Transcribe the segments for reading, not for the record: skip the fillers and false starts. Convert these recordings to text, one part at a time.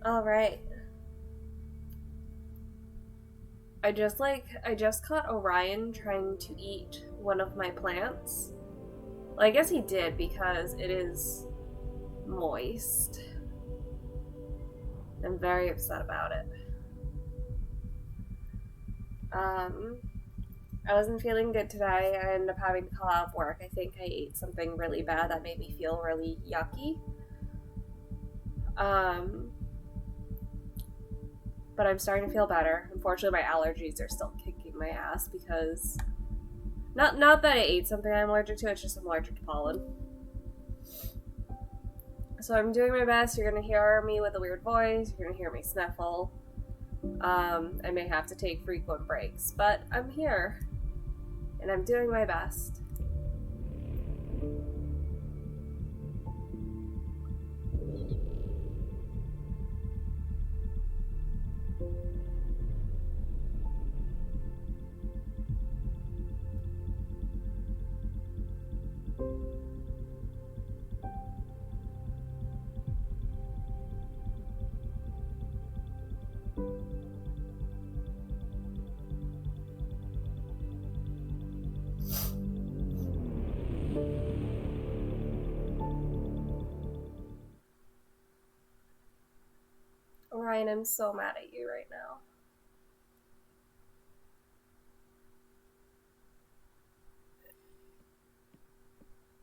Alright. I just caught Orion trying to eat one of my plants. Well, I guess he did because it is moist. I'm very upset about it. Um, I wasn't feeling good today. I ended up having to call out of work. I think I ate something really bad that made me feel really yucky. Um, but I'm starting to feel better. Unfortunately, my allergies are still kicking my ass because not that I ate something I'm allergic to. It's just I'm allergic to pollen. So I'm doing my best. You're gonna hear me with a weird voice. You're gonna hear me sniffle. I may have to take frequent breaks, but I'm here and I'm doing my best. Ryan, I'm so mad at you right now.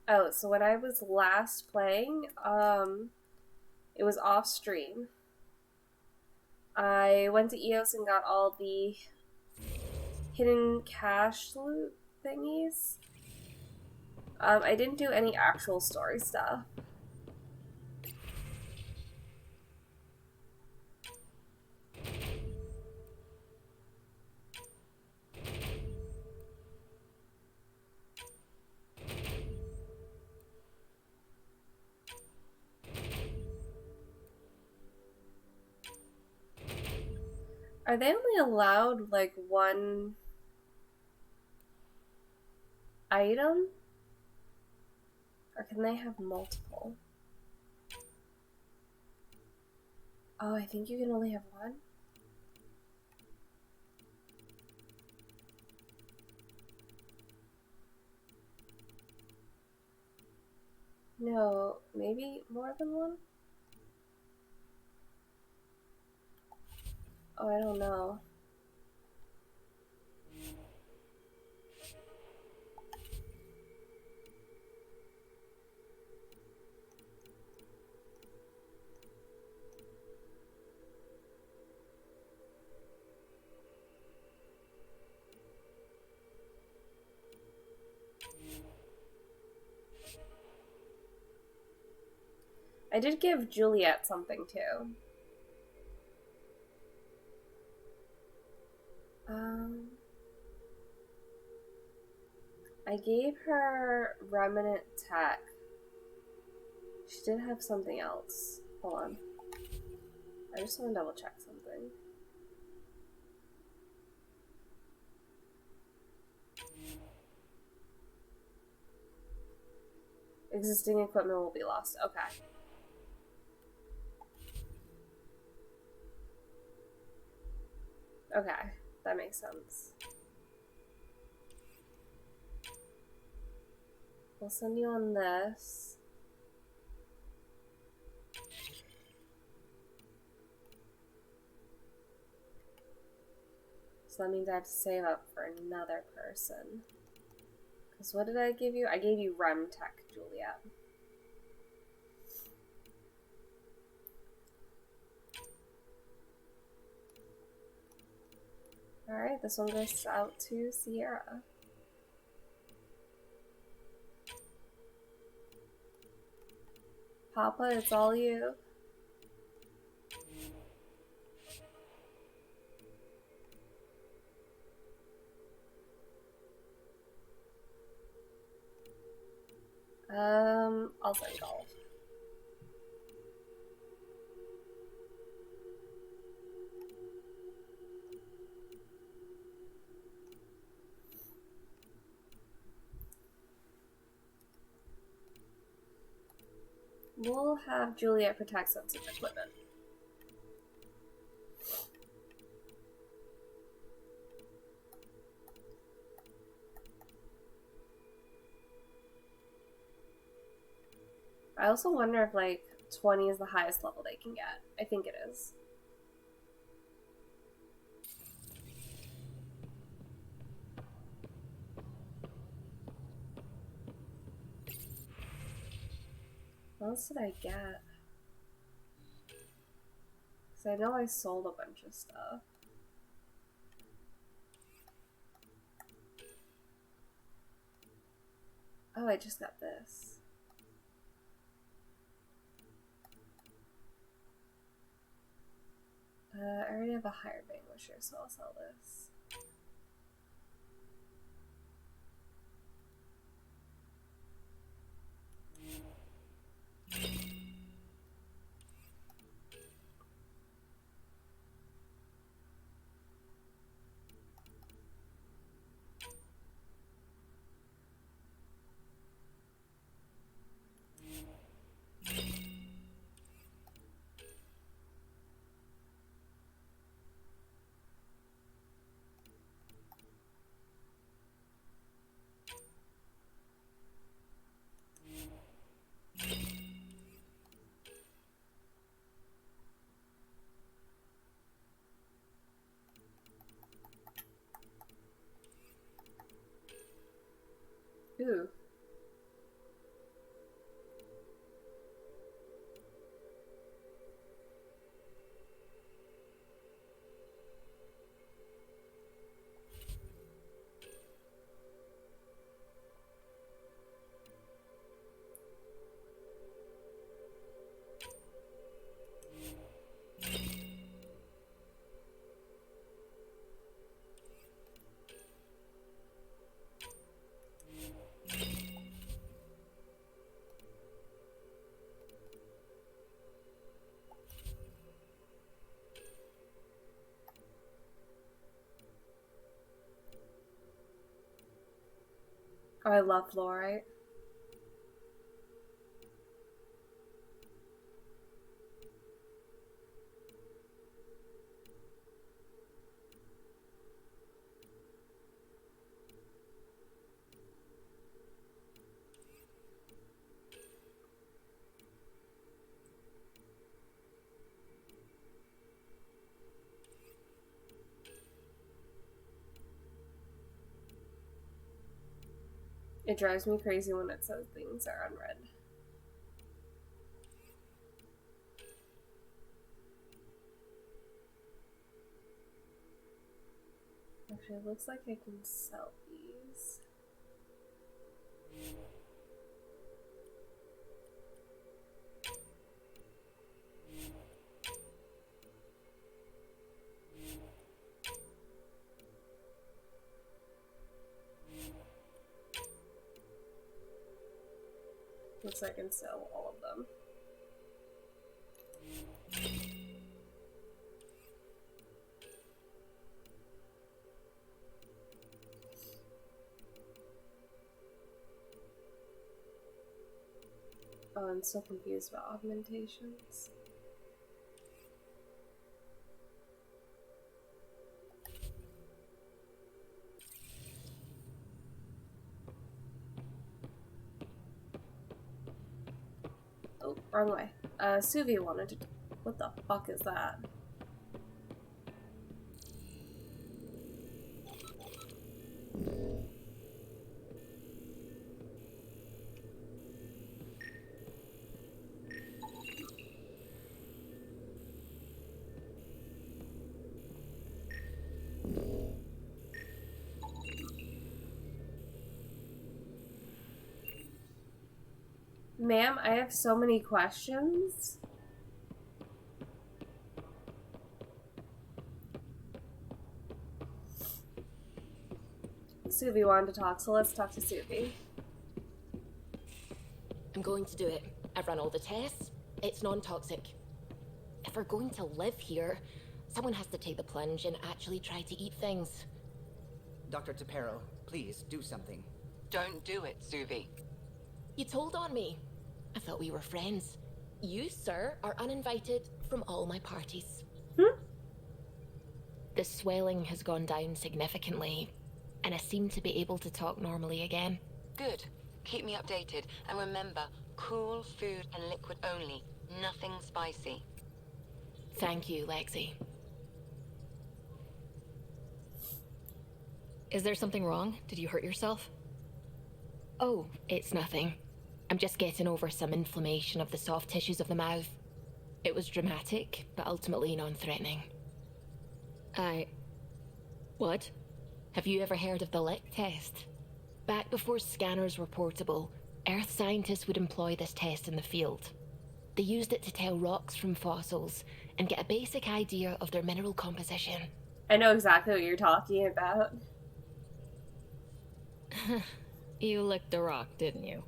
Oh, so when I was last playing, it was off stream. I went to EOS and got all the hidden cache loot thingies. I didn't do any actual story stuff. Are they only allowed like one item? Or can they have multiple? Oh, I think you can only have one? No, maybe more than one? Oh, I don't know. I did give Juliet something too. Um, I gave her Remnant Tech. She did have something else. Hold on. I just want to double check something. Existing equipment will be lost. Okay. Okay, that makes sense. We'll send you on this. So that means I have to save up for another person. Because what did I give you? I gave you Rem Tech, Juliet. Alright, this one goes out to Sierra. Papa, it's all you. I'll send golf. We'll have Juliet protect sensitive equipment. I also wonder if, like, 20 is the highest level they can get. I think it is. What else did I get? Because I know I sold a bunch of stuff. Oh, I just got this. I already have a higher vanquisher, so I'll sell this. Ooh. Oh, I love fluorite. It drives me crazy when it says things are unread. Actually, it looks like I can sell these. Looks like I can sell all of them. Oh, I'm so confused about augmentations. Oh, wrong way. Suvi wanted to... What the fuck is that? Ma'am, I have so many questions. Suvi wanted to talk, so let's talk to Suvi. I'm going to do it. I've run all the tests. It's non-toxic. If we're going to live here, someone has to take the plunge and actually try to eat things. Dr. Tapero, please do something. Don't do it, Suvi. You told on me. I thought we were friends. You, sir, are uninvited from all my parties. The swelling has gone down significantly, and I seem to be able to talk normally again. Good. Keep me updated, and remember, cool food and liquid only. Nothing spicy. Thank you, Lexi. Is there something wrong? Did you hurt yourself? Oh, it's nothing. I'm just getting over some inflammation of the soft tissues of the mouth. It was dramatic, but ultimately non-threatening. What? Have you ever heard of the lick test? Back before scanners were portable, Earth scientists would employ this test in the field. They used it to tell rocks from fossils and get a basic idea of their mineral composition. I know exactly what you're talking about. You licked a rock, didn't you?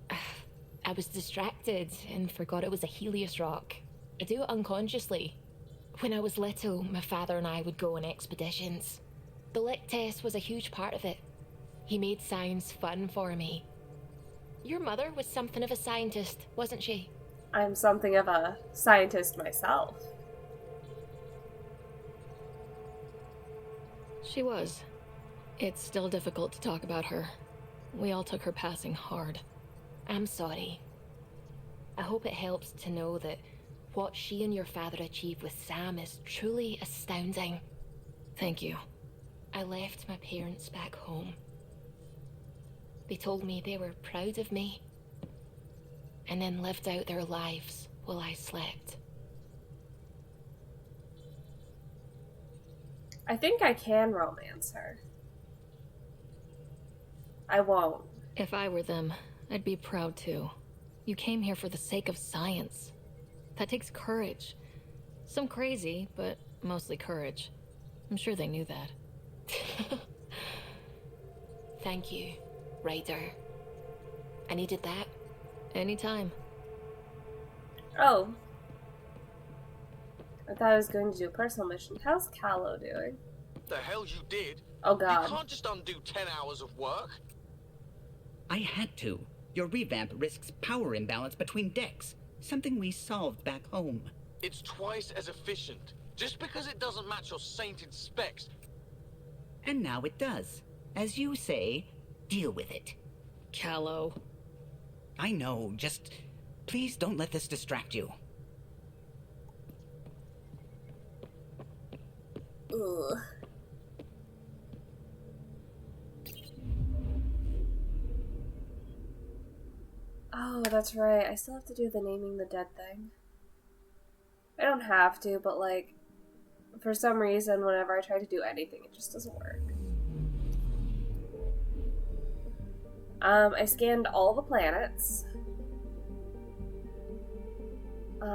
I was distracted and forgot it was a Helios rock. I do it unconsciously. When I was little, my father and I would go on expeditions. The lick test was a huge part of it. He made science fun for me. Your mother was something of a scientist, wasn't she? I'm something of a scientist myself. She was. It's still difficult to talk about her. We all took her passing hard. I'm sorry. I hope it helps to know that what she and your father achieved with Sam is truly astounding. Thank you. I left my parents back home. They told me they were proud of me, and then lived out their lives while I slept. I think I can romance her. I won't. If I were them, I'd be proud too. You came here for the sake of science. That takes courage. Some crazy, but mostly courage. I'm sure they knew that. Thank you, Ryder. I needed that. Anytime. Oh. I thought I was going to do a personal mission. How's Callow doing? The hell you did? Oh You god. can't just undo 10 hours of work. I had to. Your revamp risks power imbalance between decks, something we solved back home. It's twice as efficient. Just because it doesn't match your sainted specs. And now it does. As you say, deal with it. Callow. I know, just please don't let this distract you. Ugh. Oh, that's right. I still have to do the naming the dead thing. I don't have to, but like, for some reason, whenever I try to do anything, it just doesn't work. I scanned all the planets. I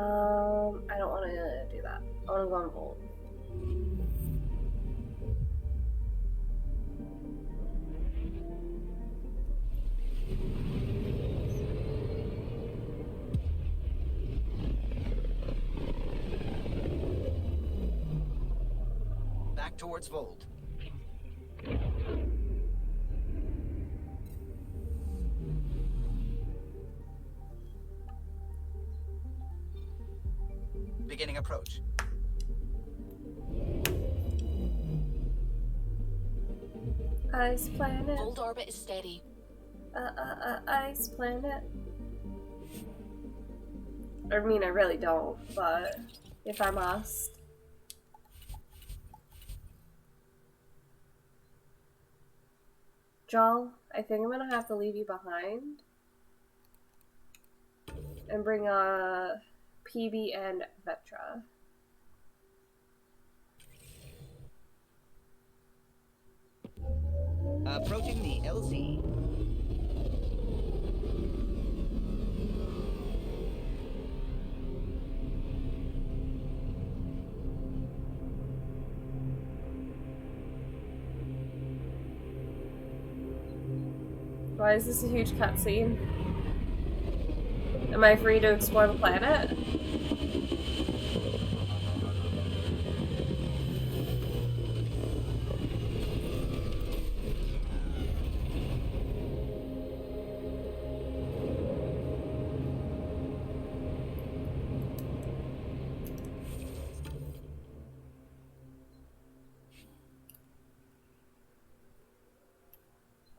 don't want to do that. I want to go on Volt. Back towards Volt. Beginning approach. Ice planet. Old orbit is steady. Ice planet. I mean, I really don't, but if I must. Jal, I think I'm gonna have to leave you behind. And bring PB and Vetra. Approaching the LZ. Why is this a huge cutscene? Am I free to explore the planet?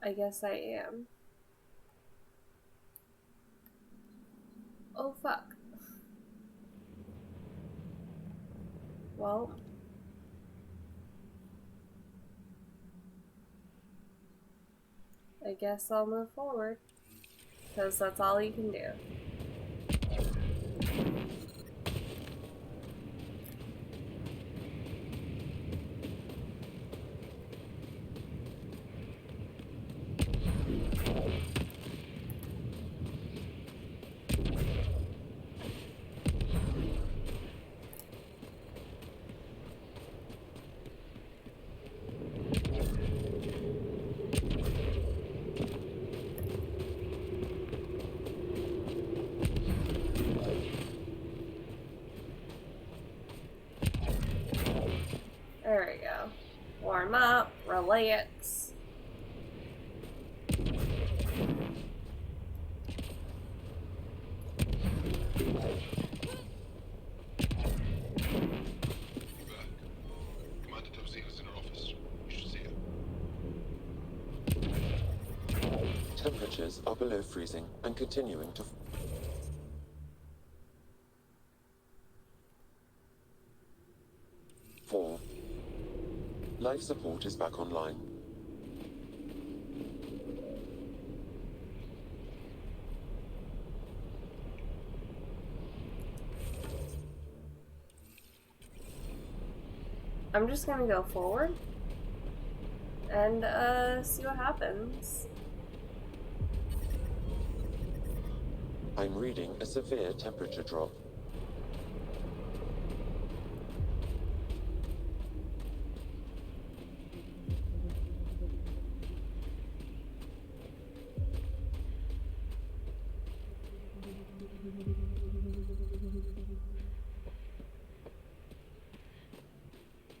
I guess I am. fuck. Well, I guess I'll move forward, because that's all you can do. There we go. Warm up, relax. Temperatures are below freezing and continuing to fall. Life support is back online. I'm just gonna go forward and see what happens. I'm reading a severe temperature drop.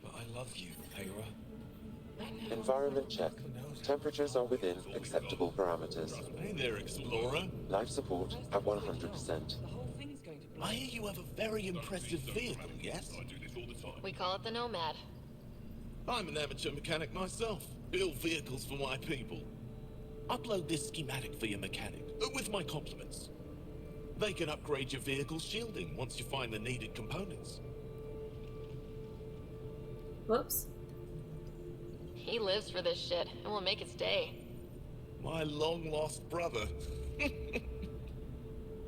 But I love you, Hera. Environment check. Temperatures are within acceptable parameters. Hey there, Explorer. Life support at 100%. I hear you have a very impressive vehicle, yes? We call it the Nomad. I'm an amateur mechanic myself. Build vehicles for my people. Upload this schematic for your mechanic, with my compliments. They can upgrade your vehicle's shielding once you find the needed components. Whoops. He lives for this shit, and will make it stay. My long-lost brother.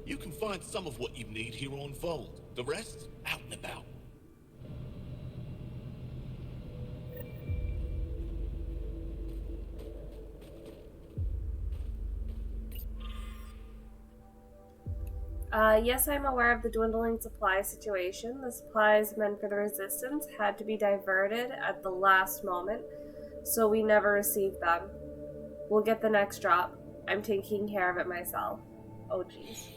You can find some of what you need here on Vold. The rest, out and about. Yes, I'm aware of the dwindling supply situation. The supplies meant for the Resistance had to be diverted at the last moment, so we never received them. We'll get the next drop. I'm taking care of it myself. Oh, jeez.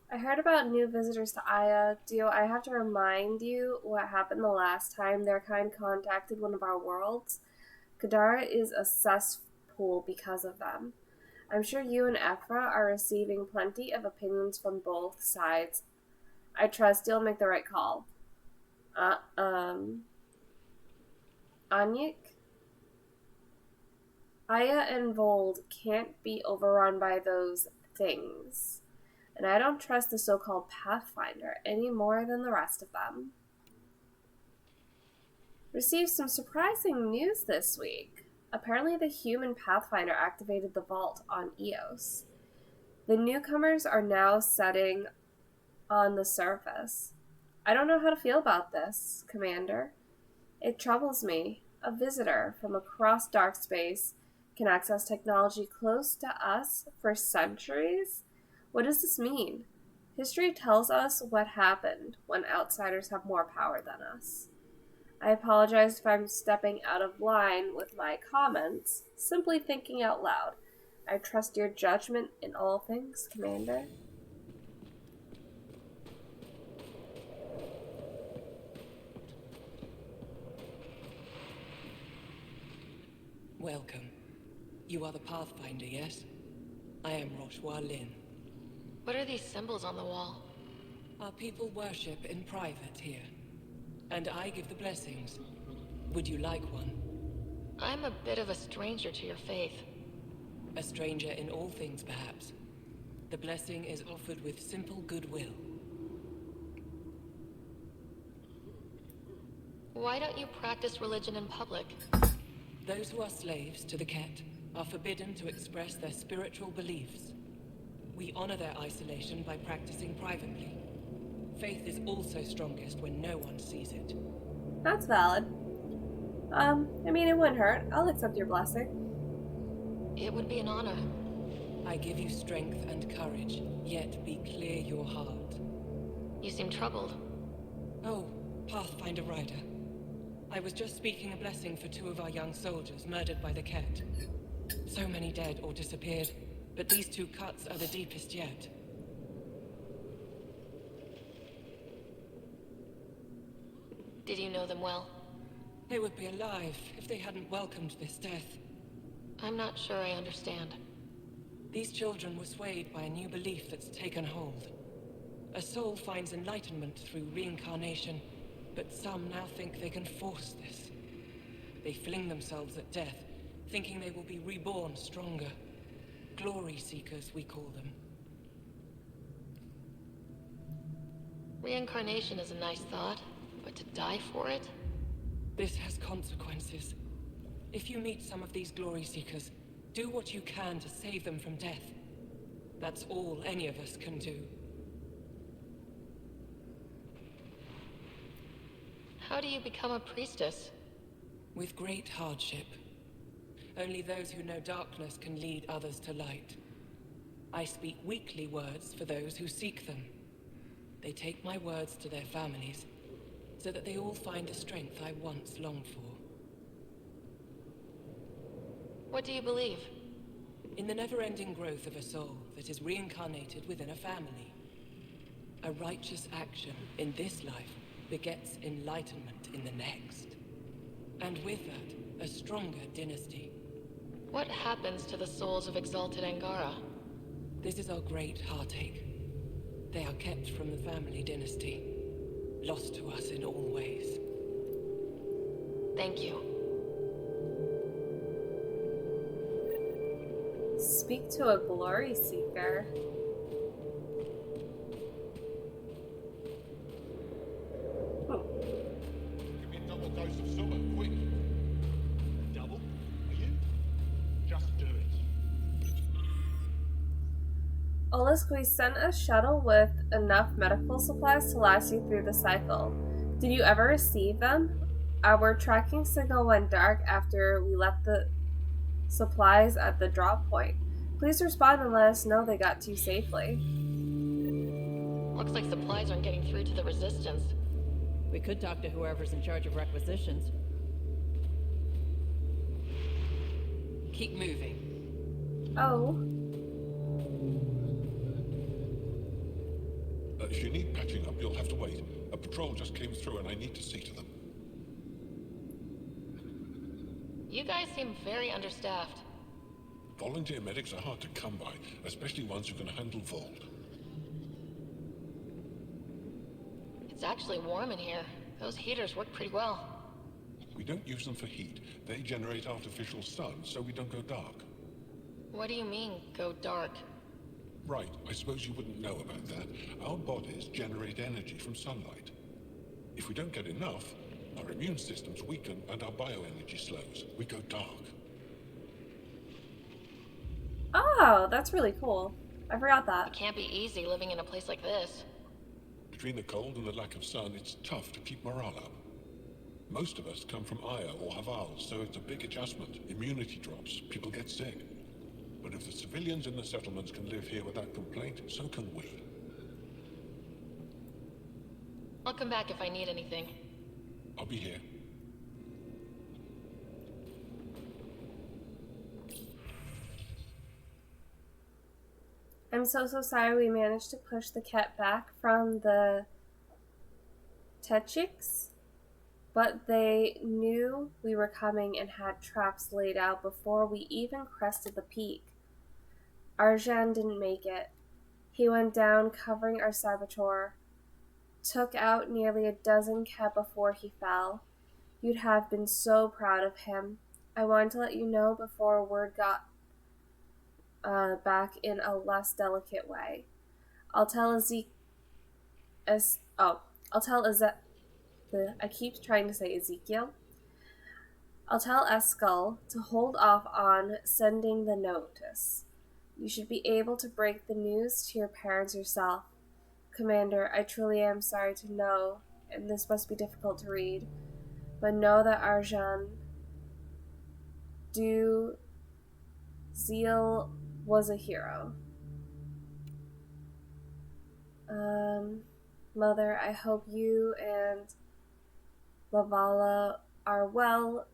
I heard about new visitors to Aya. Do I have to remind you what happened the last time their kind contacted one of our worlds? Kadara is a cesspool because of them. I'm sure you and Ephra are receiving plenty of opinions from both sides. I trust you'll make the right call. Anyik? Aya and Vold can't be overrun by those things. And I don't trust the so-called Pathfinder any more than the rest of them. Received some surprising news this week. Apparently the human Pathfinder activated the vault on Eos. The newcomers are now setting on the surface. I don't know how to feel about this, Commander. It troubles me. A visitor from across dark space can access technology close to us for centuries? What does this mean? History tells us what happened when outsiders have more power than us. I apologize if I'm stepping out of line with my comments, simply thinking out loud. I trust your judgment in all things, Commander. Welcome. You are the Pathfinder, yes? I am Roshua Lin. What are these symbols on the wall? Our people worship in private here, and I give the blessings. Would you like one? I'm a bit of a stranger to your faith. A stranger in all things, perhaps. The blessing is offered with simple goodwill. Why don't you practice religion in public? Those who are slaves to the Ket are forbidden to express their spiritual beliefs. We honor their isolation by practicing privately. Faith is also strongest when no one sees it. That's valid. It wouldn't hurt. I'll accept your blessing. It would be an honor. I give you strength and courage, yet be clear your heart. You seem troubled. Oh, Pathfinder Rider. I was just speaking a blessing for 2 of our young soldiers murdered by the Ket. So many dead or disappeared, but these 2 cuts are the deepest yet. Did you know them well? They would be alive if they hadn't welcomed this death. I'm not sure I understand. These children were swayed by a new belief that's taken hold. A soul finds enlightenment through reincarnation, but some now think they can force this. They fling themselves at death, thinking they will be reborn stronger. Glory seekers, we call them. Reincarnation is a nice thought, but to die for it? This has consequences. If you meet some of these glory seekers, do what you can to save them from death. That's all any of us can do. How do you become a priestess? With great hardship. Only those who know darkness can lead others to light. I speak weekly words for those who seek them. They take my words to their families, so that they all find the strength I once longed for. What do you believe? In the never-ending growth of a soul that is reincarnated within a family. A righteous action in this life begets enlightenment in the next. And with that, a stronger dynasty. What happens to the souls of exalted Angara? This is our great heartache. They are kept from the family dynasty, lost to us in all ways. Thank you. Speak to a glory seeker. Give me a double dose of summer, quick. Double? Are you? Just do it. Olisque sent a shuttle with enough medical supplies to last you through the cycle. Did you ever receive them? Our tracking signal went dark after we left the supplies at the drop point. Please respond and let us know they got to you safely. Looks like supplies aren't getting through to the Resistance. We could talk to whoever's in charge of requisitions. Keep moving. Oh. If you need patching up, you'll have to wait. A patrol just came through and I need to see to them. You guys seem very understaffed. Volunteer medics are hard to come by, especially ones who can handle Vault. It's actually warm in here. Those heaters work pretty well. We don't use them for heat. They generate artificial sun, so we don't go dark. What do you mean, go dark? Right, I suppose you wouldn't know about that. Our bodies generate energy from sunlight. If we don't get enough, our immune systems weaken and our bioenergy slows. We go dark. Oh, that's really cool. I forgot It that. can't be easy living in a place like this. Between the cold and the lack of sun, it's tough to keep morale up. Most of us come from Aya or Haval, so it's a big adjustment. Immunity drops, people get sick. But if the civilians in the settlements can live here without complaint, so can we. I'll come back if I need anything. I'll be here. I'm so sorry we managed to push the cat back from the Techiks, but they knew we were coming and had traps laid out before we even crested the peak. Arjan didn't make it. He went down covering our saboteur, took out nearly a dozen cat before he fell. You'd have been so proud of him. I wanted to let you know before word got back in a less delicate way. I'll tell I keep trying to say Ezekiel. I'll tell Eskel to hold off on sending the notice. You should be able to break the news to your parents yourself. Commander, I truly am sorry to know, and this must be difficult to read, but know that Arjan Zeal was a hero. Mother, I hope you and Lavala are well.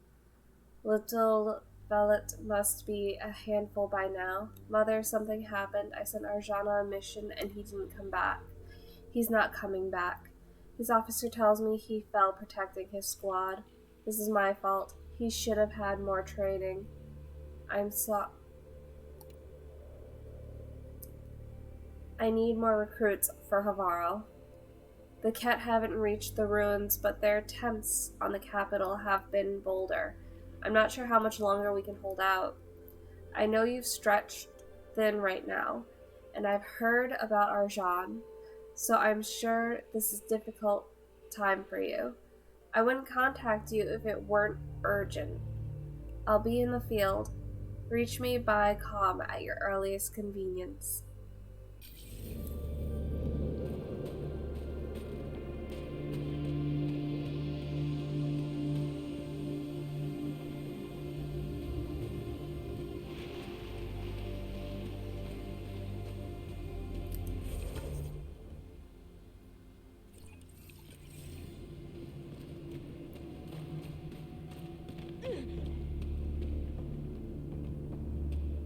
Little Vellet must be a handful by now. Mother, something happened. I sent Arjan on a mission and he didn't come back. He's not coming back. His officer tells me he fell protecting his squad. This is my fault. He should have had more training. I need more recruits for Havaro. The Ket haven't reached the ruins, but their attempts on the capital have been bolder. I'm not sure how much longer we can hold out. I know you've stretched thin right now, and I've heard about Arjan, so I'm sure this is a difficult time for you. I wouldn't contact you if it weren't urgent. I'll be in the field. Reach me by comm at your earliest convenience.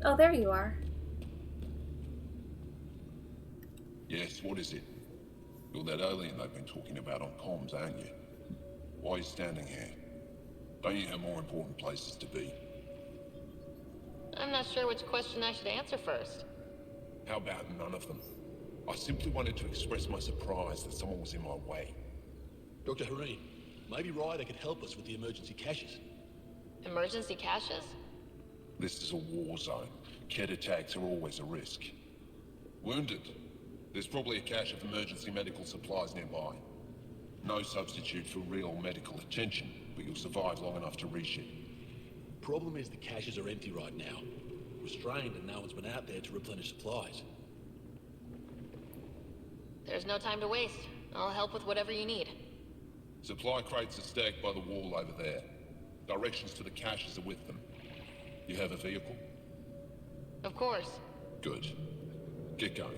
Oh, there you are. Yes, what is it? You're that alien they've been talking about on comms, aren't you? Why are you standing here? Don't you have more important places to be? I'm not sure which question I should answer first. How about none of them? I simply wanted to express my surprise that someone was in my way. Dr. Hareen, maybe Ryder could help us with the emergency caches. Emergency caches? This is a war zone. Ket attacks are always a risk. Wounded? There's probably a cache of emergency medical supplies nearby. No substitute for real medical attention, but you'll survive long enough to reship. Problem is the caches are empty right now. Restrained and no one's been out there to replenish supplies. There's no time to waste. I'll help with whatever you need. Supply crates are stacked by the wall over there. Directions to the caches are with them. You have a vehicle? Of course. Good. Get going.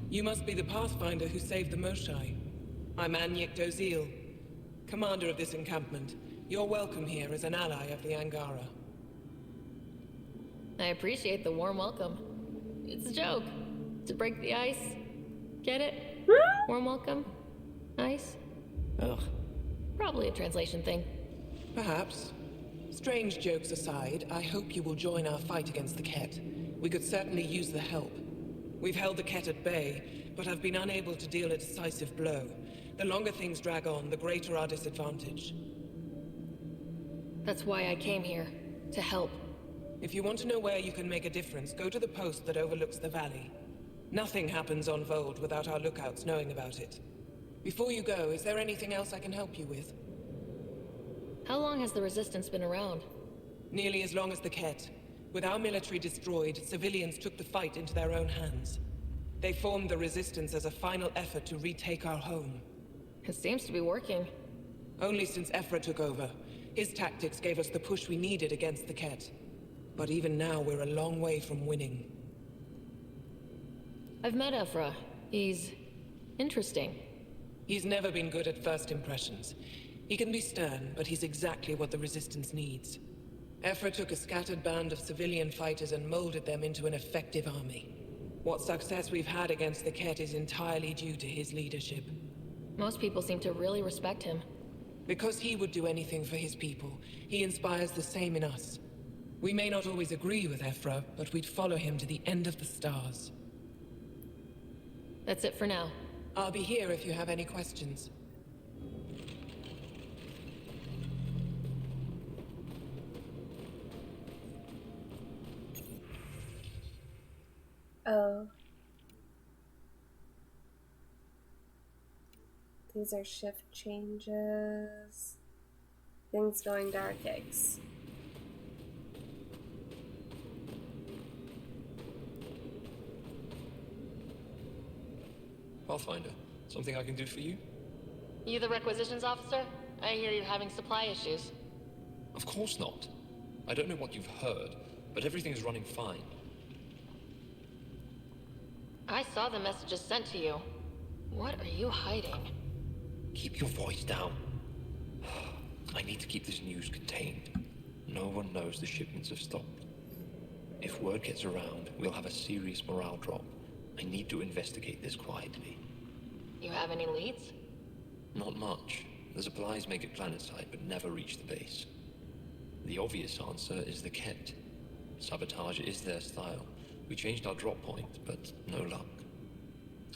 You must be the Pathfinder who saved the Moshai. I'm Anyek Dozil, commander of this encampment. You're welcome here as an ally of the Angara. I appreciate the warm welcome. It's a joke. To break the ice. Get it? Warm welcome? Ice? Ugh. Probably a translation thing. Perhaps. Strange jokes aside, I hope you will join our fight against the Ket. We could certainly use the help. We've held the Ket at bay, but have been unable to deal a decisive blow. The longer things drag on, the greater our disadvantage. That's why I came here. To help. If you want to know where you can make a difference, go to the post that overlooks the valley. Nothing happens on Vold without our lookouts knowing about it. Before you go, is there anything else I can help you with? How long has the Resistance been around? Nearly as long as the Ket. With our military destroyed, civilians took the fight into their own hands. They formed the Resistance as a final effort to retake our home. It seems to be working. Only since Ephra took over. His tactics gave us the push we needed against the Ket. But even now, we're a long way from winning. I've met Ephra. He's interesting. He's never been good at first impressions. He can be stern, but he's exactly what the Resistance needs. Ephra took a scattered band of civilian fighters and molded them into an effective army. What success we've had against the Ket is entirely due to his leadership. Most people seem to really respect him. Because he would do anything for his people, he inspires the same in us. We may not always agree with Ephra, but we'd follow him to the end of the stars. That's it for now. I'll be here if you have any questions. Oh. These are shift changes. Things going dark eggs. Pathfinder, something I can do for you? You the requisitions officer? I hear you're having supply issues. Of course not. I don't know what you've heard, but everything's running fine. I saw the messages sent to you. What are you hiding? Keep your voice down. I need to keep this news contained. No one knows the shipments have stopped. If word gets around, we'll have a serious morale drop. I need to investigate this quietly. You have any leads? Not much. The supplies make it planetside, but never reach the base. The obvious answer is the Ket. Sabotage is their style. We changed our drop point, but no luck.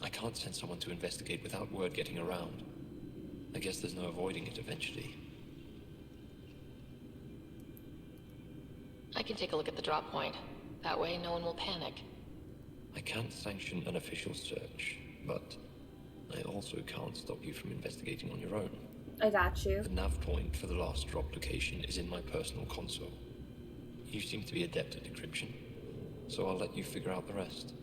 I can't send someone to investigate without word getting around. I guess there's no avoiding it eventually. I can take a look at the drop point. That way, no one will panic. I can't sanction an official search, but I also can't stop you from investigating on your own. I got you. The nav point for the last drop location is in my personal console. You seem to be adept at decryption, so I'll let you figure out the rest.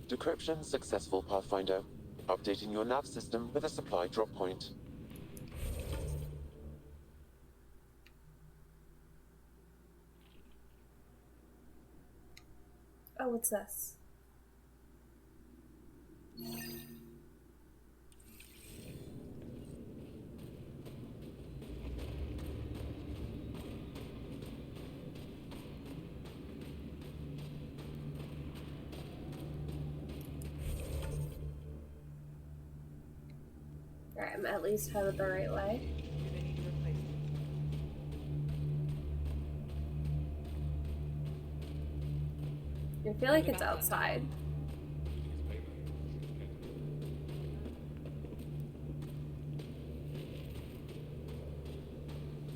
Decryption successful, Pathfinder. Updating your nav system with a supply drop point. Oh, what's this? Alright, I'm at least headed the right way. I feel like it's outside.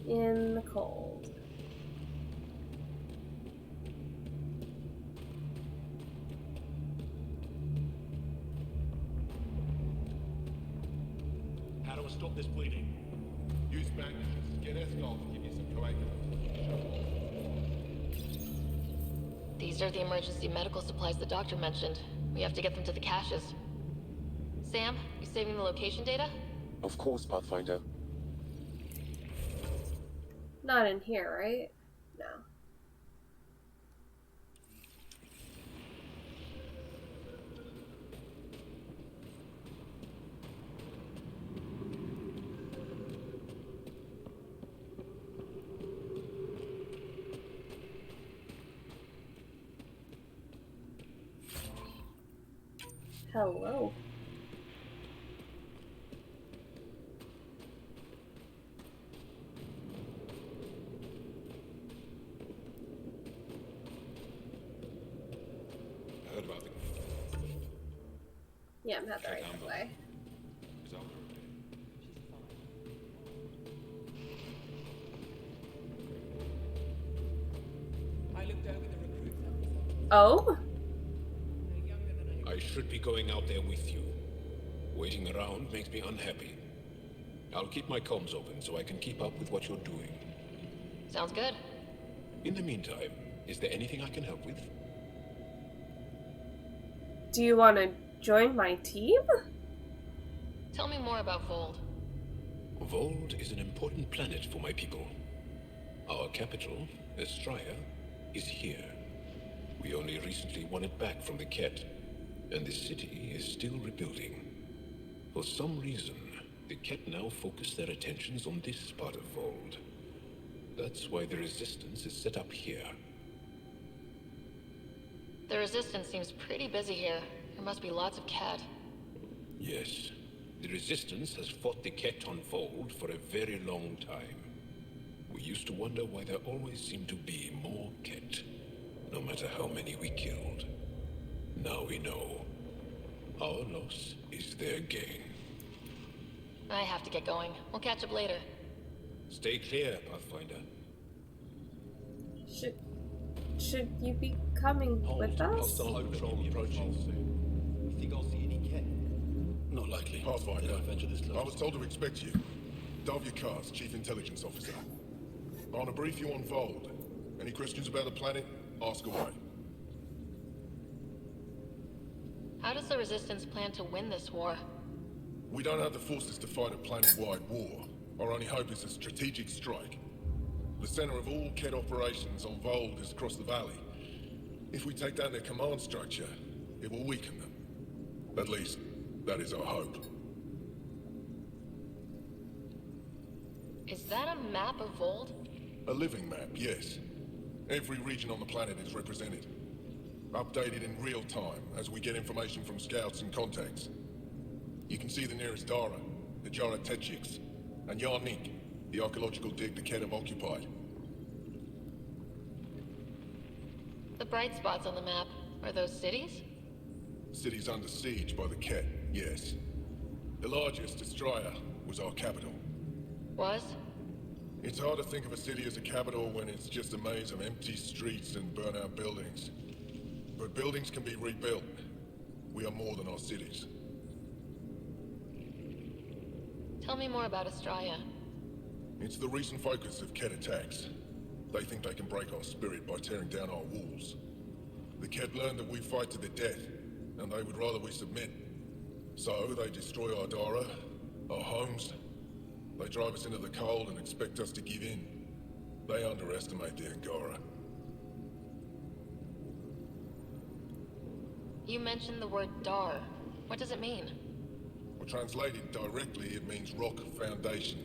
In the cold. How do I stop this bleeding? Use bandages. Get Escort to give you some coagulants. These are the emergency medical supplies the doctor mentioned. We have to get them to the caches. Sam, you saving the location data? Of course, Pathfinder. Not in here, right? No. Hello. I heard about the Yeah, I'm not the right way. I looked over the recruits. Oh? I should be going out there with you. Waiting around makes me unhappy. I'll keep my comms open so I can keep up with what you're doing. Sounds good. In the meantime, is there anything I can help with? Do you want to join my team? Tell me more about Vold. Vold is an important planet for my people. Our capital, Estraya, is here. We only recently won it back from the Ket, and the city is still rebuilding. For some reason, the Ket now focus their attentions on this part of Vold. That's why the Resistance is set up here. The Resistance seems pretty busy here. There must be lots of Ket. Yes. The Resistance has fought the Ket on Vold for a very long time. We used to wonder why there always seemed to be more Ket, no matter how many we killed. Now we know. Our loss is their gain. I have to get going. We'll catch up later. Stay clear, Pathfinder. Should you be coming with us? Hostile patrol approaching soon. You think I'll see any Ket? Not likely. Pathfinder. They don't venture this close. I was told to expect you. Dove Cars, Chief Intelligence Officer. I want to brief you on Vold. Any questions about the planet? Ask away. How does the Resistance plan to win this war? We don't have the forces to fight a planet-wide war. Our only hope is a strategic strike. The center of all Ket operations on Vold is across the valley. If we take down their command structure, it will weaken them. At least, that is our hope. Is that a map of Vold? A living map, yes. Every region on the planet is represented. Updated in real time as we get information from scouts and contacts. You can see the nearest Dara, the Jara Tetchiks, and Yarnik, the archaeological dig the Ket have occupied. The bright spots on the map, are those cities? Cities under siege by the Ket, yes. The largest, Estraya, was our capital. Was? It's hard to think of a city as a capital when it's just a maze of empty streets and burnt-out buildings. But buildings can be rebuilt. We are more than our cities. Tell me more about Estraya. It's the recent focus of Ket attacks. They think they can break our spirit by tearing down our walls. The Ket learned that we fight to the death, and they would rather we submit. So they destroy our Dara, our homes. They drive us into the cold and expect us to give in. They underestimate the Angara. You mentioned the word Dar. What does it mean? Well, translated directly, it means rock foundation.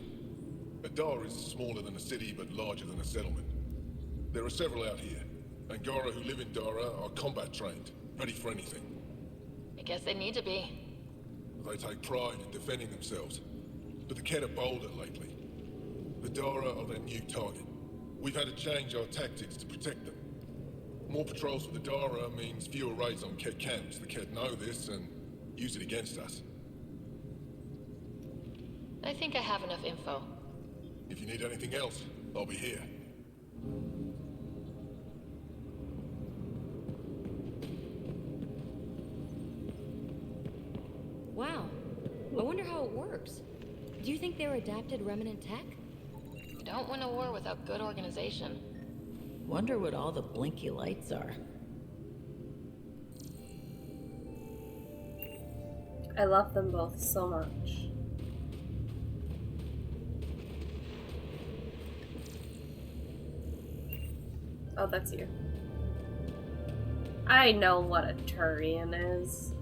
A Dar is smaller than a city, but larger than a settlement. There are several out here. Angara who live in Dara are combat trained, ready for anything. I guess they need to be. They take pride in defending themselves. But the Ket are bolder lately. The Dara are their new target. We've had to change our tactics to protect them. More patrols for the Dara means fewer raids on Ket camps. The Ket know this and use it against us. I think I have enough info. If you need anything else, I'll be here. Wow. I wonder how it works. Do you think they were adapted remnant tech? You don't win a war without good organization. Wonder what all the blinky lights are. I love them both so much. Oh, that's you. I know what a Turian is.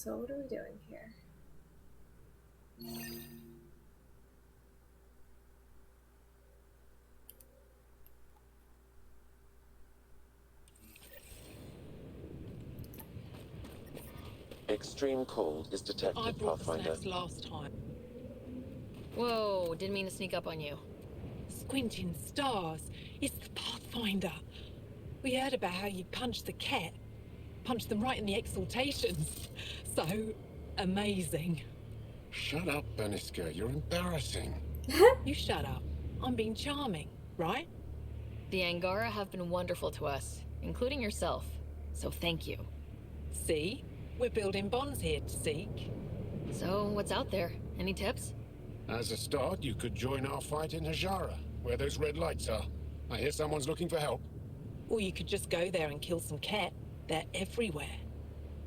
So what are we doing here? Extreme cold is detected, I brought the Pathfinder. snacks last time. Whoa, didn't mean to sneak up on you. Squinting stars. It's the Pathfinder. We heard about how you punched the Ket. Punched them right in the exaltations. So amazing. Shut up, Beniska. You're embarrassing. You shut up. I'm being charming, right? The Angara have been wonderful to us, including yourself. So thank you. See? We're building bonds here to seek. So, what's out there? Any tips? As a start, you could join our fight in Hajara, where those red lights are. I hear someone's looking for help. Or you could just go there and kill some Ket. They're everywhere.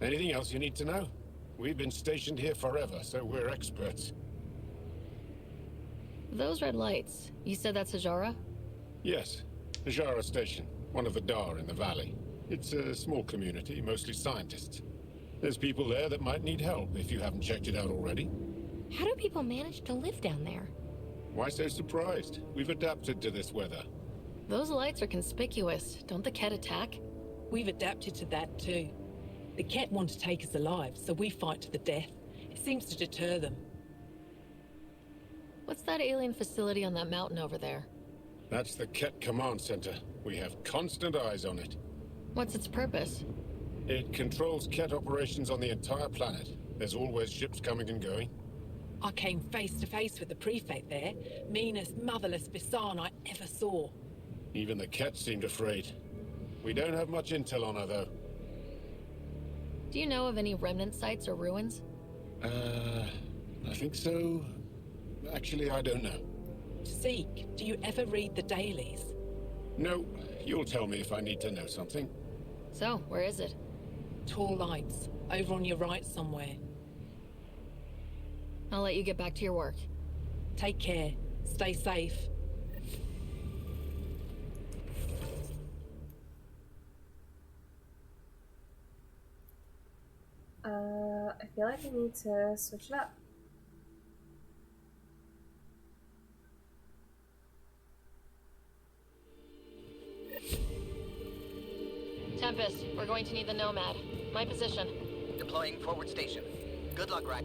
Anything else you need to know? We've been stationed here forever, so we're experts. Those red lights, you said that's Hajara? Yes, Hajara Station, one of the Dar in the valley. It's a small community, mostly scientists. There's people there that might need help, if you haven't checked it out already. How do people manage to live down there? Why so surprised? We've adapted to this weather. Those lights are conspicuous. Don't the Ket attack? We've adapted to that too. The Ket want to take us alive, so we fight to the death. It seems to deter them. What's that alien facility on that mountain over there? That's the Ket Command Center. We have constant eyes on it. What's its purpose? It controls Ket operations on the entire planet. There's always ships coming and going. I came face to face with the prefect there. Meanest, motherless Bisan I ever saw. Even the Ket seemed afraid. We don't have much intel on her, though. Do you know of any remnant sites or ruins? I think so. Actually, I don't know. Seek, do you ever read the dailies? No, you'll tell me if I need to know something. So, where is it? Tall lights, over on your right somewhere. I'll let you get back to your work. Take care. Stay safe. I feel like I need to switch it up. Tempest, we're going to need the Nomad. My position. Deploying forward station. Good luck, Rack.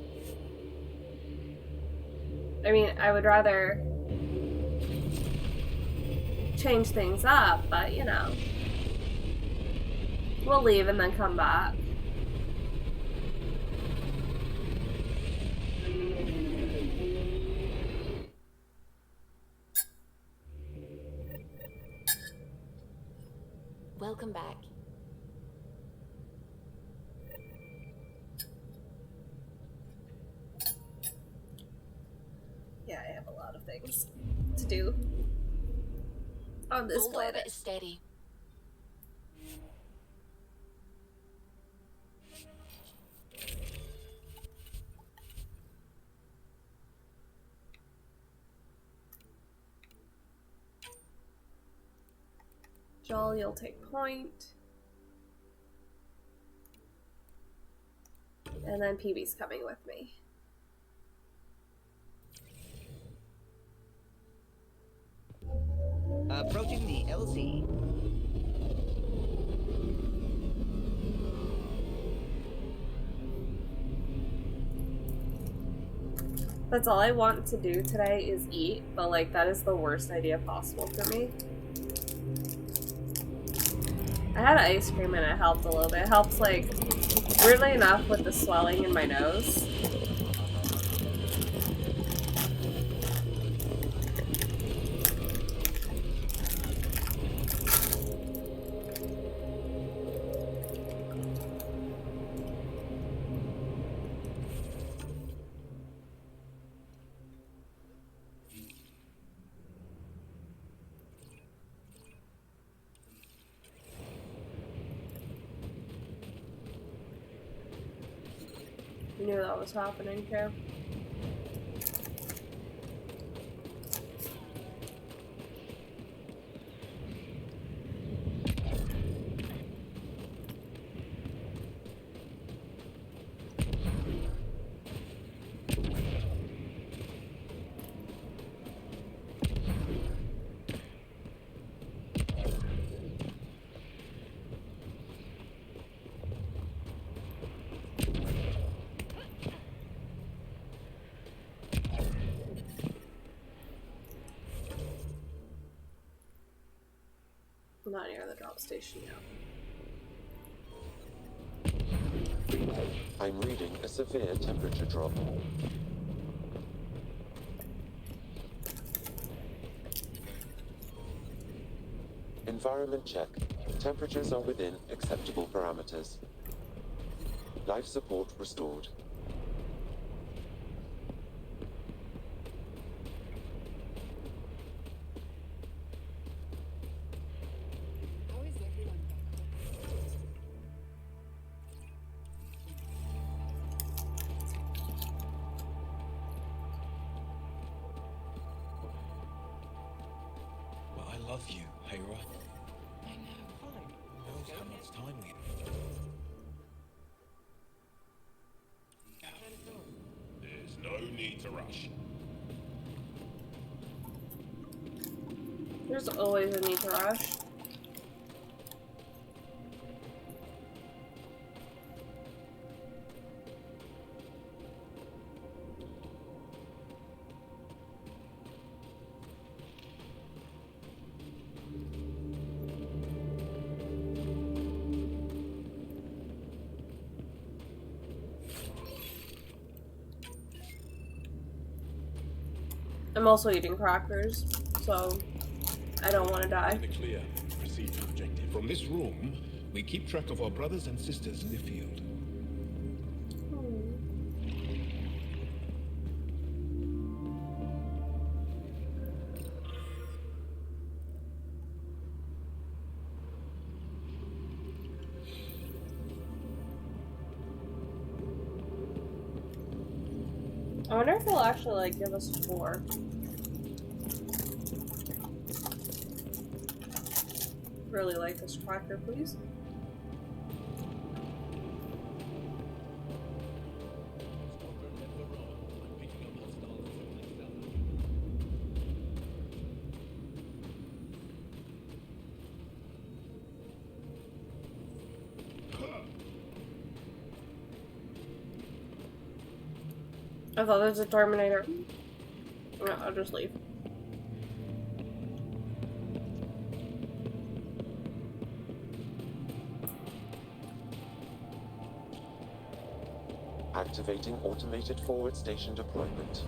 I mean, I would rather change things up, but you know. We'll leave and then come back. Welcome back. Yeah, I have a lot of things to do on this Hold planet. orbit is steady. Joel, you'll take point. And then PB's coming with me. Approaching the LZ. That's all I want to do today is eat, but like that is the worst idea possible for me. I had ice cream and it helped a little bit. It helps, like, weirdly enough, with the swelling in my nose. You knew that was happening, too. I'm not near the drop station yet. I'm reading a severe temperature drop. Environment check. Temperatures are within acceptable parameters. Life support restored. How is everyone back home? Well, I love you, Hera. I know. Fine. Who knows how much time we have? There's no need to rush. There's always a need to rush. I'm also eating crackers, so I don't want to die. In the clear. Proceed to objective. From this room, we keep track of our brothers and sisters in the field. I wonder if they'll actually like give us a tour. Really like this cracker, please. I thought there's a Terminator. No, I'll just leave. Activating automated forward station deployment.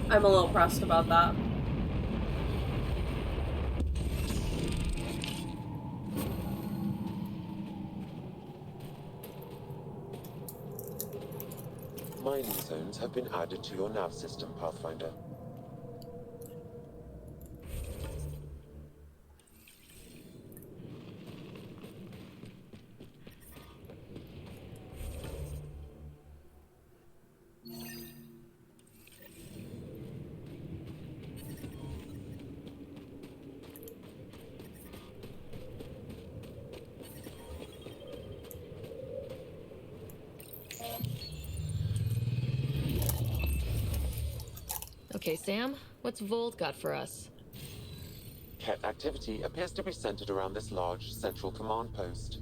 I'm a little pressed about that. Mining zones have been added to your nav system, Pathfinder. Okay, Sam, what's Vold got for us? Ket activity appears to be centered around this large central command post.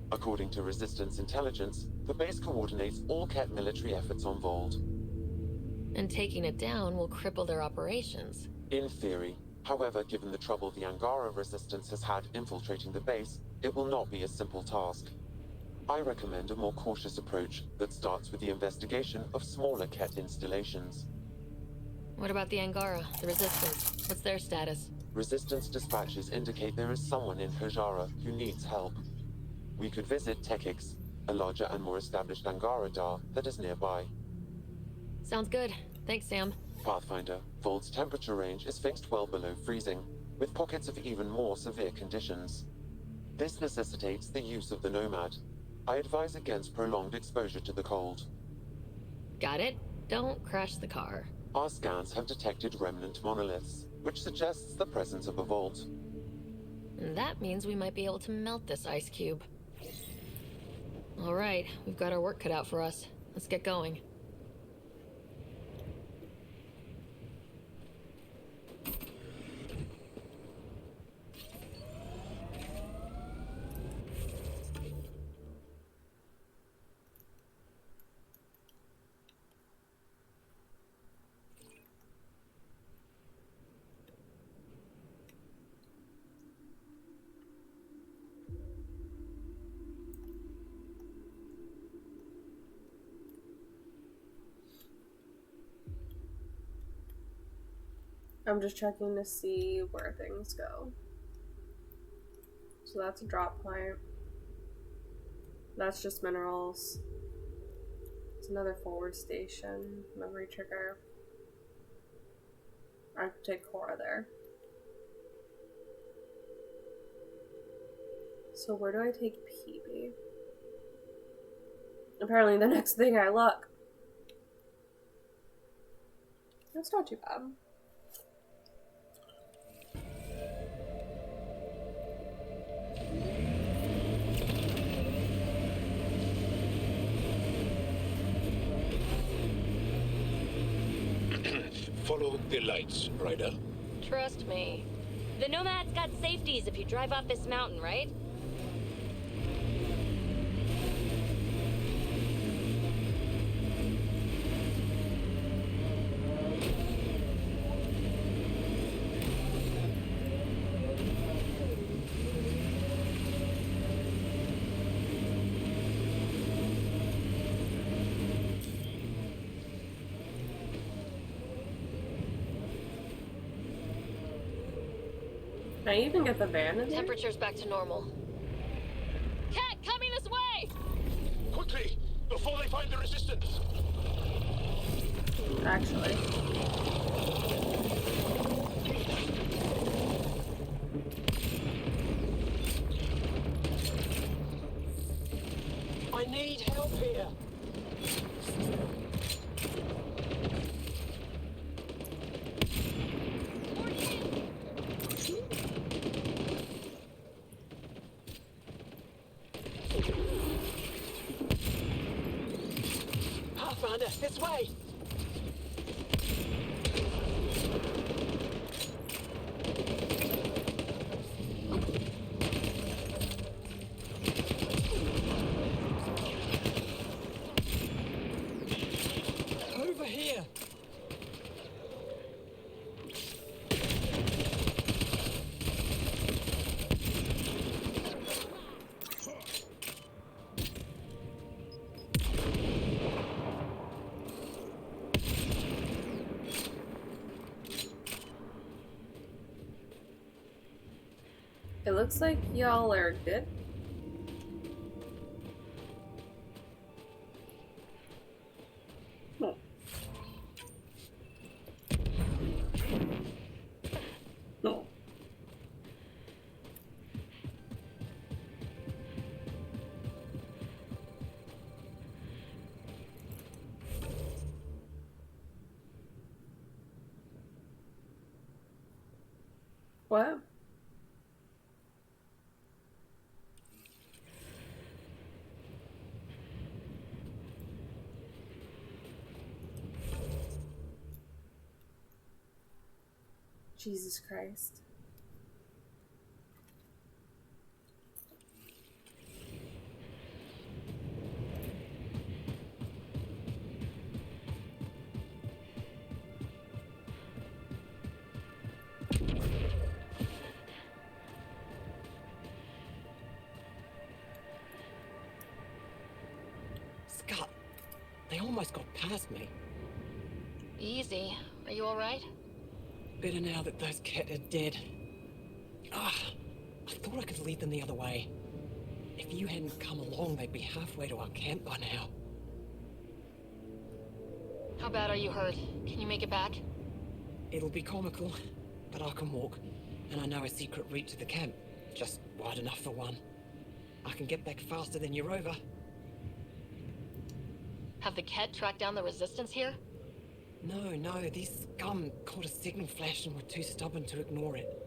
According to Resistance intelligence, the base coordinates all Ket military efforts on Vold. And taking it down will cripple their operations. In theory. However, given the trouble the Angara Resistance has had infiltrating the base, it will not be a simple task. I recommend a more cautious approach that starts with the investigation of smaller Ket installations. What about the Angara, the Resistance? What's their status? Resistance dispatches indicate there is someone in Hojara who needs help. We could visit Tekix, a larger and more established Angara Dar that is nearby. Sounds good. Thanks, Sam. Pathfinder, Vold's temperature range is fixed well below freezing, with pockets of even more severe conditions. This necessitates the use of the Nomad. I advise against prolonged exposure to the cold. Got it. Don't crash the car. Our scans have detected remnant monoliths, which suggests the presence of a vault. And that means we might be able to melt this ice cube. All right, we've got our work cut out for us. Let's get going. I'm just checking to see where things go. So that's a drop point. That's just minerals. It's another forward station. Memory trigger. I could take Cora there. So where do I take PB? Apparently the next thing I look. That's not too bad. Follow the lights, Ryder. Trust me. The Nomad's got safeties if you drive off this mountain, right? Can I even get the van in there? Temperature's back to normal. Ket, coming this way! Quickly, before they find the resistance. Actually. I need help here. Pathfinder, this way! Over here! It looks like y'all are good. Oh. No. What? Jesus Christ. Scott, they almost got past me. Easy. Are you alright? Better now that those Ket are dead. Ah, I thought I could lead them the other way. If you hadn't come along, they'd be halfway to our camp by now. How bad are you hurt? Can you make it back? It'll be comical, but I can walk, and I know a secret route to the camp. Just wide enough for one. I can get back faster than your rover. Have the Ket tracked down the resistance here? No, these scum caught a signal flash and were too stubborn to ignore it.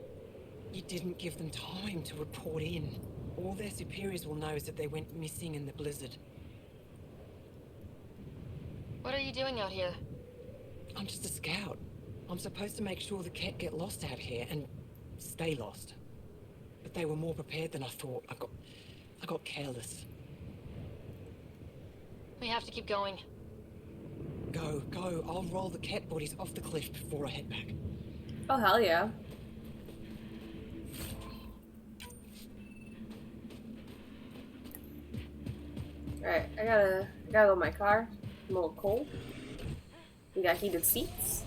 You didn't give them time to report in. All their superiors will know is that they went missing in the blizzard. What are you doing out here? I'm just a scout. I'm supposed to make sure the Ket get lost out here and stay lost. But they were more prepared than I thought. I got careless. We have to keep going. Go. I'll roll the Ket bodies off the cliff before I head back. Oh, hell yeah. Alright, I gotta go in my car. I'm a little cold. We got heated seats.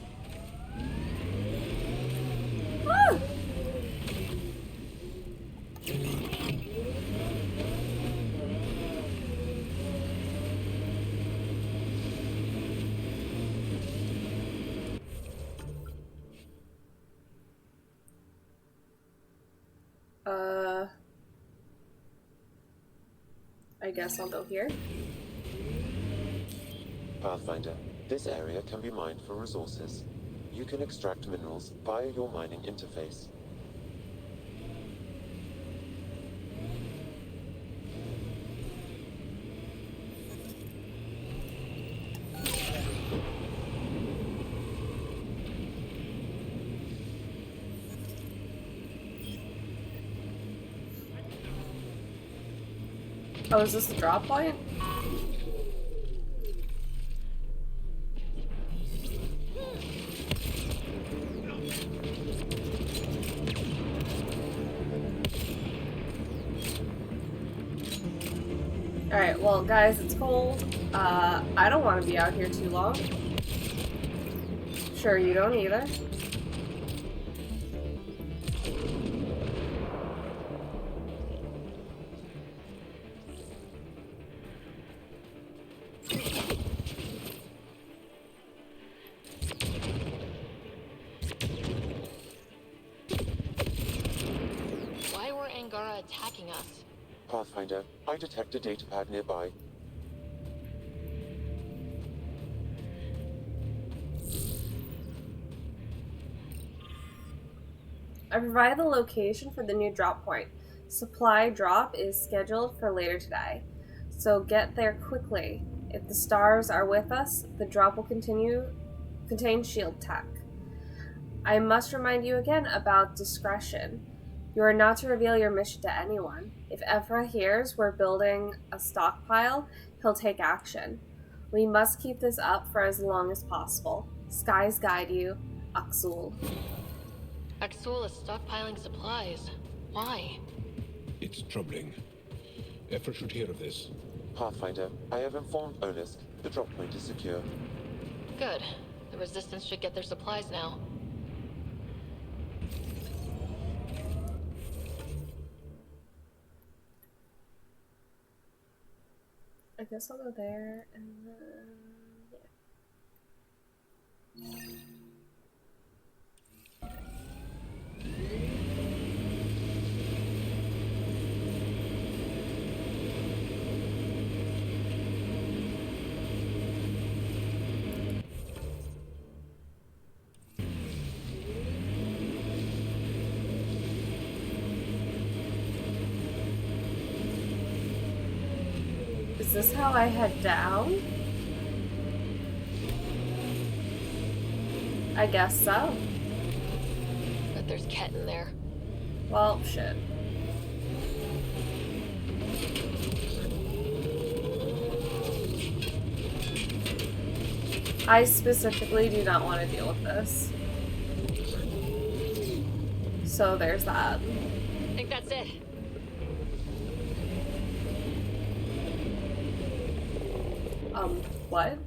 I guess I'll go here. Pathfinder, this area can be mined for resources. You can extract minerals via your mining interface. Oh, is this the drop point? Alright, well guys, it's cold. I don't want to be out here too long. Sure, you don't either. Why were Angara attacking us? Pathfinder, I detect a datapad nearby. I provide the location for the new drop point. Supply drop is scheduled for later today, so get there quickly. If the stars are with us, the drop will contain shield tech. I must remind you again about discretion. You are not to reveal your mission to anyone. If Ephra hears we're building a stockpile, he'll take action. We must keep this up for as long as possible. Skies guide you, Aksul. Axul is stockpiling supplies. Why? It's troubling. Effort should hear of this. Pathfinder, I have informed Olisk. The drop point is secure. Good. The Resistance should get their supplies now. I guess I'll go there and then Is this how I head down? I guess so. But there's Ket in there. Well, shit. I specifically do not want to deal with this. So there's that. I think that's it. What?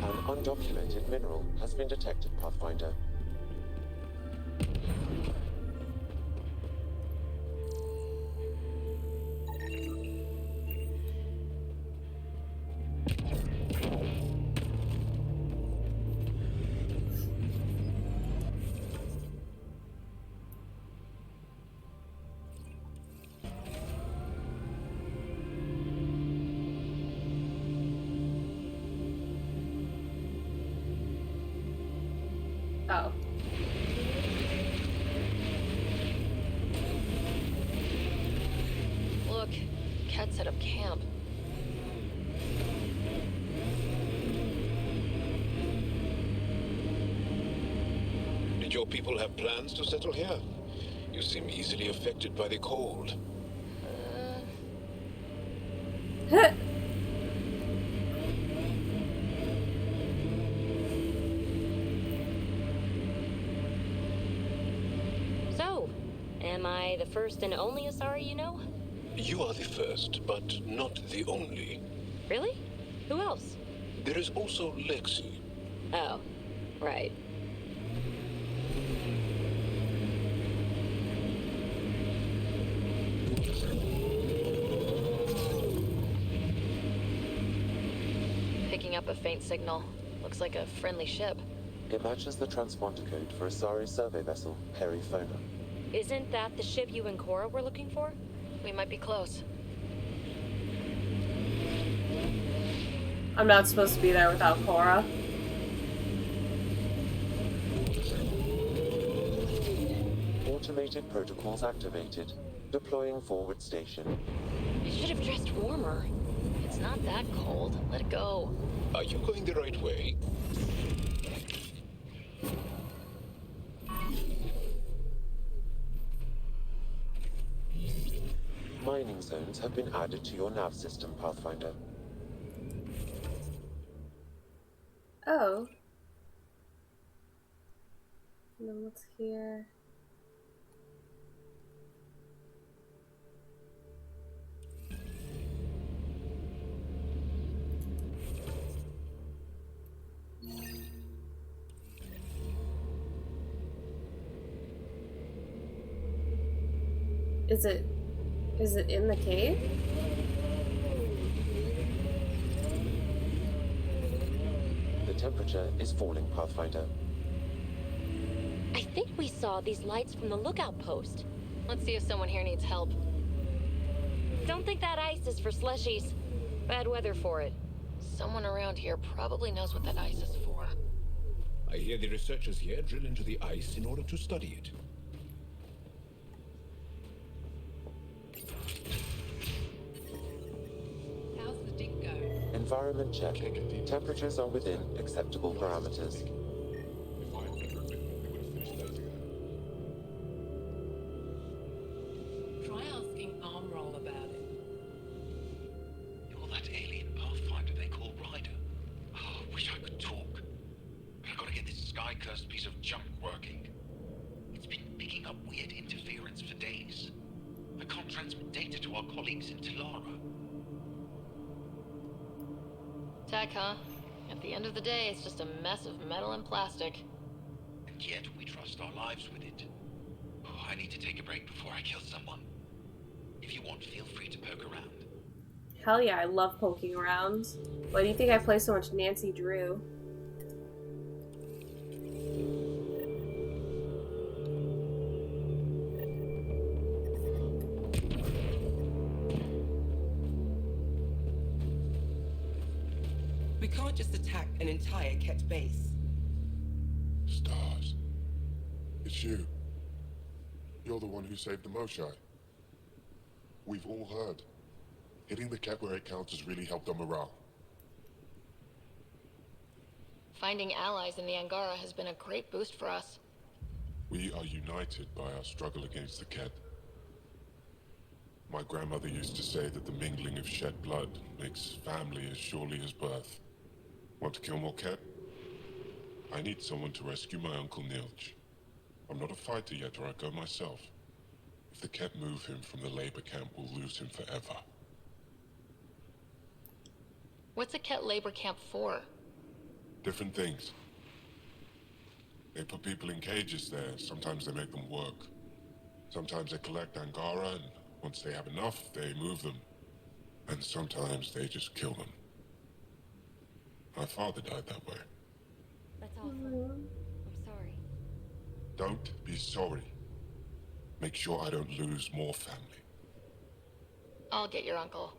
An undocumented mineral has been detected, Pathfinder. Oh. Look, Ket set up camp. Did your people have plans to settle here? You seem easily affected by the cold. So, am I the first and only Asari you know? You are the first, but not the only. Really? Who else? There is also Lexi. Oh, right. Picking up a faint signal. Looks like a friendly ship. It matches the transponder code for Asari survey vessel, Perifona. Isn't that the ship you and Cora were looking for? We might be close. I'm not supposed to be there without Cora. Automated protocols activated. Deploying forward station. I should have dressed warmer. It's not that cold. Let it go. Are you going the right way? Mining zones have been added to your nav system, Pathfinder. Oh. And then what's here? Is it in the cave? The temperature is falling, Pathfinder. I think we saw these lights from the lookout post. Let's see if someone here needs help. Don't think that ice is for slushies. Bad weather for it. Someone around here probably knows what that ice is for. I hear the researchers here drill into the ice in order to study it. How's the dig going? Environment check. Temperatures are within acceptable parameters. Try asking Armroll about it. You're that alien Pathfinder they call Ryder. Oh, wish I could talk. But I've got to get this sky-cursed piece of junk working. It's been picking up weird interference for days. I can't transmit data to our colleagues in Talara. Tech, huh? At the end of the day, it's just a mess of metal and plastic. And yet we trust our lives with it. Oh, I need to take a break before I kill someone. If you want, feel free to poke around. Hell yeah, I love poking around. Why do you think I play so much Nancy Drew? We can't just attack an entire Ket base. Stars. It's you. You're the one who saved the Moshai. We've all heard. Hitting the Ket where it counts has really helped our morale. Finding allies in the Angara has been a great boost for us. We are united by our struggle against the Ket. My grandmother used to say that the mingling of shed blood makes family as surely as birth. Want to kill more Ket? I need someone to rescue my Uncle Nilch. I'm not a fighter yet, or I'd go myself. If the Ket move him from the labor camp, we'll lose him forever. What's a Ket labor camp for? Different things. They put people in cages there. Sometimes they make them work. Sometimes they collect Angara, and once they have enough, they move them. And sometimes they just kill them. My father died that way. That's awful. I'm sorry. Don't be sorry. Make sure I don't lose more family. I'll get your uncle.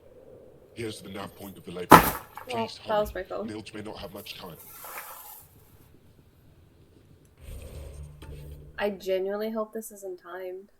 Here's the nav point of the labor. Please that was my hurry. phone. Nilch may not have much time. I genuinely hope this isn't timed.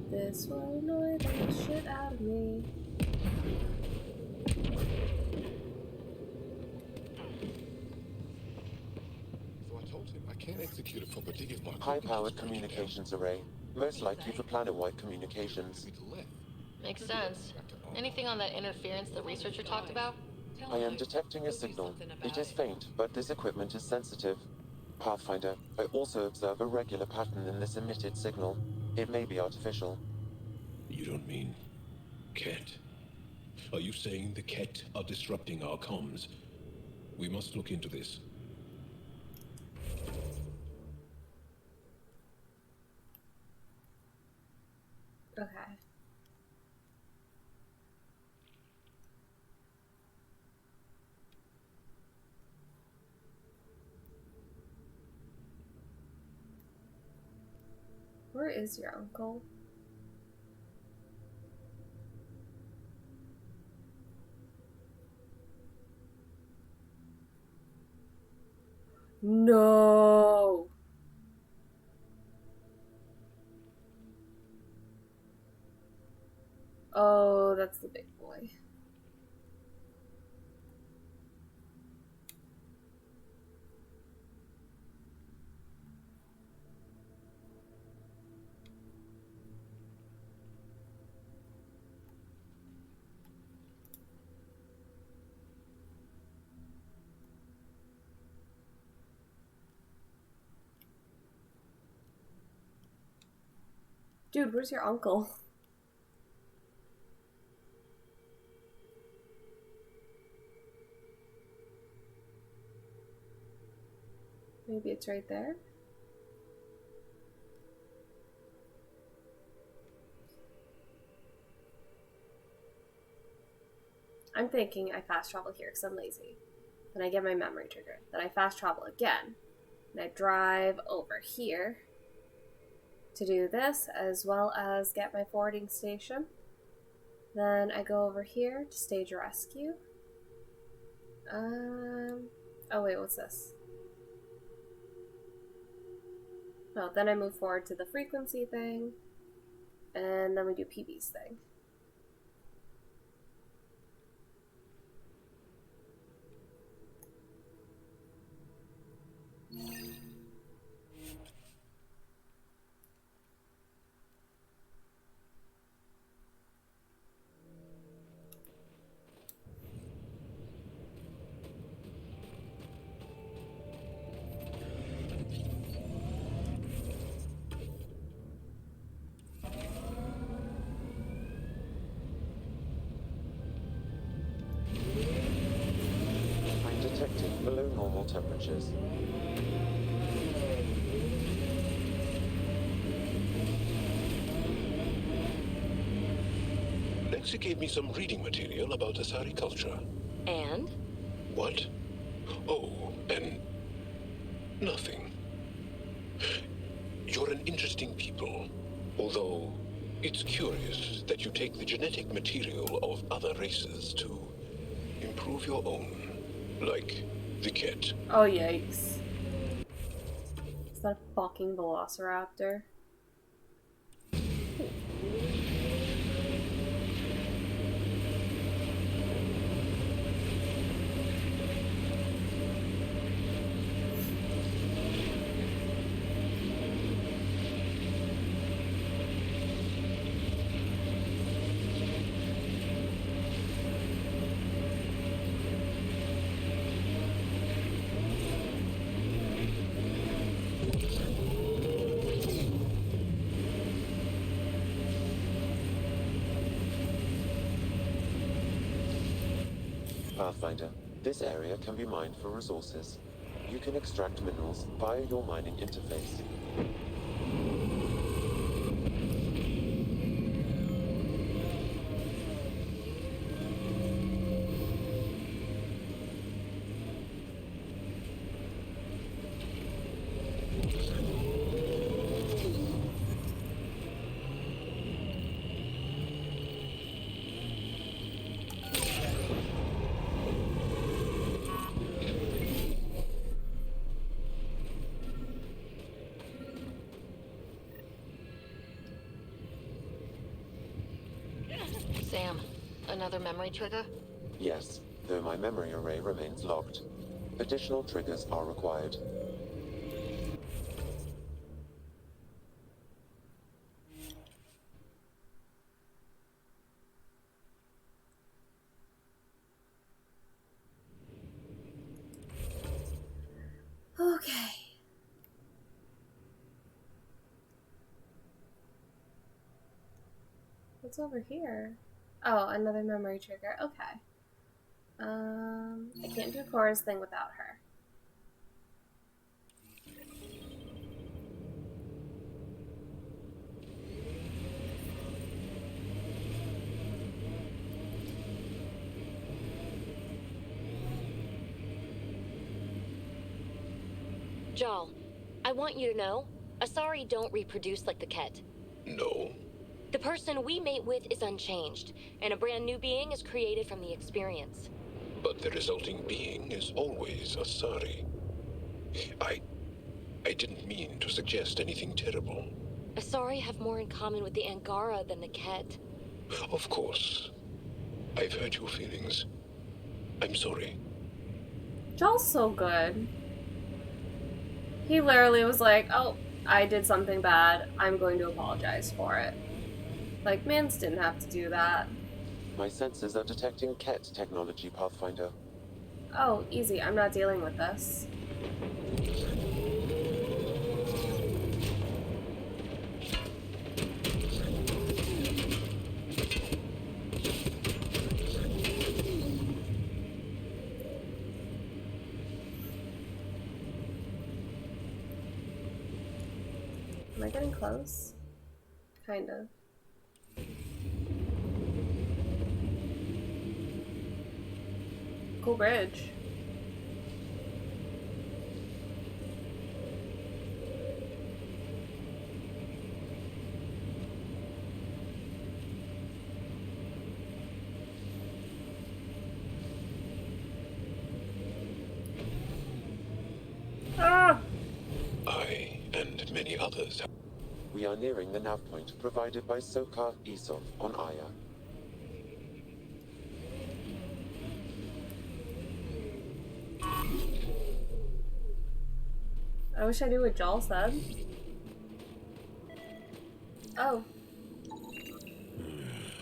This will annoy the shit out of me. So I told him I can't execute a proper dig if my High-powered communications array. Most likely for planet-wide communications. Makes sense. Anything on that interference the researcher talked about? I am detecting a signal. It is faint, but this equipment is sensitive. Pathfinder, I also observe a regular pattern in this emitted signal. It may be artificial. You don't mean Ket? Are you saying the Ket are disrupting our comms? We must look into this. Okay. Where is your uncle? No. Oh, that's the big boy. Dude, where's your uncle? Maybe it's right there? I'm thinking I fast travel here because I'm lazy. Then I get my memory trigger. Then I fast travel again. And I drive over here to do this, as well as get my forwarding station. Then I go over here to stage a rescue. Oh wait, what's this? Oh, then I move forward to the frequency thing. And then we do PB's thing. I'm detecting below normal temperatures. Lexi gave me some reading material about Asari culture. And? What? Oh, and nothing. You're an interesting people, although it's curious that you take the genetic material of other races to improve your own, like the Ket. Oh, yikes. Is that a fucking velociraptor? Pathfinder, this area can be mined for resources. You can extract minerals via your mining interface. Sam, another memory trigger? Yes, though my memory array remains locked. Additional triggers are required. What's over here? Oh, another memory trigger. Okay. I can't do Cora's thing without her. Jal, I want you to know, Asari don't reproduce like the Ket. No. The person we mate with is unchanged, and a brand new being is created from the experience. But the resulting being is always Asari. I didn't mean to suggest anything terrible. Asari have more in common with the Angara than the Ket. Of course. I've hurt your feelings. I'm sorry. Jal's so good. He literally was like, oh, I did something bad. I'm going to apologize for it. Like, Mans didn't have to do that. My sensors are detecting Ket technology, Pathfinder. Oh, easy. I'm not dealing with this. Am I getting close? Kind of. Cool bridge. Ah! I and many others have... We are nearing the nav point provided by Sokar Isov on Aya. I wish I knew what Jal said. Oh.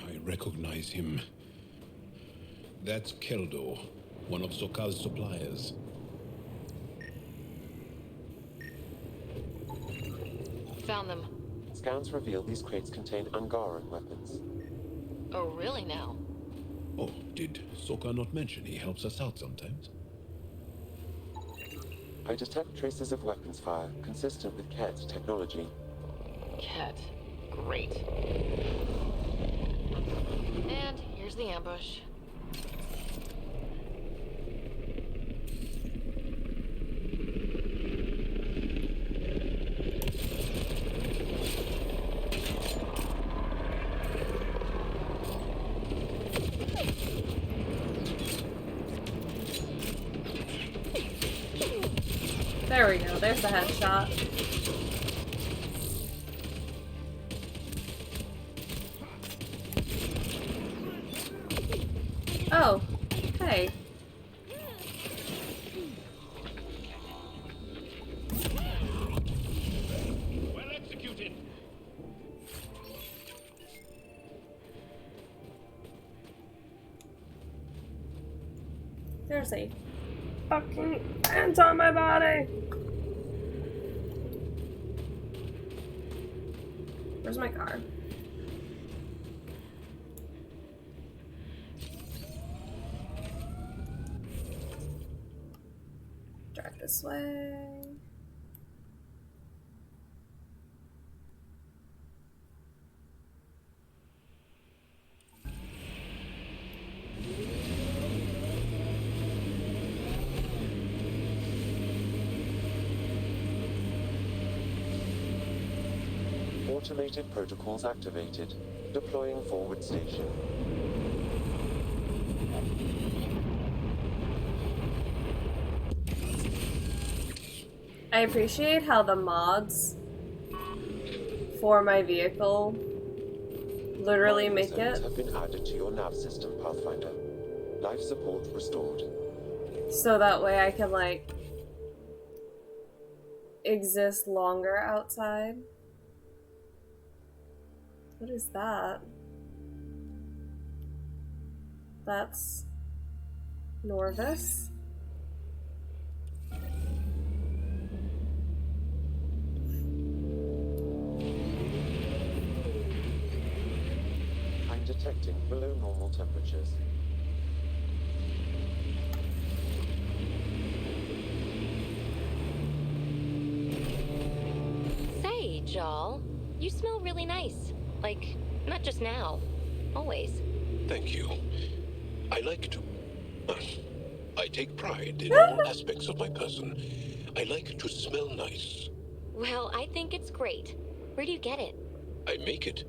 I recognize him. That's Keldo, one of Sokal's suppliers. Found them. Scans reveal these crates contain Angaran weapons. Oh, really now? Oh, did Sokal not mention he helps us out sometimes? I detect traces of weapons fire consistent with Ket's technology. Ket. Great. And here's the ambush. There we go. There's the headshot. Oh. Hey. Well executed. There's a fucking ant on my body. Where's my car? Drive this way. Automated protocols activated. Deploying forward station. I appreciate how the mods for my vehicle literally make Zones it have been added to your nav system, Pathfinder. Life support restored. so that way I can, like, exist longer outside. What is that? That's Norvis? detecting below normal temperatures. Say, Jal, you smell really nice. Like, not just now. Always. Thank you. I like to... I take pride in all aspects of my person. I like to smell nice. Well, I think it's great. Where do you get it? I make it.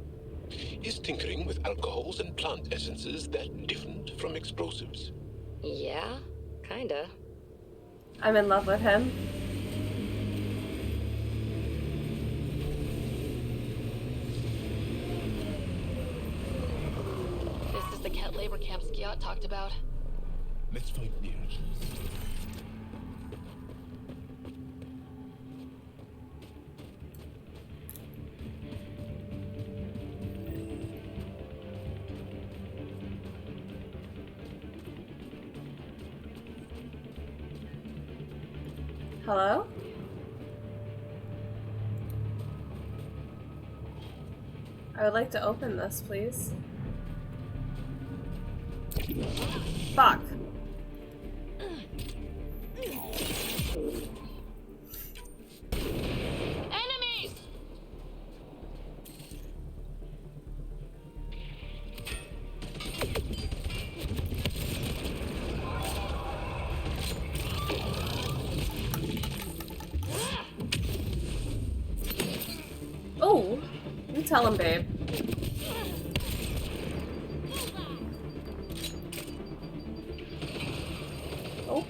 Is tinkering with alcohols and plant essences that different from explosives? Yeah, kinda. I'm in love with him. This is the Ket labor camp Skiat talked about. Let's find near it. Hello? I would like to open this, please. Fuck. Enemies! Oh, you tell him, babe. Oh.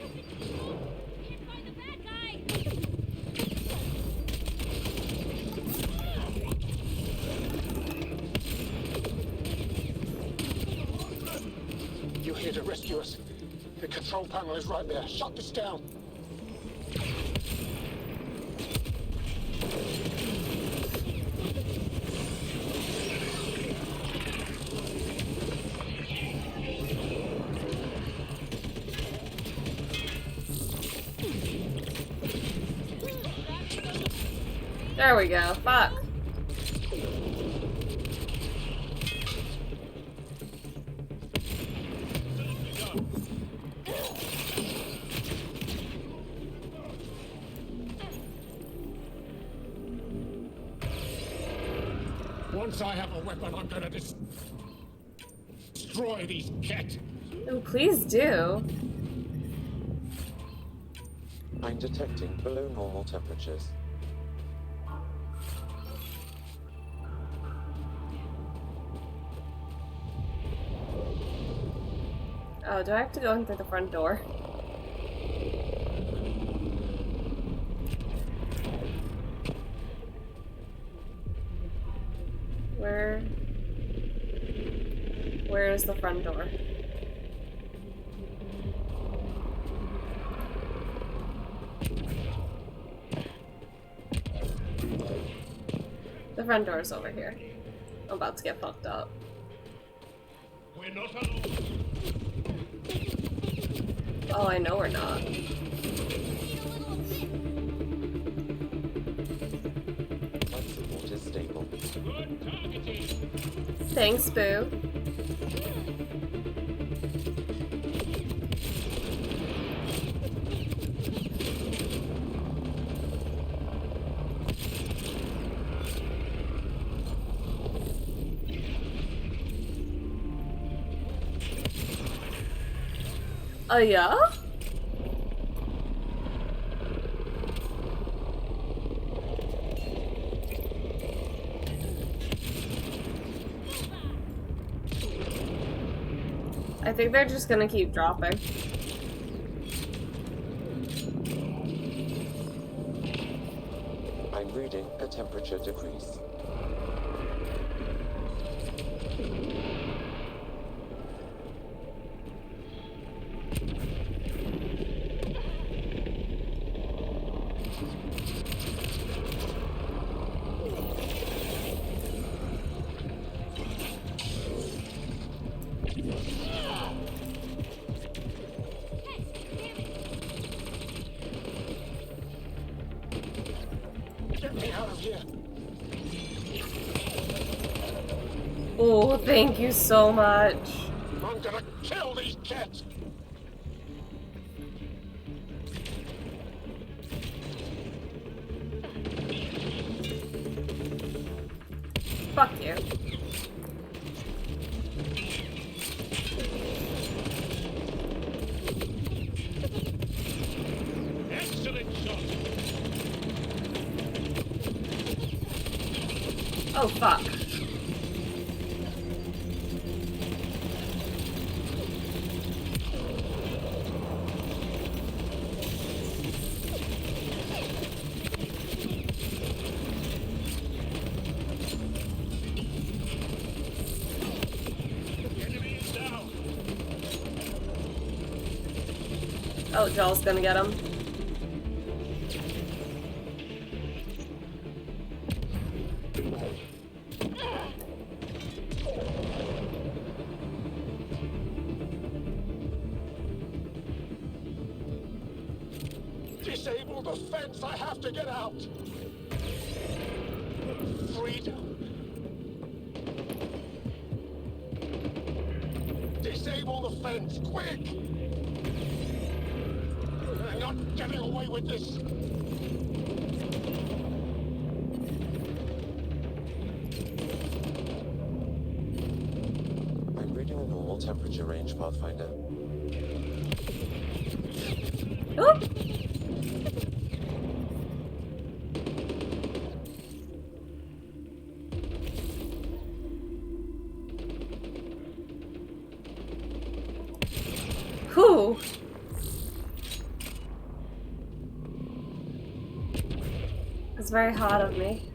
You're here to rescue us. The control panel is right there. Shut this down. There we go. Fuck. Once I have a weapon, I'm gonna destroy these Ket. Oh, please do. I'm detecting below normal temperatures. Oh, do I have to go in through the front door? Where is the front door? The front door is over here. I'm about to get fucked up. We're not alone. Oh, I know we're not. Life support is stable. Thanks, Boo. Oh, yeah? I think they're just gonna keep dropping. I'm reading a temperature decrease. Get me out of here. Oh, thank you so much. I'm gonna kill these cats! Fuck you. Excellent shot! Oh, fuck. Enemy is down! Oh, Joel's gonna get him. Disable the fence! I have to get out! Freedom! Disable the fence, quick! I'm not getting away with this! I'm reading a normal temperature range, Pathfinder. Oh! Whew. It's very hot of me.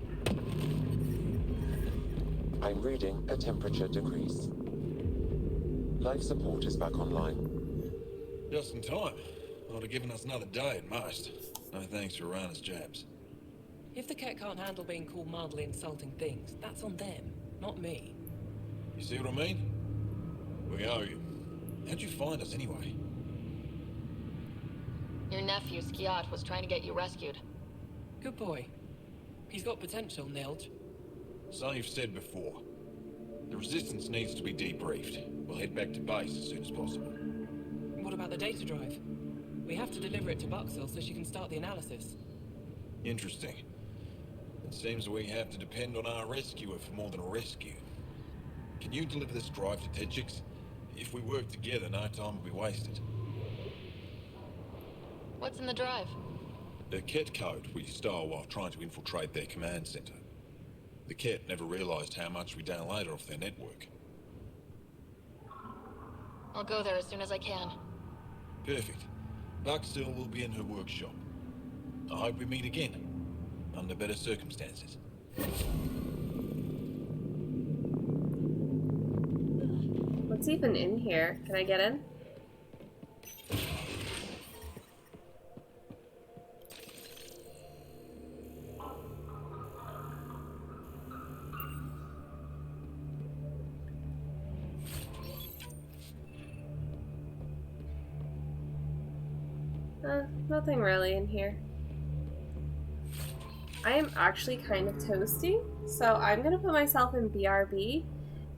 I'm reading a temperature decrease. Life support is back online. Just in time. Ought have given us another day at most. No thanks for Rana's jabs. If the Ket can't handle being called mildly insulting things, that's on them, not me. You see what I mean? We owe you. How'd you find us anyway? Your nephew, Skiat, was trying to get you rescued. Good boy. He's got potential, Nilge. So you've said before. The Resistance needs to be debriefed. We'll head back to base as soon as possible. What about the data drive? We have to deliver it to Buxel so she can start the analysis. Interesting. It seems we have to depend on our rescuer for more than a rescue. Can you deliver this drive to Tetchix? If we work together, no time will be wasted. What's in the drive? The Ket code we stole while trying to infiltrate their command center. The Ket never realized how much we downloaded off their network. I'll go there as soon as I can. Perfect. Buxel will be in her workshop. I hope we meet again, under better circumstances. What's even in here? Can I get in? Nothing really in here. I am actually kind of toasty, so I'm gonna put myself in BRB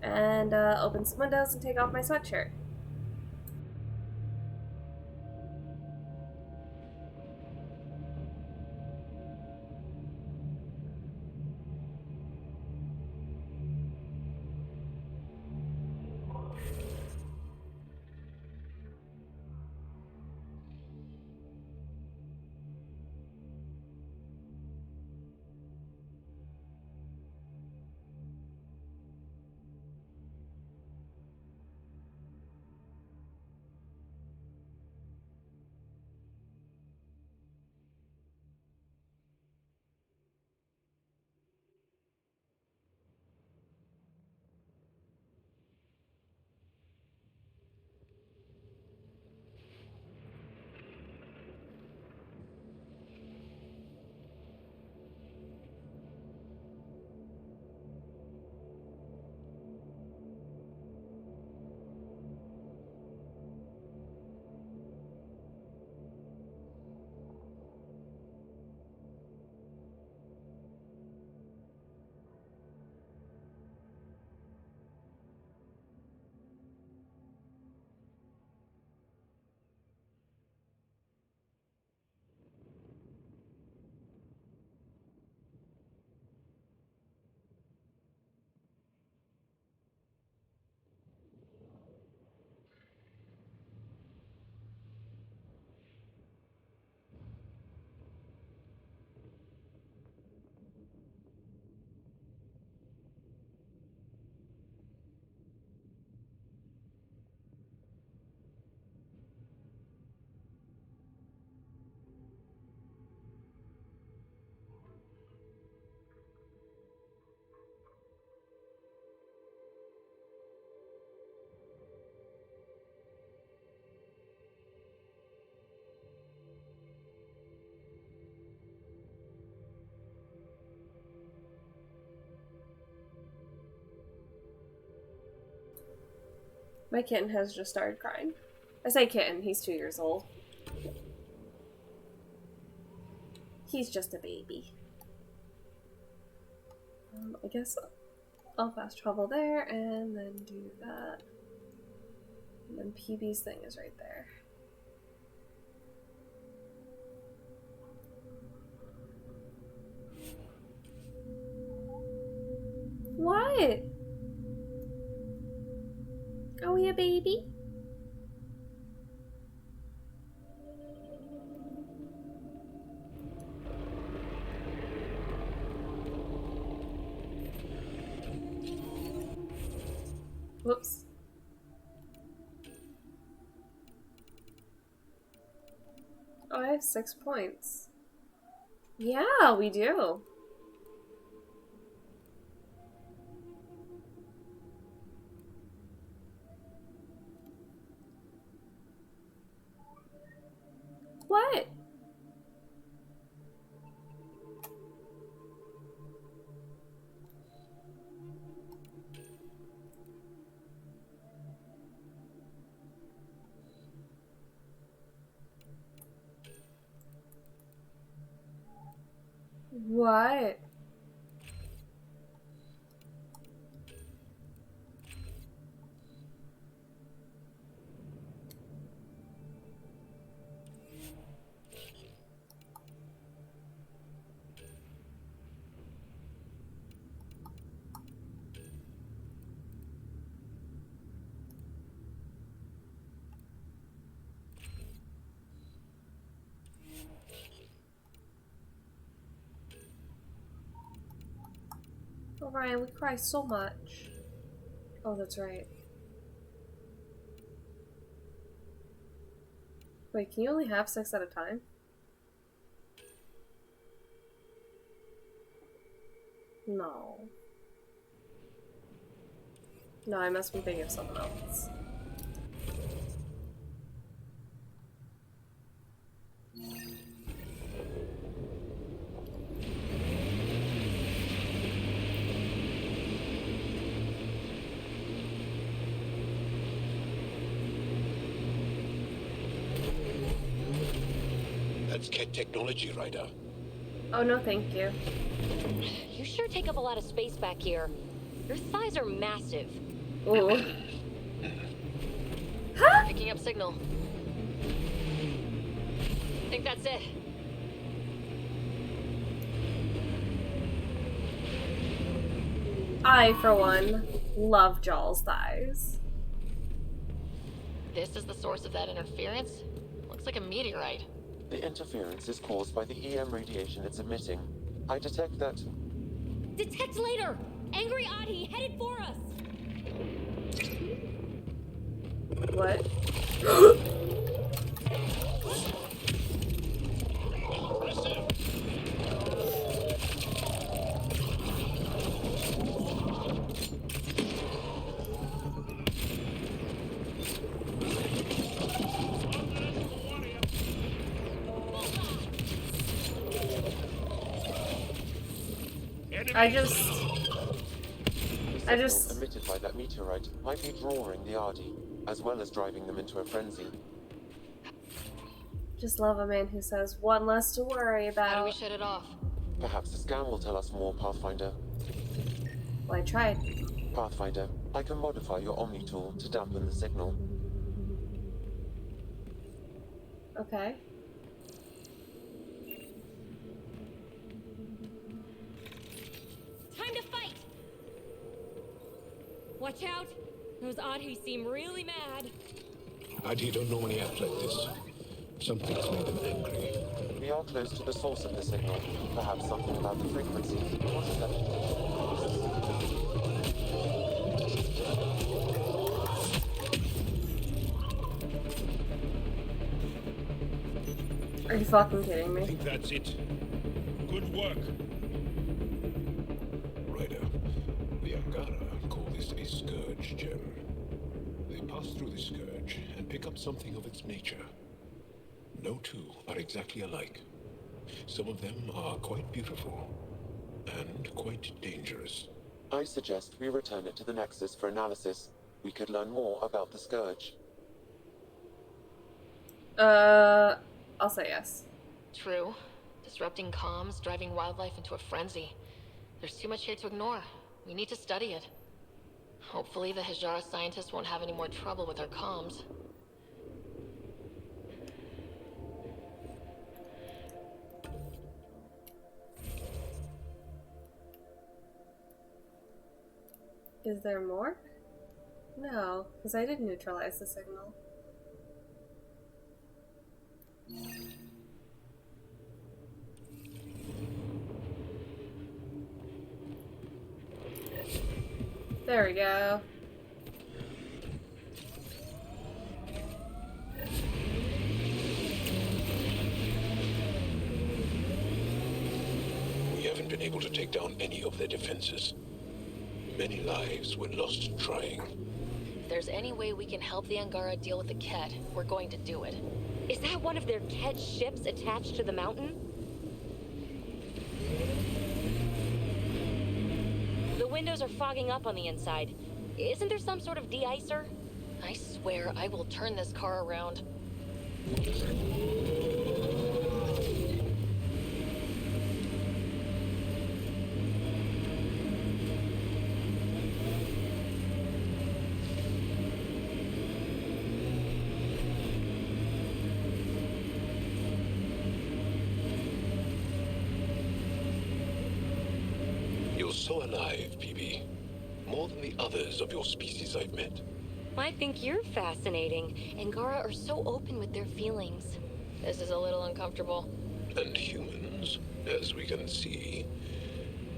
and open some windows and take off my sweatshirt. My kitten has just started crying. I say kitten, he's 2 years old. He's just a baby. I guess I'll fast travel there and then do that. And then PB's thing is right there. What? Are we a baby? Whoops. Oh, I have 6 points. Yeah, we do. What? What? Oh, Ryan, we cry so much. Oh, that's right. Wait, can you only have 6 at a time? No. No, I must be thinking of someone else. That's Ket technology, Ryder. Oh, no, thank you. You sure take up a lot of space back here. Your thighs are massive. Ooh. Picking up signal. Think that's it. I, for one, love Jaw's thighs. This is the source of that interference? Looks like a meteorite. The interference is caused by the EM radiation it's emitting. I detect that... Detect later! Angry Adi headed for us! What? I just emitted by that meteorite might be drawing the Ardi, as well as driving them into a frenzy. just love a man who says one less to worry about. How do we shut it off? Perhaps the scan will tell us more, Pathfinder. Well, I tried. Pathfinder, I can modify your Omni tool to dampen the signal. Okay. Time to fight! Watch out! Those Adi seem really mad. Adi don't normally act like this. Something's made them angry. We are close to the source of the signal. Perhaps something about the frequency. What is that? Are you fucking kidding me? I think that's it. Good work. Ryder, the Angara call this a scourge gem. They pass through the scourge and pick up something of its nature. No two are exactly alike. Some of them are quite beautiful and quite dangerous. I suggest we return it to the Nexus for analysis. we could learn more about the Scourge. I'll say yes. True. Disrupting comms, driving wildlife into a frenzy. There's too much here to ignore. We need to study it. Hopefully the Hijara scientists won't have any more trouble with our comms. Is there more? No, because I did neutralize the signal. There we go. We haven't been able to take down any of their defenses. Many lives were lost trying. If there's any way we can help the Angara deal with the Ket, we're going to do it. Is that one of their Ket ships attached to the mountain? The windows are fogging up on the inside. Isn't there some sort of de-icer? I swear I will turn this car around. You're so alive, PB. More than the others of your species I've met. I think you're fascinating. Angara are so open with their feelings. This is a little uncomfortable. And humans, as we can see,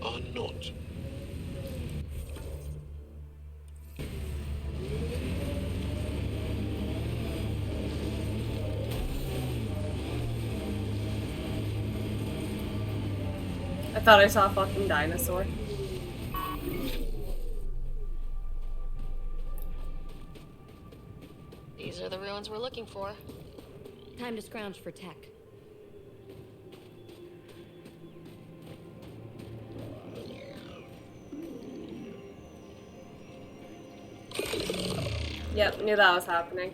are not. I thought I saw a fucking dinosaur. These are the ruins we're looking for. Time to scrounge for tech. Yep, knew that was happening.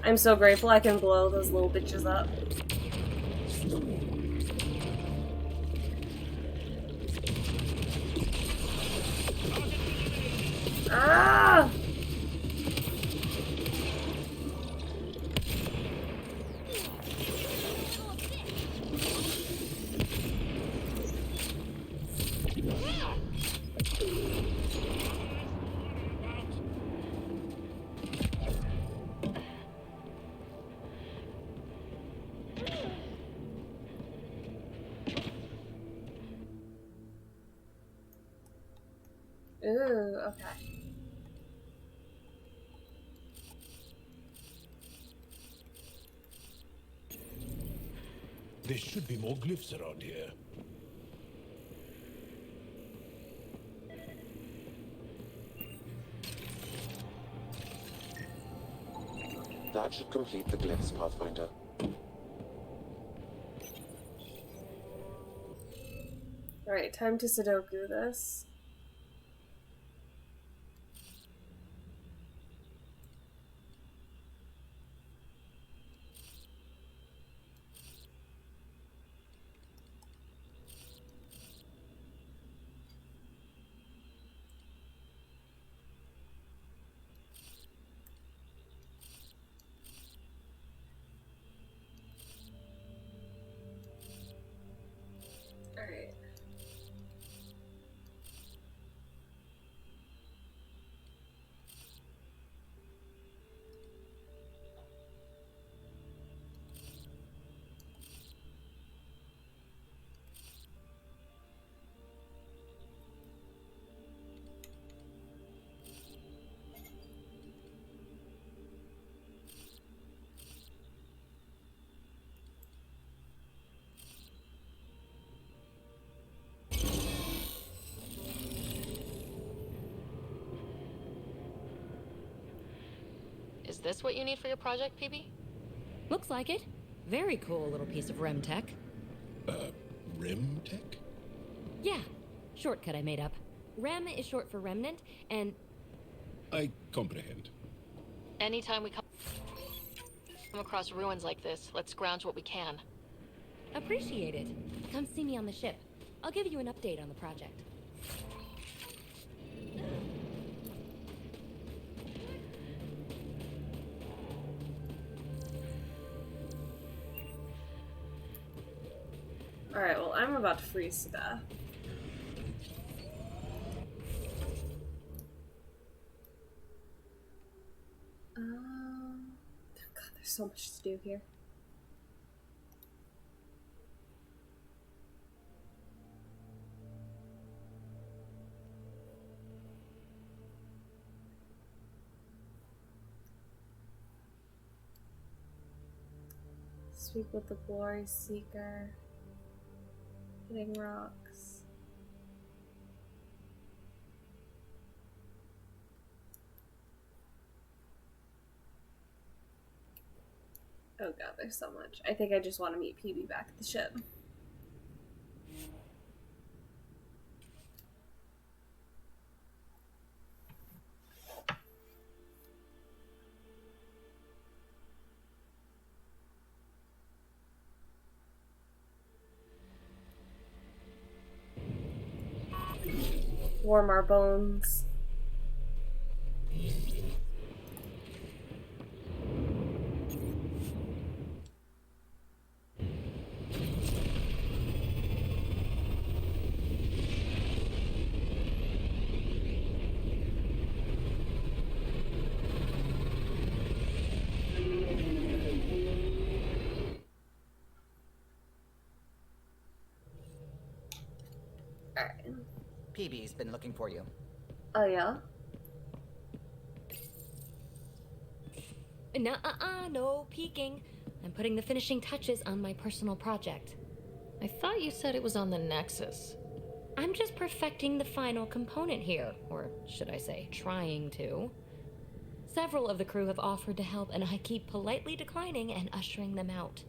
I'm so grateful I can blow those little bitches up. Ah! Ooh, okay. There should be more glyphs around here. That should complete the glyphs, Pathfinder. Alright, time to Sudoku this. Alright. this what you need for your project, PB? Looks like it. Very cool little piece of REM tech. REM tech? Yeah, shortcut I made up. REM is short for remnant, and... I comprehend. Anytime we come across ruins like this, let's scrounge what we can. Appreciate it. Come see me on the ship. I'll give you an update on the project. Alright, well, I'm about to freeze to death. God, there's so much to do here. Speak with the Glory Seeker. Hitting rocks. Oh god, there's so much. I think I just want to meet PB back at the ship. Warm our bones. Alright. PB's been looking for you. Oh yeah? No peeking. I'm putting the finishing touches on my personal project. I thought you said it was on the Nexus. I'm just perfecting the final component here, or should I say, trying to. Several of the crew have offered to help, and I keep politely declining and ushering them out.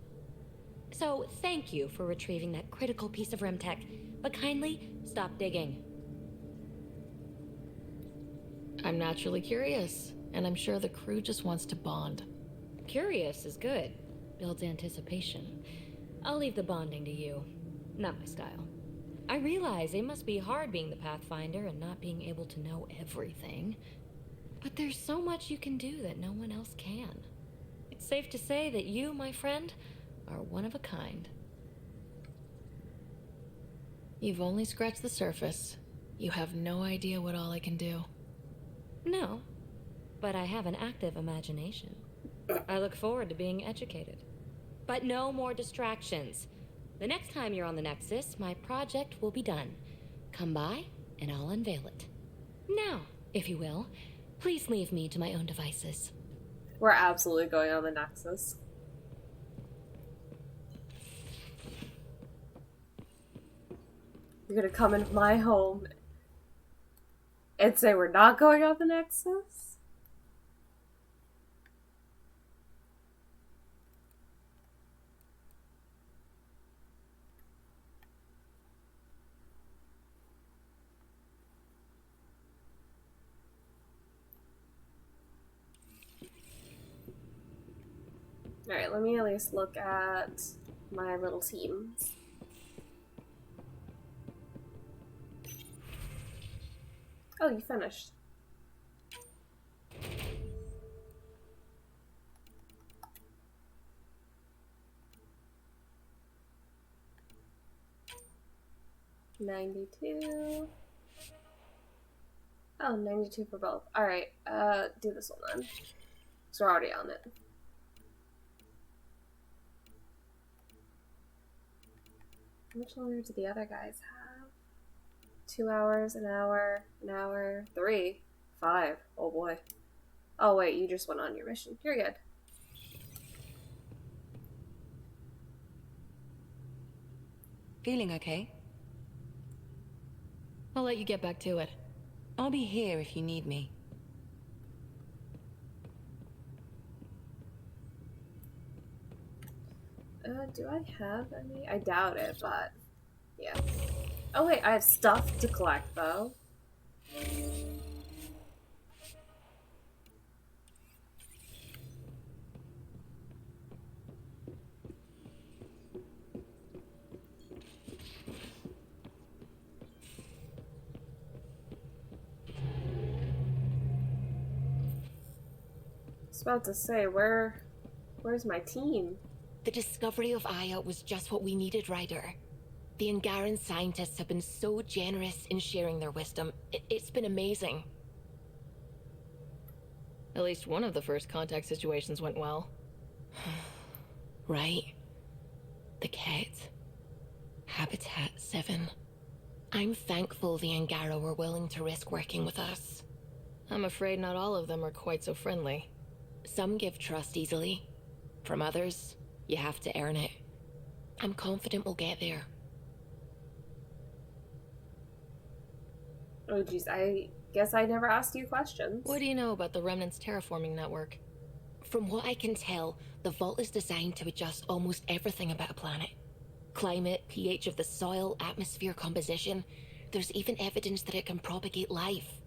So, thank you for retrieving that critical piece of REM tech, but kindly stop digging. I'm naturally curious, and I'm sure the crew just wants to bond. Curious is good. Builds anticipation. I'll leave the bonding to you. Not my style. I realize it must be hard being the Pathfinder and not being able to know everything. But there's so much you can do that no one else can. It's safe to say that you, my friend, are one of a kind. You've only scratched the surface. You have no idea what all I can do. No, but I have an active imagination. I look forward to being educated. But no more distractions. The next time you're on the Nexus, my project will be done. Come by, and I'll unveil it. Now, if you will, please leave me to my own devices. We're absolutely going on the Nexus. You're gonna come into my home and say we're not going on the Nexus? Alright, let me at least look at my little teams. Oh, you finished. $92. Oh, 92 for both. Alright, do this one then. So we're already on it. How much longer do the other guys have? 2 hours, an hour, 3, 5. Oh boy. Oh wait, you just went on your mission. You're good. Feeling okay? I'll let you get back to it. I'll be here if you need me. Do I have any? I doubt it, but yeah. Oh wait, I have stuff to collect though. I was about to say, where's my team? The discovery of Aya was just what we needed, Ryder. The Angaran scientists have been so generous in sharing their wisdom. It's been amazing. At least one of the first contact situations went well. Right? The Ket. Habitat 7. I'm thankful the Angara were willing to risk working with us. I'm afraid not all of them are quite so friendly. Some give trust easily. From others, you have to earn it. I'm confident we'll get there. Oh geez, I guess I never asked you questions. What do you know about the Remnant's terraforming network? From what I can tell, the vault is designed to adjust almost everything about a planet. Climate, pH of the soil, atmosphere composition. There's even evidence that it can propagate life.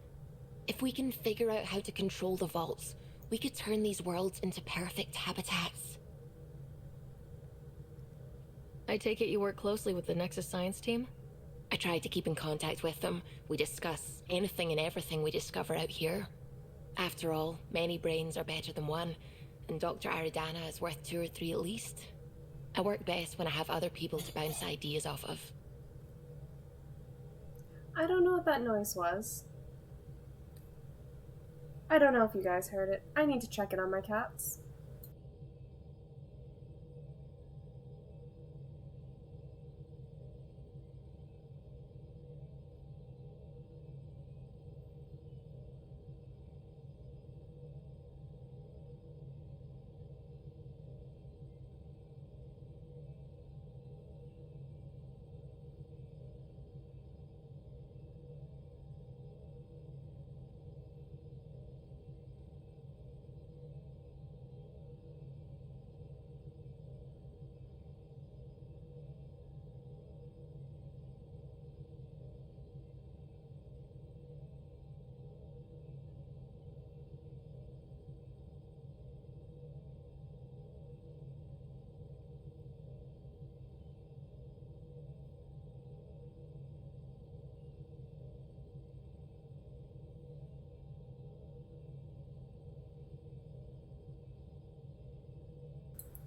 If we can figure out how to control the vaults, we could turn these worlds into perfect habitats. I take it you work closely with the Nexus Science team? I try to keep in contact with them. We discuss anything and everything we discover out here. After all, many brains are better than one, and Dr. Aridana is worth 2 or 3 at least. I work best when I have other people to bounce ideas off of. I don't know what that noise was. I don't know if you guys heard it. I need to check in on my cats.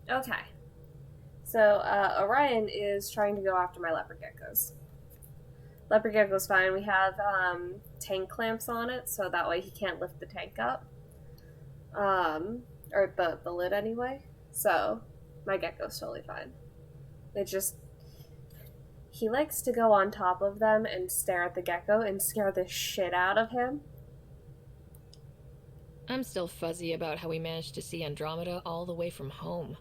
Okay. So, Orion is trying to go after my leopard geckos. Leopard gecko's fine. We have tank clamps on it, so that way he can't lift the tank up. Or the lid anyway. So, my gecko's totally fine. He likes to go on top of them and stare at the gecko and scare the shit out of him. I'm still fuzzy about how we managed to see Andromeda all the way from home.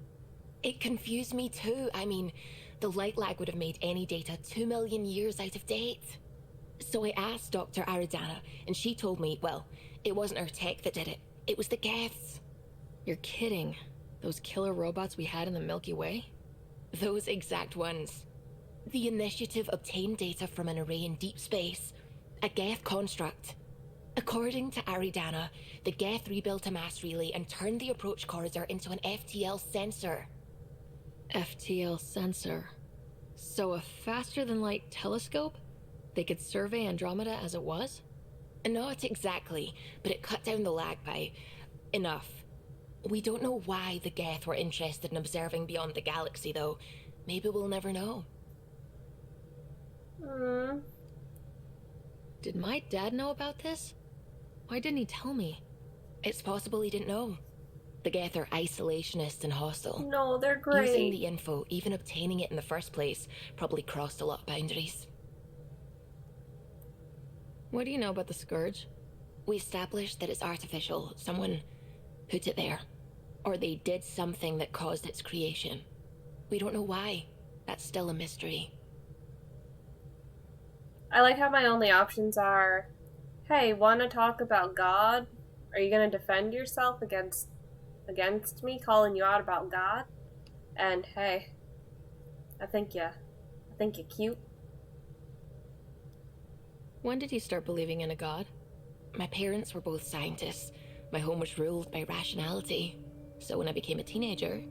It confused me too. I mean, the light lag would have made any data 2 million years out of date. So I asked Dr. Aridana, and she told me, well, it wasn't her tech that did it. It was the Geths. You're kidding. Those killer robots we had in the Milky Way? Those exact ones. The Initiative obtained data from an array in deep space, a Geth construct. According to Aridana, the Geth rebuilt a mass relay and turned the approach corridor into an FTL sensor. FTL sensor. So a faster-than-light telescope? They could survey Andromeda as it was? Not exactly, but it cut down the lag by enough. We don't know why the Geth were interested in observing beyond the galaxy, though. Maybe we'll never know. Did my dad know about this? Why didn't he tell me? It's possible he didn't know. The Geth are isolationist and hostile. No, they're great. Using the info, even obtaining it in the first place, probably crossed a lot of boundaries. What do you know about the Scourge? We established that it's artificial. Someone put it there. Or they did something that caused its creation. We don't know why. That's still a mystery. I like how my only options are, hey, want to talk about God? Are you going to defend yourself against me calling you out about God? And hey, I think you're cute. When did you start believing in a god? My parents were both scientists. My home was ruled by rationality. So when I became a teenager,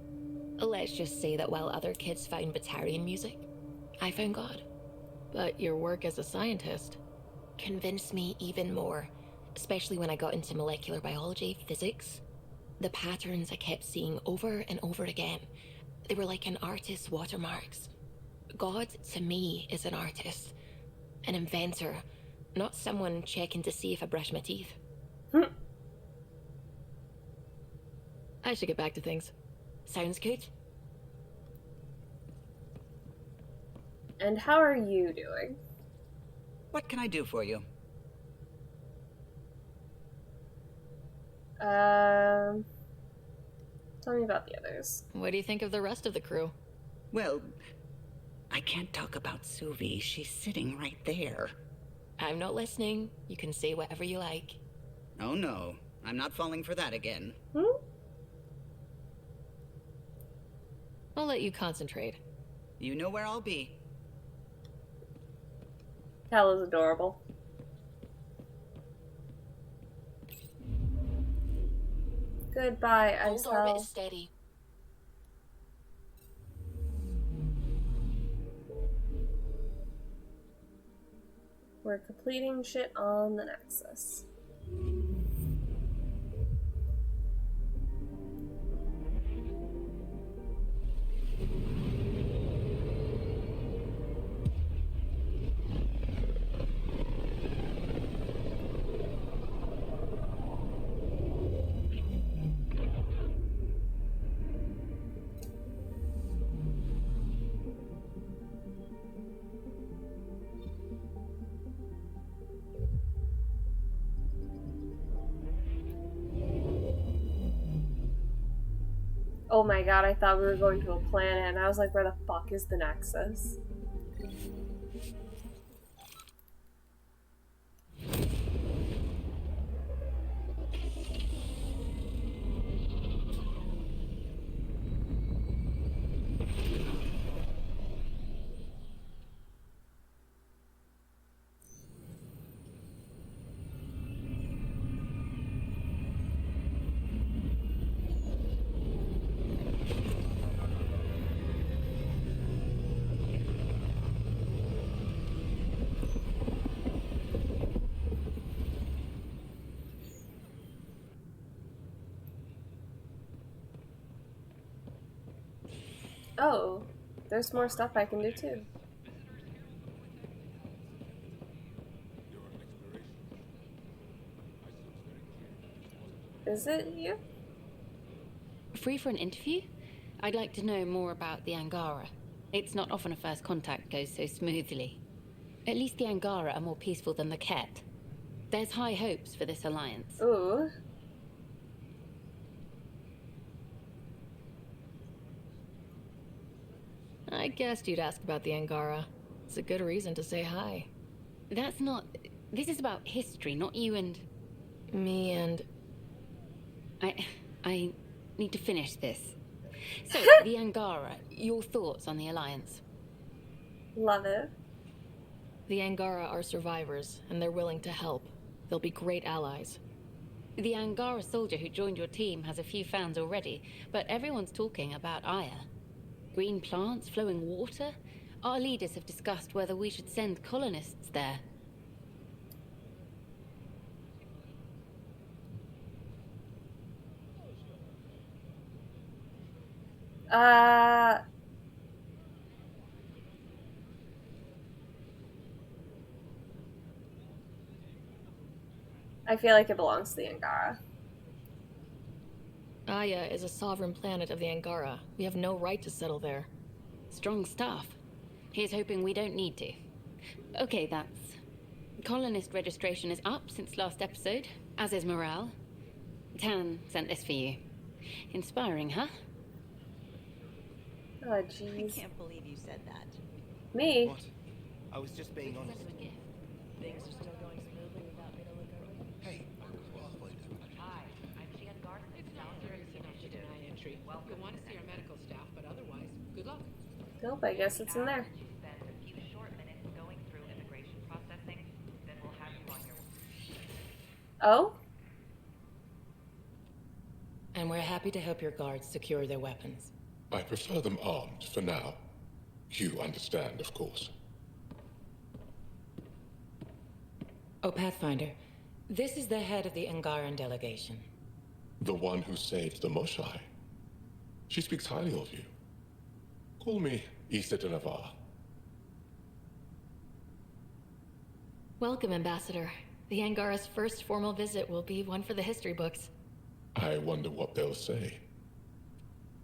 let's just say that while other kids found Batarian music, I found God. But your work as a scientist convinced me even more, especially when I got into molecular biology, physics. The patterns I kept seeing over and over again, they were like an artist's watermarks. God, to me, is an artist, an inventor, not someone checking to see if I brush my teeth. I should get back to things. Sounds good? And how are you doing? What can I do for you? Tell me about the others. What do you think of the rest of the crew? Well, I can't talk about Suvi. She's sitting right there. I'm not listening. You can say whatever you like. Oh no, I'm not falling for that again. I'll let you concentrate. You know where I'll be. Cal is adorable. Goodbye, Hold Icel. orbit steady. We're completing shit on the Nexus. Oh my god, I thought we were going to a planet, and I was like, where the fuck is the Nexus? Oh, there's more stuff I can do too. Is it you? Free for an interview? I'd like to know more about the Angara. It's not often a first contact goes so smoothly. At least the Angara are more peaceful than the Ket. There's high hopes for this alliance. Ooh. I guessed you'd ask about the Angara. It's a good reason to say hi. That's not... This is about history, not you and... Me and... I need to finish this. So, the Angara, your thoughts on the alliance? Love it. The Angara are survivors, and they're willing to help. They'll be great allies. The Angara soldier who joined your team has a few fans already, but everyone's talking about Aya. Green plants, flowing water? Our leaders have discussed whether we should send colonists there. I feel like it belongs to the Angara. Aya is a sovereign planet of the Angara. We have no right to settle there. Strong stuff. Here's hoping we don't need to. Okay, that's... Colonist registration is up since last episode, as is morale. Tan sent this for you. Inspiring, huh? Oh, jeez. I can't believe you said that. Me? What? I was just being honest. Things are still going smoothly without me to look over. Hey, Hi, I'm Jan Garth. It's now very enough to deny entry. Welcome. You'll want to see our medical staff, but otherwise, good luck. Nope, I guess it's in there. Oh? And we're happy to help your guards secure their weapons. I prefer them armed for now. You understand, of course. Oh, Pathfinder, this is the head of the Angaran delegation. The one who saved the Moshai. She speaks highly of you. Call me Issa de Navarre. Welcome, Ambassador. The Angara's first formal visit will be one for the history books. I wonder what they'll say.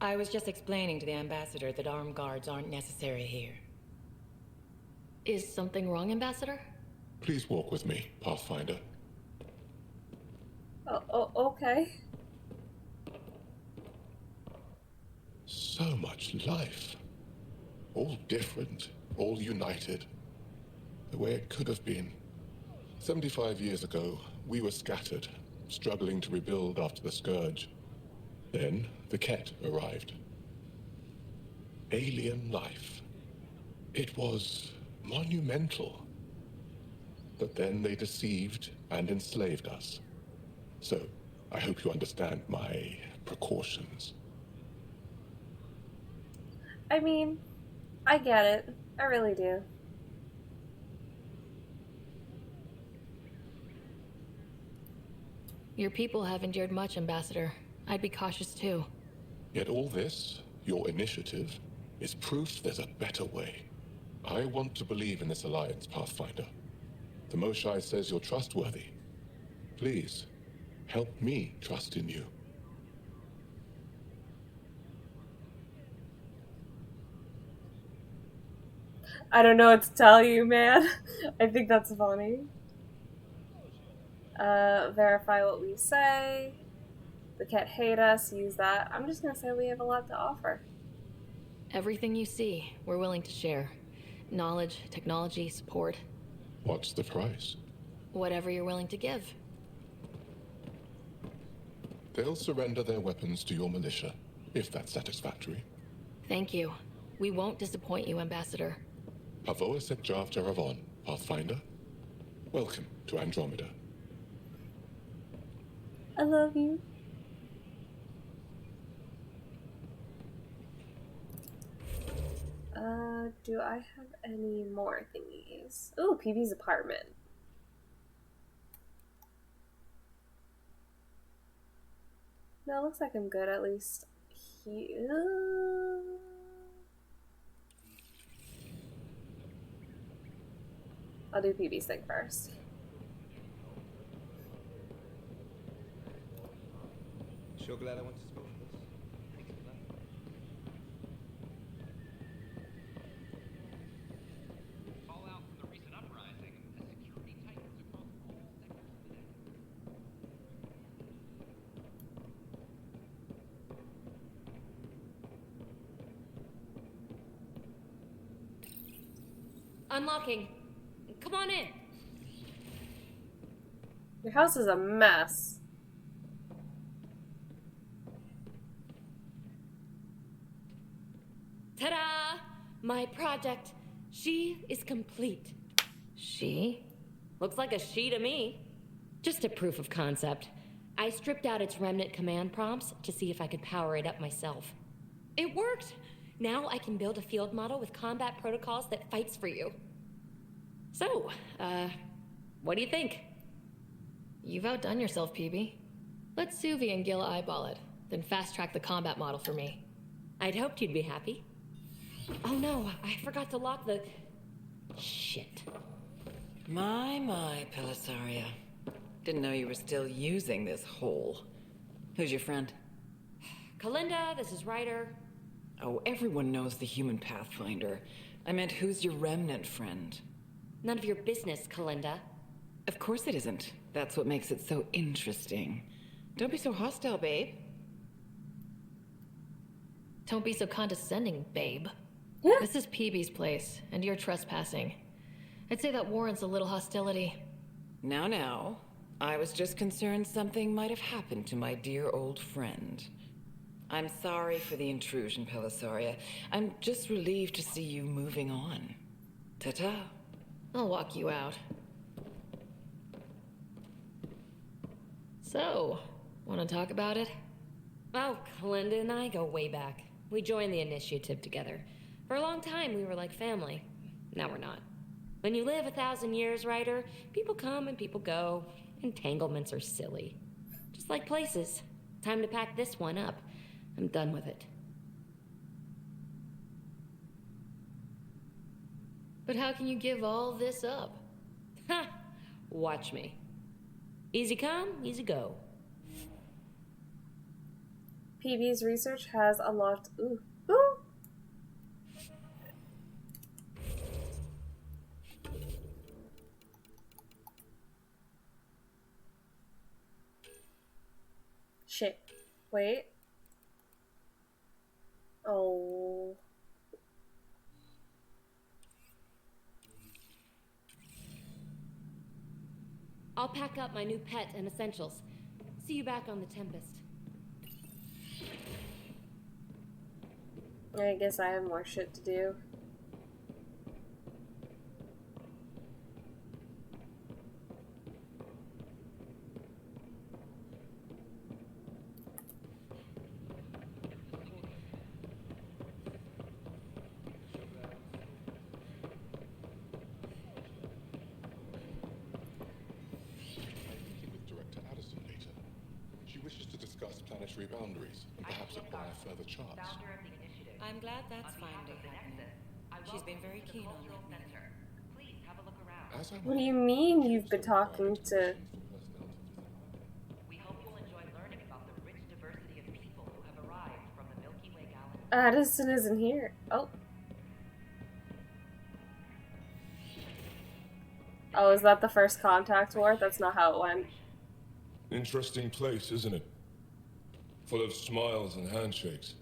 I was just explaining to the Ambassador that armed guards aren't necessary here. Is something wrong, Ambassador? Please walk with me, Pathfinder. Oh, okay. So much life. All different, all united. The way it could have been. 75 years ago, we were scattered, struggling to rebuild after the Scourge. Then, the Ket arrived. Alien life. It was monumental. But then they deceived and enslaved us. So, I hope you understand my precautions. I mean, I get it. I really do. Your people have endured much, Ambassador. I'd be cautious too. Yet all this, your initiative, is proof there's a better way. I want to believe in this alliance, Pathfinder. The Moshai says you're trustworthy. Please, help me trust in you. I don't know what to tell you, man. I think that's funny. Verify what we say. The Ket hate us, use that. I'm just gonna say we have a lot to offer. Everything you see, we're willing to share. Knowledge, technology, support. What's the price? Whatever you're willing to give. They'll surrender their weapons to your militia, if that's satisfactory. Thank you. We won't disappoint you, Ambassador. Pavoa set Jav Jaravon, Pathfinder. Welcome to Andromeda. I love you. Do I have any more thingies? Ooh, PB's apartment. No, it looks like I'm good, at least here. I'll do PB's thing first. Sure glad I went to school for this. Fallout from the recent uprising as security tightens across all sectors today. Unlocking. Come on in. Your house is a mess. Ta-da! My project. She is complete. She? Looks like a she to me. Just a proof of concept. I stripped out its remnant command prompts to see if I could power it up myself. It worked! Now I can build a field model with combat protocols that fights for you. So, what do you think? You've outdone yourself, PB. Let Suvi and Gil eyeball it, then fast-track the combat model for me. I'd hoped you'd be happy. Oh no, I forgot to lock the... Shit. My, Pelisaria. Didn't know you were still using this hole. Who's your friend? Kalinda, this is Ryder. Oh, everyone knows the human Pathfinder. I meant, who's your remnant friend? None of your business, Kalinda. Of course it isn't. That's what makes it so interesting. Don't be so hostile, babe. Don't be so condescending, babe. This is PB's place, and you're trespassing. I'd say that warrants a little hostility. Now. I was just concerned something might have happened to my dear old friend. I'm sorry for the intrusion, Pelisaria. I'm just relieved to see you moving on. Ta-ta. I'll walk you out. So, want to talk about it? Oh, Linda and I go way back. We joined the initiative together. For a long time, we were like family. Now we're not. When you live 1,000 years, Ryder, people come and people go. Entanglements are silly. Just like places. Time to pack this one up. I'm done with it. But how can you give all this up? Ha! Watch me. Easy come, easy go. PB's research has unlocked. Ooh. Shit. Wait. Oh. I'll pack up my new pet and essentials. See you back on the Tempest. I guess I have more shit to do. Planetary boundaries and perhaps acquire further charts. I'm glad that's finally happening. She's been very keen on that meeting. What do you mean you've been talking to... We hope you'll enjoy learning about the rich diversity of people who have arrived from the Milky Way galaxy. Addison isn't here. Oh. Oh, is that the first contact war? That's not how it went. Interesting place, isn't it? Full of smiles and handshakes.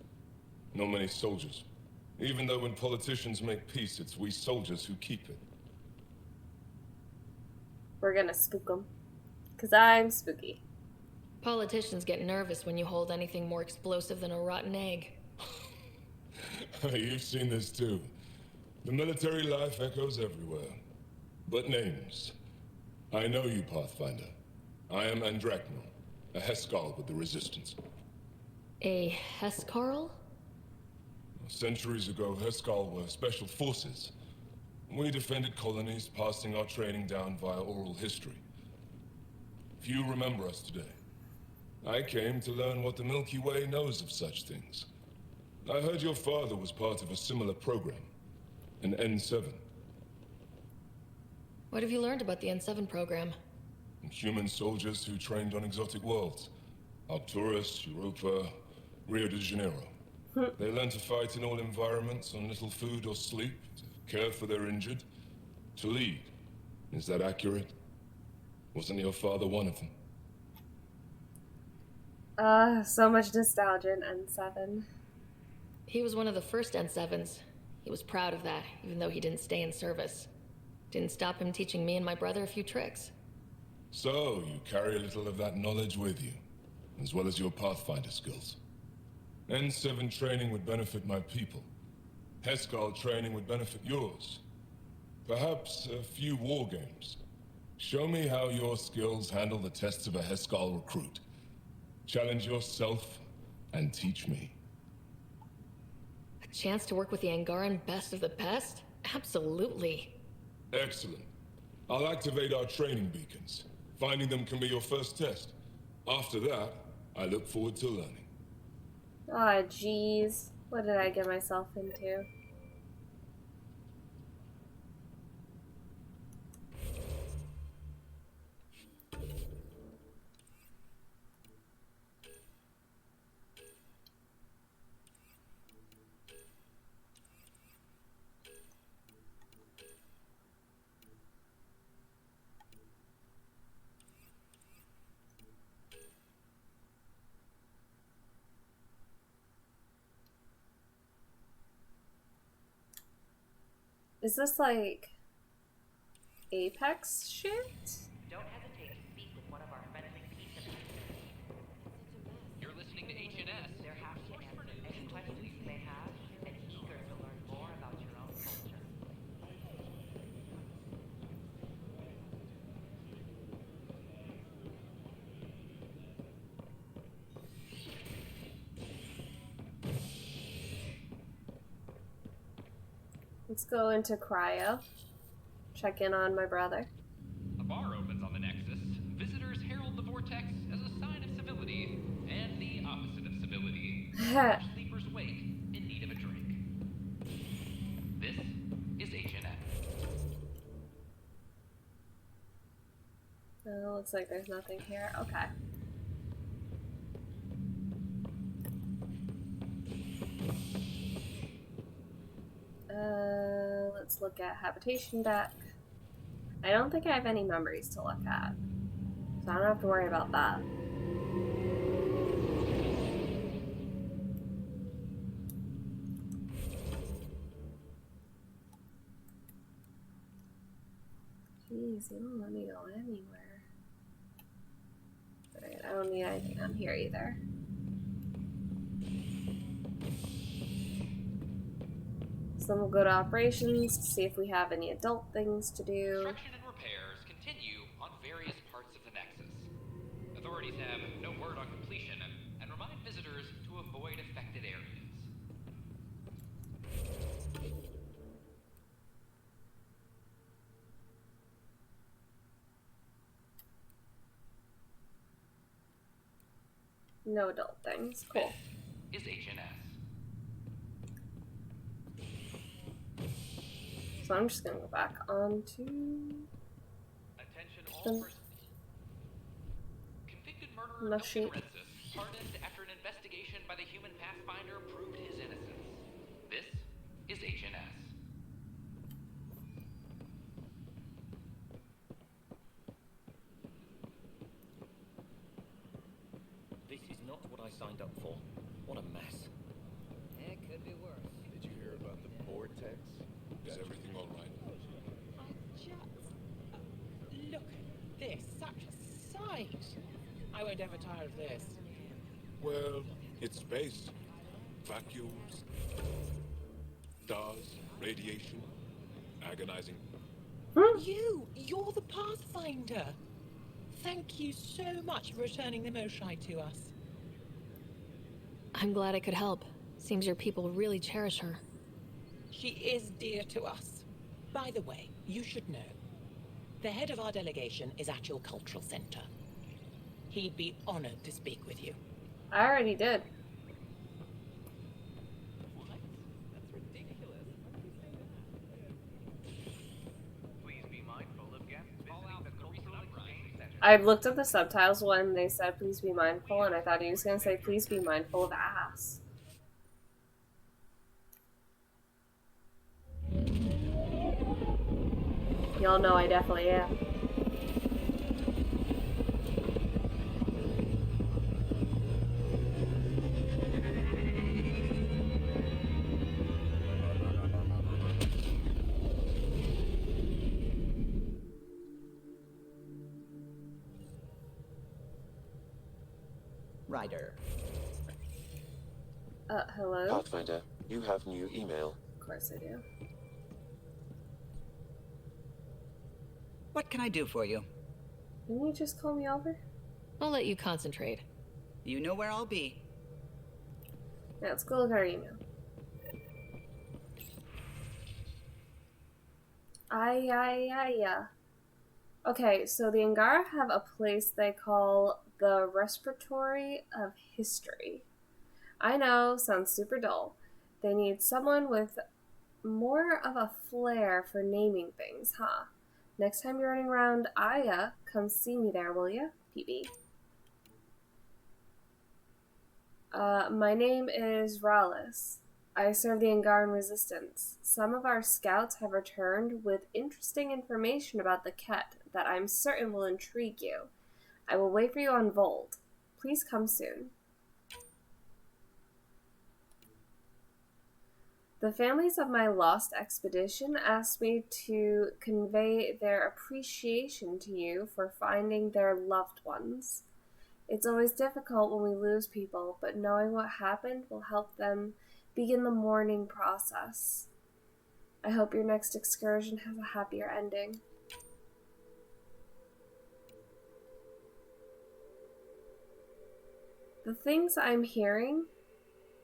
Not many soldiers. Even though when politicians make peace, it's we soldiers who keep it. We're gonna spook them. 'Cause I'm spooky. Politicians get nervous when you hold anything more explosive than a rotten egg. You've seen this too. The military life echoes everywhere. But names. I know you, Pathfinder. I am Andromeda, a Heskal with the Resistance. A Hescarl? Centuries ago, Heskal were special forces. We defended colonies, passing our training down via oral history. Few remember us today. I came to learn what the Milky Way knows of such things. I heard your father was part of a similar program, an N7. What have you learned about the N7 program? Human soldiers who trained on exotic worlds. Arcturus, Europa, Rio de Janeiro. They learn to fight in all environments on little food or sleep, to care for their injured, to lead. Is that accurate? Wasn't your father one of them? So much nostalgia in N7. He was one of the first N7s. He was proud of that, even though he didn't stay in service. Didn't stop him teaching me and my brother a few tricks. So, you carry a little of that knowledge with you, as well as your Pathfinder skills. N7 training would benefit my people. Heskal training would benefit yours. Perhaps a few war games. Show me how your skills handle the tests of a Heskal recruit. Challenge yourself and teach me. A chance to work with the Angaran best of the best? Absolutely. Excellent. I'll activate our training beacons. Finding them can be your first test. After that, I look forward to learning. Aw, jeez. What did I get myself into? Is this like Apex shit? Don't hesitate to speak with one of our friendly peace ambassadors. You're listening to HNS. Their half Let's go into cryo. Check in on my brother. A bar opens on the Nexus. Visitors herald the vortex as a sign of civility, and the opposite of civility. For sleepers awake in need of a drink. This is HNS. Looks like there's nothing here. Okay. Let's look at habitation deck. I don't think I have any memories to look at, so I don't have to worry about that. Jeez, you don't let me go anywhere. Alright, I don't need anything on here either. So then we'll go to operations to see if we have any adult things to do. Construction and repairs continue on various parts of the Nexus. Authorities have no word on completion and remind visitors to avoid affected areas. No adult things. Cool. This is HNS. So I'm just gonna go back on to the sheet. Pardoned after an investigation by the human Pathfinder proved his innocence. This is HNS. This is not what I signed up for. What a mess. It could be worse. Did you hear about the vortex? Is everything all right? Look at this. Such a sight. I won't ever tire of this. Well, it's space. Vacuums. Stars. Radiation. Agonizing. You're the Pathfinder. Thank you so much for returning the Moshai to us. I'm glad I could help. Seems your people really cherish her. She is dear to us. By the way, you should know. The head of our delegation is at your cultural center. He'd be honored to speak with you. I already did. What? That's ridiculous. Why would you say that? Please be mindful of guests visiting the Cultural Exchange Center. I looked at the subtitles when they said please be mindful, and I thought he was gonna say please be mindful of ass. Y'all know I definitely am. Ryder. Hello? Pathfinder, you have new email. Of course I do. What can I do for you? Didn't you just call me over? I'll let you concentrate. You know where I'll be. Yeah, let's go look at our email. Yeah. Okay, so the Angara have a place they call the Respiratory of History. I know, sounds super dull. They need someone with more of a flair for naming things, huh? Next time you're running around Aya, come see me there, will ya? PB. My name is Rallis. I serve the Angaran Resistance. Some of our scouts have returned with interesting information about the Ket that I'm certain will intrigue you. I will wait for you on Vold. Please come soon. The families of my lost expedition asked me to convey their appreciation to you for finding their loved ones. It's always difficult when we lose people, but knowing what happened will help them begin the mourning process. I hope your next excursion has a happier ending. The things I'm hearing,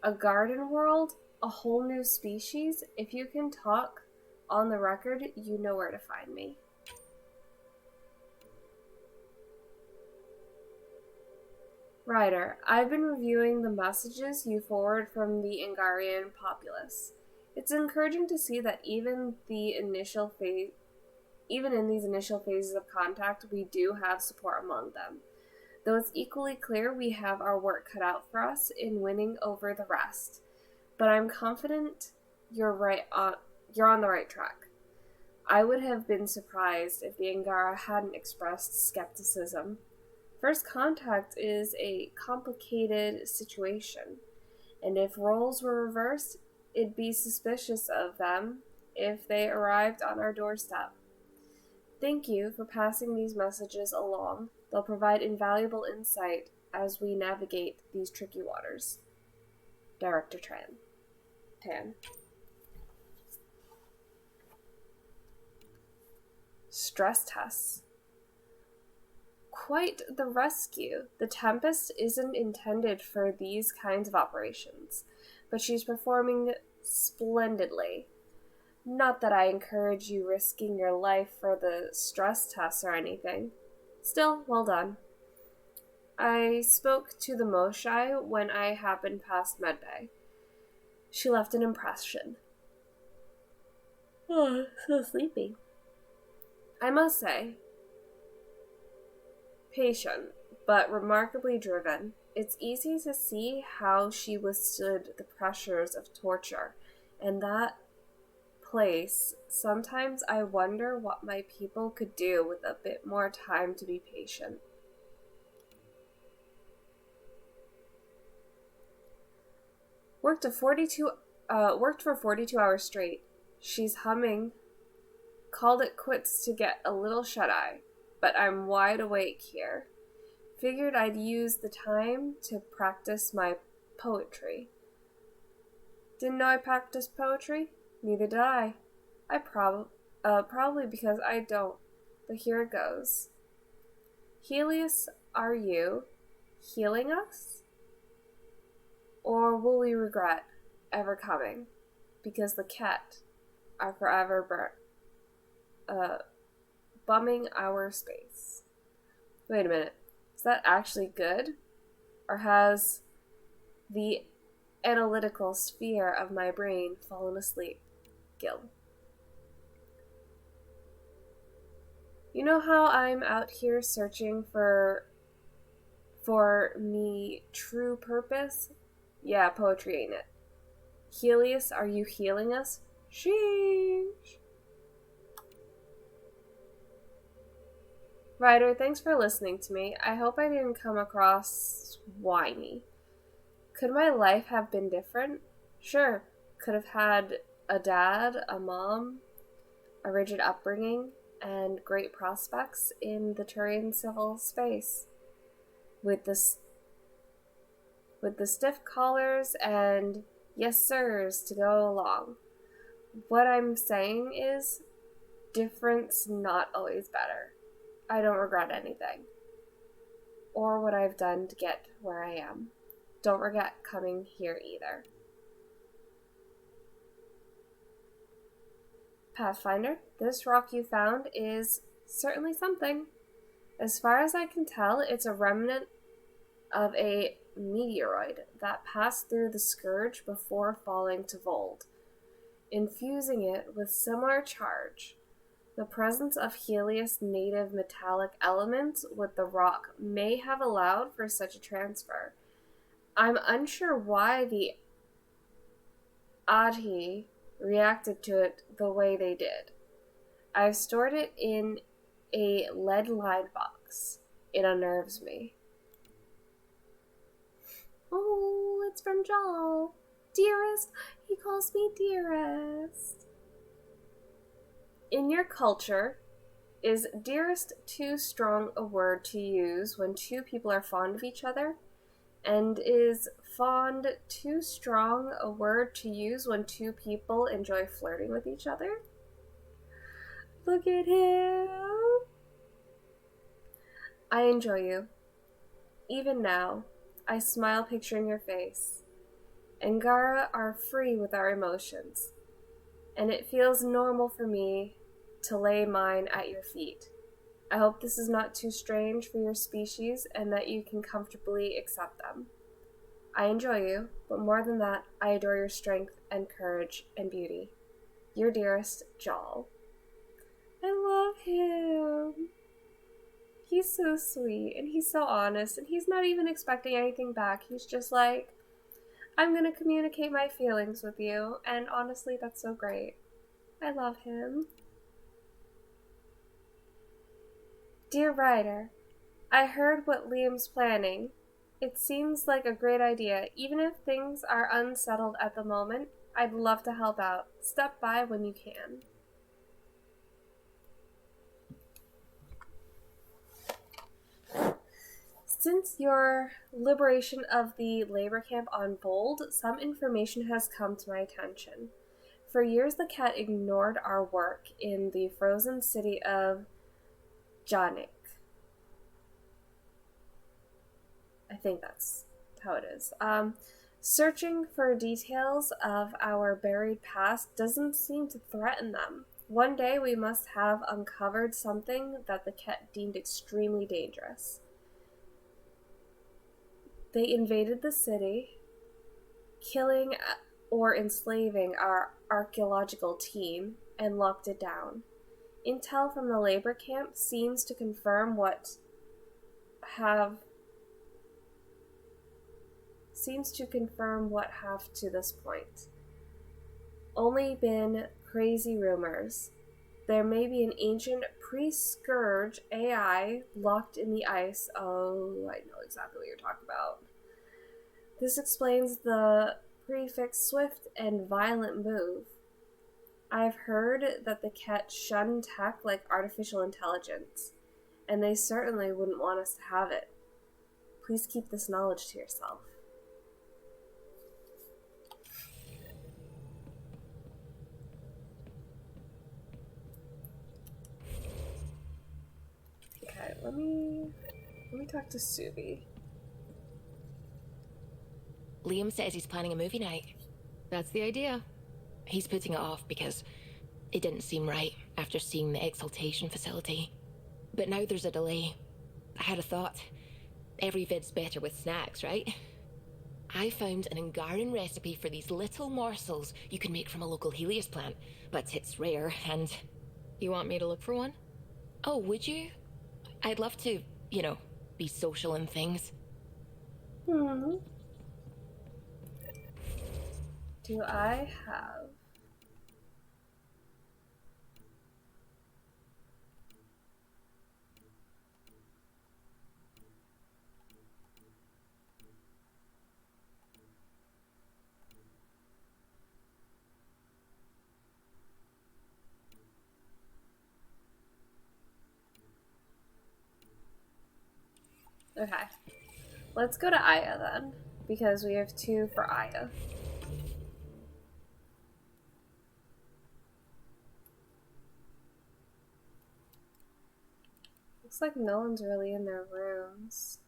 a garden world, a whole new species, if you can talk, On the record, you know where to find me. Ryder, I've been reviewing the messages you forward from the Angarian populace. It's encouraging to see that even in these initial phases of contact, we do have support among them. Though it's equally clear we have our work cut out for us in winning over the rest. But I'm confident you're on the right track. I would have been surprised if the Angara hadn't expressed skepticism. First contact is a complicated situation, and if roles were reversed, it'd be suspicious of them if they arrived on our doorstep. Thank you for passing these messages along. They'll provide invaluable insight as we navigate these tricky waters. Director Tan. Stress tests. Quite the rescue. The Tempest isn't intended for these kinds of operations, but she's performing splendidly. Not that I encourage you risking your life for the stress tests or anything. Still, well done. I spoke to the Moshai when I happened past Medbay. She left an impression. Oh, so sleepy. I must say, patient, but remarkably driven. It's easy to see how she withstood the pressures of torture, and that place, sometimes I wonder what my people could do with a bit more time to be patient. Worked for 42 hours straight. She's humming. Called it quits to get a little shut-eye, but I'm wide awake here. Figured I'd use the time to practice my poetry. Didn't know I practiced poetry? Neither did I. Probably because I don't. But here it goes. Helios, are you healing us? Or will we regret ever coming? Because the Ket are forever bumming our space. Wait a minute. Is that actually good? Or has the analytical sphere of my brain fallen asleep? Gil. You know how I'm out here searching for me true purpose? Yeah, poetry ain't it. Helios, are you healing us? Sheesh. Ryder, thanks for listening to me. I hope I didn't come across whiny. Could my life have been different? Sure. Could have had a dad, a mom, a rigid upbringing, and great prospects in the Turian civil space. With the stiff collars and yes sirs to go along. What I'm saying is, different's not always better. I don't regret anything. Or what I've done to get where I am. Don't regret coming here either. Pathfinder, this rock you found is certainly something. As far as I can tell, it's a remnant of a meteoroid that passed through the Scourge before falling to Vold, infusing it with similar charge. The presence of Helios' native metallic elements with the rock may have allowed for such a transfer. I'm unsure why the Adhi reacted to it the way they did. I've stored it in a lead-lined box. It unnerves me. Oh, it's from Jal. Dearest. He calls me dearest. In your culture, is dearest too strong a word to use when two people are fond of each other? And is fond too strong a word to use when two people enjoy flirting with each other? Look at him. I enjoy you. Even now, I smile picturing your face. Angara are free with our emotions. and it feels normal for me to lay mine at your feet. I hope this is not too strange for your species and that you can comfortably accept them. I enjoy you, but more than that, I adore your strength and courage and beauty. Your dearest, Jal. I love him. He's so sweet, and he's so honest, and he's not even expecting anything back. He's just like, I'm going to communicate my feelings with you, and honestly, that's so great. I love him. Dear writer, I heard what Liam's planning. It seems like a great idea. Even if things are unsettled at the moment, I'd love to help out. Step by when you can. Since your liberation of the labor camp on Bold, some information has come to my attention. For years, the Ket ignored our work in the frozen city of Janik. I think that's how it is. Searching for details of our buried past doesn't seem to threaten them. One day we must have uncovered something that the Ket deemed extremely dangerous. They invaded the city, killing or enslaving our archaeological team, and locked it down. Intel from the labor camp seems to confirm what have to this point only been crazy rumors. There may be an ancient pre-scourge AI locked in the ice. Oh, I know exactly what you're talking about. This explains the prefix swift and violent move. I've heard that the Ket shun tech like artificial intelligence, and they certainly wouldn't want us to have it. Please keep this knowledge to yourself. Okay, let me talk to Subi. Liam says he's planning a movie night. That's the idea. He's putting it off because it didn't seem right after seeing the exaltation facility. But now there's a delay. I had a thought. Every vid's better with snacks, right? I found an Angaran recipe for these little morsels you can make from a local Helios plant, but it's rare and... You want me to look for one? Oh, would you? I'd love to, be social and things. Do I have... Okay. Let's go to Aya then, because we have 2 for Aya. Looks like no one's really in their rooms.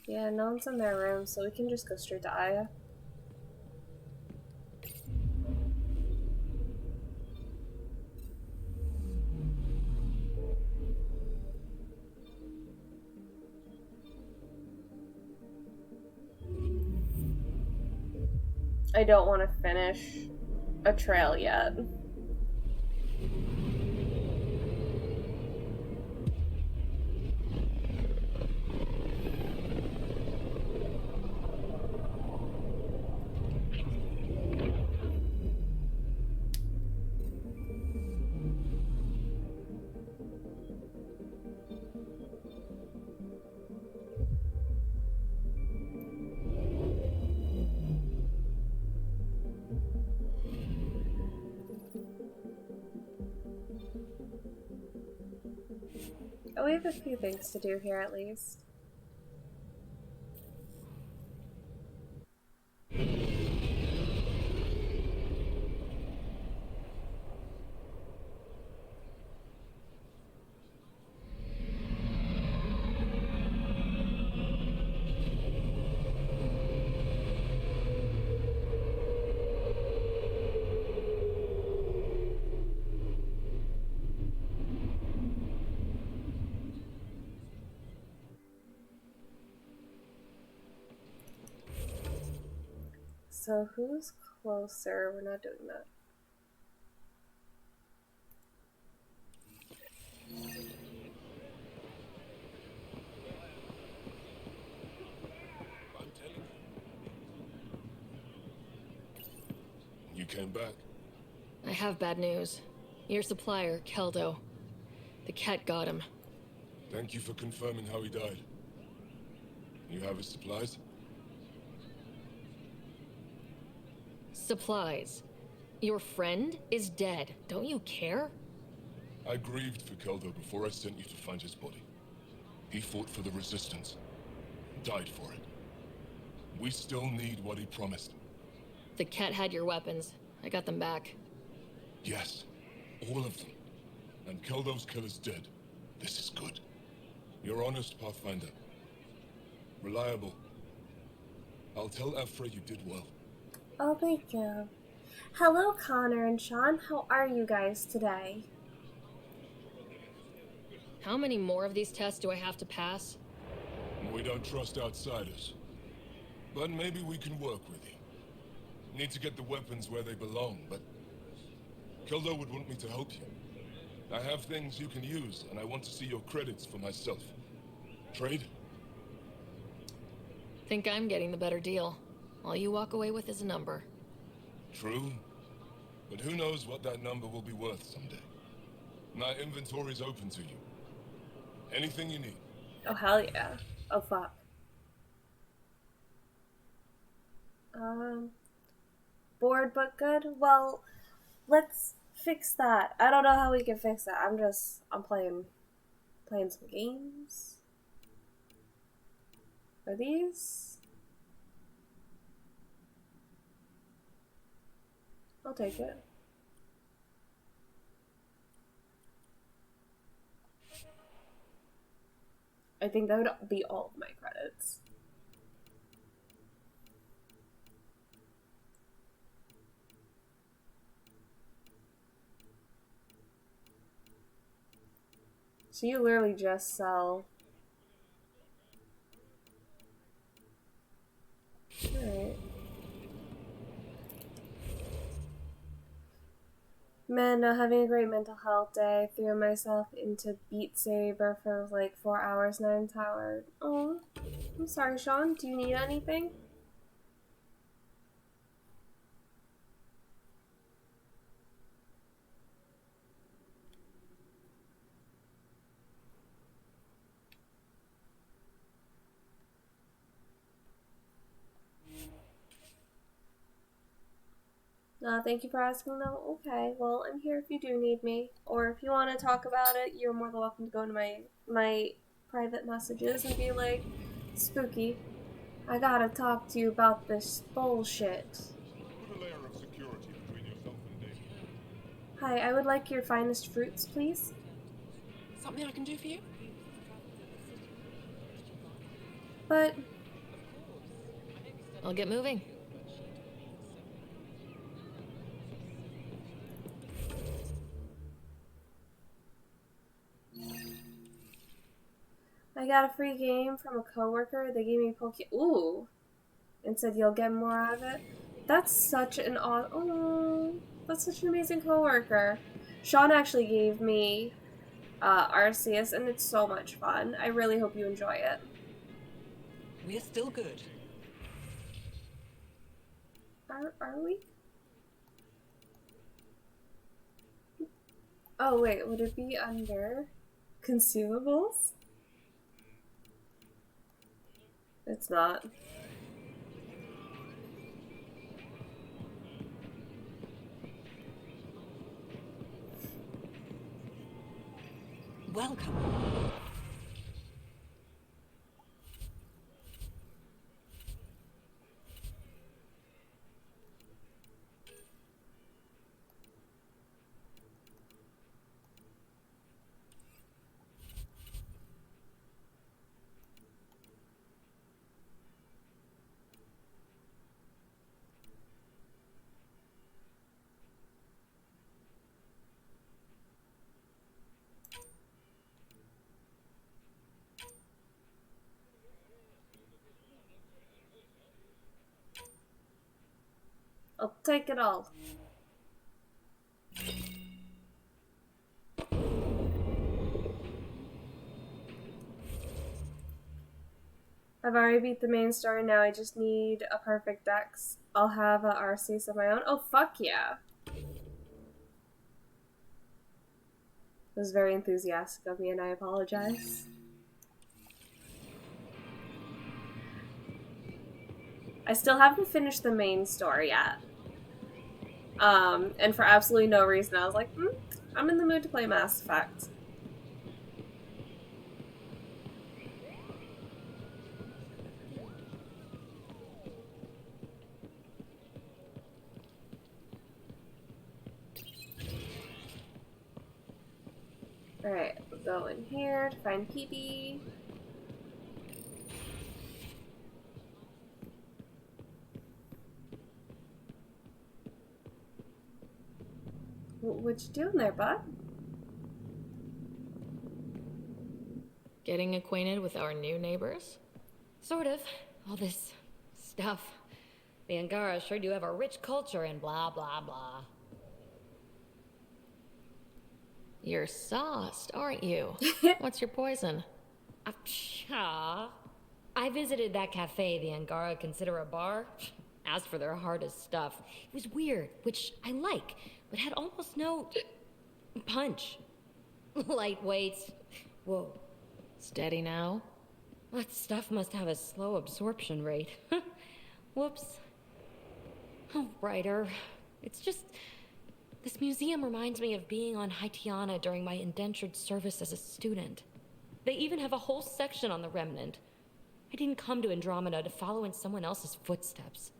Yeah, no one's in their room, so we can just go straight to Aya. I don't want to finish a trail yet. Oh, we have a few things to do here at least. So who's closer? We're not doing that. I'm telling you. You came back. I have bad news. Your supplier, Keldo. The Ket got him. Thank you for confirming how he died. You have his supplies? Supplies. Your friend is dead. Don't you care? I grieved for Keldo before I sent you to find his body. He fought for the Resistance. Died for it. We still need what he promised. The Ket had your weapons. I got them back. Yes, all of them. And Keldo's killer's dead. This is good. You're honest, Pathfinder. Reliable. I'll tell Ephra you did well. Oh, thank you. Hello, Connor and Sean. How are you guys today? How many more of these tests do I have to pass? We don't trust outsiders. But maybe we can work with you. Need to get the weapons where they belong, but Keldo would want me to help you. I have things you can use, and I want to see your credits for myself. Trade? Think I'm getting the better deal. All you walk away with is a number. True. But who knows what that number will be worth someday. My inventory's open to you. Anything you need. Oh, hell yeah. Oh, fuck. Bored but good? Well, let's fix that. I don't know how we can fix that. I'm playing some games. Are these? I'll take it. I think that would be all of my credits. So you literally just sell. Alright. Man, not having a great mental health day. Threw myself into Beat Saber for like 4 hours and I'm tired. Oh, I'm sorry, Sean. Do you need anything? Thank you for asking though. Okay, well, I'm here if you do need me. Or if you want to talk about it, you're more than welcome to go into my private messages and be like, Spooky, I gotta talk to you about this bullshit. Put a layer of security between yourself and David. Hi, I would like your finest fruits, please. Something I can do for you? But I'll get moving. I got a free game from a coworker. They gave me Ooh. And said you'll get more out of it. That's such an that's such an amazing coworker. Sean actually gave me Arceus, and it's so much fun. I really hope you enjoy it. We're still good. Are we? Oh wait, would it be under consumables? It's not. Welcome. I'll take it all. I've already beat the main story, now I just need a perfect dex. I'll have a Arceus of my own. Oh, fuck yeah. It was very enthusiastic of me, and I apologize. I still haven't finished the main story yet. And for absolutely no reason, I was like, I'm in the mood to play Mass Effect. Alright, we'll go in here to find PB. What you doing there, bud? Getting acquainted with our new neighbors? Sort of. All this stuff. The Angara sure do have a rich culture and blah, blah, blah. You're sauced, aren't you? What's your poison? I visited that cafe the Angara consider a bar. Asked for their hardest stuff. It was weird, which I like, but had almost no punch. Lightweight. Whoa. Steady now? That stuff must have a slow absorption rate. Whoops. Oh, writer. It's just... This museum reminds me of being on Haitiana during my indentured service as a student. They even have a whole section on the Remnant. I didn't come to Andromeda to follow in someone else's footsteps.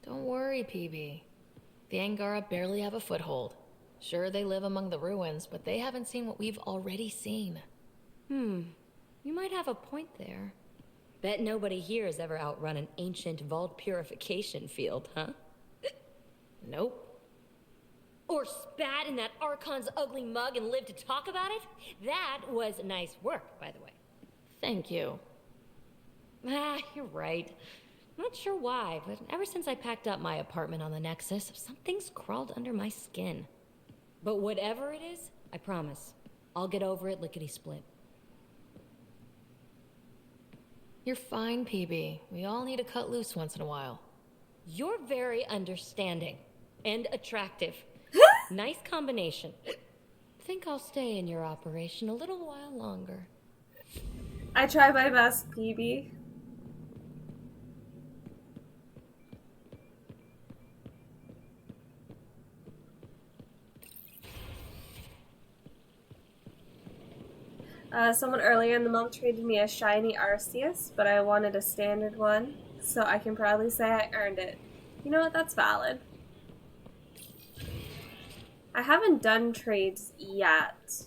Don't worry, PB. The Angara barely have a foothold. Sure, they live among the ruins, but they haven't seen what we've already seen. You might have a point there. Bet nobody here has ever outrun an ancient vault purification field, huh? Nope. Or spat in that Archon's ugly mug and lived to talk about it? That was nice work, by the way. Thank you. You're right. Not sure why, but ever since I packed up my apartment on the Nexus, something's crawled under my skin. But whatever it is, I promise, I'll get over it lickety-split. You're fine, PB. We all need to cut loose once in a while. You're very understanding and attractive. Nice combination. Think I'll stay in your operation a little while longer. I try my best, PB. Someone earlier in the month traded me a shiny Arceus, but I wanted a standard one, so I can proudly say I earned it. You know what? That's valid. I haven't done trades yet.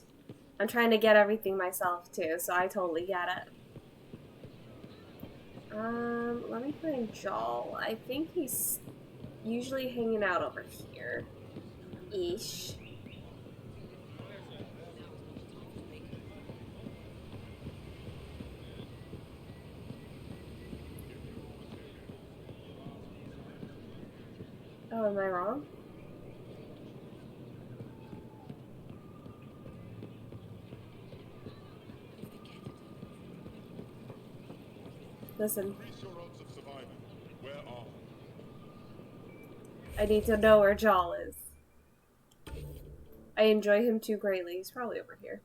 I'm trying to get everything myself too, so I totally get it. Let me find Jol. I think he's usually hanging out over here. Ish. Oh, am I wrong? Listen. I need to know where Jol is. I enjoy him too greatly. He's probably over here.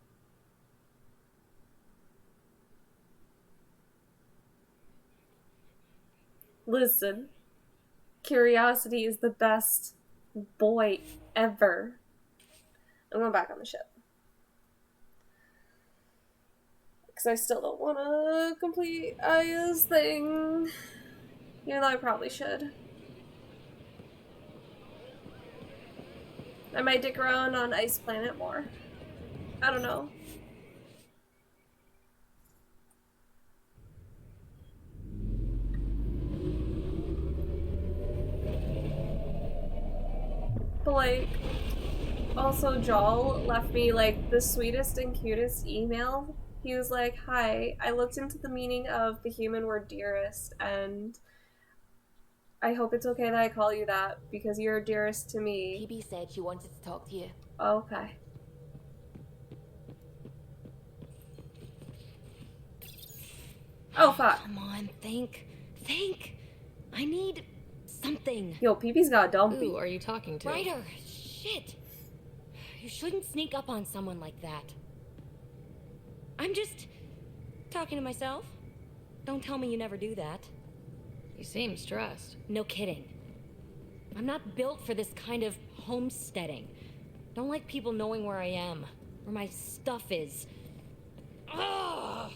Listen. Curiosity is the best boy ever. I'm going back on the ship. Because I still don't want to complete Aya's thing. Even though I probably should. I might dick around on Ice Planet more. I don't know. But like, also Jol left me like the sweetest and cutest email. He was like, "Hi, I looked into the meaning of the human word dearest, and I hope it's okay that I call you that because you're dearest to me. Phoebe said she wanted to talk to you. Okay. Oh, fuck. Come on, think. I need something. Yo, Pee-Pee's got a dumpy. Who are you talking to? Ryder, shit. You shouldn't sneak up on someone like that. I'm just talking to myself. Don't tell me you never do that. You seem stressed. No kidding. I'm not built for this kind of homesteading. Don't like people knowing where I am, where my stuff is. Ugh!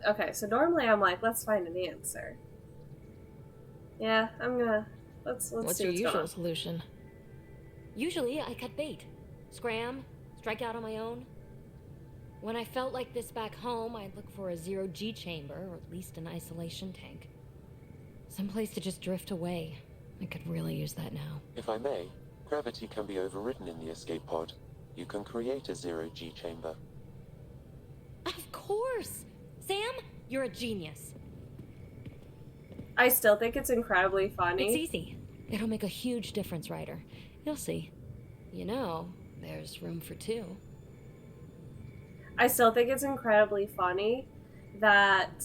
Okay, so normally I'm like, let's find an answer. Yeah, I'm gonna... Let's What's see your what's going usual on. solution? Usually, I cut bait. Scram, strike out on my own. When I felt like this back home, I'd look for a zero-G chamber, or at least an isolation tank. Someplace to just drift away. I could really use that now. If I may, gravity can be overridden in the escape pod. You can create a zero-G chamber. Of course! Sam, you're a genius. I still think it's incredibly funny. It's easy. It'll make a huge difference, Ryder. You'll see. You know, there's room for two. I still think it's incredibly funny that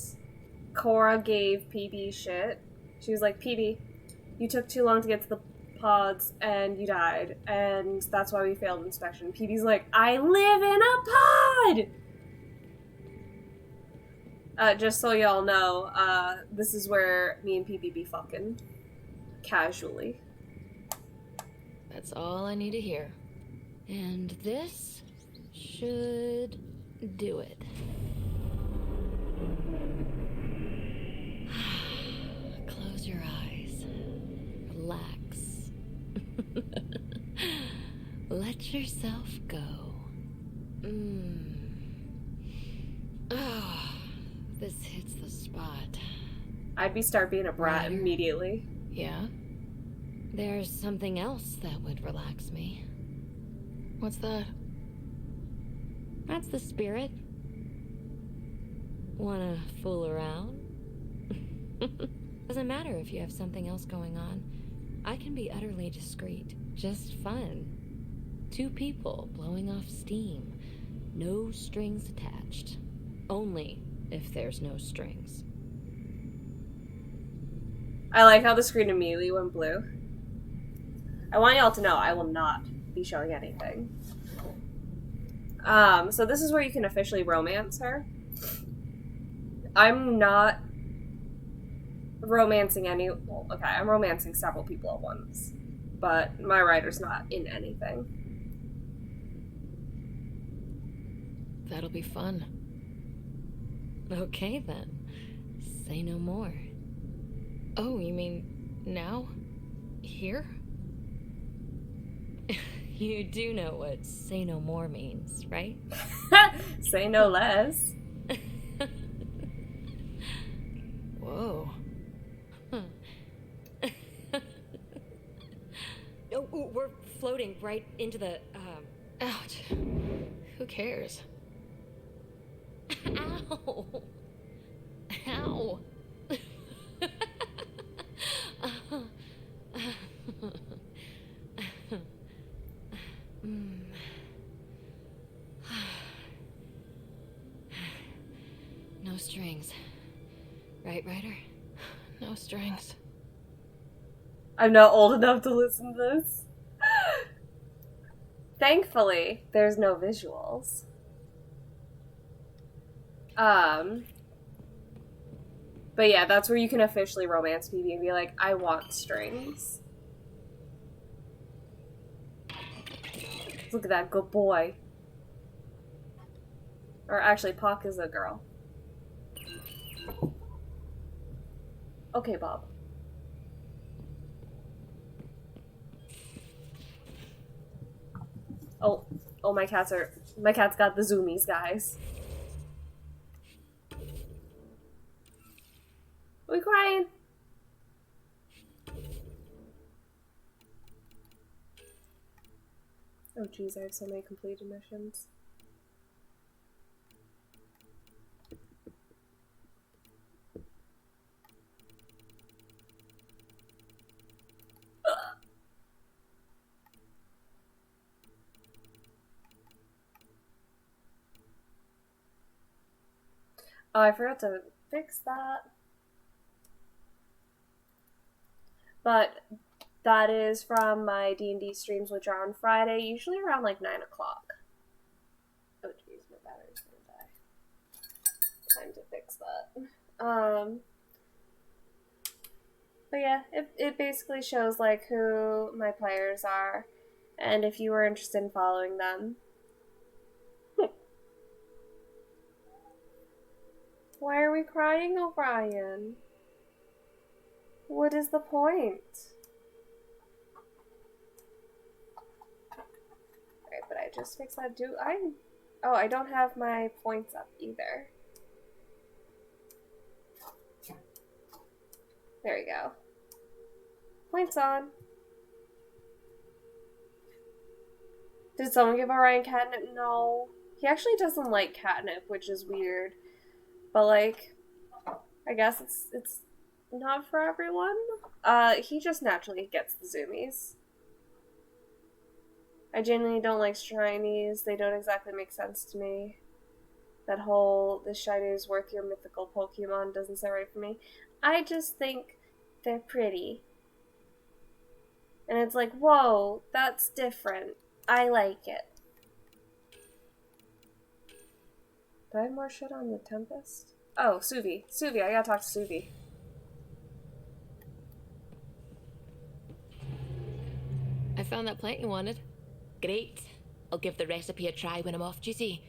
Cora gave PB shit. She was like, PB, you took too long to get to the pods and you died, and that's why we failed inspection. PB's like, I live in a pod! Just so y'all know, this is where me and PB be fucking. Casually. That's all I need to hear. And this should do it. Close your eyes. Relax. Let yourself go. Oh, this hits the spot. I'd start being a brat Ryder? immediately. Yeah? There's something else that would relax me. What's that? That's the spirit. Wanna fool around? Doesn't matter if you have something else going on. I can be utterly discreet. Just fun. Two people blowing off steam. No strings attached. Only if there's no strings. I like how the screen immediately went blue. I want y'all to know I will not be showing anything. So this is where you can officially romance her. I'm not romancing any... Well, okay, I'm romancing several people at once. But my writer's not in anything. That'll be fun. Okay then. Say no more. Oh, you mean now? Here? You do know what say no more means, right? Say no less. Whoa. Oh, we're floating right into the, Ouch. Who cares? Ow! Ow! No strings. Right, Ryder? No strings. I'm not old enough to listen to this. Thankfully, there's no visuals. But yeah, that's where you can officially romance PB and be like, I want strings. Look at that, good boy. Or actually, Pock is a girl. Okay, Bob. Oh, my cat's got the zoomies, guys. Are we crying? Oh jeez, I have so many completed missions. Oh, I forgot to fix that. But that is from my D&D streams, which are on Friday, usually around like 9 o'clock. Oh jeez, my battery's gonna die. Time to fix that. But yeah, it basically shows like who my players are, and if you were interested in following them. Why are we crying, O'Brien? What is the point? Alright, but I just fixed that. Do I? Oh, I don't have my points up either. There we go. Points on. Did someone give Orion catnip? No. He actually doesn't like catnip, which is weird. But like, I guess it's not for everyone. He just naturally gets the zoomies. I genuinely don't like shinies. They don't exactly make sense to me. That whole, this shiny is worth your mythical Pokemon doesn't sound right for me. I just think they're pretty. And it's like, whoa, that's different. I like it. Do I have more shit on the Tempest? Oh, Suvi. Suvi, I gotta talk to Suvi. I found that plant you wanted. Great. I'll give the recipe a try when I'm off duty.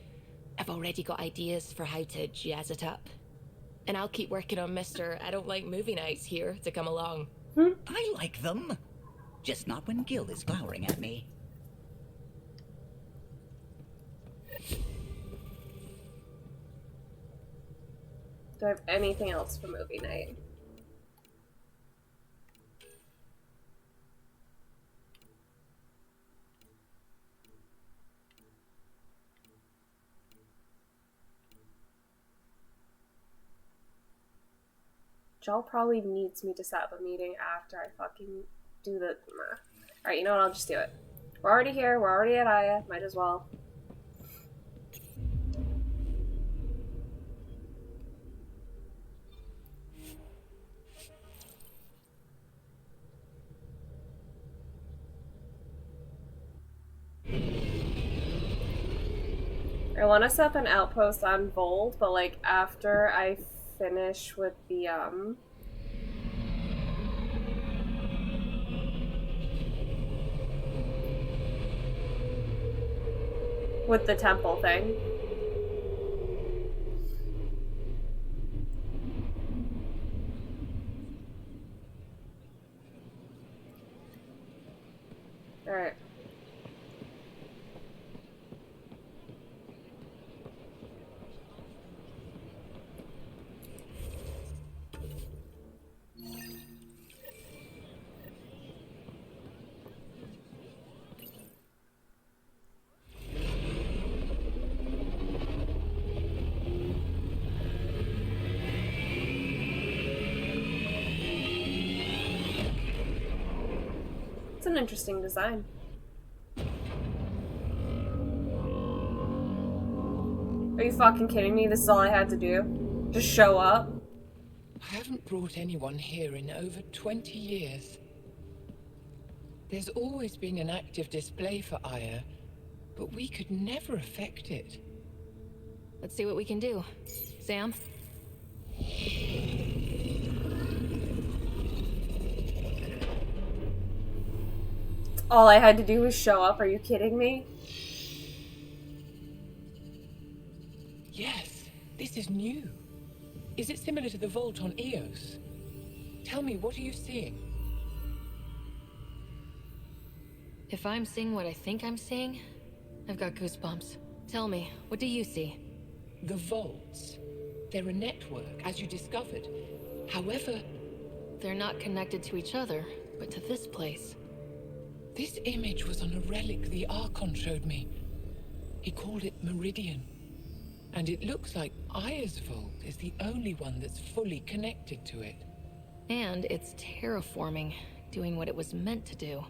I've already got ideas for how to jazz it up. And I'll keep working on Mr. I don't like movie nights here to come along. I like them. Just not when Gil is glowering at me. Do I have anything else for movie night? Joel probably needs me to set up a meeting after I fucking do the... Alright, you know what? I'll just do it. We're already here. We're already at Aya. Might as well. I want to set up an outpost on Vold, but like after I finish with the temple thing. Alright. It's an interesting design. Are you fucking kidding me? This is all I had to do? Just show up? I haven't brought anyone here in over 20 years. There's always been an active display for Aya, but we could never affect it. Let's see what we can do. Sam? All I had to do was show up. Are you kidding me? Yes, this is new. Is it similar to the vault on Eos? Tell me, what are you seeing? If I'm seeing what I think I'm seeing, I've got goosebumps. Tell me, what do you see? The vaults. They're a network, as you discovered. However... They're not connected to each other, but to this place. This image was on a relic the Archon showed me. He called it Meridian. And it looks like Aya's vault is the only one that's fully connected to it. And it's terraforming, doing what it was meant to do.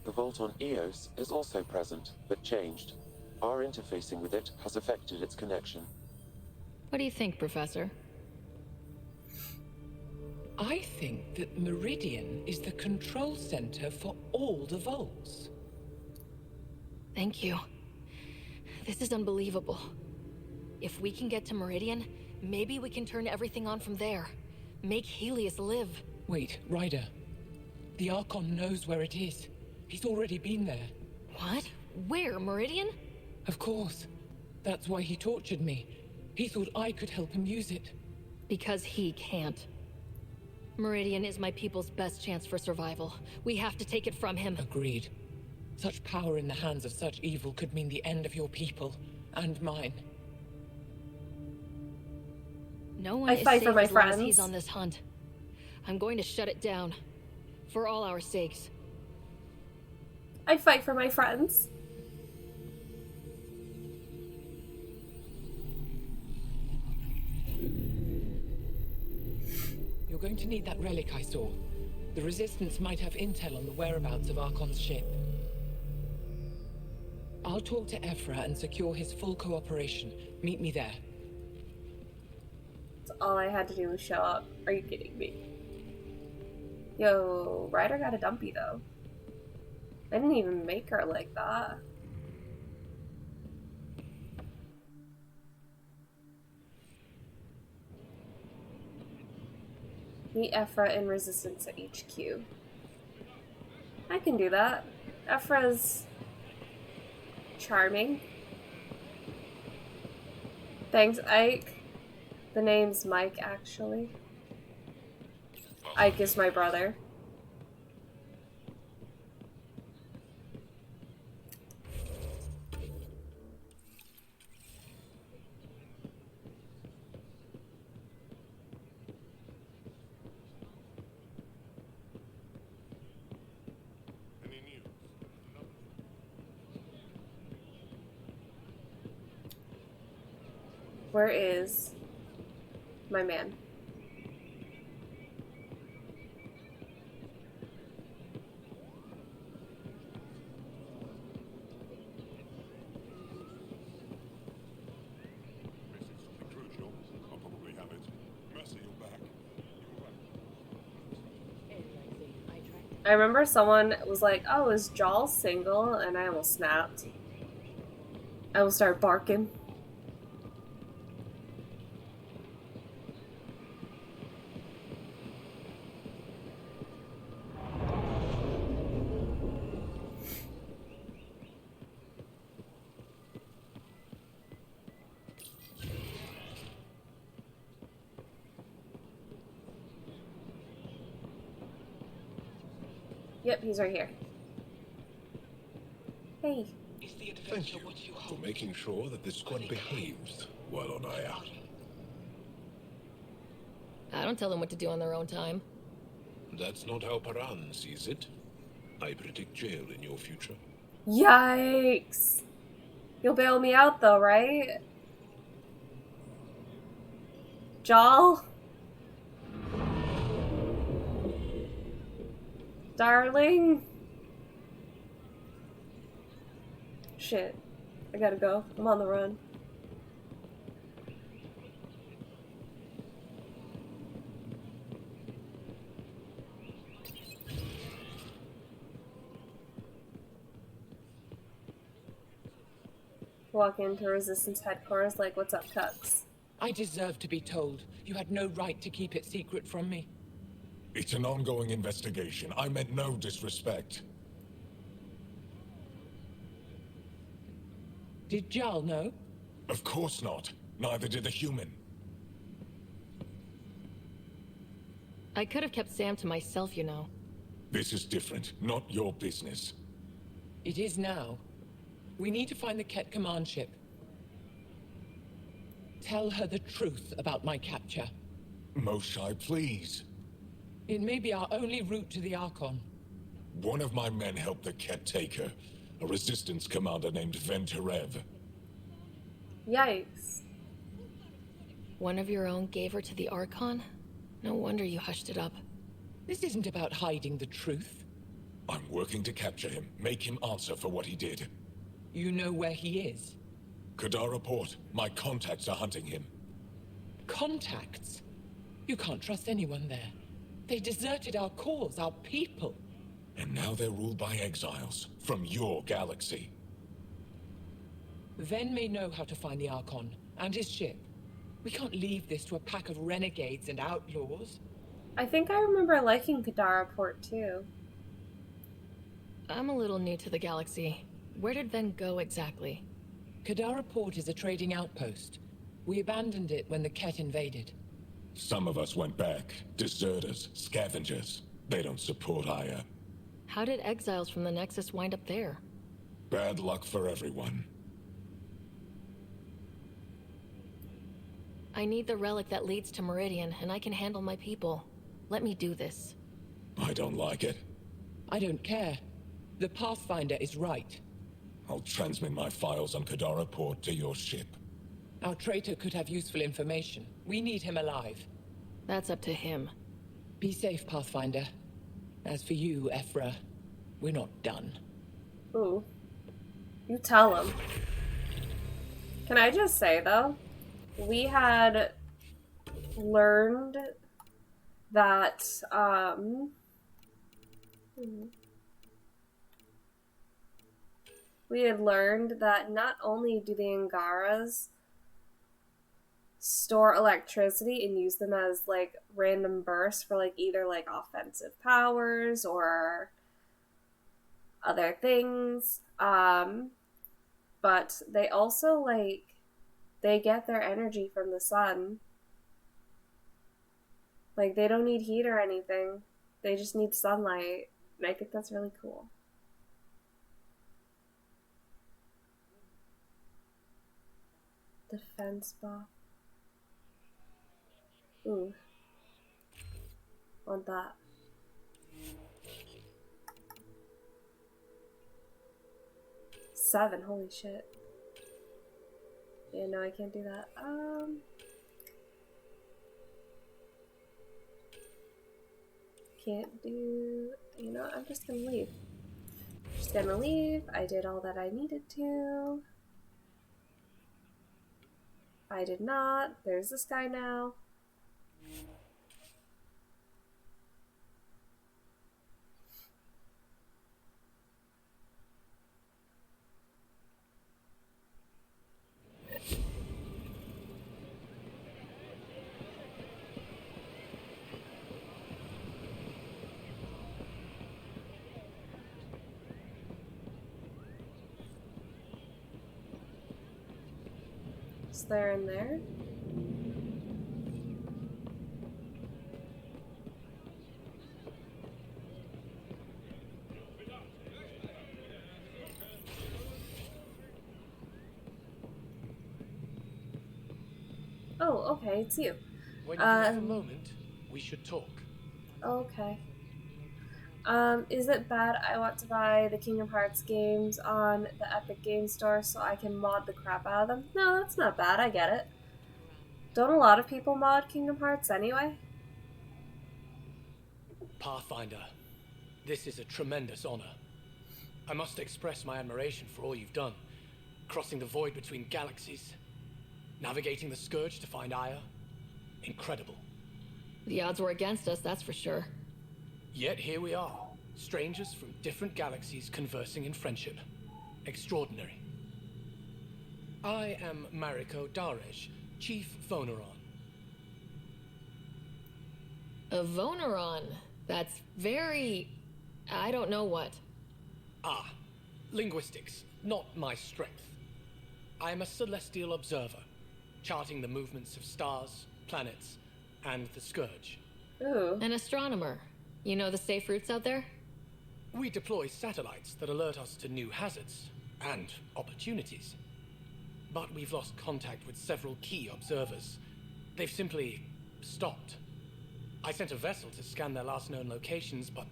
The vault on Eos is also present, but changed. Our interfacing with it has affected its connection. What do you think, Professor? I think that Meridian is the control center for all the vaults. Thank you. This is unbelievable. If we can get to Meridian, maybe we can turn everything on from there. Make Helios live. Wait, Ryder. The Archon knows where it is. He's already been there. What? Where? Meridian? Of course. That's why he tortured me. He thought I could help him use it. Because he can't. Meridian is my people's best chance for survival. We have to take it from him. Agreed. Such power in the hands of such evil could mean the end of your people, and mine. No one I is fight safe for my as long as friends. he's on this hunt. I'm going to shut it down. For all our sakes. I fight for my friends. You're going to need that relic I saw. The Resistance might have intel on the whereabouts of Archon's ship. I'll talk to Ephra and secure his full cooperation. Meet me there. That's all I had to do was show up. Are you kidding me? Yo, Ryder got a dumpy though. I didn't even make her like that. Meet Ephra in Resistance at HQ. I can do that. Ephra's charming. Thanks, Ike. The name's Mike, actually. Ike is my brother. Where is my man? I'll probably have it. Mercy, you're back. I remember someone was like, oh, is Jawl single? And I almost snapped. I almost started barking. Yep, he's right here. Hey. Thank you for making sure that this squad behaves while on Aya. I don't tell them what to do on their own time. That's not how Paran sees it. I predict jail in your future. Yikes. You'll bail me out though, right? Jawl? Darling? Shit. I gotta go. I'm on the run. Walk into Resistance headquarters like, what's up, cucks? I deserve to be told. You had no right to keep it secret from me. It's an ongoing investigation. I meant no disrespect. Did Jal know? Of course not. Neither did the human. I could have kept Sam to myself, you know. This is different. Not your business. It is now. We need to find the Ket Command ship. Tell her the truth about my capture. Moshai, please. It may be our only route to the Archon. One of my men helped the Ket take her. A resistance commander named Venturev. Yikes. One of your own gave her to the Archon? No wonder you hushed it up. This isn't about hiding the truth. I'm working to capture him, make him answer for what he did. You know where he is? Kadara Port. My contacts are hunting him. Contacts? You can't trust anyone there. They deserted our cause, our people. And now they're ruled by exiles from your galaxy. Ven may know how to find the Archon and his ship. We can't leave this to a pack of renegades and outlaws. I think I remember liking Kadara Port too. I'm a little new to the galaxy. Where did Ven go exactly? Kadara Port is a trading outpost. We abandoned it when the Ket invaded. Some of us went back. Deserters, scavengers. They don't support Aya. How did exiles from the Nexus wind up there? Bad luck for everyone. I need the relic that leads to Meridian, and I can handle my people. Let me do this. I don't like it. I don't care. The Pathfinder is right. I'll transmit my files on Kadara Port to your ship. Our traitor could have useful information. We need him alive. That's up to him. Be safe, Pathfinder. As for you, Ephra, we're not done. Ooh. You tell him. Can I just say, though, we had learned that, we had learned that not only do the Angaras store electricity and use them as, like, random bursts for, like, either, like, offensive powers or other things, but they also, like, they get their energy from the sun. Like, they don't need heat or anything. They just need sunlight. And I think that's really cool. Defense buff. Ooh. Want that. Seven, holy shit. Yeah, no, I can't do that. Can't do... You know what? I'm just gonna leave. Just gonna leave. I did all that I needed to. I did not. There's this guy now. Is there in there? Oh, okay, it's you. When you have a moment, we should talk. Okay. Is it bad I want to buy the Kingdom Hearts games on the Epic Game Store so I can mod the crap out of them? No, that's not bad, I get it. Don't a lot of people mod Kingdom Hearts anyway? Pathfinder, this is a tremendous honor. I must express my admiration for all you've done. Crossing the void between galaxies, navigating the Scourge to find Aya. Incredible. The odds were against us, that's for sure. Yet here we are, strangers from different galaxies conversing in friendship. Extraordinary. I am Mariko Darej, Chief Voneron. A Voneron? That's very... I don't know what. Ah, linguistics, not my strength. I am a celestial observer, charting the movements of stars, planets, and the Scourge. Ooh. An astronomer. You know the safe routes out there? We deploy satellites that alert us to new hazards and opportunities. But we've lost contact with several key observers. They've simply stopped. I sent a vessel to scan their last known locations, but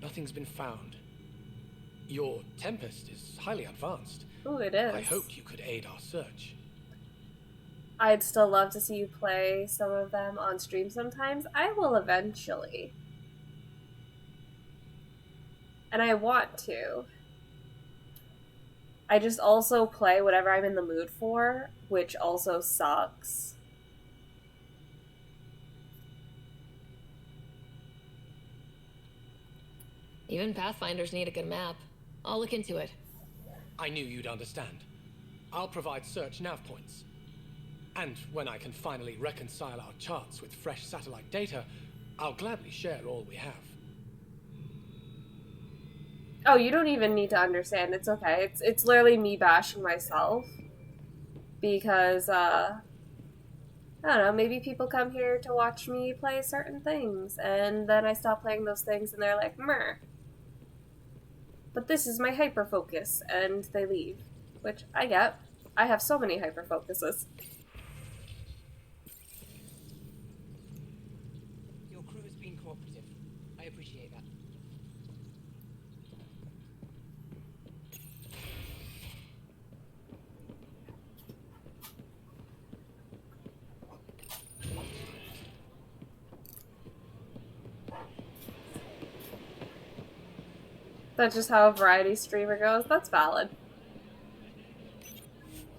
nothing's been found. Your Tempest is highly advanced. Ooh, it is. I hoped you could aid our search. I'd still love to see you play some of them on stream sometimes. I will eventually. And I want to. I just also play whatever I'm in the mood for, which also sucks. Even Pathfinders need a good map. I'll look into it. I knew you'd understand. I'll provide search nav points. And when I can finally reconcile our charts with fresh satellite data, I'll gladly share all we have. Oh, you don't even need to understand. It's okay. It's literally me bashing myself. Because, I don't know, maybe people come here to watch me play certain things, and then I stop playing those things and they're like, meh. But this is my hyper focus, and they leave. Which I get. I have so many hyper focuses. Your crew has been cooperative. I appreciate that. That's just how a variety streamer goes. That's valid.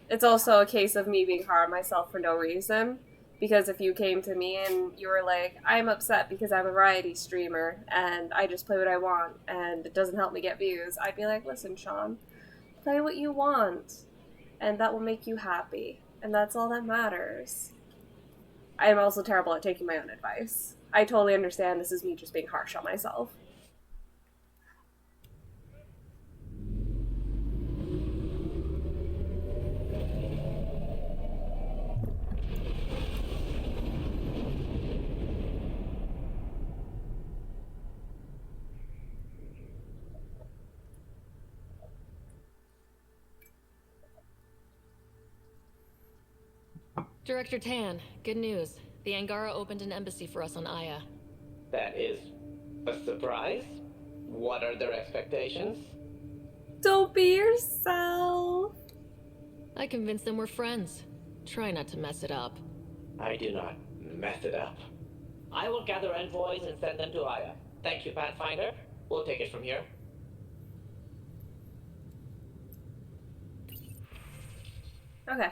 It's also a case of me being hard on myself for no reason. Because if you came to me and you were like, I'm upset because I'm a variety streamer and I just play what I want and it doesn't help me get views, I'd be like, listen, Sean, play what you want and that will make you happy. And that's all that matters. I am also terrible at taking my own advice. I totally understand this is me just being harsh on myself. Director Tan, good news. The Angara opened an embassy for us on Aya. That is a surprise? What are their expectations? Don't be yourself. I convinced them we're friends. Try not to mess it up. I do not mess it up. I will gather envoys and send them to Aya. Thank you, Pathfinder. We'll take it from here. Okay.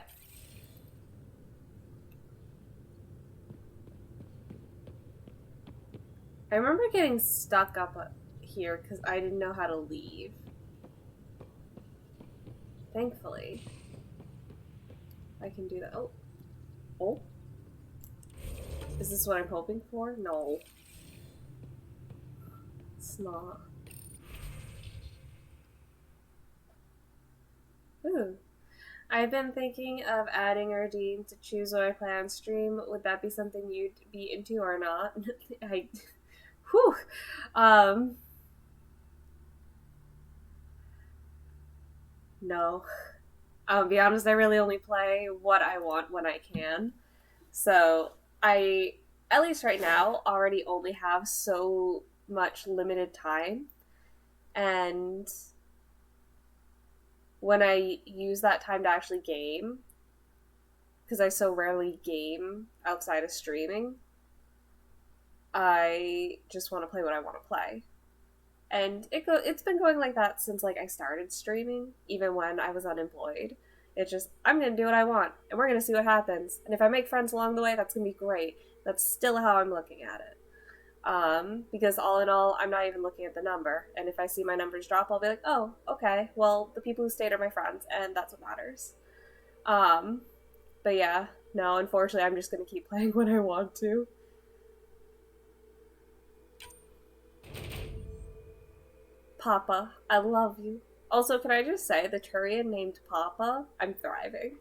I remember getting stuck up here because I didn't know how to leave. Thankfully, I can do that. Oh. Oh. Is this what I'm hoping for? No. It's not. Ooh. I've been thinking of adding Erdine to choose what I play on stream. Would that be something you'd be into or not? Whew. No. I'll be honest, I really only play what I want when I can. So, I, at least right now, already only have so much limited time. And when I use that time to actually game, because I so rarely game outside of streaming, I just want to play what I want to play. And it's been going like that since like I started streaming, even when I was unemployed. It's just, I'm going to do what I want, and we're going to see what happens. And if I make friends along the way, that's going to be great. That's still how I'm looking at it. Because all in all, I'm not even looking at the number. And if I see my numbers drop, I'll be like, oh, okay, well, the people who stayed are my friends, and that's what matters. But yeah, no, unfortunately, I'm just going to keep playing when I want to. Papa, I love you. Also, can I just say, the Turian named Papa, I'm thriving.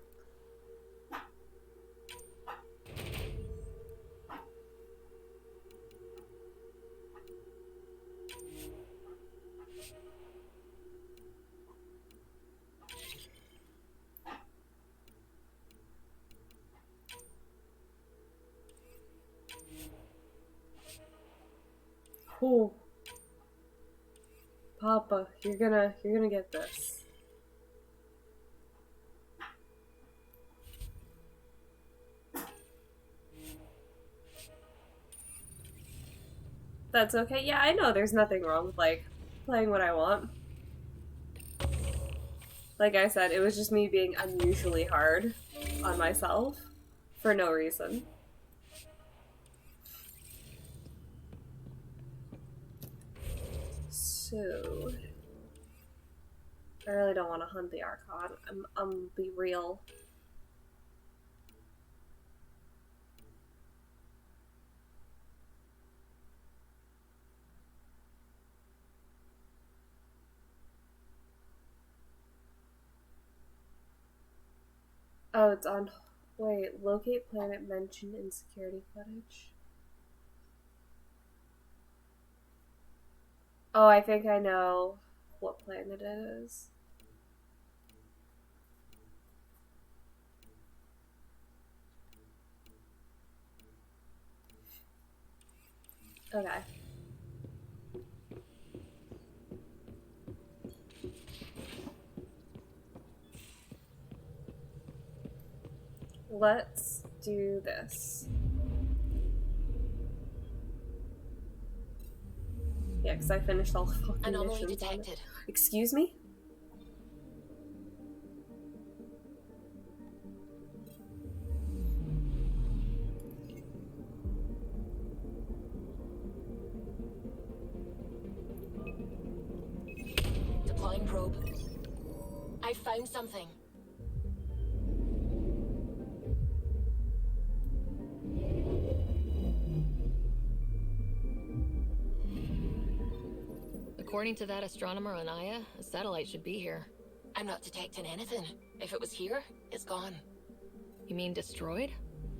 Ooh. Papa, you're gonna get this. That's okay. Yeah, I know there's nothing wrong with, like, playing what I want. Like I said, it was just me being unusually hard on myself for no reason. So I really don't want to hunt the Archon. I'm be real. Oh, it's on. Wait, locate planet mentioned in security footage. Oh, I think I know what planet it is. Okay. Let's do this. Yeah, because I finished all the fucking Anomaly missions on it. detected. Excuse me? Deploying probe. I found something. According to that astronomer on Aya, a satellite should be here. I'm not detecting anything. If it was here, it's gone. You mean destroyed?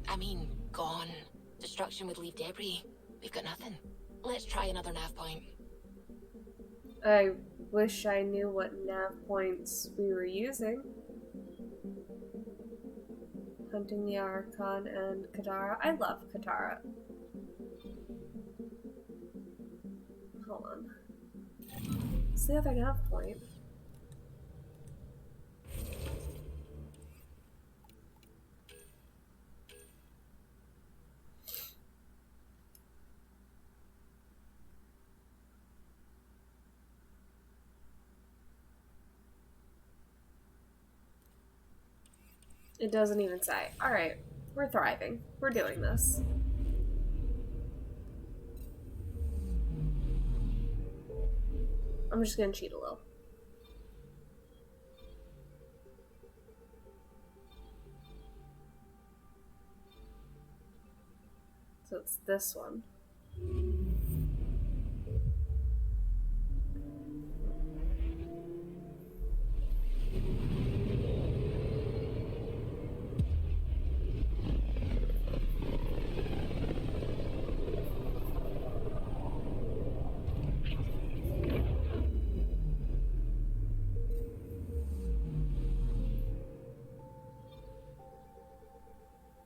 I mean, gone. Destruction would leave debris. We've got nothing. Let's try another nav point. I wish I knew what nav points we were using. Hunting the Archon and Katara. I love Katara. Hold on. What's the other nav point? It doesn't even say. Alright, we're thriving. We're doing this. I'm just gonna cheat a little. So it's this one.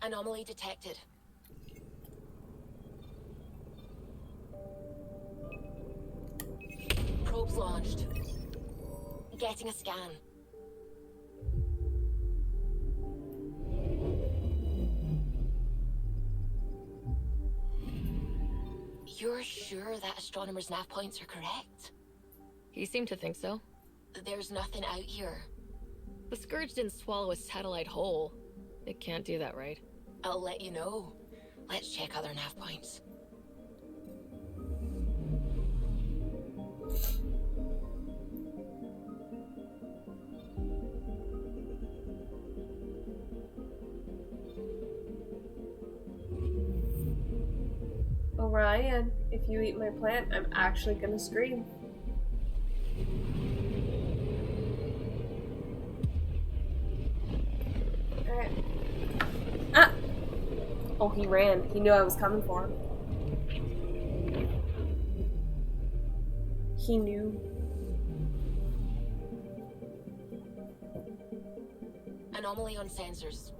Anomaly detected. Probes launched. Getting a scan. You're sure that astronomer's nav points are correct? He seemed to think so. There's nothing out here. The Scourge didn't swallow a satellite whole. It can't do that, right? I'll let you know. Let's check other nav points. Orion, if you eat my plant, I'm actually gonna scream. Alright. Ah! Oh, he ran. He knew I was coming for him. He knew. Anomaly on sensors.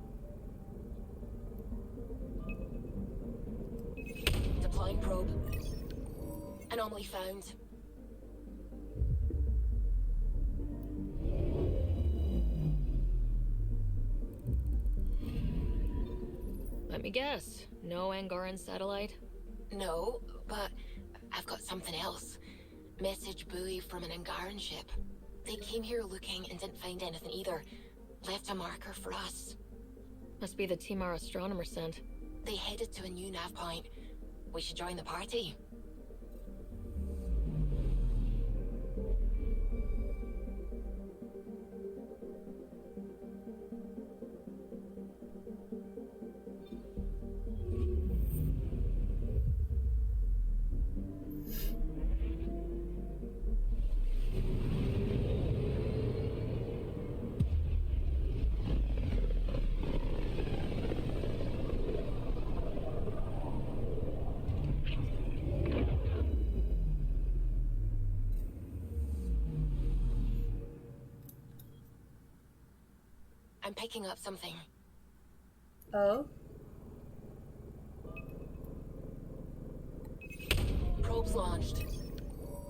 Deploying probe. Anomaly found. Let me guess. No Angaran satellite? No, but I've got something else. Message buoy from an Angaran ship. They came here looking and didn't find anything either. Left a marker for us. Must be the team our astronomer sent. They headed to a new nav point. We should join the party. picking up something. Oh? Probes launched.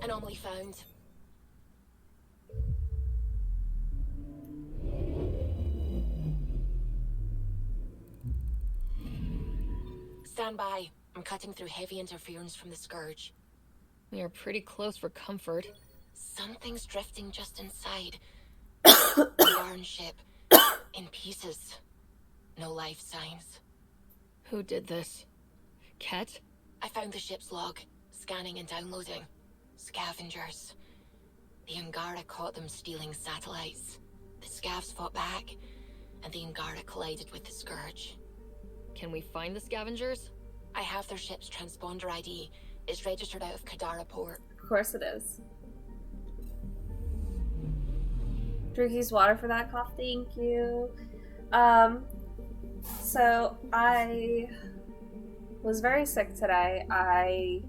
Anomaly found. Stand by. I'm cutting through heavy interference from the Scourge. We are pretty close for comfort. Something's drifting just inside. The barn ship. In pieces. No life signs. Who did this? Ket? I found the ship's log. Scanning and downloading. Scavengers. The Angara caught them stealing satellites. The Scavs fought back, and the Angara collided with the Scourge. Can we find the scavengers? I have their ship's transponder ID. It's registered out of Kadara port. Of course it is. Drinkies water for that cough, thank you. So I was very sick today. I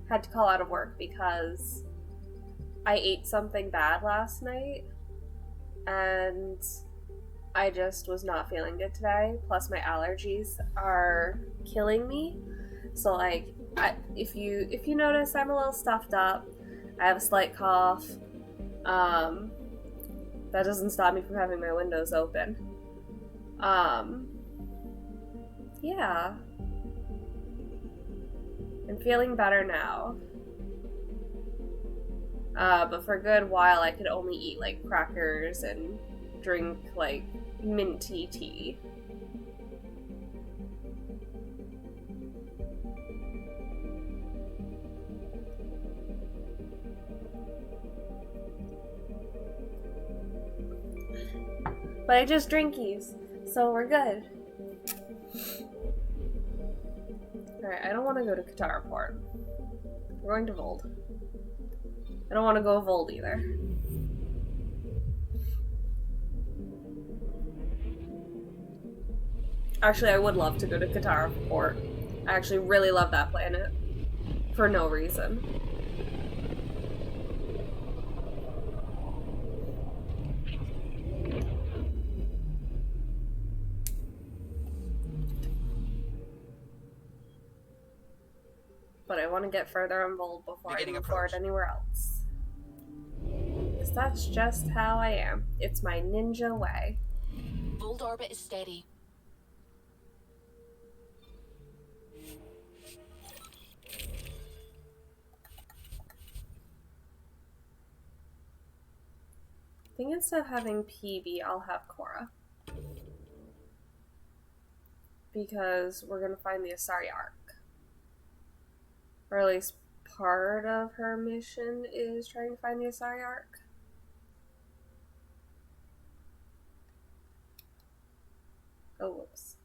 had to call out of work because I ate something bad last night and I just was not feeling good today. Plus my allergies are killing me. So like, if you notice, I'm a little stuffed up. I have a slight cough. That doesn't stop me from having my windows open. Yeah. I'm feeling better now. But for a good while I could only eat like crackers and drink like minty tea. But I just drinkies, so we're good. Alright, I don't want to go to Katara Port. We're going to Vold. I don't want to go to Vold either. Actually, I would love to go to Katara Port. I actually really love that planet. For no reason. But I want to get further on Vold before I move forward anywhere else. Because that's just how I am. It's my ninja way. Vold orbit is steady. I think instead of having PB, I'll have Korra. Because we're going to find the Asari Ark. Or at least part of her mission is trying to find the Asari Ark. Oh, whoops.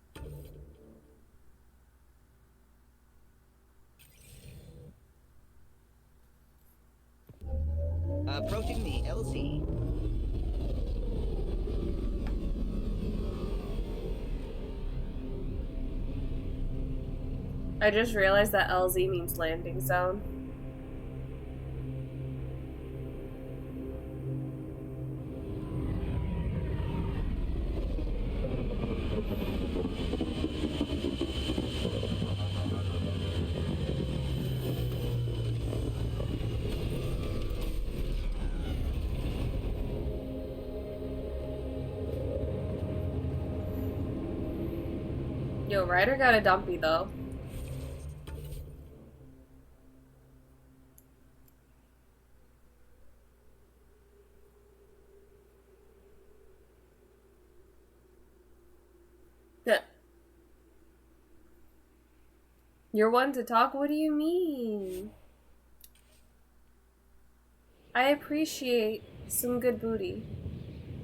Approaching the LZ. I just realized that LZ means landing zone. Yo, Ryder got a dumpy though. Yeah. You're one to talk? What do you mean? I appreciate some good booty.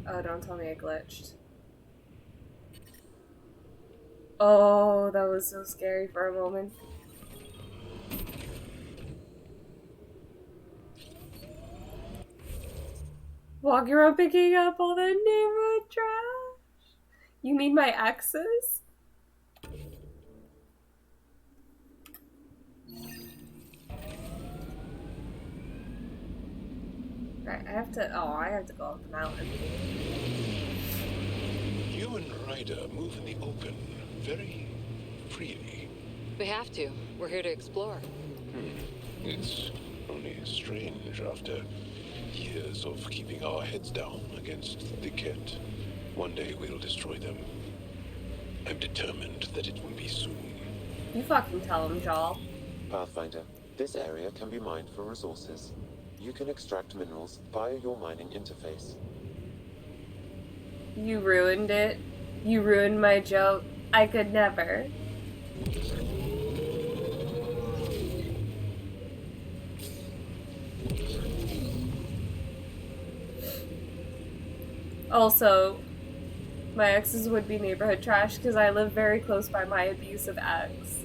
Oh, don't tell me I glitched. Oh, that was so scary for a moment. Walking around picking up all the neighborhood trash. You mean my exes? Right, I have to go up the mountain. You and Ryder move in the open very freely. We have to. We're here to explore. It's only strange after years of keeping our heads down against the Ket. One day we'll destroy them. I'm determined that it will be soon. You fucking tell him, Joel. Pathfinder, this area can be mined for resources. You can extract minerals via your mining interface. You ruined it. You ruined my joke. I could never. Also, my ex's would be neighborhood trash because I live very close by my abusive ex.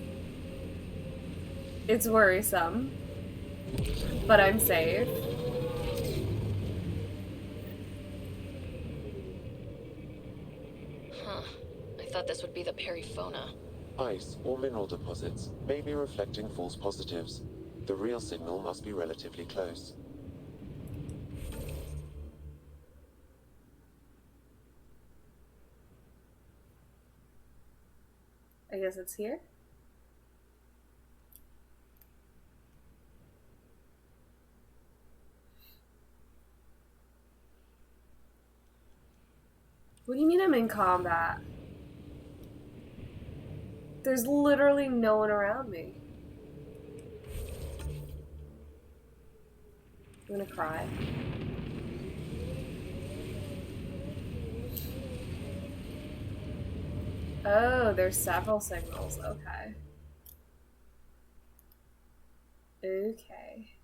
It's worrisome, but I'm safe. Huh. I thought this would be the periphona. Ice or mineral deposits may be reflecting false positives. The real signal must be relatively close. I guess it's here. What do you mean I'm in combat? There's literally no one around me. I'm gonna cry. Oh, there's several signals. Okay. Okay.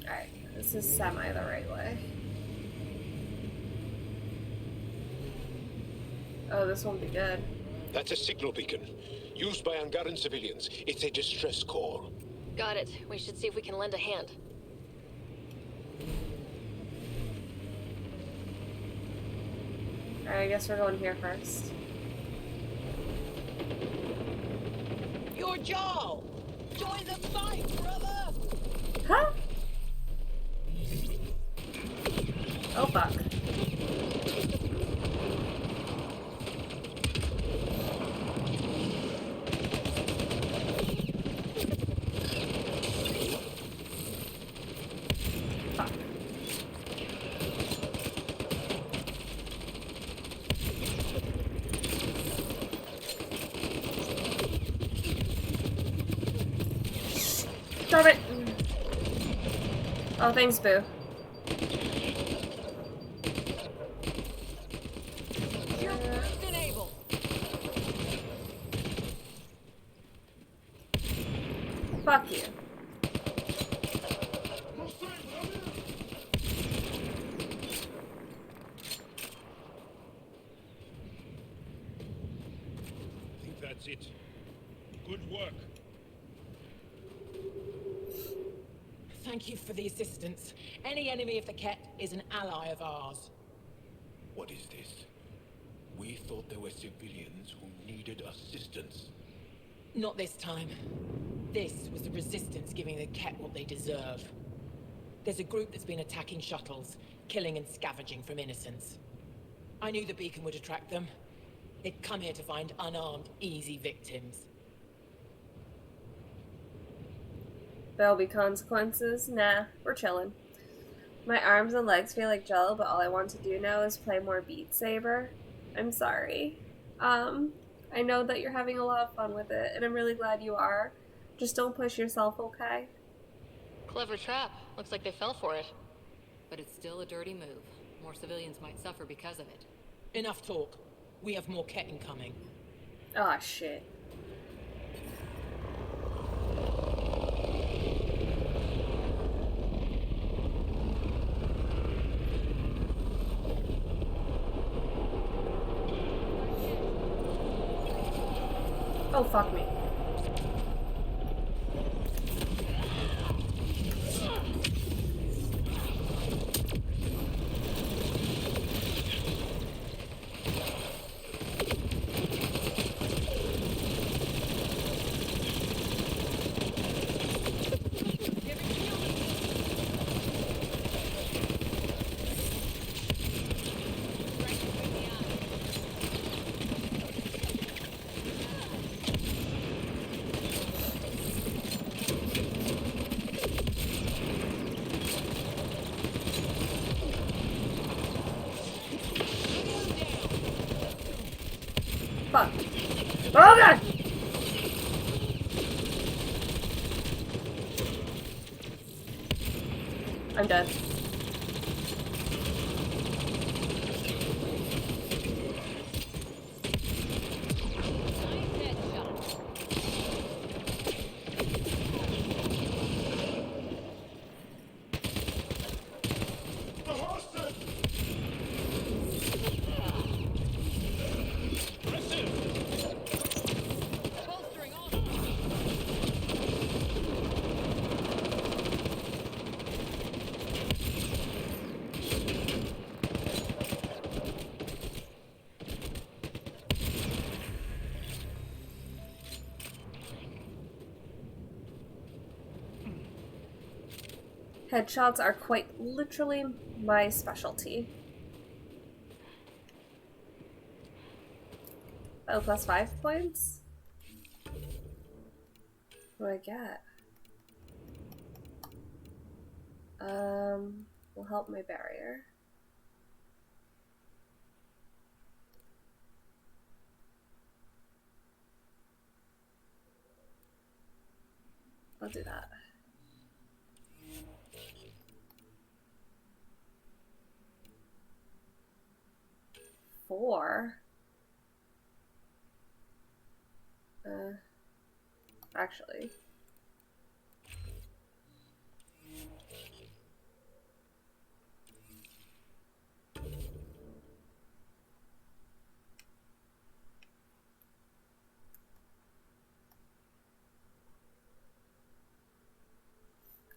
Alright, this is semi the right way. Oh, this won't be good. That's a signal beacon, used by Angaran civilians. It's a distress call. Got it. We should see if we can lend a hand. Alright, I guess we're going here first. You're Joel! Join the fight, brother! Huh? Oh, fuck. Stop it! Oh, thanks, Boo. Fuck you. I think that's it. Good work. Thank you for the assistance. Any enemy of the Ket is an ally of ours. What is this? We thought there were civilians who needed assistance. Not this time. This was the Resistance giving the Ket what they deserve. There's a group that's been attacking shuttles, killing and scavenging from innocents. I knew the beacon would attract them. They'd come here to find unarmed, easy victims. There'll be consequences? Nah, we're chilling. My arms and legs feel like jello, but all I want to do now is play more Beat Saber. I'm sorry. I know that you're having a lot of fun with it, and I'm really glad you are. Just don't push yourself, okay? Clever trap. Looks like they fell for it. But it's still a dirty move. More civilians might suffer because of it. Enough talk. We have more Ket incoming. Aw, shit. Oh, fuck me. Fuck. Oh god! I'm dead. Headshots are quite literally my specialty. Oh, plus 5 points? What do I get? Will help my barrier. I'll do that. Four? Actually.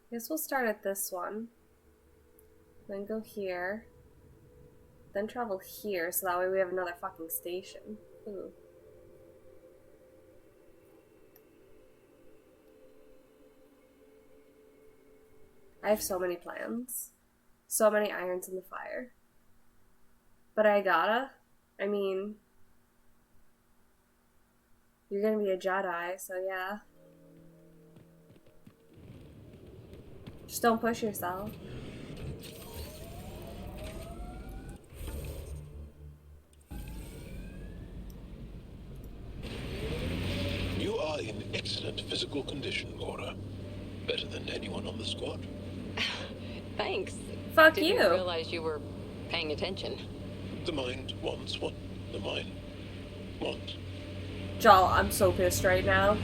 I guess we'll start at this one. Then go here. Then travel here, so that way we have another fucking station. Ooh. I have so many plans. So many irons in the fire. But I gotta. I mean, you're gonna be a Jedi, so yeah. Just don't push yourself. You are in excellent physical condition, Laura. Better than anyone on the squad. Thanks. Fuck Didn't you. realize you were paying attention. The mind wants what the mind wants. Jal, I'm so pissed right now.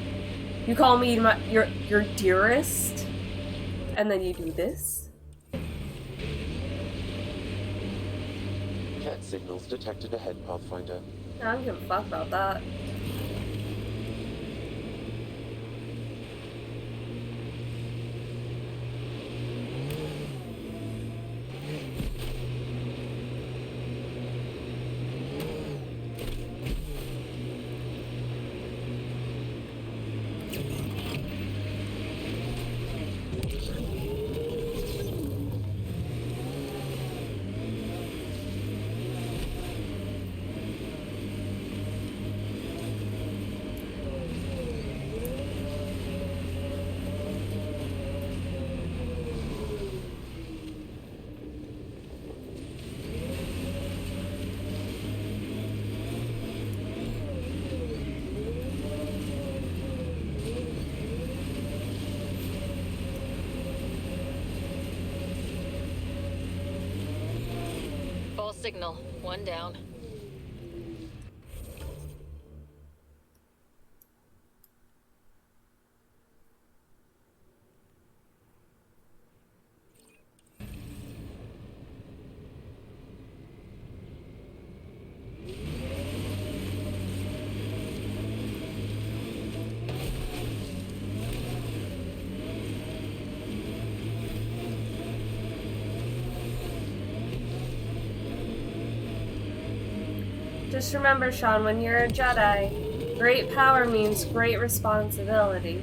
You call me your dearest, and then you do this? Ket signals detected ahead, Pathfinder. I don't give a fuck about that. False signal. One down. Just remember, Sean, when you're a Jedi, great power means great responsibility.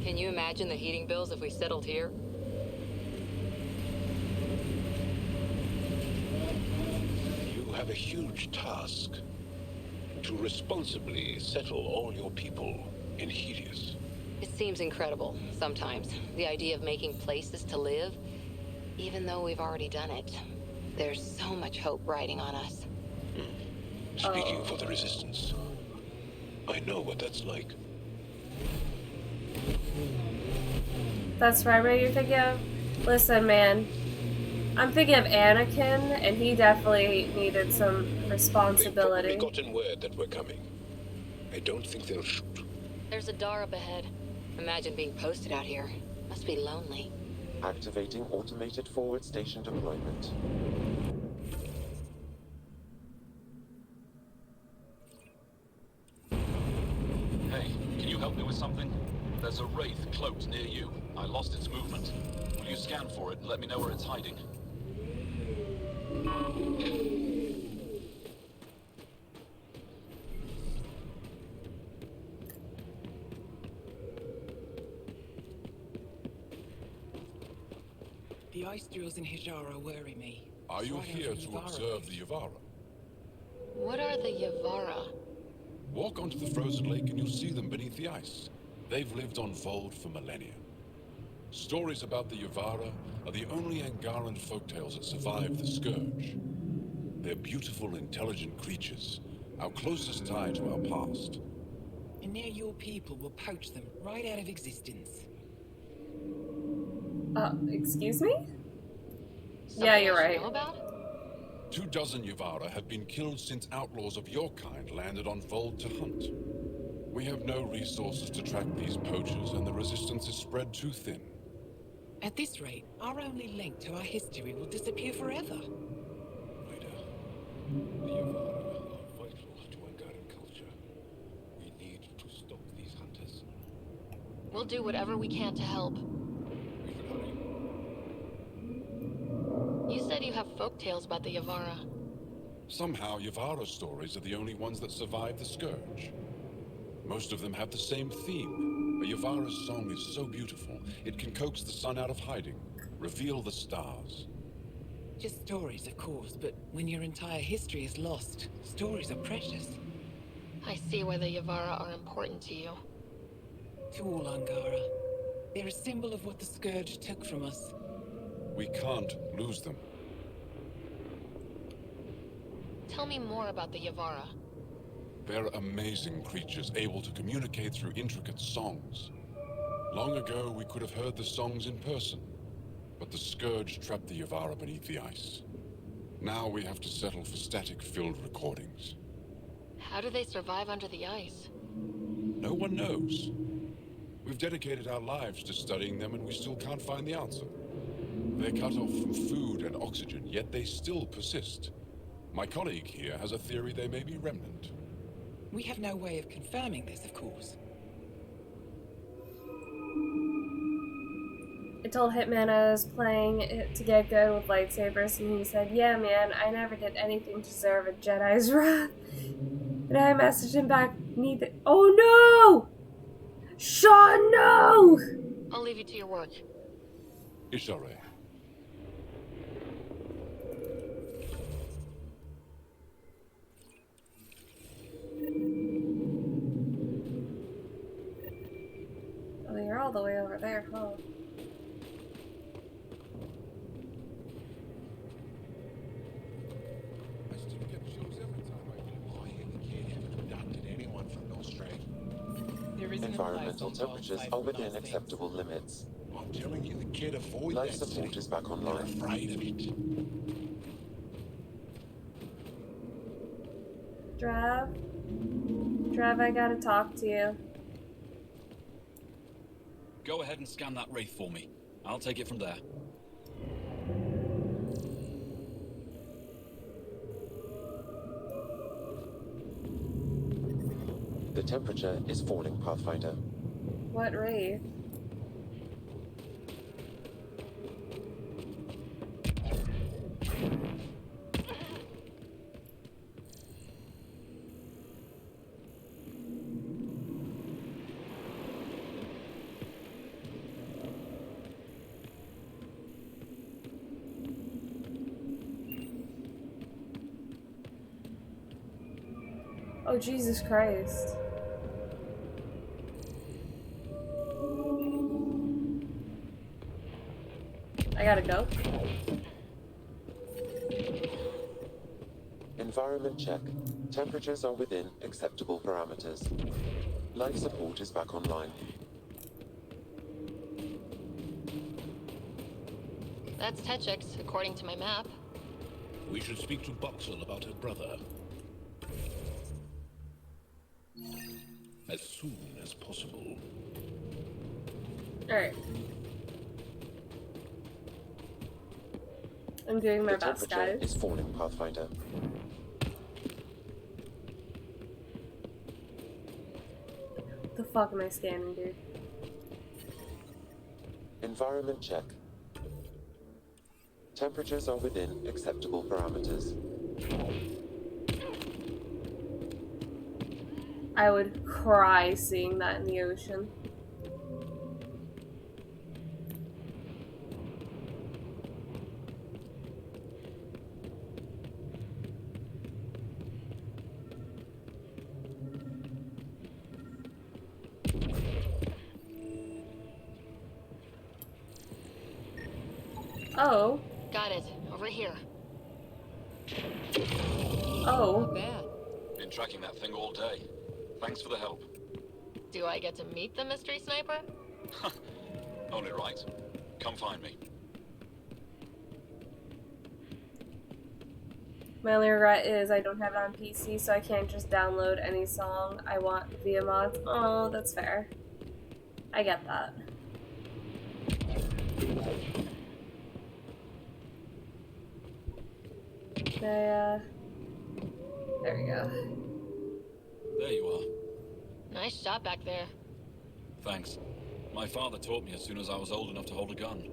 Can you imagine the heating bills if we settled here? You have a huge task. To responsibly settle all your people in Helios. It seems incredible, sometimes. The idea of making places to live, even though we've already done it. There's so much hope riding on us. Speaking for the Resistance, I know what that's like. That's right, what you're thinking of? Listen, man. I'm thinking of Anakin, and he definitely needed some They've responsibility. probably gotten word that we're coming. I don't think they'll shoot. There's a door up ahead. Imagine being posted out here. Must be lonely. Activating automated forward station deployment. Hey, can you help me with something? There's a wraith cloaked near you. I lost its movement. Will you scan for it and let me know where it's hiding? The ice drills in Hijara worry me. Are you Striking here from to Yavara. observe the Yavara? What are the Yavara? Walk onto the frozen lake and you'll see them beneath the ice. They've lived on Vold for millennia. Stories about the Yavara are the only Angaran folktales that survive the Scourge. They're beautiful, intelligent creatures, our closest tie to our past. And now your people will poach them right out of existence. Excuse me? Something Yeah, you're I should right. know about? 24 Yavara have been killed since outlaws of your kind landed on Vold to hunt. We have no resources to track these poachers, and the resistance is spread too thin. At this rate, our only link to our history will disappear forever. The Yavara are vital to Angaran culture. We need to stop these hunters. We'll do whatever we can to help. We should hurry. You said you have folktales about the Yavara. Somehow, Yavara stories are the only ones that survive the Scourge. Most of them have the same theme. A Yavara's song is so beautiful, it can coax the sun out of hiding, reveal the stars. Just stories, of course, but when your entire history is lost, stories are precious. I see why the Yavara are important to you. To all Angara. They're a symbol of what the Scourge took from us. We can't lose them. Tell me more about the Yavara. They're amazing creatures able to communicate through intricate songs. Long ago, we could have heard the songs in person, but the Scourge trapped the Yavara beneath the ice. Now we have to settle for static-filled recordings. How do they survive under the ice? No one knows. We've dedicated our lives to studying them, and we still can't find the answer. They're cut off from food and oxygen, yet they still persist. My colleague here has a theory they may be remnant. We have no way of confirming this, of course. I told Hitman I was playing it to get good with lightsabers, and he said, yeah, man, I never did anything to deserve a Jedi's wrath. And I messaged him back, neither. Oh no! Sean, no! I'll leave you to your work. Ishare. Oh, you're all the way over there, huh? Environmental temperatures are within acceptable limits. I'm telling you, the kid avoid Life that support thing. is back They're online. afraid of it. Drav, I gotta talk to you. Go ahead and scan that wraith for me. I'll take it from there. The temperature is falling, Pathfinder. What wraith? Oh, Jesus Christ. I gotta go. Environment check. Temperatures are within acceptable parameters. Life support is back online. That's Techix, according to my map. We should speak to Boxel about her brother. As soon as possible. Alright. I'm doing my The best, temperature guys. is falling, Pathfinder. The fuck am I scanning, dude? Environment check. Temperatures are within acceptable parameters. I would cry seeing that in the ocean. Oh. Got it. Over here. Oh. Not bad. Been tracking that thing all day. Thanks for the help. Do I get to meet the mystery sniper? Only right. Come find me. My only regret is I don't have it on PC, so I can't just download any song I want via mods. Oh, that's fair. I get that. There we go. There you are. Nice shot back there. Thanks. My father taught me as soon as I was old enough to hold a gun.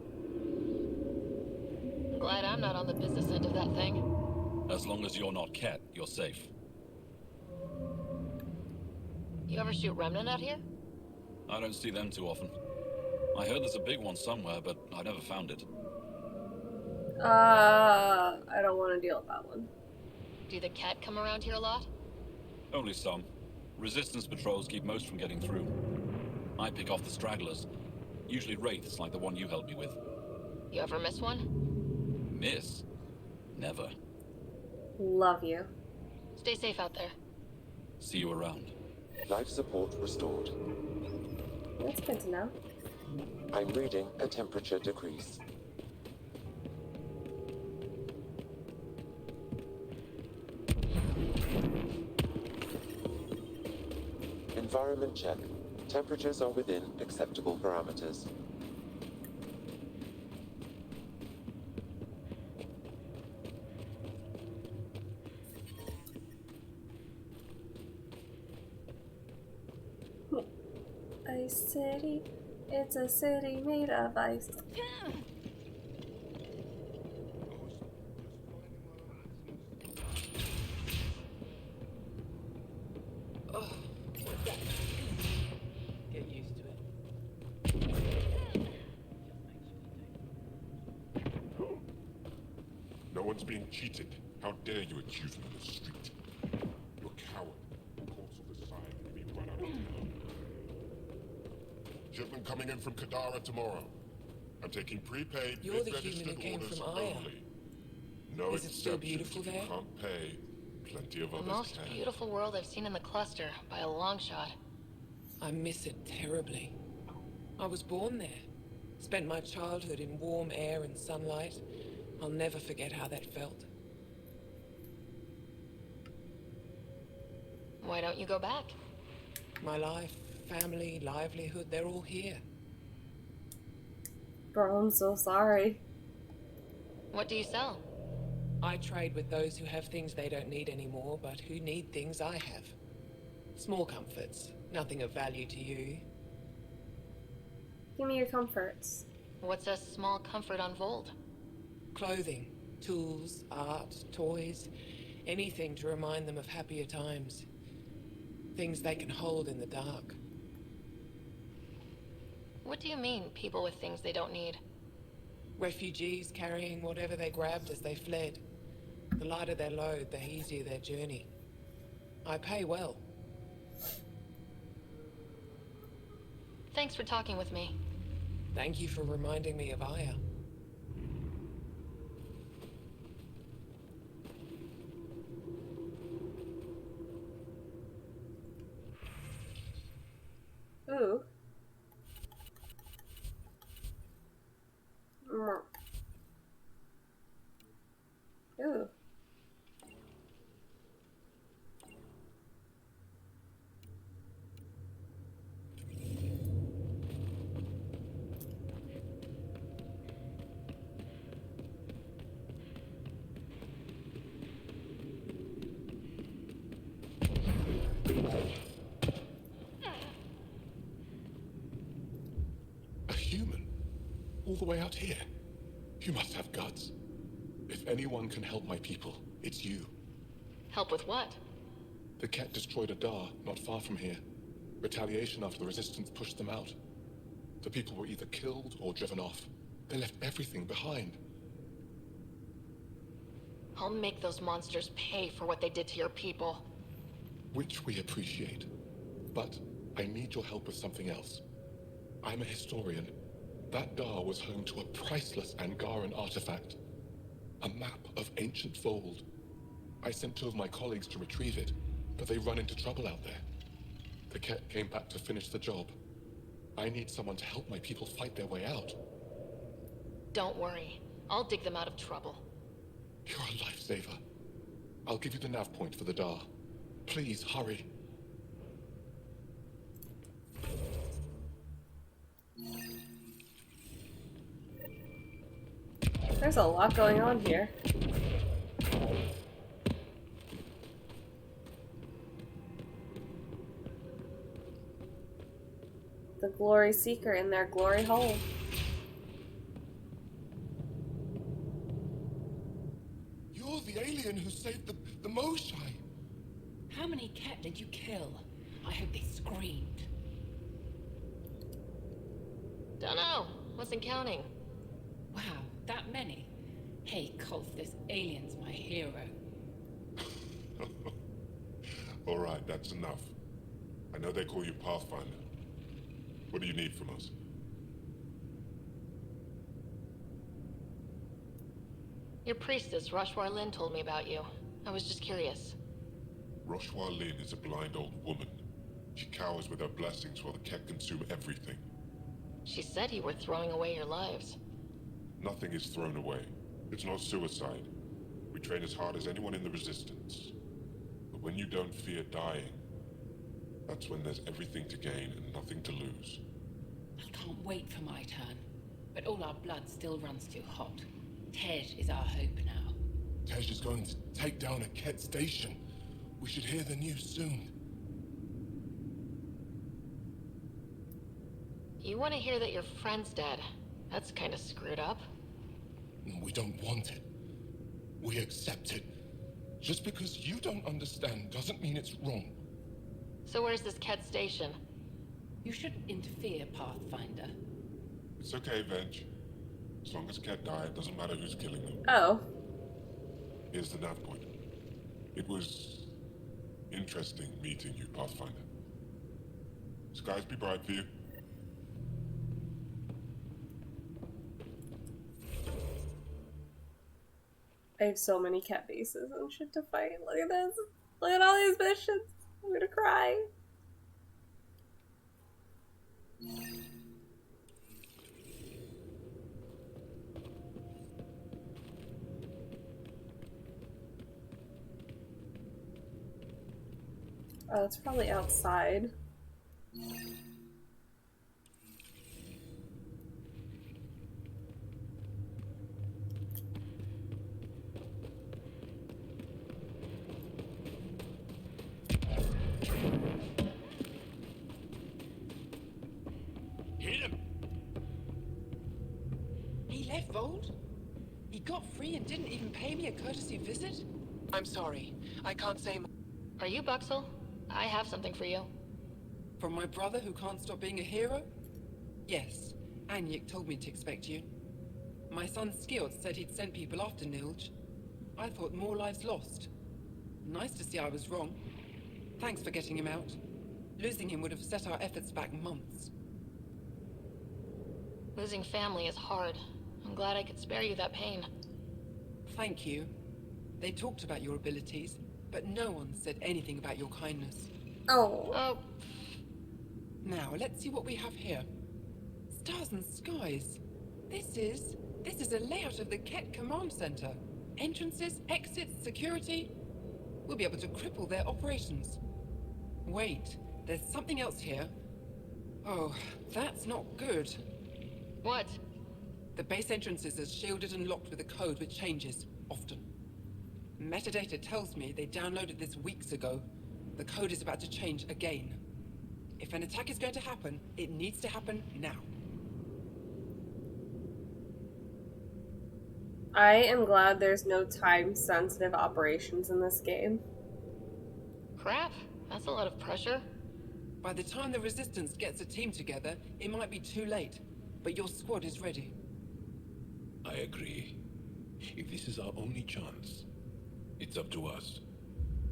Glad I'm not on the business end of that thing. As long as you're not Ket, you're safe. You ever shoot Remnant out here? I don't see them too often. I heard there's a big one somewhere, but I never found it. I don't want to deal with that one. Do the Ket come around here a lot? Only some. Resistance patrols keep most from getting through. I pick off the stragglers. Usually wraiths like the one you helped me with. You ever miss one? Miss? Never. Love you. Stay safe out there. See you around. Life support restored. That's good to know. I'm reading a temperature decrease. Environment check. Temperatures are within acceptable parameters. Ice City, it's a city made of ice. Get used to it. No one's being cheated. How dare you accuse me in the street? You're a coward. Courts will decide and be run out of town. Shipment coming in from Kadara tomorrow. I'm taking prepaid, You're the bid-registered human who came orders from Aya. only. No Is it still exceptions beautiful if you there? can't pay. Plenty of The others most can. beautiful world I've seen in the cluster, by a long shot. I miss it terribly. I was born there. Spent my childhood in warm air and sunlight. I'll never forget how that felt. Why don't you go back? My life, family, livelihood, they're all here. Bro, I'm so sorry. What do you sell? I trade with those who have things they don't need anymore, but who need things I have. Small comforts, nothing of value to you. Give me your comforts. What's a small comfort on Vold? Clothing, tools, art, toys, anything to remind them of happier times. Things they can hold in the dark. What do you mean, people with things they don't need? Refugees carrying whatever they grabbed as they fled. The lighter their load, the easier their journey. I pay well. Thanks for talking with me. Thank you for reminding me of Aya. all the way out here? You must have guts. If anyone can help my people, it's you. Help with what? The Ket destroyed a Dar not far from here. Retaliation after the Resistance pushed them out. The people were either killed or driven off. They left everything behind. I'll make those monsters pay for what they did to your people. Which we appreciate. But I need your help with something else. I'm a historian. That Dar was home to a priceless Angaran artifact. A map of ancient Fold. I sent 2 of my colleagues to retrieve it, but they run into trouble out there. The Ket came back to finish the job. I need someone to help my people fight their way out. Don't worry. I'll dig them out of trouble. You're a lifesaver. I'll give you the nav point for the Dar. Please, hurry. There's a lot going on here. The Glory Seeker in their glory hole. You're the alien who saved the Moshai. How many Ket did you kill? I hope they screamed. Dunno. Wasn't counting. Wow, that many? Hey, Kolth, this alien's my hero. All right, that's enough. I know they call you Pathfinder. What do you need from us? Your priestess, Roshwar Lin, told me about you. I was just curious. Roshwar Lin is a blind old woman. She cowers with her blessings while the Ket consume everything. She said you were throwing away your lives. Nothing is thrown away. It's not suicide. We train as hard as anyone in the Resistance. But when you don't fear dying, that's when there's everything to gain and nothing to lose. I can't wait for my turn. But all our blood still runs too hot. Tej is our hope now. Tej is going to take down a Ket station. We should hear the news soon. You want to hear that your friend's dead. That's kind of screwed up. We don't want it. We accept it. Just because you don't understand doesn't mean it's wrong. So where's this Ket station? You shouldn't interfere, Pathfinder. It's okay, Venge. As long as Ket die, it doesn't matter who's killing them. Oh. Here's the nav point. It was interesting meeting you, Pathfinder. Skies be bright for you. I have so many Ket bases and shit to fight. Look at this. Look at all these missions. I'm gonna cry. Oh, it's probably outside. Hit him! He left Vold? He got free and didn't even pay me a courtesy visit? I'm sorry. I can't say more. Are you Buxel? I have something for you. From my brother who can't stop being a hero? Yes. Anyik told me to expect you. My son Skjord said he'd sent people after Nilj. I thought more lives lost. Nice to see I was wrong. Thanks for getting him out. Losing him would have set our efforts back months. Losing family is hard. I'm glad I could spare you that pain. Thank you. They talked about your abilities, but no one said anything about your kindness. Oh. Now, let's see what we have here. Stars and skies. This is a layout of the Ket Command Center. Entrances, exits, security. We'll be able to cripple their operations. Wait, there's something else here. Oh, that's not good. What? The base entrances are shielded and locked with a code which changes, often. Metadata tells me they downloaded this weeks ago. The code is about to change again. If an attack is going to happen, it needs to happen now. I am glad there's no time-sensitive operations in this game. Crap, that's a lot of pressure. By the time the Resistance gets a team together, it might be too late. But your squad is ready. I agree. If this is our only chance, it's up to us.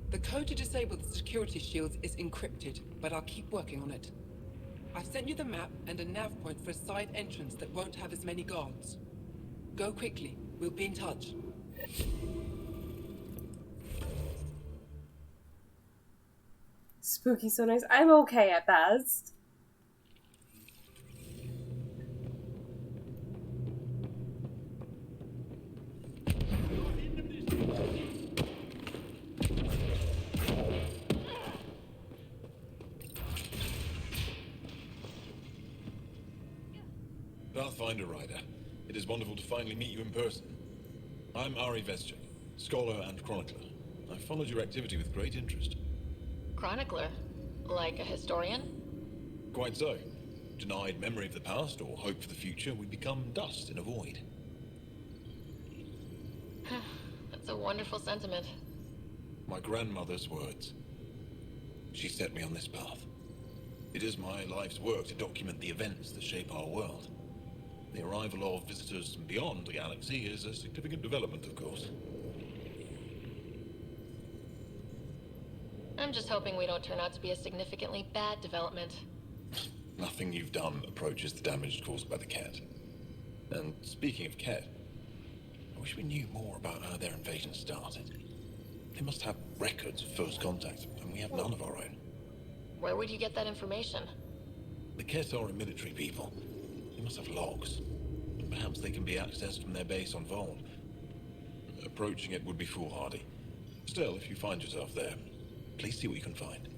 The code to disable the security shields is encrypted, but I'll keep working on it. I've sent you the map and a nav point for a side entrance that won't have as many guards. Go quickly. We'll be in touch. Spooky so nice. I'm okay at best. Pathfinder Rider, it is wonderful to finally meet you in person. I'm Ari Vescher, scholar and chronicler. I've followed your activity with great interest. Chronicler? Like a historian? Quite so. Denied memory of the past or hope for the future, we become dust in a void. That's a wonderful sentiment. My grandmother's words. She set me on this path. It is my life's work to document the events that shape our world. The arrival of visitors from beyond the galaxy is a significant development, of course. I'm just hoping we don't turn out to be a significantly bad development. Nothing you've done approaches the damage caused by the Ket. And speaking of Ket, I wish we knew more about how their invasion started. They must have records of first contact, and we have none of our own. Where would you get that information? The Ket are a military people. They must have logs. Perhaps they can be accessed from their base on Vold. Approaching it would be foolhardy. Still, if you find yourself there, please see what you can find.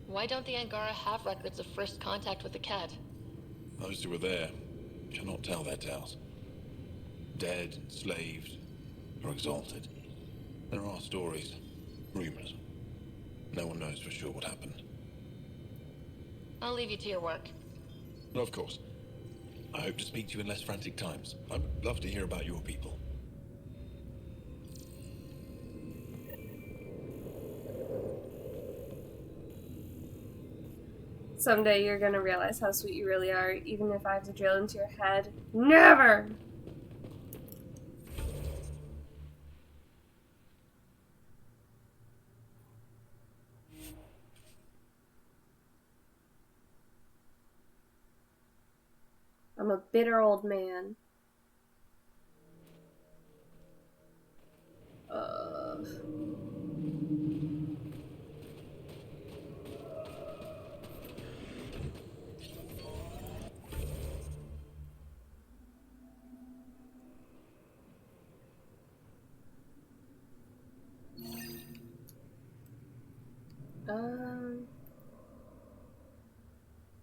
Why don't the Angara have records of first contact with the Ket? Those who were there cannot tell their tales. Dead, enslaved, or exalted. There are stories, rumors. No one knows for sure what happened. I'll leave you to your work. Of course. I hope to speak to you in less frantic times. I would love to hear about your people. Someday you're gonna realize how sweet you really are, even if I have to drill into your head. Never! I'm a bitter old man.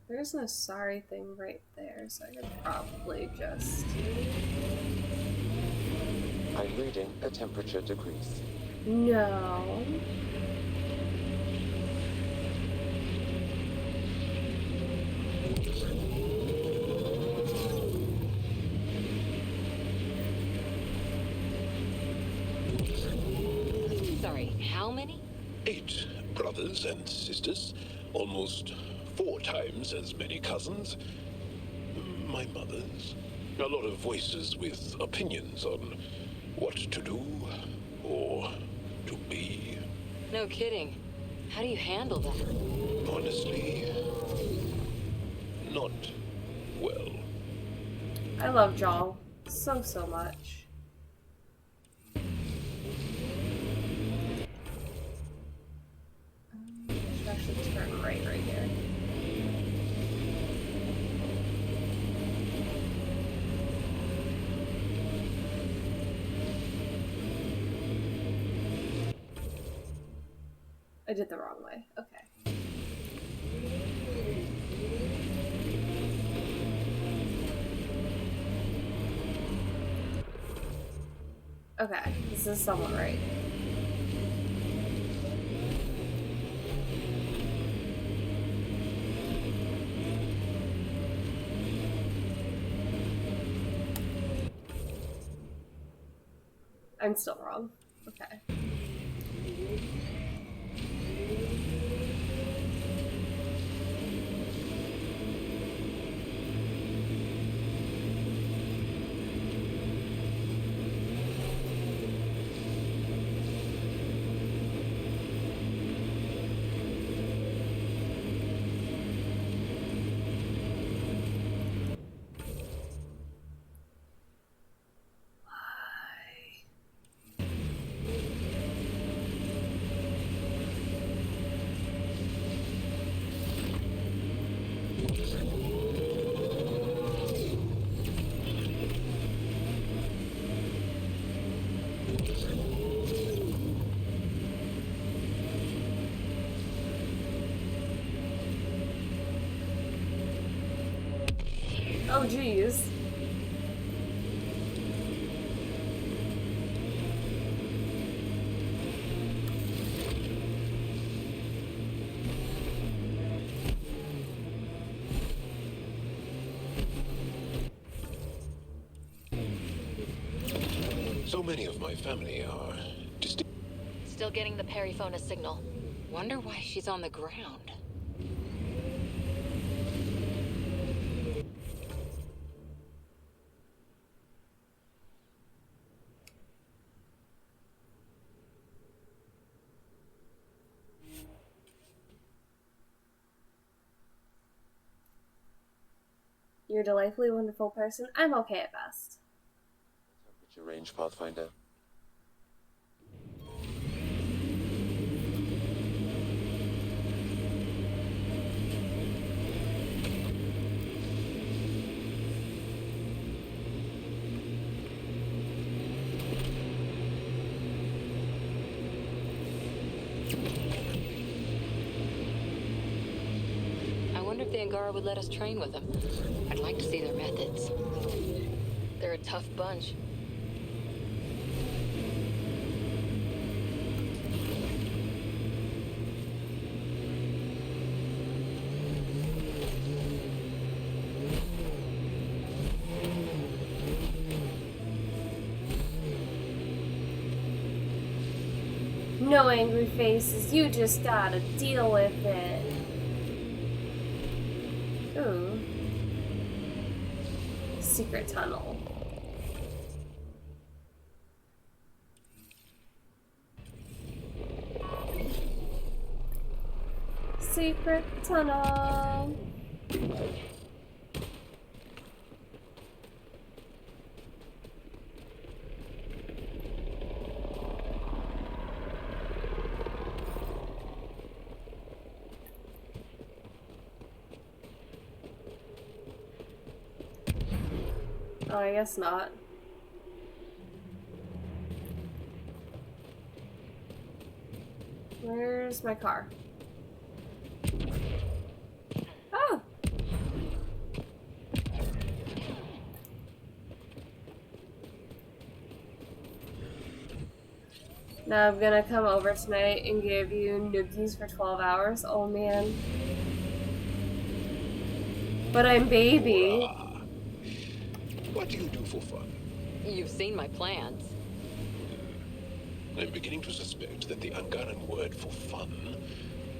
There's no sorry thing right there, so I could probably just... I'm reading a temperature decrease. No. Sorry, how many? 8 brothers and sisters. Almost 4 times as many cousins. My mother's. A lot of voices with opinions on what to do or to be. No kidding. How do you handle that? Honestly, not well. I love Jal so much. Should actually turn right here. I did the wrong way. Okay. Okay, this is somewhat right. I'm still wrong. Okay. Oh, geez. So many of my family are distinct. Still getting the periphonus signal. Wonder why she's on the ground. You're a delightfully wonderful person. I'm okay at best. Temperature range, Pathfinder. I wonder if the Angara would let us train with them. I'd like to see their methods. They're a tough bunch. No angry faces, you just gotta deal with it. Ooh. Secret tunnel. Secret tunnel. Oh, I guess not. Where's my car? Oh! Now I'm gonna come over tonight and give you noogies for 12 hours. Oh man. But I'm baby. What do you do for fun? You've seen my plans. I'm beginning to suspect that the Angaran word for fun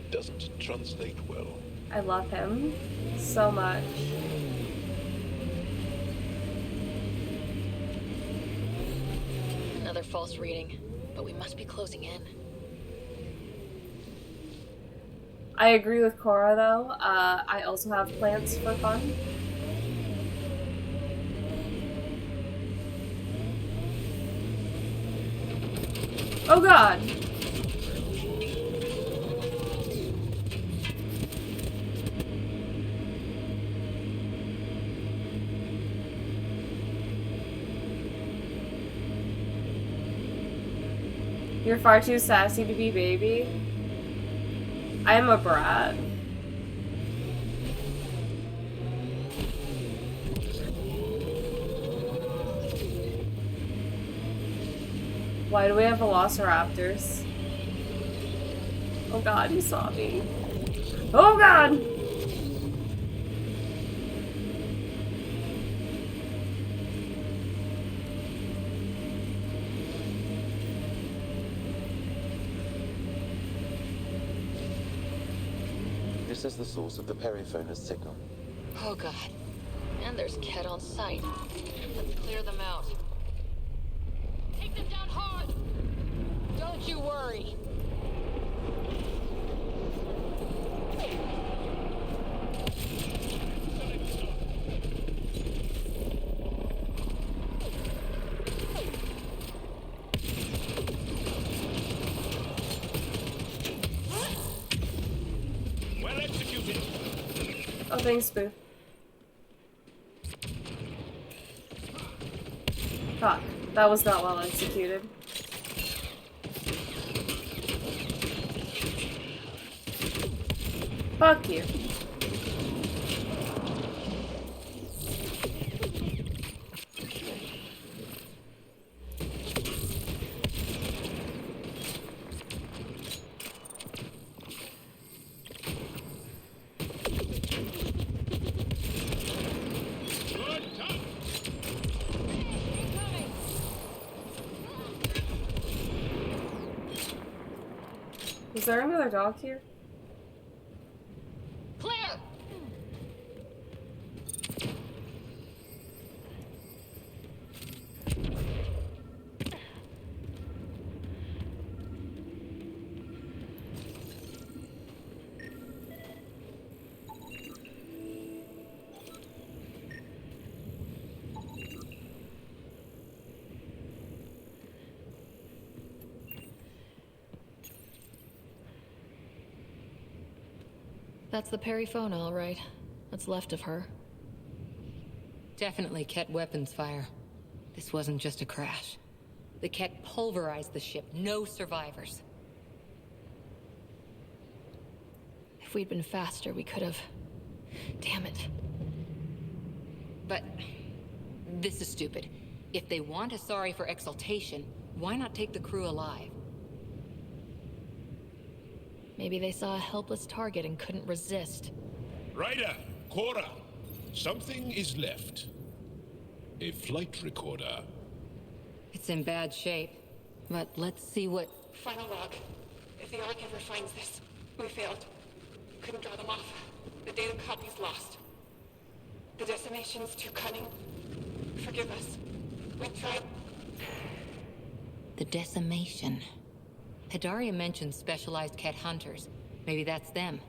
doesn't translate well. I love him so much. Another false reading, but we must be closing in. I agree with Cora though. I also have plans for fun. Oh god! You're far too sassy to be baby. I'm a brat. Why do we have velociraptors? Oh god, he saw me. Oh god! This is the source of the periphone's signal. Oh god. And there's Ket on site. Let's clear them out. Take them down hard! Don't you worry. Well executed. Oh, thanks, Boo. Fuck. That was not well executed. Fuck you. Is there another dog here? Clear! That's the Perryphone, all right. What's left of her. Definitely Ket weapons fire. This wasn't just a crash. The Ket pulverized the ship. No survivors. If we'd been faster, we could have. Damn it. But this is stupid. If they want a sorry for exaltation, why not take the crew alive? Maybe they saw a helpless target and couldn't resist. Ryder, Cora, something is left. A flight recorder. It's in bad shape, but let's see what... Final log. If the Ark ever finds this, we failed. Couldn't draw them off. The data copy's lost. The decimation's too cunning. Forgive us. We tried. The decimation. Hidaria mentioned specialized Ket hunters. Maybe that's them.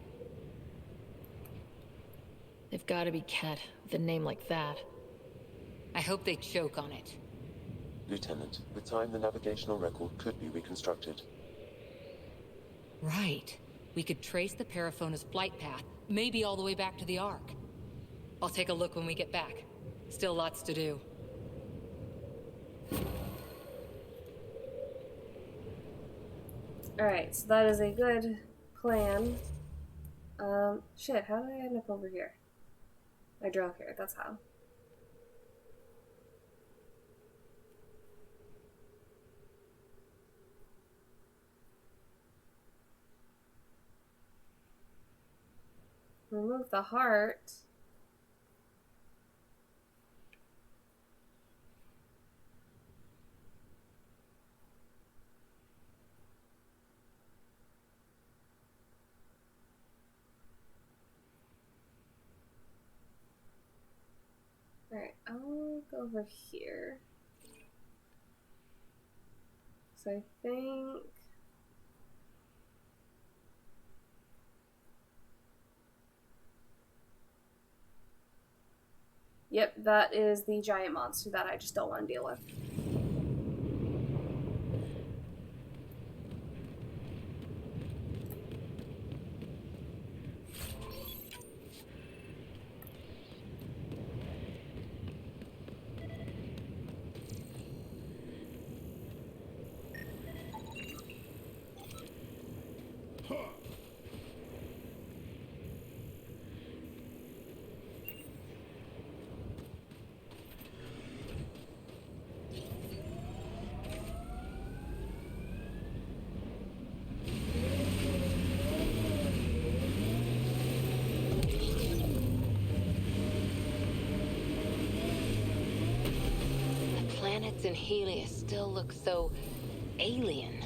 They've got to be Ket, with a name like that. I hope they choke on it. Lieutenant, with time the navigational record could be reconstructed. Right. We could trace the Periphone's flight path, maybe all the way back to the Ark. I'll take a look when we get back. Still lots to do. Alright, so that is a good plan. Shit, how did I end up over here? I drove here, that's how. Remove the heart. Alright, I'll go over here. So I think... Yep, that is the giant monster that I just don't want to deal with. Planets in Helios still look so alien.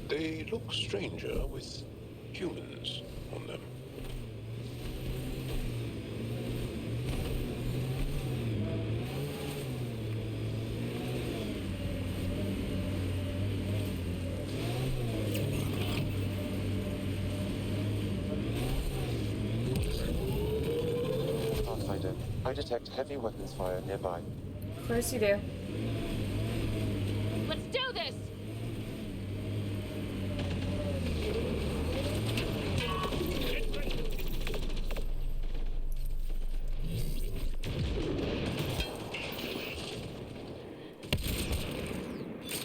They look stranger with humans on them. detect heavy weapons fire nearby. Of course you do. Let's do this!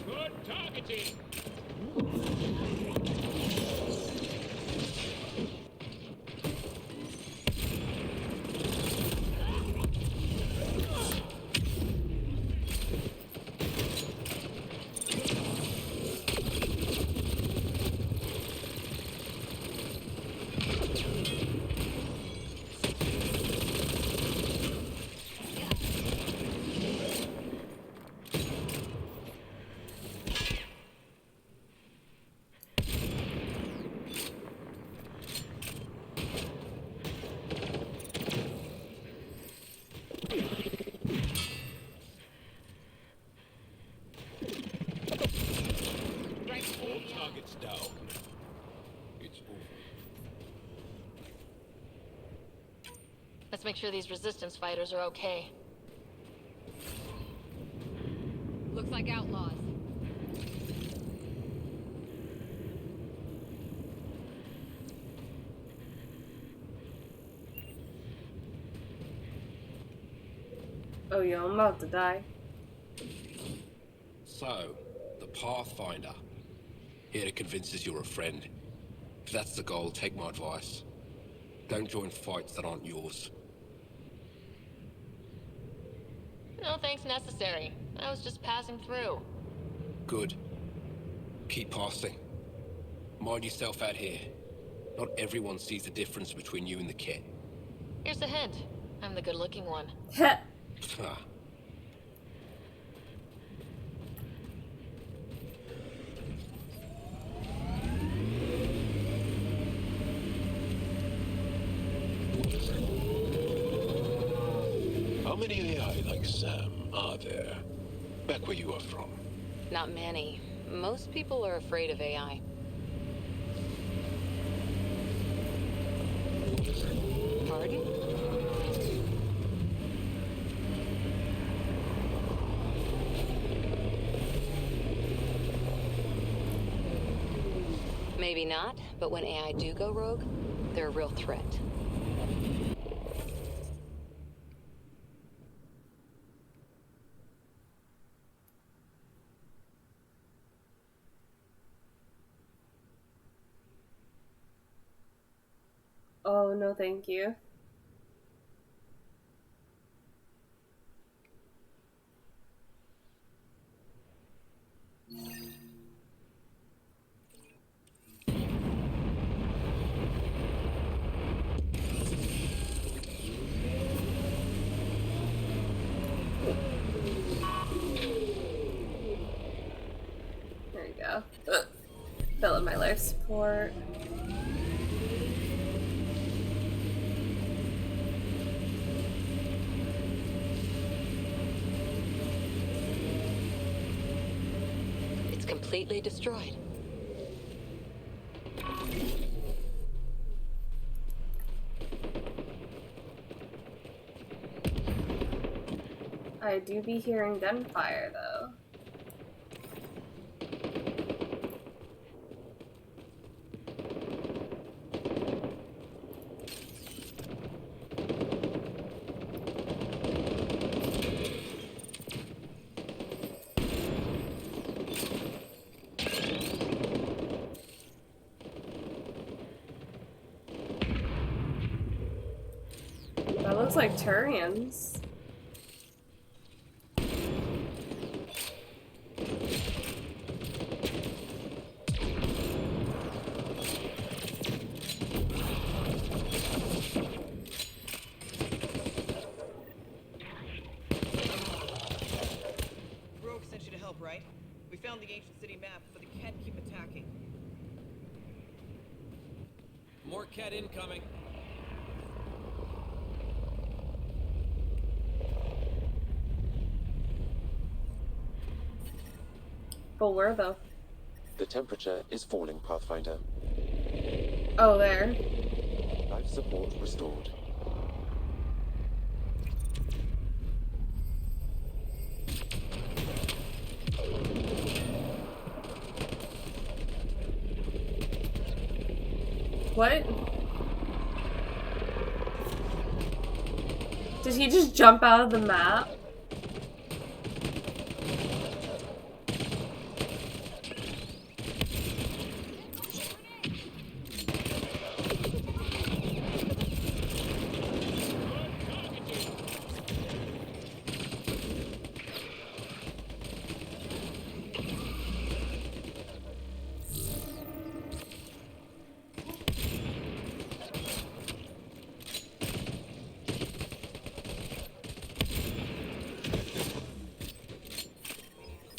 Good targeting! All targets down. It's over. Let's make sure these resistance fighters are okay. Looks like outlaws. Oh yeah, I'm about to die. So, the Pathfinder. Here to convince us you're a friend. If that's the goal, take my advice. Don't join fights that aren't yours. No thanks necessary. I was just passing through. Good. Keep passing. Mind yourself out here. Not everyone sees the difference between you and the Ket. Here's a hint. I'm the good-looking one. Ha. How many AI like Sam are there? Back where you are from? Not many. Most people are afraid of AI. Pardon? Maybe not, but when AI do go rogue, they're a real threat. Oh, no thank you. There you go. Fill in my life support. It's completely destroyed. I do be hearing gunfire though. That looks like Turians. Rogue sent you to help, right? We found the ancient city map, but the Ket keep attacking. More Ket incoming. But where though? The temperature is falling, Pathfinder. Oh, there. Life support restored. What? Did he just jump out of the map?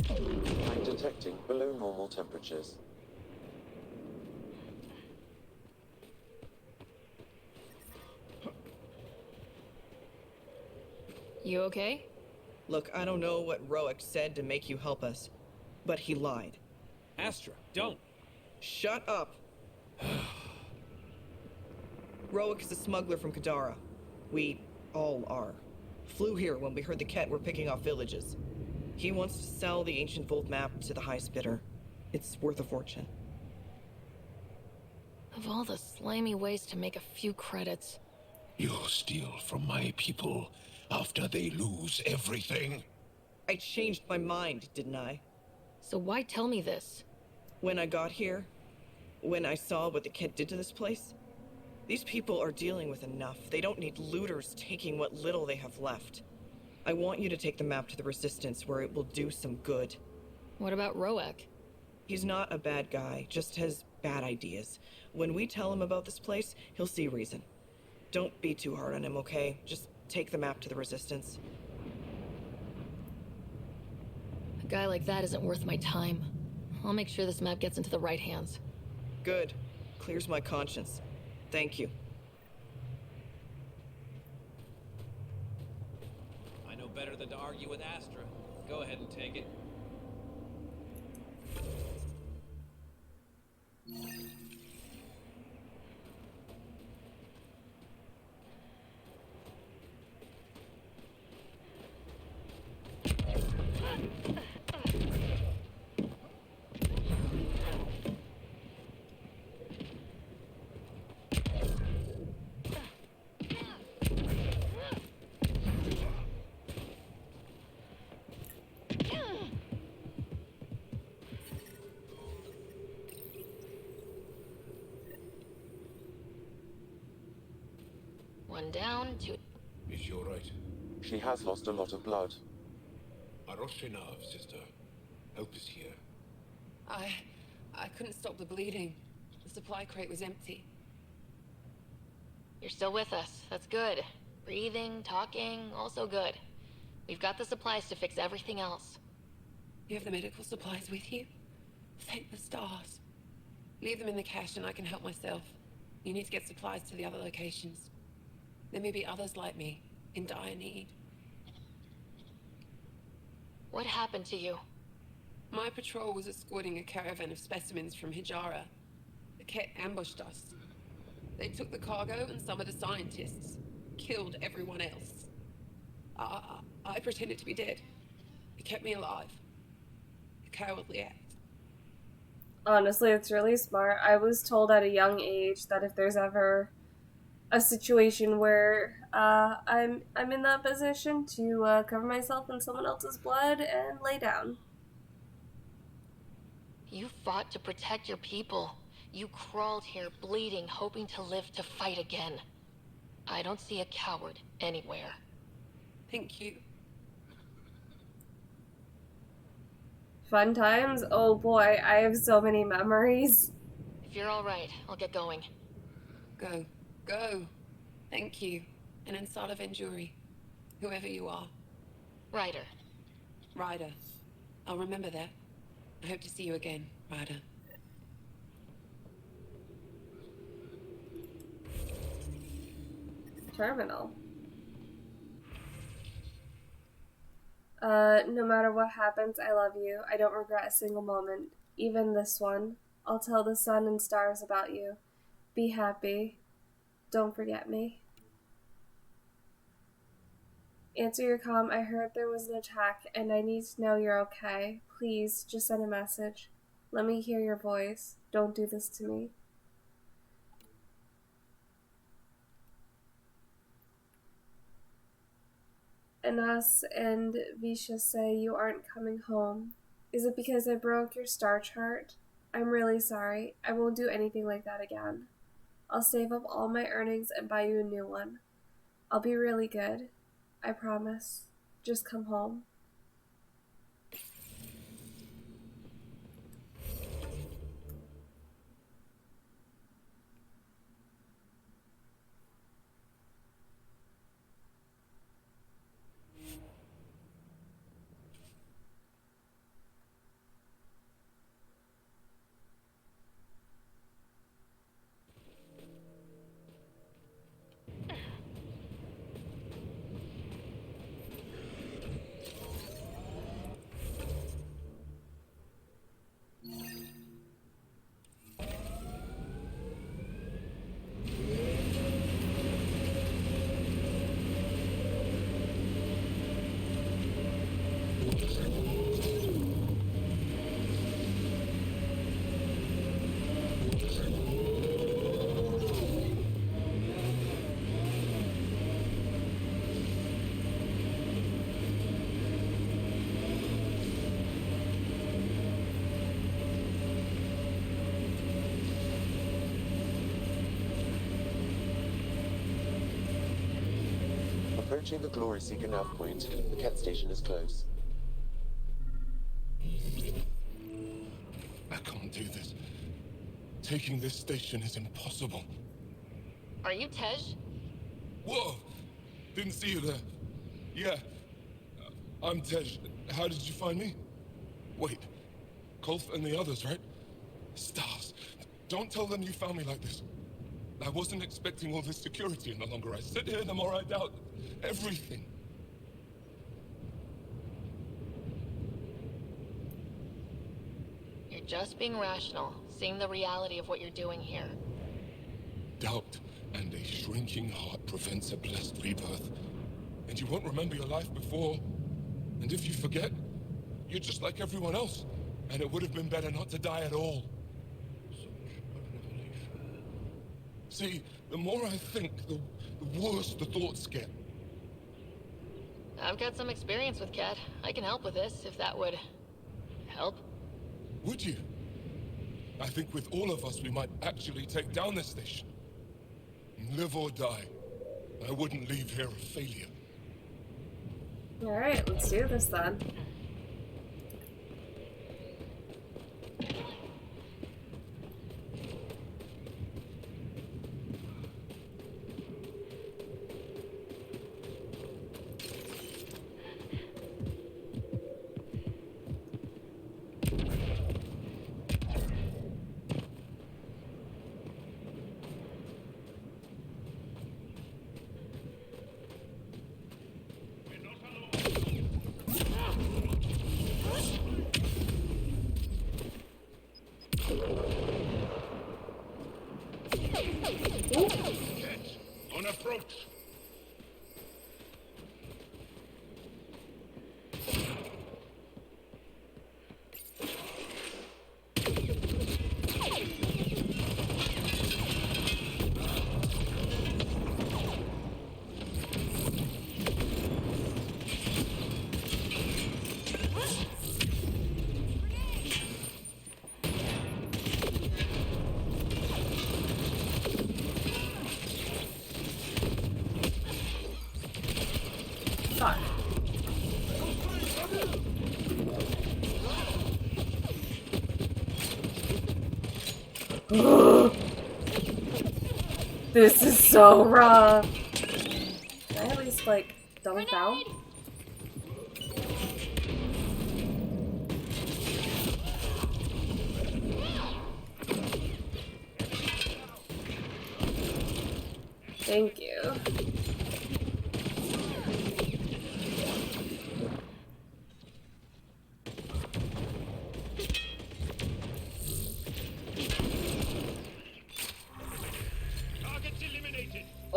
I'm detecting below normal temperatures. You okay? Look, I don't know what Roic said to make you help us, but he lied. Astra, don't. Shut up. Roic is a smuggler from Kadara. We all are. Flew here when we heard the Ket were picking off villages. He wants to sell the ancient Volt map to the highest bidder. It's worth a fortune. Of all the slimy ways to make a few credits. You'll steal from my people after they lose everything? I changed my mind, didn't I? So why tell me this? When I got here, when I saw what the Ket did to this place, these people are dealing with enough. They don't need looters taking what little they have left. I want you to take the map to the Resistance where it will do some good. What about Roic? He's not a bad guy, just has bad ideas. When we tell him about this place, he'll see reason. Don't be too hard on him, okay? Just take the map to the Resistance. A guy like that isn't worth my time. I'll make sure this map gets into the right hands. Good. Clears my conscience. Thank you. I know better than to argue with Astra. Go ahead and take it. One down, two. Is she all right? She has lost a lot of blood. Aroshinav, sister. Help is here. I couldn't stop the bleeding. The supply crate was empty. You're still with us. That's good. Breathing, talking, also good. We've got the supplies to fix everything else. You have the medical supplies with you? Thank the stars. Leave them in the cache and I can help myself. You need to get supplies to the other locations. There may be others like me, in dire need. What happened to you? My patrol was escorting a caravan of specimens from Hijara. The Ket ambushed us. They took the cargo and some of the scientists. Killed everyone else. I pretended to be dead. It kept me alive. A cowardly act. Honestly, it's really smart. I was told at a young age that if there's ever a situation where I'm in that position to cover myself in someone else's blood and lay down. You fought to protect your people. You crawled here bleeding, hoping to live to fight again. I don't see a coward anywhere. Thank you. Fun times? Oh boy, I have so many memories. If you're all right, I'll get going. Go. Go. Thank you. And inside of Enduri. Whoever you are. Ryder. Ryder. I'll remember that. I hope to see you again, Ryder. Terminal. No matter what happens, I love you. I don't regret a single moment. Even this one. I'll tell the sun and stars about you. Be happy. Don't forget me. Answer your comm. I heard there was an attack, and I need to know you're okay. Please, just send a message. Let me hear your voice. Don't do this to me. and us and Visha say you aren't coming home. Is it because I broke your star chart? I'm really sorry. I won't do anything like that again. I'll save up all my earnings and buy you a new one. I'll be really good. I promise. Just come home. Approaching the Glory Seeker nav point, the Ket station is close. I can't do this. Taking this station is impossible. Are you Tej? Whoa! Didn't see you there. Yeah. I'm Tej. How did you find me? Wait. Kolf and the others, right? Stars. Don't tell them you found me like this. I wasn't expecting all this security, and the longer I sit here, the more I doubt everything. You're just being rational, seeing the reality of what you're doing here. Doubt and a shrinking heart prevents a blessed rebirth. And you won't remember your life before. And if you forget, you're just like everyone else. And it would have been better not to die at all. See, the more I think, the worse the thoughts get. I've got some experience with Ket. I can help with this, if that would help. Would you? I think with all of us, we might actually take down this station. Live or die. I wouldn't leave here a failure. Alright, let's do this then. On approach. Fuck. This is so rough. Can I at least, like, dump down? Thank you.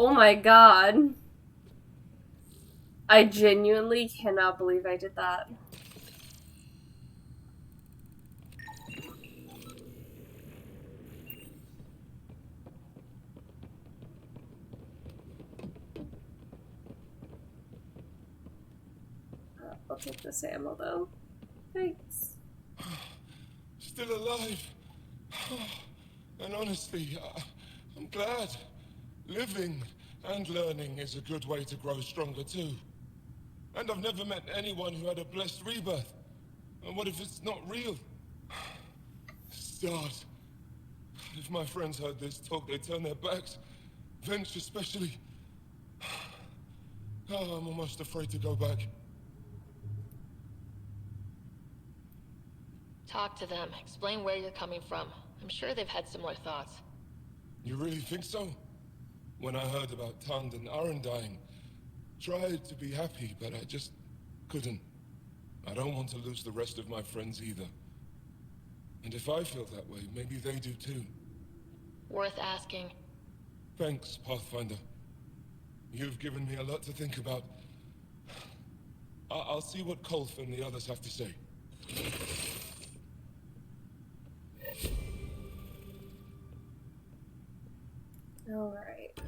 Oh my god. I genuinely cannot believe I did that. I'll take this ammo though. Thanks. Still alive. And honestly, I'm glad. Living and learning is a good way to grow stronger too. And I've never met anyone who had a blessed rebirth. And what if it's not real? Stars. If my friends heard this talk, they'd turn their backs. Venture especially. Oh, I'm almost afraid to go back. Talk to them. Explain where you're coming from. I'm sure they've had similar thoughts. You really think so? When I heard about Tand and Aaron dying, tried to be happy, but I just couldn't. I don't want to lose the rest of my friends either. And if I feel that way, maybe they do too. Worth asking. Thanks, Pathfinder. You've given me a lot to think about. I'll see what Kolf and the others have to say. Alright.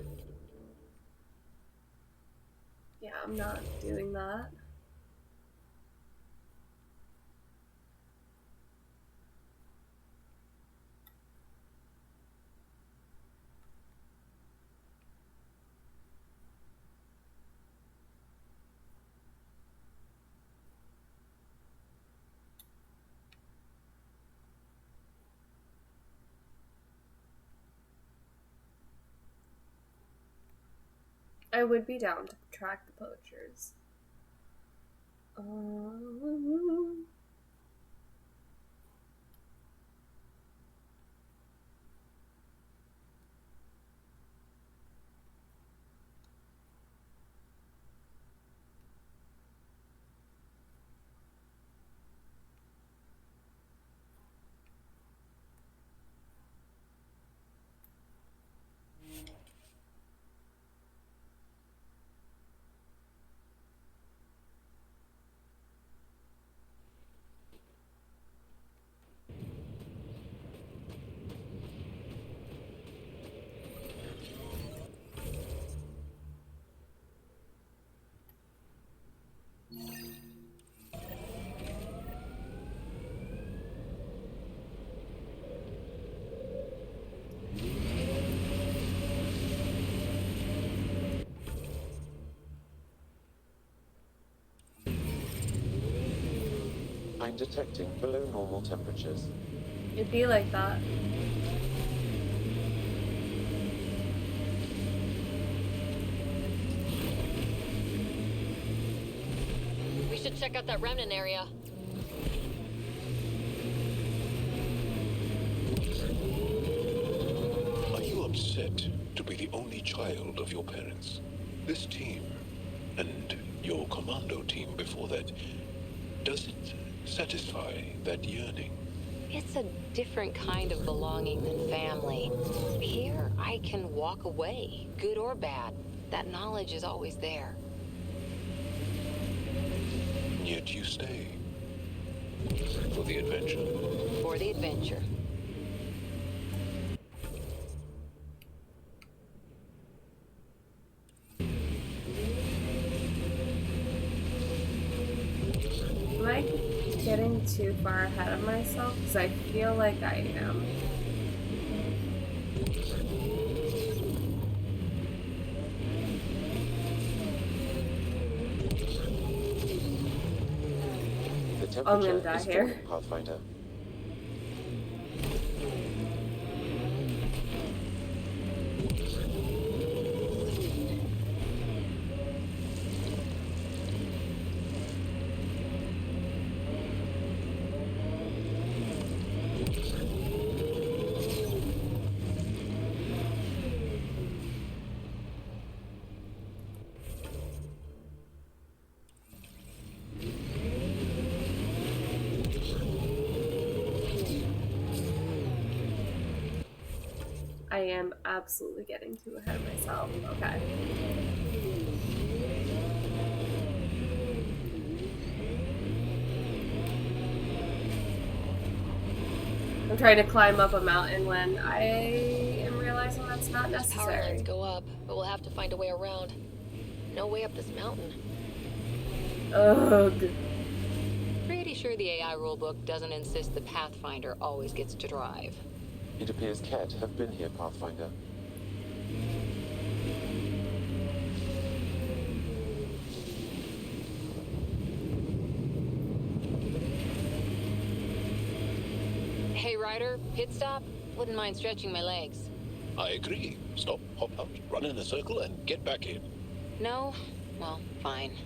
Yeah, I'm not doing that. I would be down to track the poachers. I'm detecting below normal temperatures. It'd be like that. We should check out that remnant area. Are you upset to be the only child of your parents? This team, and your commando team before that, does it satisfy that yearning? It's a different kind of belonging than family. Here, I can walk away, good or bad. That knowledge is always there. Yet you stay. For the adventure. For the adventure. Am I getting too far ahead of myself? Because I feel like I am. The I'm temperature gonna die is here. falling, Pathfinder. I am absolutely getting too ahead of myself. Okay. I'm trying to climb up a mountain when I am realizing that's not Those power lines necessary. go up, but we'll have to find a way around. No way up this mountain. Ugh. sure the AI rulebook doesn't insist the Pathfinder always gets to drive. It appears Ket have been here, Pathfinder. Hey, Ryder, pit stop? Wouldn't mind stretching my legs. I agree. Stop, hop out, run in a circle, and get back in. No? Well, fine.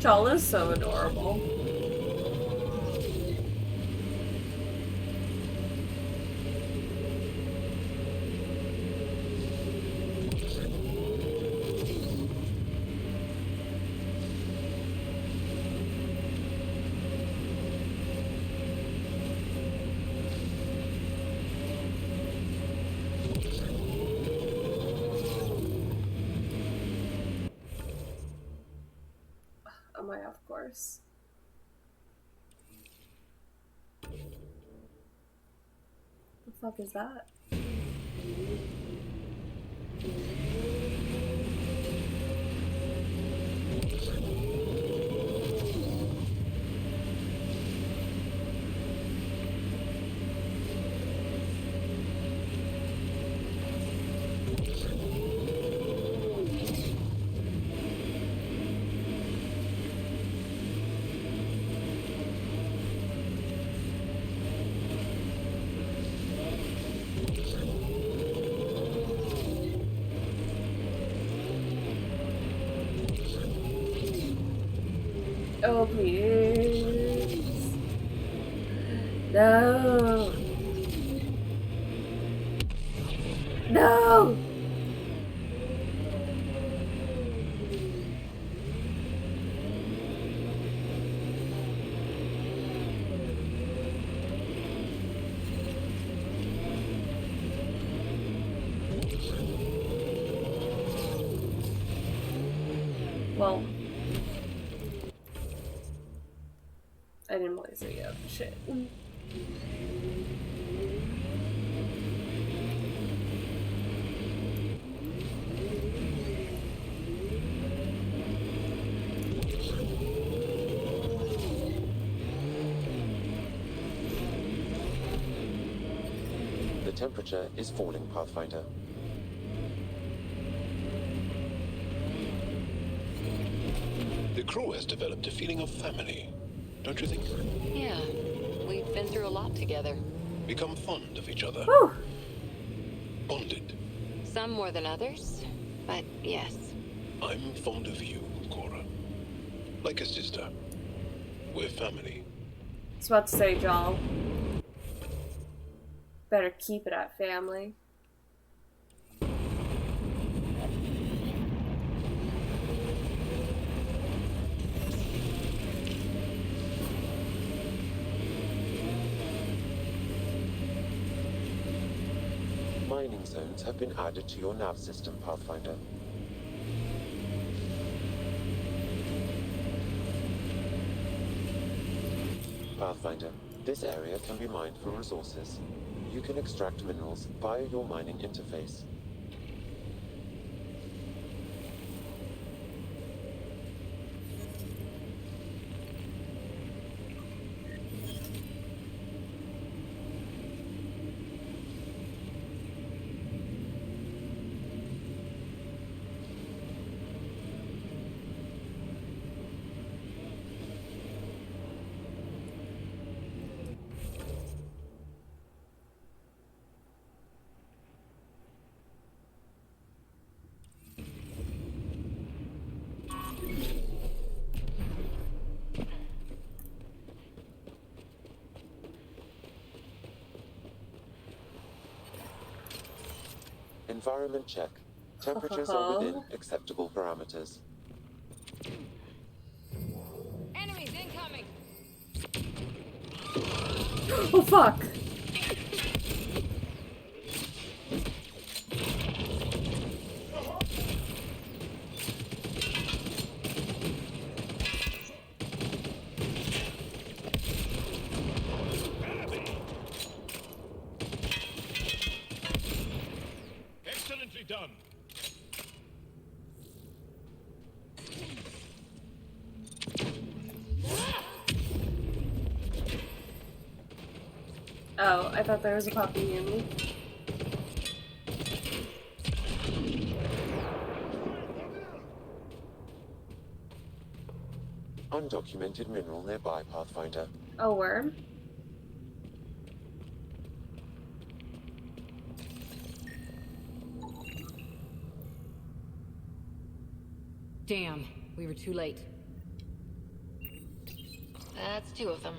Chal is so adorable. Am I off course? The fuck is that? Oh, please. No. No. Well, I didn't laser yet. Shit. The temperature is falling, Pathfinder. The crew has developed a feeling of family, don't you think? Yeah, we've been through a lot together. Become fond of each other. Whew. Bonded. Some more than others, but yes. I'm fond of you, Cora. Like a sister. We're family. I was about to say, Jal. Better keep it at family. Mining zones have been added to your nav system, Pathfinder. Pathfinder, this area can be mined for resources. You can extract minerals via your mining interface. Environment check. Temperatures are within acceptable parameters. Enemies incoming! Oh, fuck. Excellently done. Oh, I thought there was a puppy near me. Undocumented mineral nearby, Pathfinder. A worm? Damn, we were too late. That's 2 of them.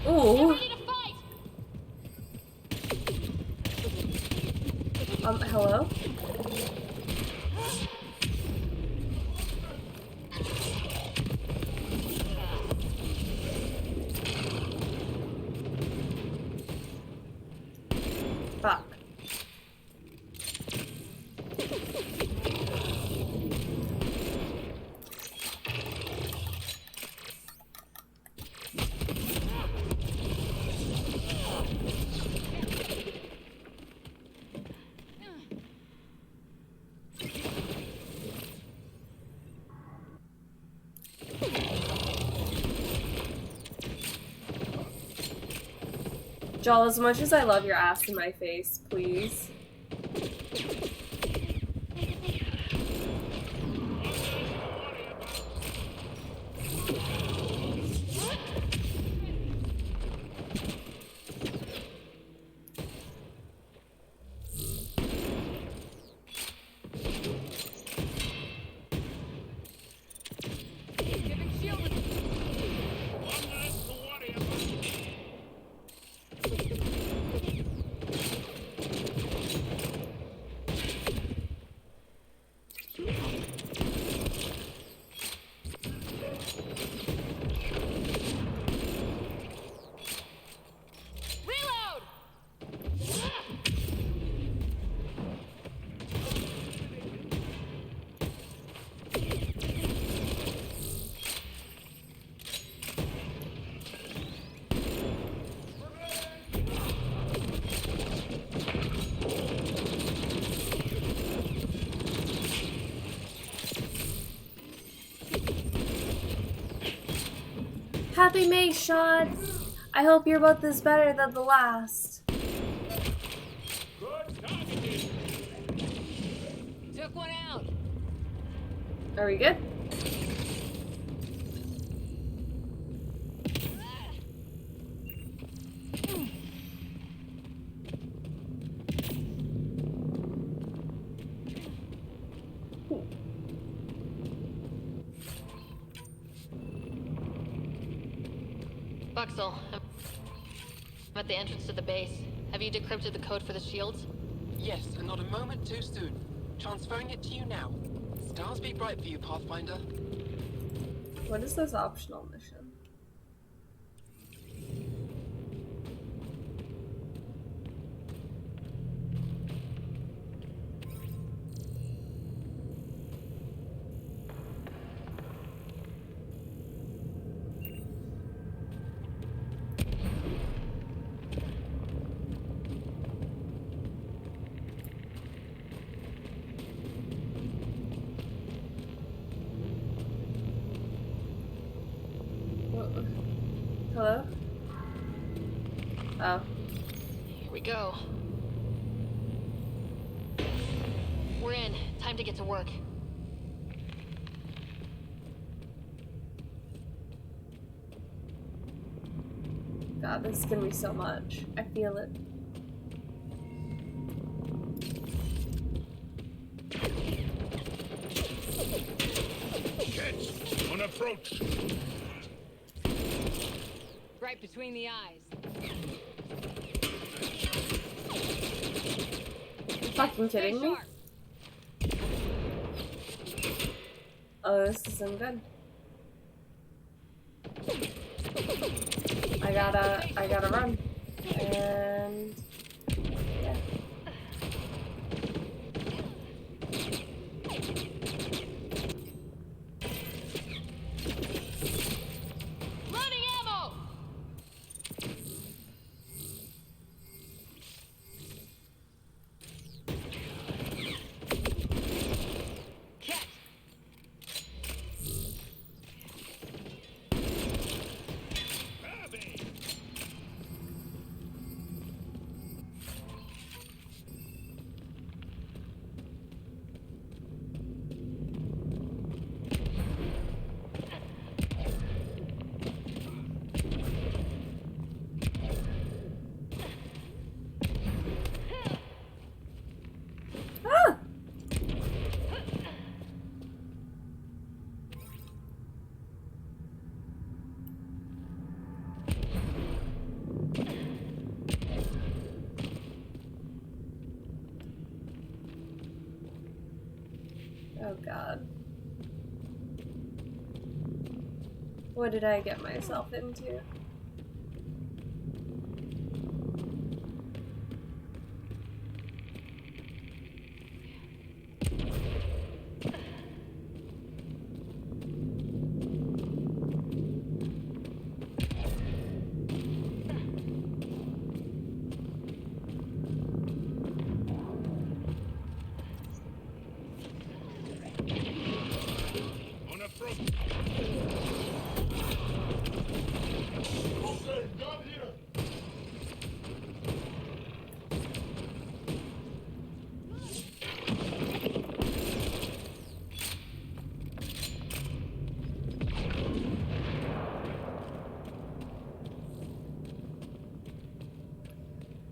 Ooh. Hello? Fuck. Joel, as much as I love your ass in my face, please. Happy May, Sean! I hope your boat is better than the last. Took one out. Are we good? Buxel, I'm at the entrance to the base. Have you decrypted the code for the shields? Yes, and not a moment too soon. Transferring it to you now. Stars be bright for you, Pathfinder. What is this optional mission? Hello? Oh. Here we go. We're in. Time to get to work. God, this is gonna be so much. I feel it. Ket, on approach. Right between the eyes. fucking kidding me? Oh, this isn't good. I gotta run. And yeah. Running ammo! Ket! Ah! Oh god. What did I get myself into? On approach. Okay, got here.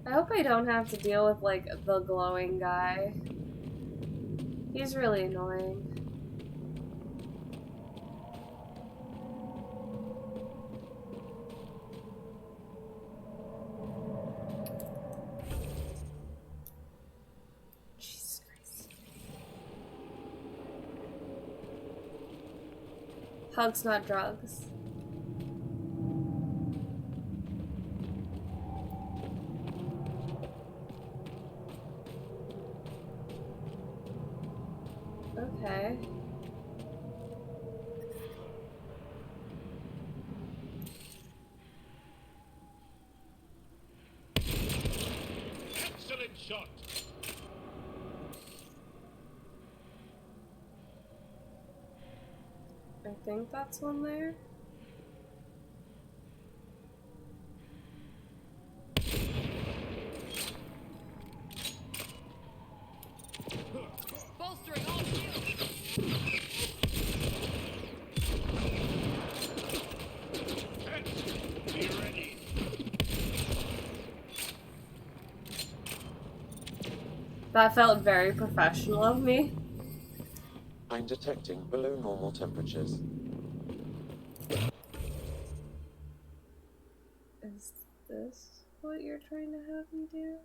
I hope I don't have to deal with, like, the glowing guy. He's really annoying. Jesus Christ. Hugs, not drugs. Okay. Excellent shot. I think that's one there. Bolstering all shields! Be ready. That felt very professional of me. I'm detecting below normal temperatures. Is this what you're trying to have me do?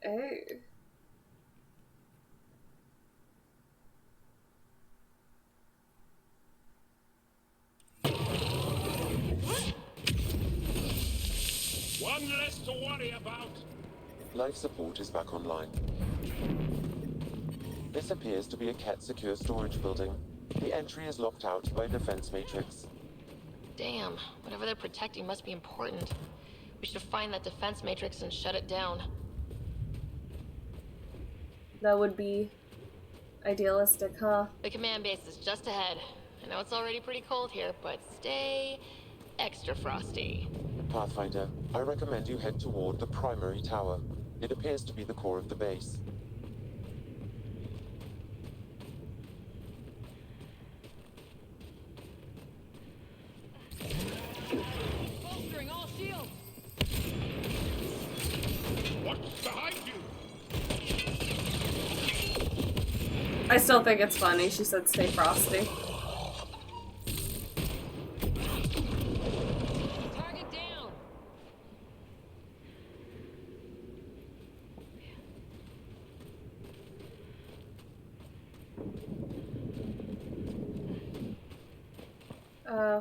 Oh. One less to worry about. Life support is back online. This appears to be a Ket secure storage building. The entry is locked out by defense matrix. Damn, whatever they're protecting must be important. We should find that defense matrix and shut it down. That would be idealistic, huh? The command base is just ahead. I know it's already pretty cold here, but stay extra frosty. Pathfinder, I recommend you head toward the primary tower. It appears to be the core of the base. Bolstering all shields! What's behind you? I still think it's funny. She said stay frosty. Target down.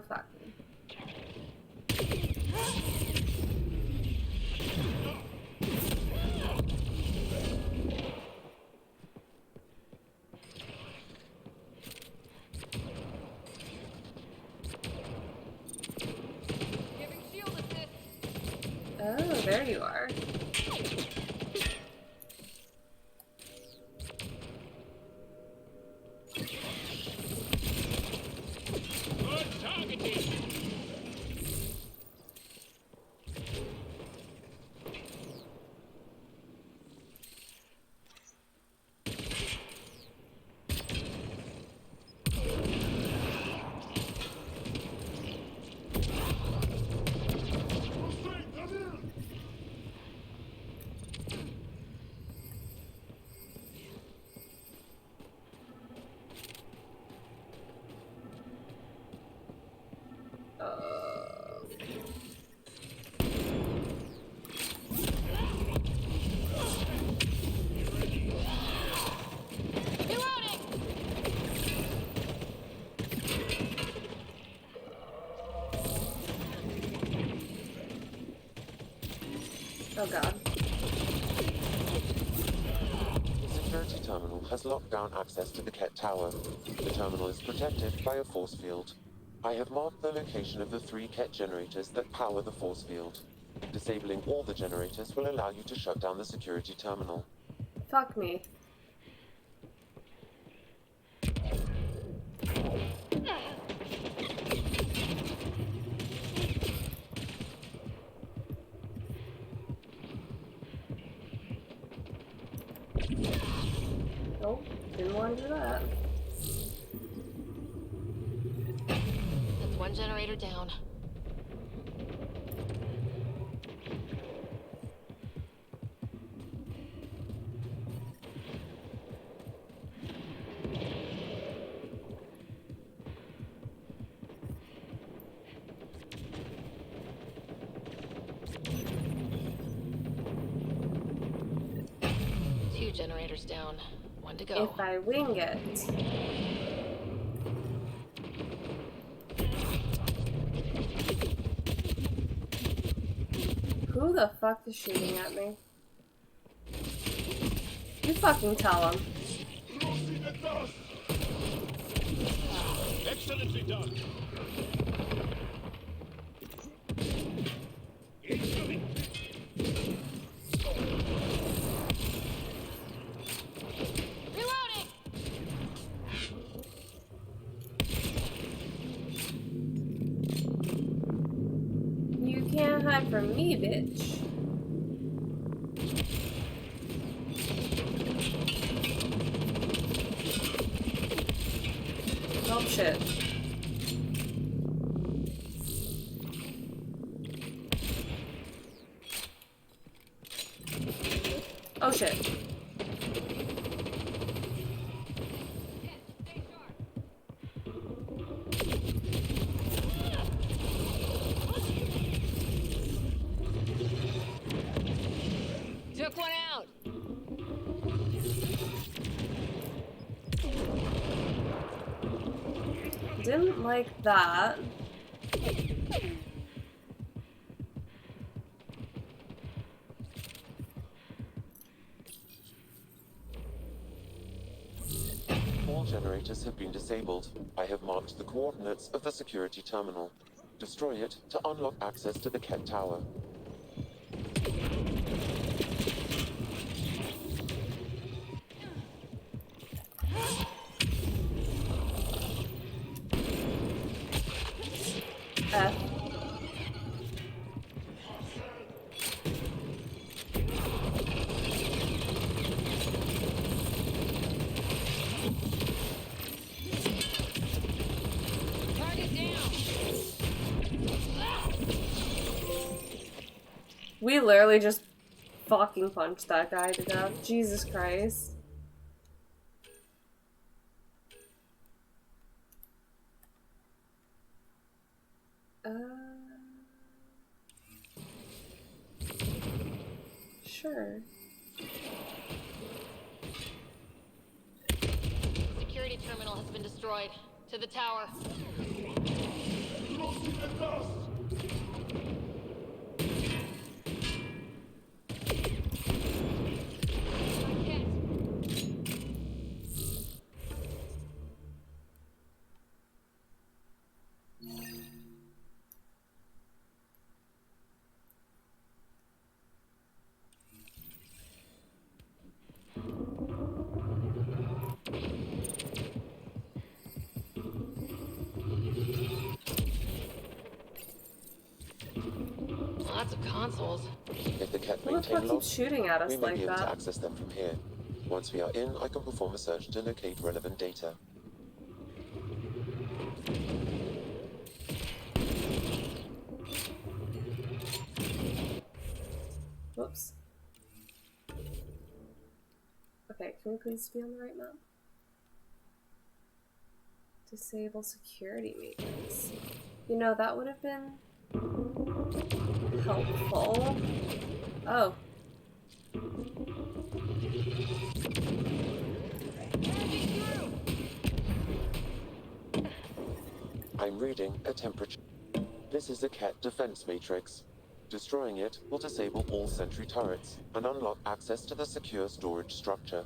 Fuck me. Giving shield assist. Oh, there you are. Good targeting. Oh god. The security terminal has locked down access to the Ket Tower. The terminal is protected by a force field. I have marked the location of the 3 Ket generators that power the force field. Disabling all the generators will allow you to shut down the security terminal. Fuck me. Nope, didn't want to do that. That's one generator down. Two generators down. One to go. If I wing it. Who the fuck is shooting at me? You fucking tell him. Excellently done. Incoming. Reloading. You can't hide from me, bitch. Oh shit. Oh shit. Took one out. Didn't like that. All generators have been disabled. I have marked the coordinates of the security terminal. Destroy it to unlock access to the Ket Tower. Target down. We literally just fucking punched that guy to death. Jesus Christ. Sure. Security terminal has been destroyed. To the tower. Lots of consoles. If the Ket Who the fuck maintain keeps logs, shooting at we us may like be able to that? access them from here. Once we are in, I can perform a search to locate relevant data. Whoops. Okay, can we please be on the right map? Disable security matrix. You know, that would have been helpful. Oh. I'm reading a temperature. This is a Ket defense matrix. Destroying it will disable all sentry turrets and unlock access to the secure storage structure.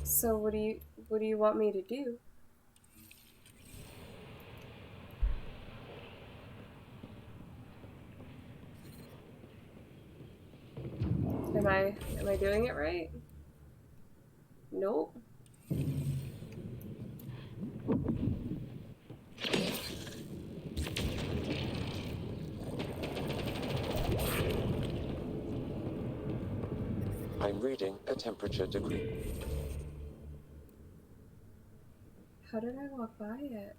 So what do you want me to do? Am I doing it right? Nope. I'm reading a temperature degree. How did I walk by it?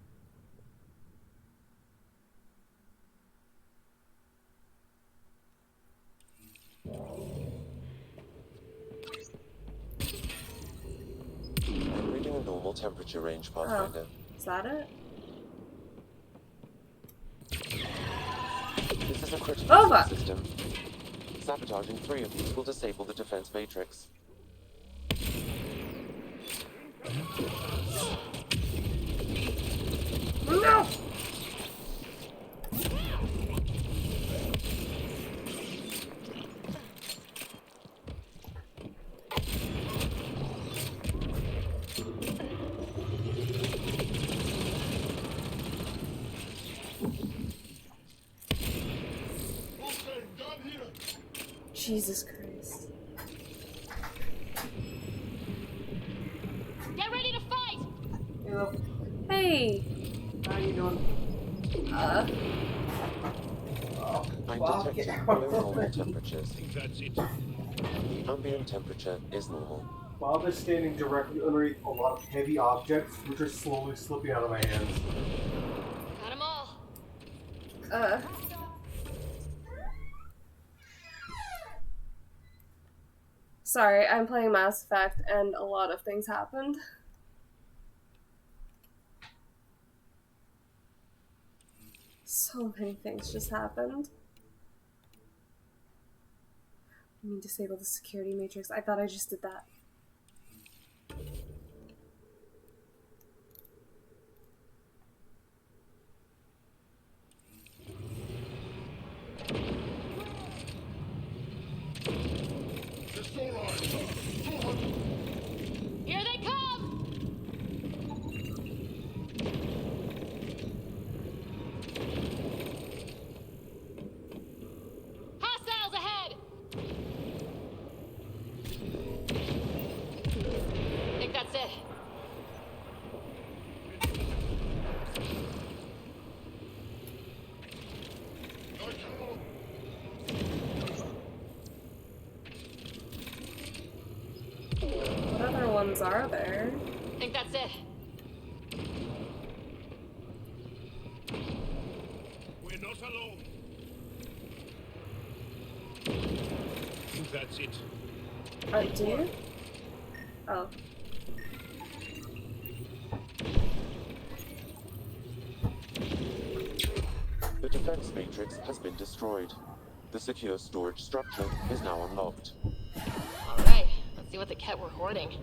I'm reading a normal temperature range, Pathfinder. Oh, is that it? This is a critical fuck! system. Sabotaging 3 of these will disable the defense matrix. No! Jesus Christ. Get ready to fight! Hey! How you doing? I'm Bob, detecting get low out normal of temperatures. That's it. The ambient temperature is normal. Bob is standing directly underneath a lot of heavy objects, which are slowly slipping out of my hands. Got 'em all. Sorry, I'm playing Mass Effect and a lot of things happened. So many things just happened. I mean, disable the security matrix. I thought I just did that. Here they come! Hostiles ahead! I think that's it. What other ones are there? I think that's it. We're not alone. I think that's it. Do you? Oh. The defense matrix has been destroyed. The secure storage structure is now unlocked. Alright, let's see what the Ket were hoarding.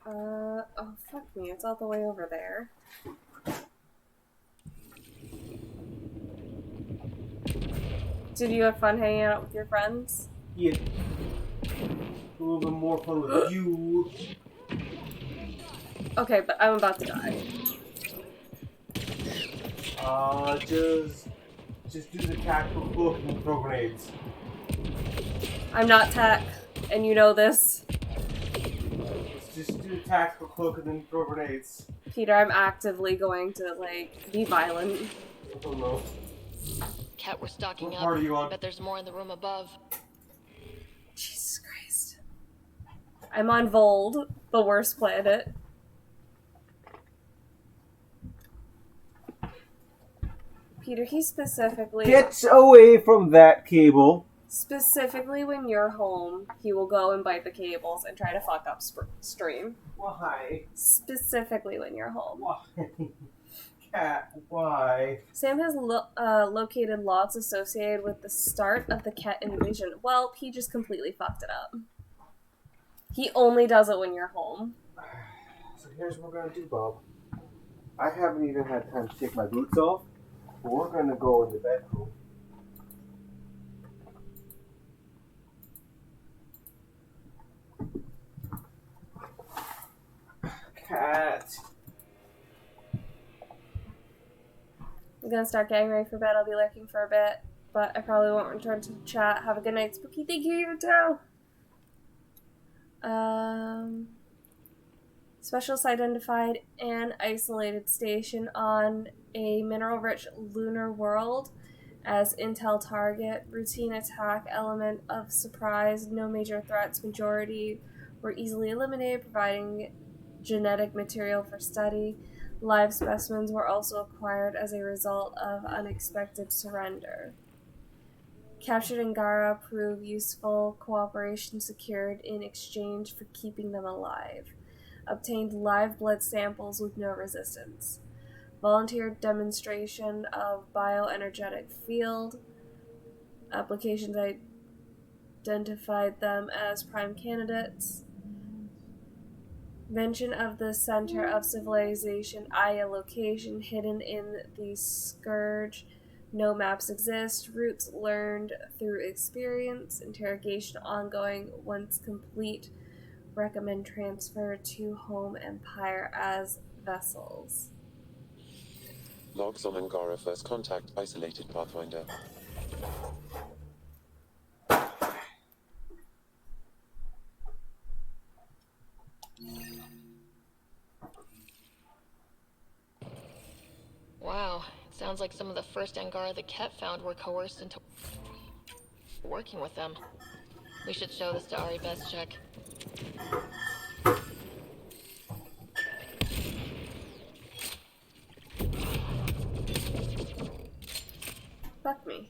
Oh fuck me, it's all the way over there. Did you have fun hanging out with your friends? Yeah. A little bit more fun with you. Okay, but I'm about to die. Just do the tactical cloak and throw grenades. I'm not tech, and you know this. Let's just do the tactical cloak and then throw grenades. Peter, I'm actively going to, like, be violent. Oh no. Ket, we're stocking What up. part are you on? I bet there's more in the room above. Jesus Christ. I'm on Vold, the worst planet. Peter, he specifically... Get away from that cable. Specifically when you're home, he will go and bite the cables and try to fuck up stream. Why? Specifically when you're home. Why? Cat, why? Sam has located logs associated with the start of the Ket invasion. Well, he just completely fucked it up. He only does it when you're home. So here's what we're gonna do, Bob. I haven't even had time to take my boots off, but we're gonna go in the bedroom. Cat. I'm gonna start getting ready for bed. I'll be lurking for a bit, but I probably won't return to the chat. Have a good night, Spooky. Thank you, you too. Specialists identified an isolated station on a mineral-rich lunar world as intel target. Routine attack element of surprise. No major threats. Majority were easily eliminated, providing genetic material for study. Live specimens were also acquired as a result of unexpected surrender. Captured Angara proved useful. Cooperation secured in exchange for keeping them alive. Obtained live blood samples with no resistance. Volunteer demonstration of bioenergetic field. Applications identified them as prime candidates. Mention of the center of civilization, Aya location hidden in the Scourge. No maps exist. Routes learned through experience. Interrogation ongoing. Once complete, recommend transfer to Home Empire as vessels. Logs on Angara First Contact isolated Pathfinder. Wow, it sounds like some of the first Angara the Ket found were coerced into working with them. We should show this to Ari Bezchek. Fuck me.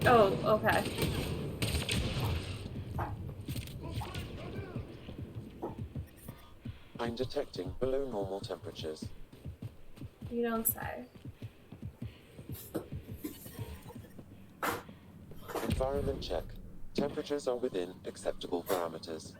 Oh, okay. I'm detecting below normal temperatures. You don't say. Environment check. Temperatures are within acceptable parameters.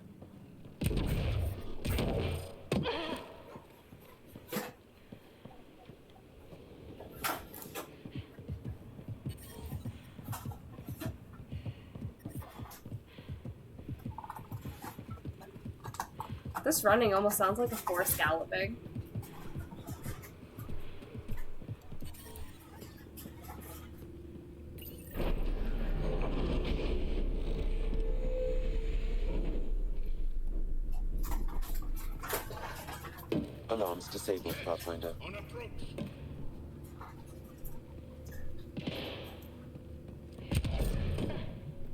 This running almost sounds like a horse galloping. Alarms disabled, Pathfinder.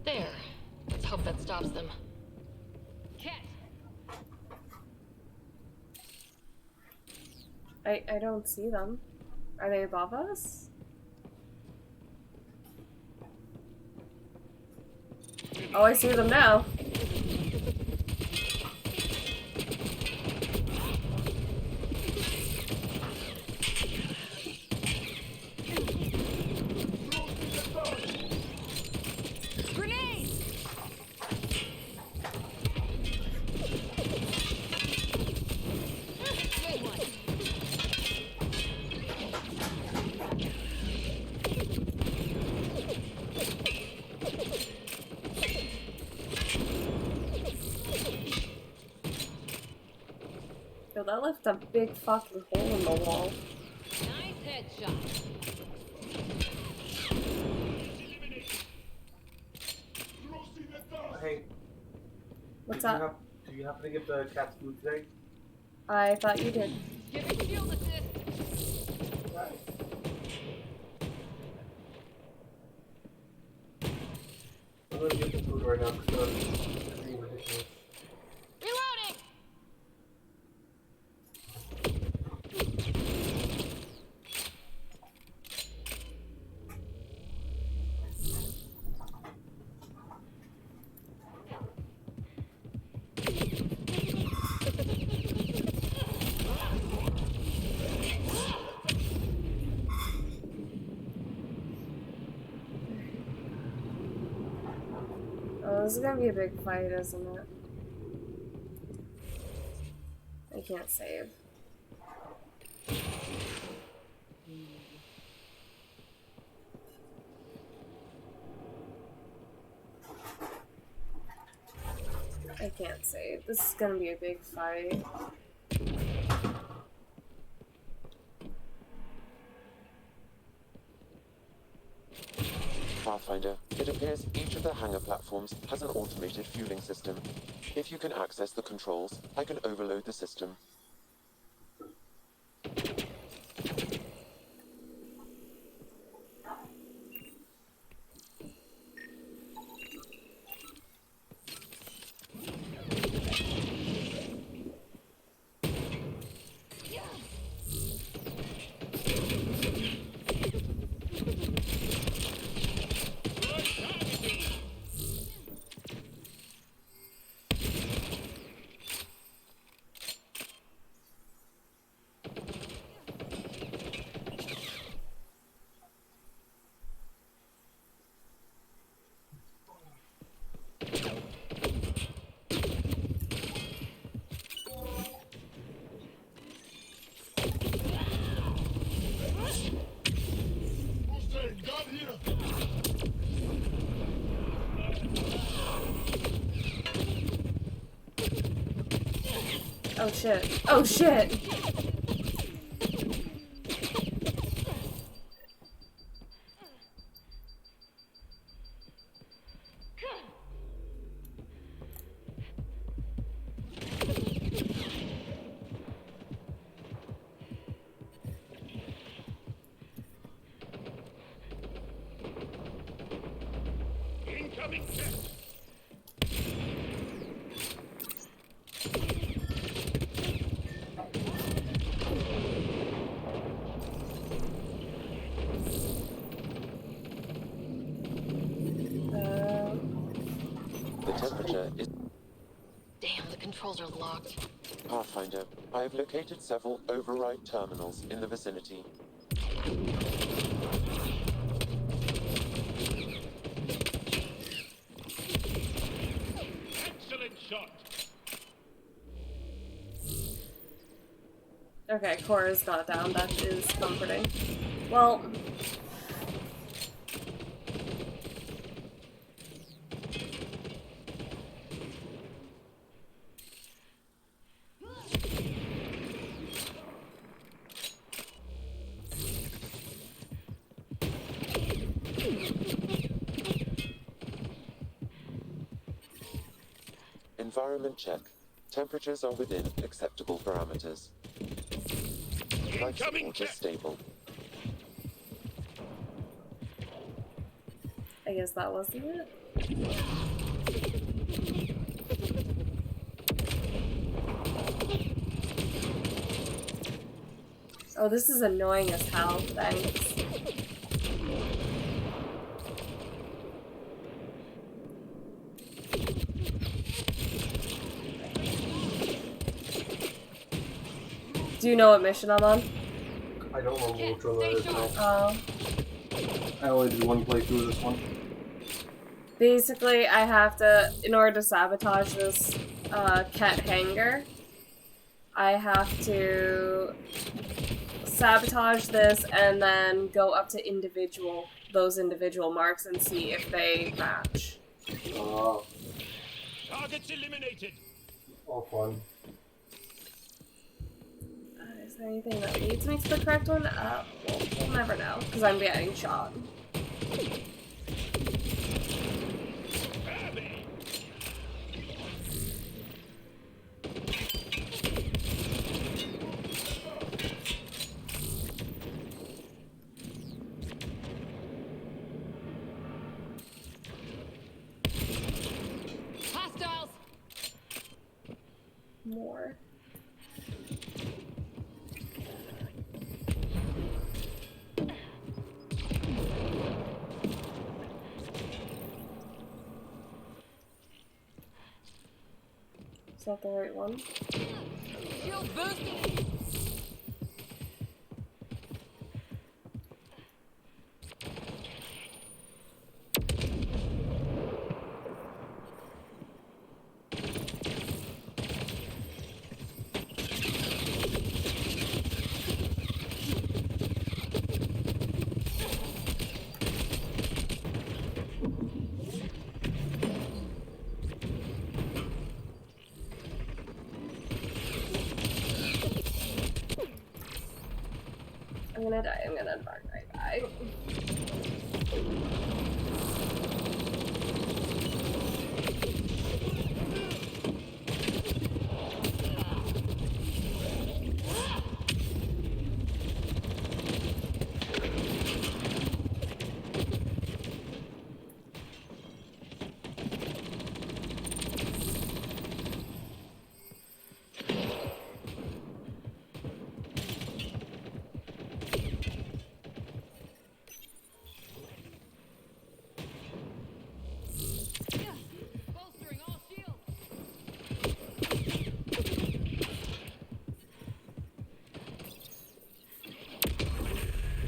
There. Let's hope that stops them. I don't see them. Are they above us? Oh, I see them now. Yo, that left a big fucking hole in the wall. Nice headshot. Hey. What's up? Do you happen to give the cats food today? I thought you did. Giving shield assist. I'm gonna give them food right now because it's being ridiculous. Reloading. Oh, this is gonna be a big fight, isn't it? I can't save. I can't save. This is gonna be a big fight. Pathfinder, it appears each of the hangar platforms has an automated fueling system. If you can access the controls, I can overload the system. Oh shit. Oh shit! Incoming The temperature is... Damn, the controls are locked. Pathfinder, I have located several override terminals in the vicinity. excellent shot. Okay, Cora's got down. That is comforting. Well... Environment check. Temperatures are within acceptable parameters. Life support is stable. I guess that wasn't it. Oh, this is annoying as hell. Thanks. Do you know what mission I'm on? I don't remember which one that is now. Oh. I only did one playthrough of this one. Basically, I have to, in order to sabotage this Ket hangar, I have to sabotage this and then go up to those individual marks and see if they match. Targets eliminated. All fun. Is there anything that leads me to the correct one? We'll never know, because I'm getting shot. Hostiles! More. Is that the right one? Shield boosting! I'm gonna die, I'm gonna die.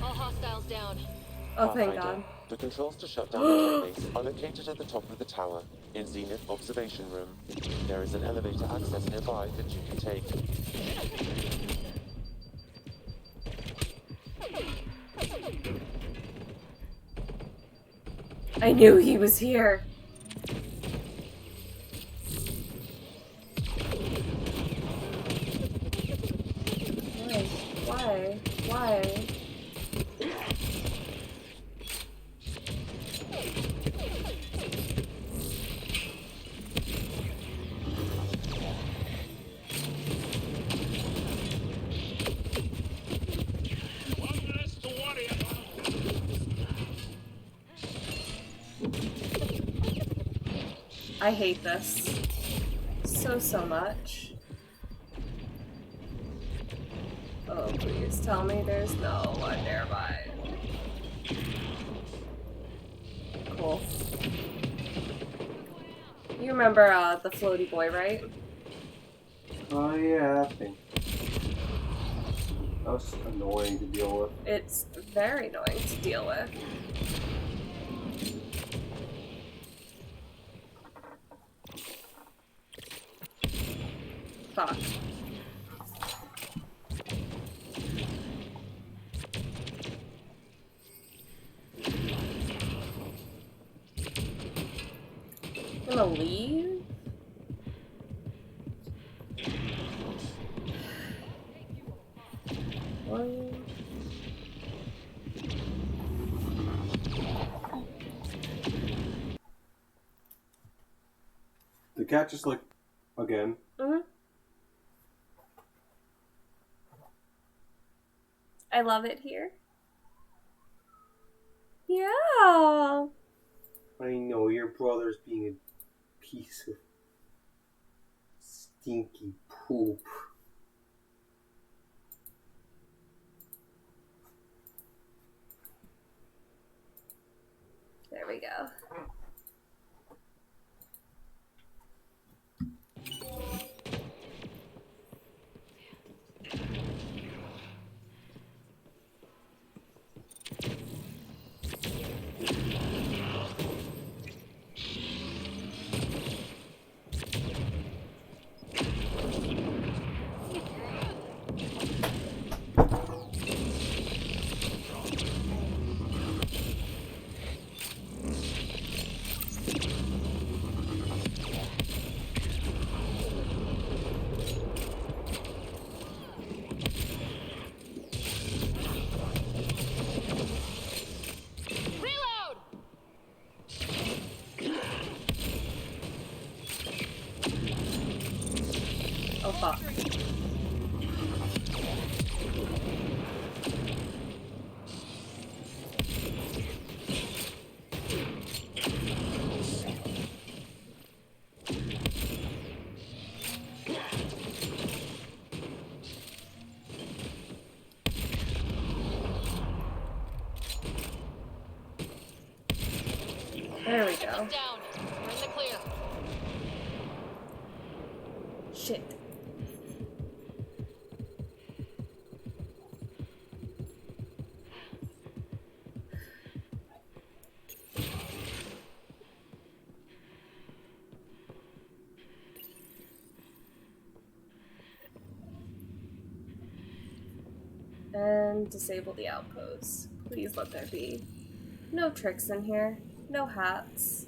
All hostiles down. Oh, thank God. The controls to shut down the Ket base are located at the top of the tower, in Zenith Observation Room. There is an elevator access nearby that you can take. I knew he was here. Why? I hate this so much. Oh, please tell me there's no one nearby. Cool. You remember the floaty boy, right? Oh yeah, that thing. That was annoying to deal with. It's very annoying to deal with. Fuck. I'm gonna leave? What? The cat just like Again. I love it here. Yeah. I know your brother's being a piece of stinky poop. There we go. Oh fuck. There we go. Down. We're in the clear. Shit. And disable the outpost. Please let there be no tricks in here. No hats.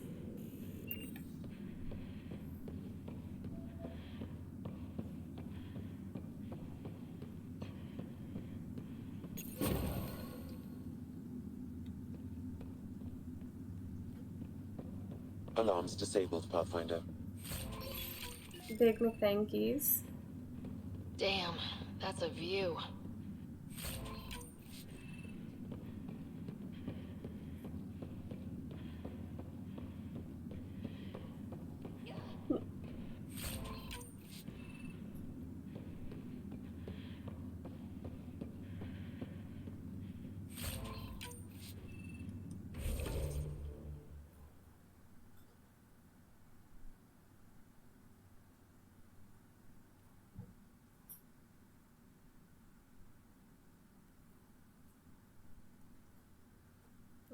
Alarms disabled, Pathfinder. Big McThankies. Damn, that's a view.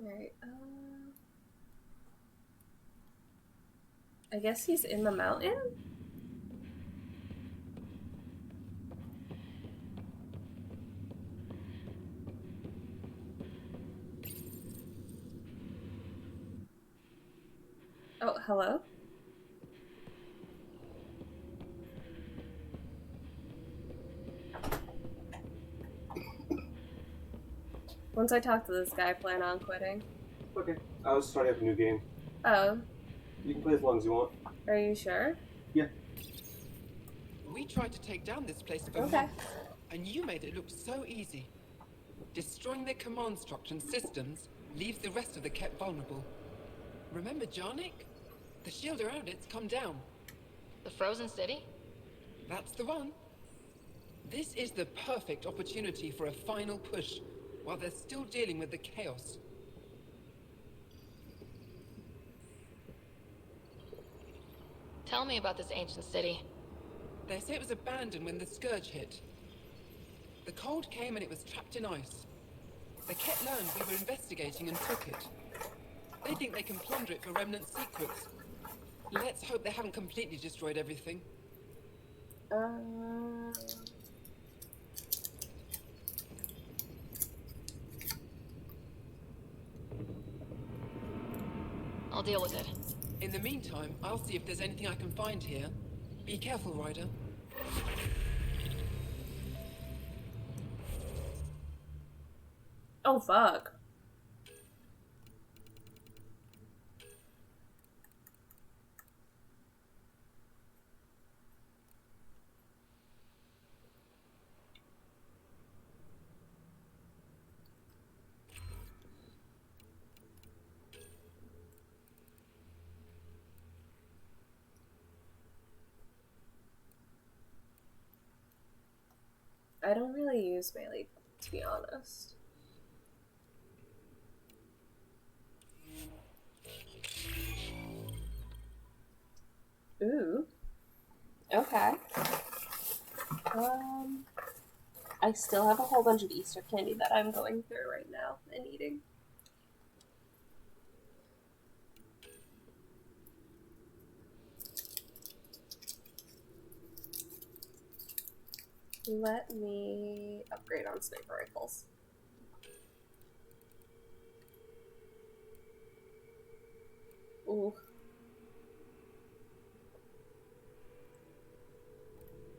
Alright, I guess he's in the mountain? Oh, hello? Once I talk to this guy, I plan on quitting. Okay. I was starting up a new game. Oh. You can play as long as you want. Are you sure? Yeah. We tried to take down this place for months, and you made it look so easy. Destroying their command structure and systems leaves the rest of the Ket vulnerable. Remember Jarnik? The shield around it's come down. The frozen city? That's the one. This is the perfect opportunity for a final push, while they're still dealing with the chaos. Tell me about this ancient city. They say it was abandoned when the Scourge hit. The cold came and it was trapped in ice. The Ket learned we were investigating and took it. They think they can plunder it for remnant secrets. Let's hope they haven't completely destroyed everything. I'll deal with it. In the meantime, I'll see if there's anything I can find here. Be careful, Ryder. Oh, fuck. I don't really use melee, to be honest. Ooh. Okay. I still have a whole bunch of Easter candy that I'm going through right now and eating. Let me upgrade on sniper rifles. Ooh.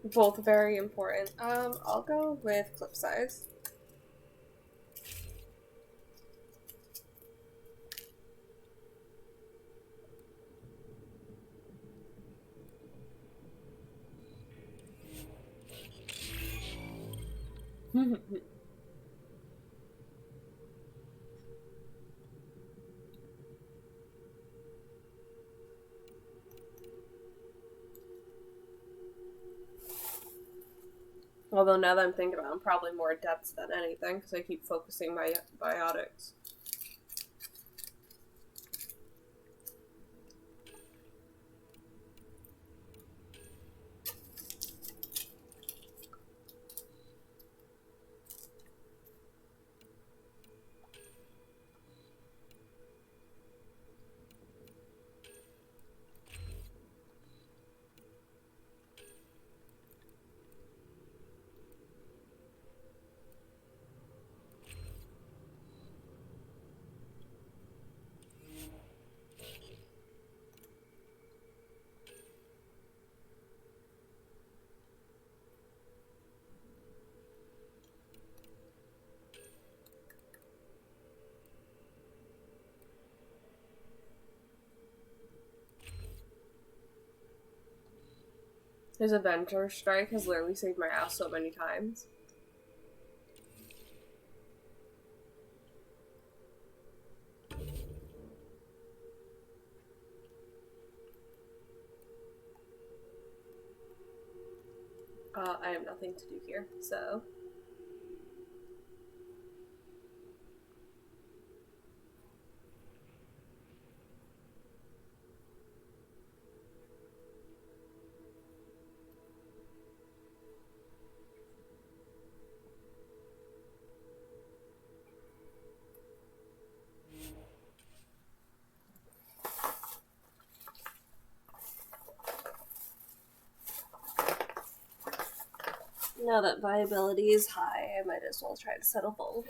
Both very important. I'll go with clip size. Although now that I'm thinking about it, I'm probably more adept than anything because I keep focusing my biotics. His Avenger Strike has literally saved my ass so many times. I have nothing to do here, so... Now that viability is high, I might as well try to settle both.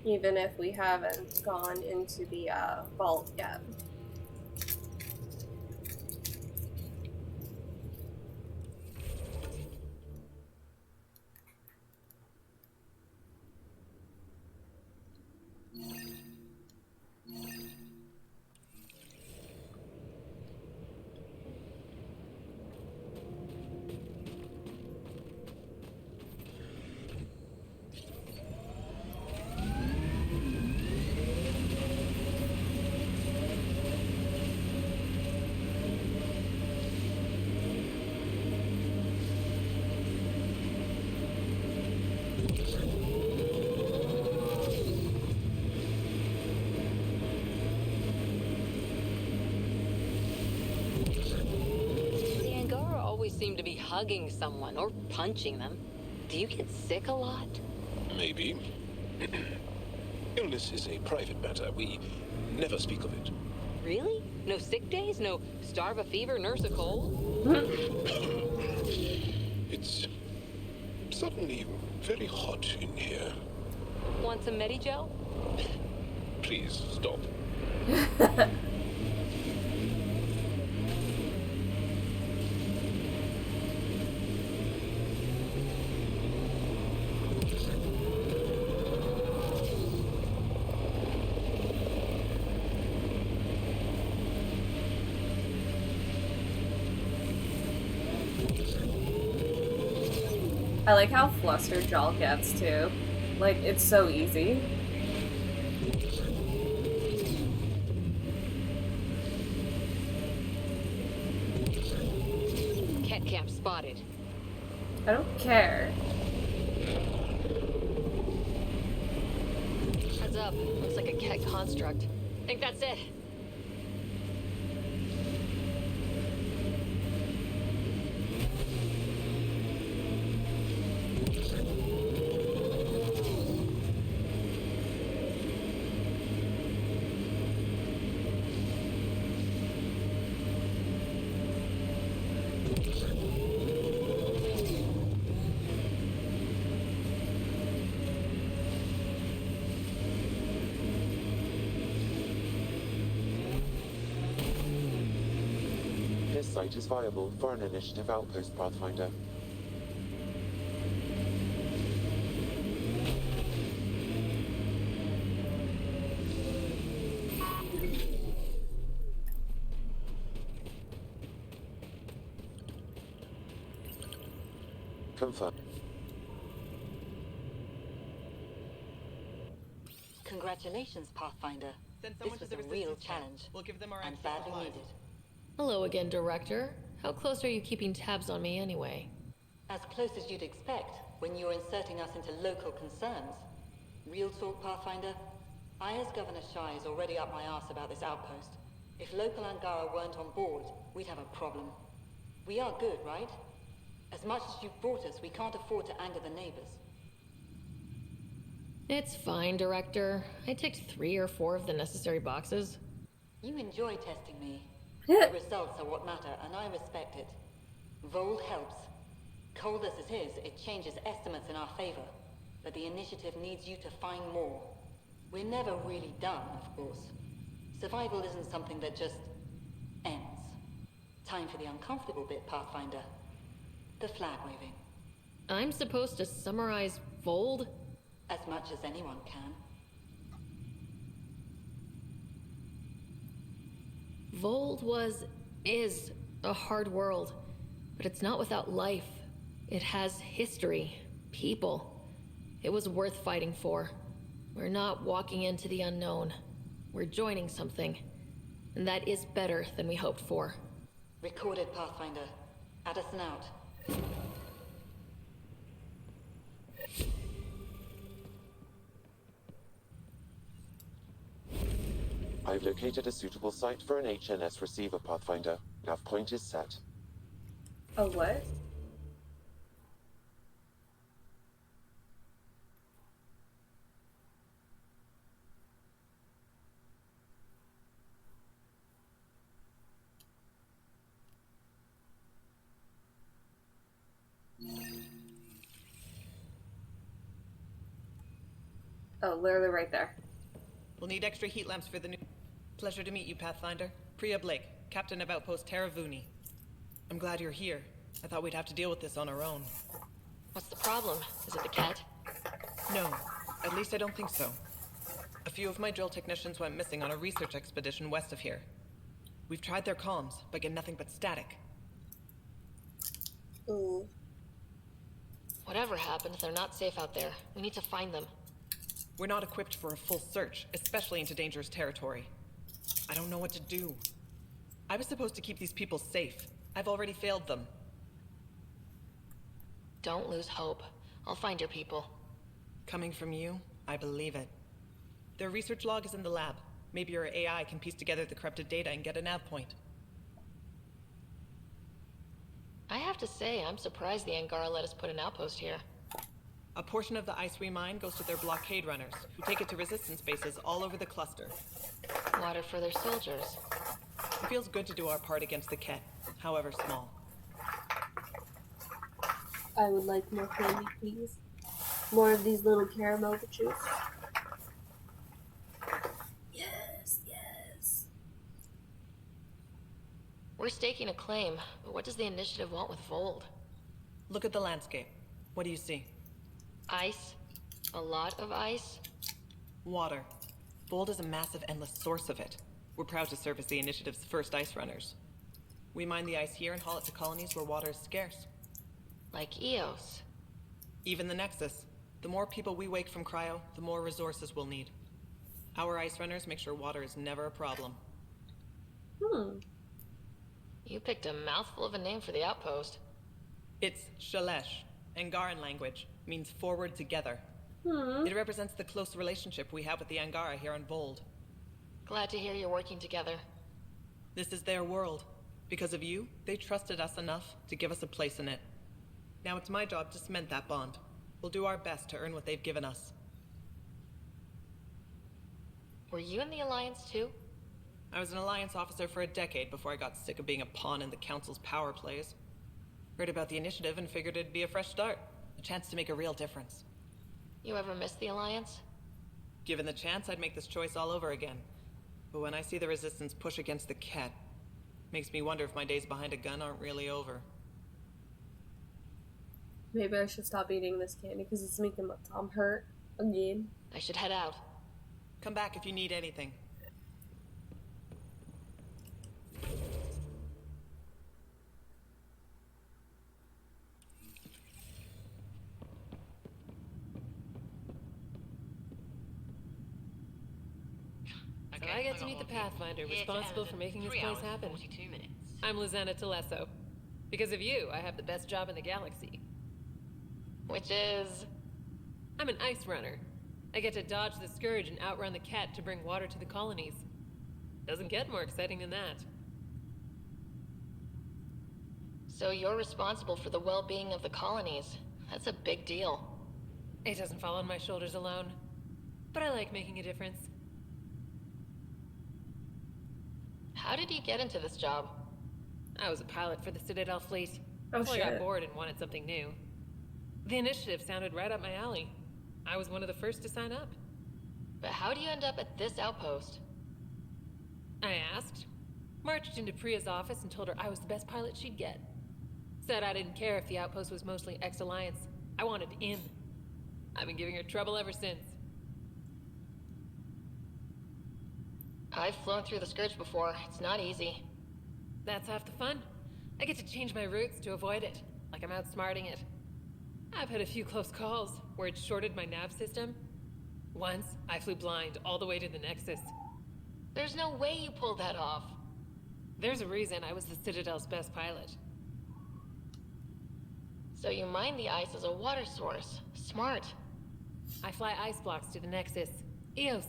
Even if we haven't gone into the vault yet. Seem to be hugging someone or punching them. Do you get sick a lot? Maybe. Illness is a private matter. We never speak of it. Really? No sick days? No starve a fever, nurse a cold? It's suddenly very hot in here. Want some Medigel? Please, stop. I like how flustered Jal gets, too. Like, it's so easy. Ket spotted. I don't care. Heads up. Looks like a Ket construct. Think that's it. This site is viable for an initiative outpost, Pathfinder. Confirm. Congratulations, Pathfinder. Send This someone was to the a real resistance camp. challenge. We'll give them our and extra badly supplies. needed. Hello again, Director. How close are you keeping tabs on me anyway? As close as you'd expect when you're inserting us into local concerns. Real talk, Pathfinder? I, as Governor Shai, is already up my arse about this outpost. If local Angara weren't on board, we'd have a problem. We are good, right? As much as you've brought us, we can't afford to anger the neighbors. It's fine, Director. I ticked 3 or 4 of the necessary boxes. You enjoy testing me. The results are what matter, and I respect it. Vold helps. Cold as it is, it changes estimates in our favor. But the initiative needs you to find more. We're never really done, of course. Survival isn't something that just ends. Time for the uncomfortable bit, Pathfinder. The flag waving. I'm supposed to summarize Vold? As much as anyone can. Vold is a hard world, but it's not without life. It has history, people. It was worth fighting for. We're not walking into the unknown. We're joining something, and that is better than we hoped for. Recorded, Pathfinder. Addison out. I've located a suitable site for an HNS receiver, Pathfinder. Nav point is set. A what? Oh, literally right there. We'll need extra heat lamps for the new... Pleasure to meet you, Pathfinder. Priya Blake, Captain of Outpost Taravuni. I'm glad you're here. I thought we'd have to deal with this on our own. What's the problem? Is it the Ket? No, at least I don't think so. A few of my drill technicians went missing on a research expedition west of here. We've tried their comms, but get nothing but static. Ooh. Whatever happened, they're not safe out there. We need to find them. We're not equipped for a full search, especially into dangerous territory. I don't know what to do. I was supposed to keep these people safe. I've already failed them. Don't lose hope. I'll find your people. Coming from you, I believe it. Their research log is in the lab. Maybe your AI can piece together the corrupted data and get a nav point. I have to say, I'm surprised the Angara let us put an outpost here. A portion of the ice we mine goes to their blockade runners, who take it to resistance bases all over the cluster. Water for their soldiers. It feels good to do our part against the Ket, however small. I would like more candy, please. More of these little caramel juice. Yes, yes. We're staking a claim, but what does the initiative want with Vold? Look at the landscape. What do you see? Ice. A lot of ice. Water. Vold is a massive, endless source of it. We're proud to serve as the initiative's first ice runners. We mine the ice here and haul it to colonies where water is scarce. Like Eos. Even the Nexus. The more people we wake from cryo, the more resources we'll need. Our ice runners make sure water is never a problem. Hmm. You picked a mouthful of a name for the outpost. It's Shalesh, Angaran language, means forward together. It represents the close relationship we have with the Angara here on Vold. Glad to hear you're working together. This is their world. Because of you, they trusted us enough to give us a place in it. Now it's my job to cement that bond. We'll do our best to earn what they've given us. Were you in the Alliance too? I was an Alliance officer for a decade before I got sick of being a pawn in the Council's power plays. Heard about the initiative and figured it'd be a fresh start. A chance to make a real difference. You ever miss the Alliance? Given the chance, I'd make this choice all over again. But when I see the Resistance push against the Ket, makes me wonder if my days behind a gun aren't really over. Maybe I should stop eating this candy because it's making my tongue hurt again. I should head out. Come back if you need anything. So I get to meet the Pathfinder responsible for making this place happen. I'm Lizanna Telesso. Because of you, I have the best job in the galaxy. Which is? I'm an ice runner. I get to dodge the Scourge and outrun the Ket to bring water to the colonies. Doesn't get more exciting than that. So you're responsible for the well-being of the colonies. That's a big deal. It doesn't fall on my shoulders alone. But I like making a difference. How did you get into this job? I was a pilot for the Citadel fleet. Oh, Until I got shit. bored and wanted something new. The initiative sounded right up my alley. I was one of the first to sign up. But how do you end up at this outpost? I asked. Marched into Priya's office and told her I was the best pilot she'd get. Said I didn't care if the outpost was mostly ex-Alliance. I wanted in. I've been giving her trouble ever since. I've flown through the Scourge before. It's not easy. That's half the fun. I get to change my routes to avoid it, like I'm outsmarting it. I've had a few close calls where it shorted my nav system. Once, I flew blind all the way to the Nexus. There's no way you pulled that off. There's a reason I was the Citadel's best pilot. So you mine the ice as a water source. Smart. I fly ice blocks to the Nexus. Eos.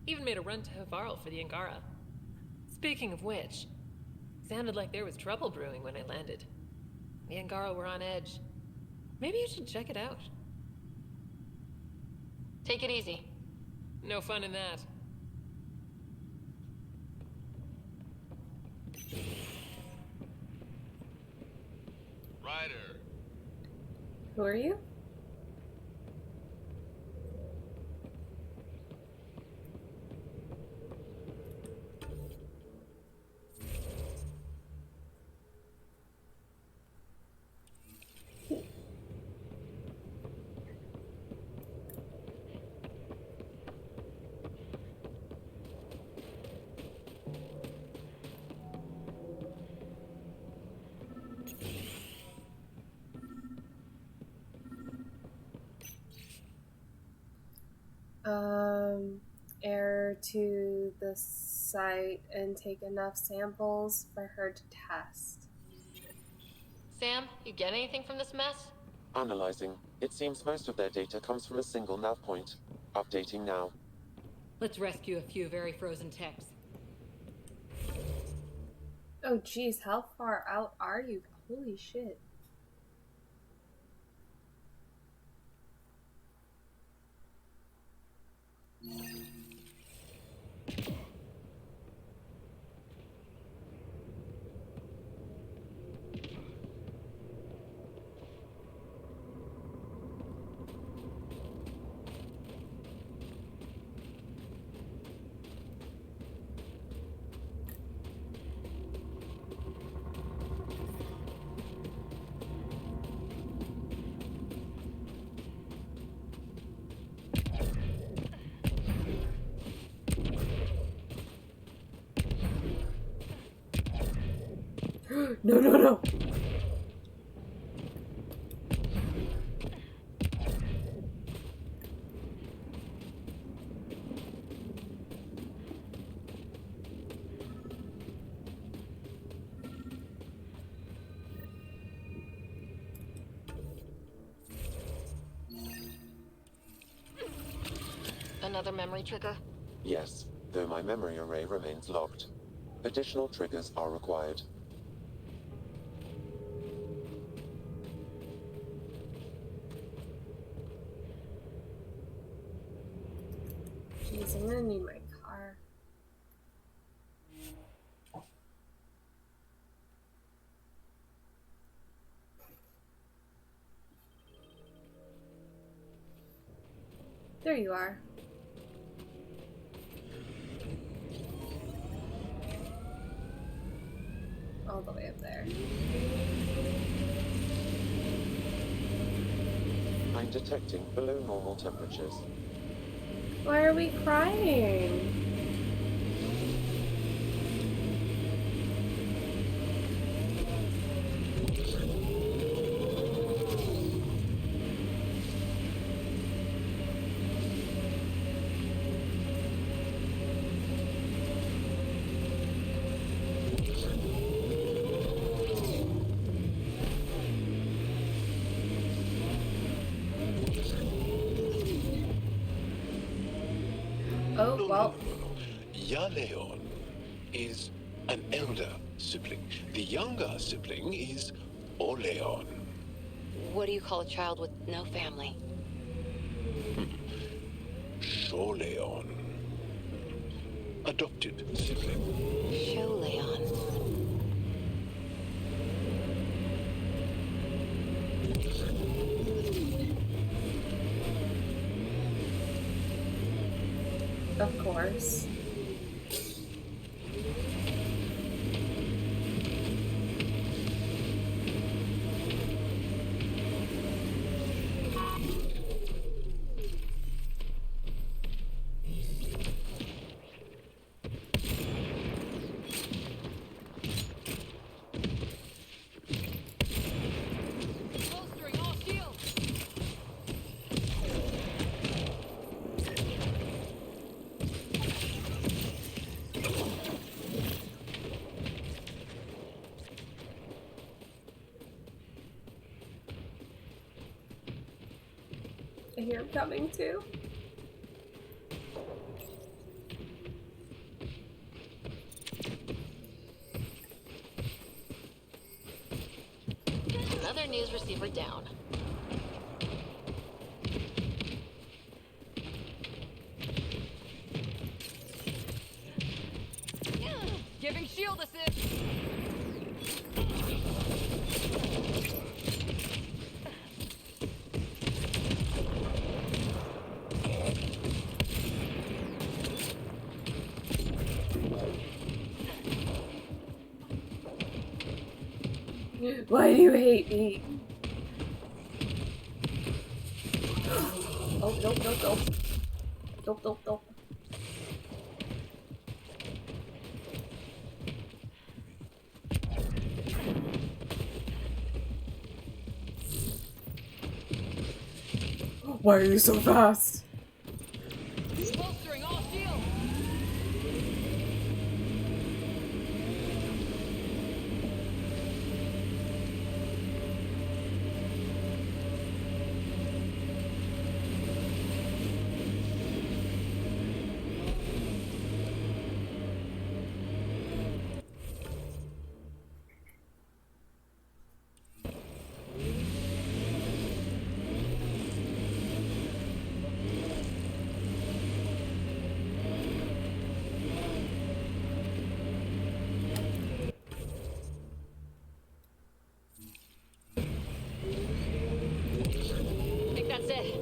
Even made a run to Havarl for the Angara. Speaking of which, sounded like there was trouble brewing when I landed. The Angara were on edge. Maybe you should check it out. Take it easy. No fun in that. Ryder. Who are you? Air to the site and take enough samples for her to test. Sam, you get anything from this mess? Analyzing. It seems most of their data comes from a single nav point. Updating now. Let's rescue a few very frozen techs. Oh geez, how far out are you? Holy shit. No, no, no. Another memory trigger? Yes, though my memory array remains locked. Additional triggers are required. Jeez, I'm gonna need my car. There you are. All the way up there. I'm detecting below normal temperatures. Why are we crying? Oh, well. No. Yaleon is an elder sibling. The younger sibling is Oleon. What do you call a child with no family? Sholeon. Adopted sibling. Sholeon. Of course. Bolstering all shields! I hear him coming too. Another news receiver down. Giving shield assist! Why do you hate me? Oh, nope, nope, nope. Nope, nope, nope. Why are you so fast? Bolstering all shields! I think that's it.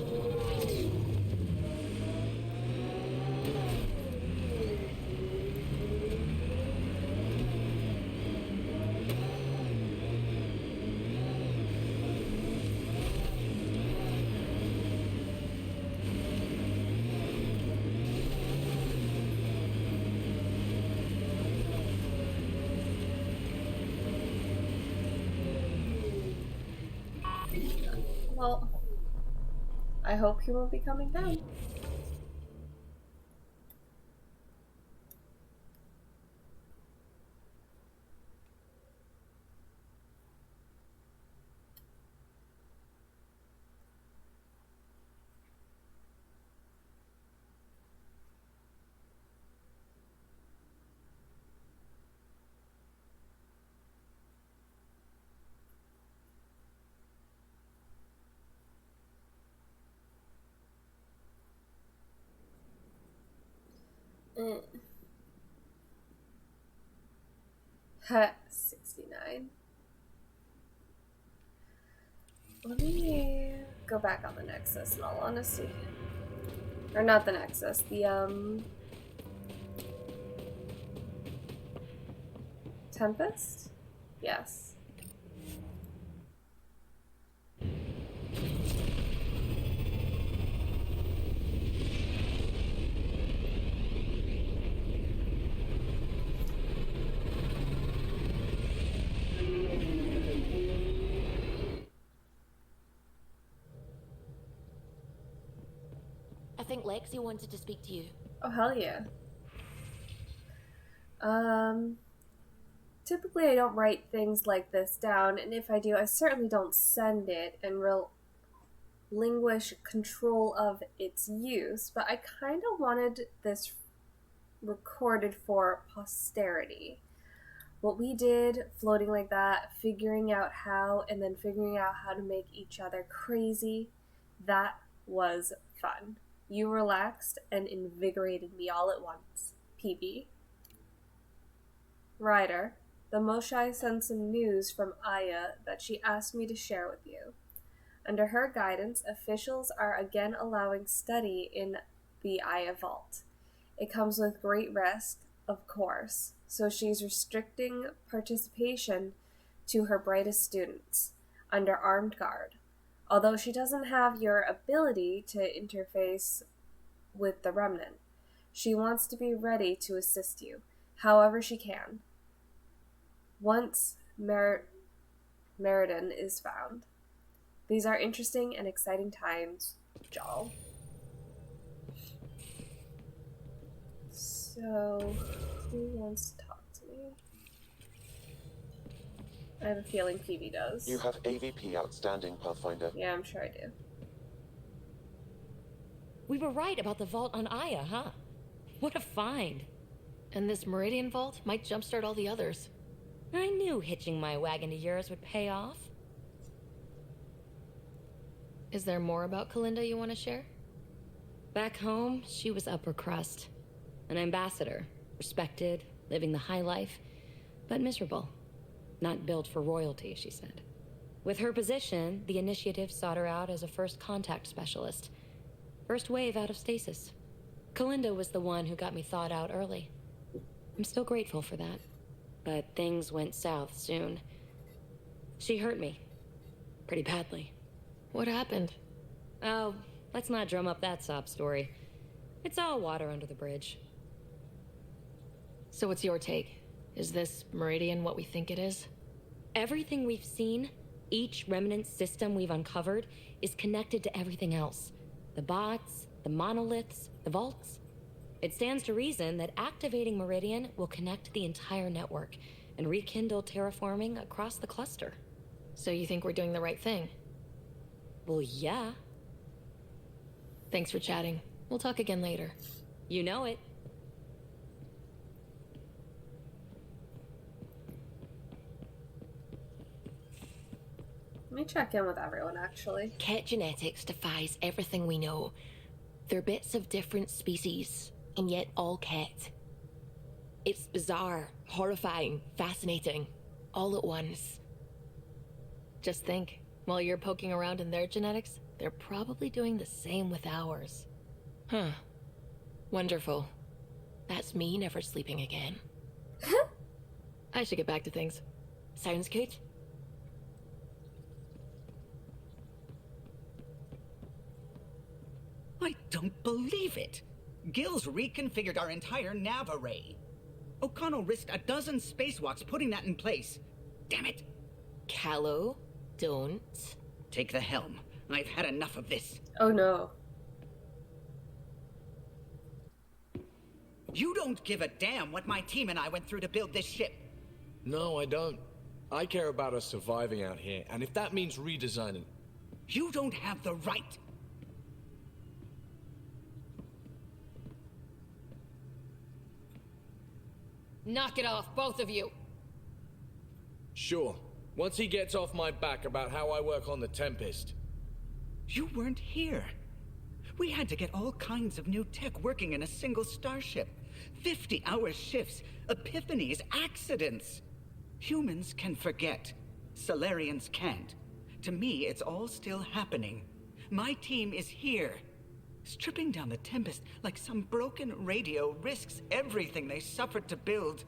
Well, I hope he won't be coming down. 69. Let me go back on the Nexus in all honesty. Or not the Nexus, the Tempest? Yes. I think Lexi wanted to speak to you. Oh, hell yeah. Typically I don't write things like this down, and if I do, I certainly don't send it and relinquish control of its use, but I kind of wanted this recorded for posterity. What we did, floating like that, figuring out how, and then figuring out how to make each other crazy, that was fun. You relaxed and invigorated me all at once. PB. Ryder, the Moshai sent some news from Aya that she asked me to share with you. Under her guidance, officials are again allowing study in the Aya Vault. It comes with great risk, of course, so she's restricting participation to her brightest students, under armed guard. Although she doesn't have your ability to interface with the Remnant, she wants to be ready to assist you, however she can. Once Meriden is found. These are interesting and exciting times, Jal. So, who wants to talk to me? I have a feeling Phoebe does. You have AVP outstanding, Pathfinder. Yeah, I'm sure I do. We were right about the vault on Aya, huh? What a find. And this Meridian vault might jumpstart all the others. I knew hitching my wagon to yours would pay off. Is there more about Kalinda you want to share? Back home, she was upper crust. An ambassador. Respected, living the high life, but miserable. Not built for royalty, she said. With her position, the initiative sought her out as a first contact specialist. First wave out of stasis. Kalinda was the one who got me thawed out early. I'm still grateful for that. But things went south soon. She hurt me. Pretty badly. What happened? Oh, let's not drum up that sob story. It's all water under the bridge. So what's your take? Is this Meridian what we think it is? Everything we've seen, each remnant system we've uncovered, is connected to everything else. The bots, the monoliths, the vaults. It stands to reason that activating Meridian will connect the entire network and rekindle terraforming across the cluster. So you think we're doing the right thing? Well, yeah. Thanks for chatting. We'll talk again later. You know it. Let me check in with everyone, actually. Ket genetics defies everything we know. They're bits of different species, and yet all Ket. It's bizarre, horrifying, fascinating, all at once. Just think, while you're poking around in their genetics, they're probably doing the same with ours. Huh. Wonderful. That's me never sleeping again. I should get back to things. Sounds good. I don't believe it. Gil's reconfigured our entire nav array. O'Connell risked a dozen spacewalks putting that in place. Damn it. Callow, don't. Take the helm. I've had enough of this. Oh no. You don't give a damn what my team and I went through to build this ship. No, I don't. I care about us surviving out here, and if that means redesigning... You don't have the right. Knock it off, both of you. Sure. Once he gets off my back about how I work on the Tempest. You weren't here. We had to get all kinds of new tech working in a single starship. 50-hour shifts, epiphanies, accidents. Humans can forget. Solarians can't. To me, it's all still happening. My team is here. Stripping down the Tempest like some broken radio risks everything they suffered to build.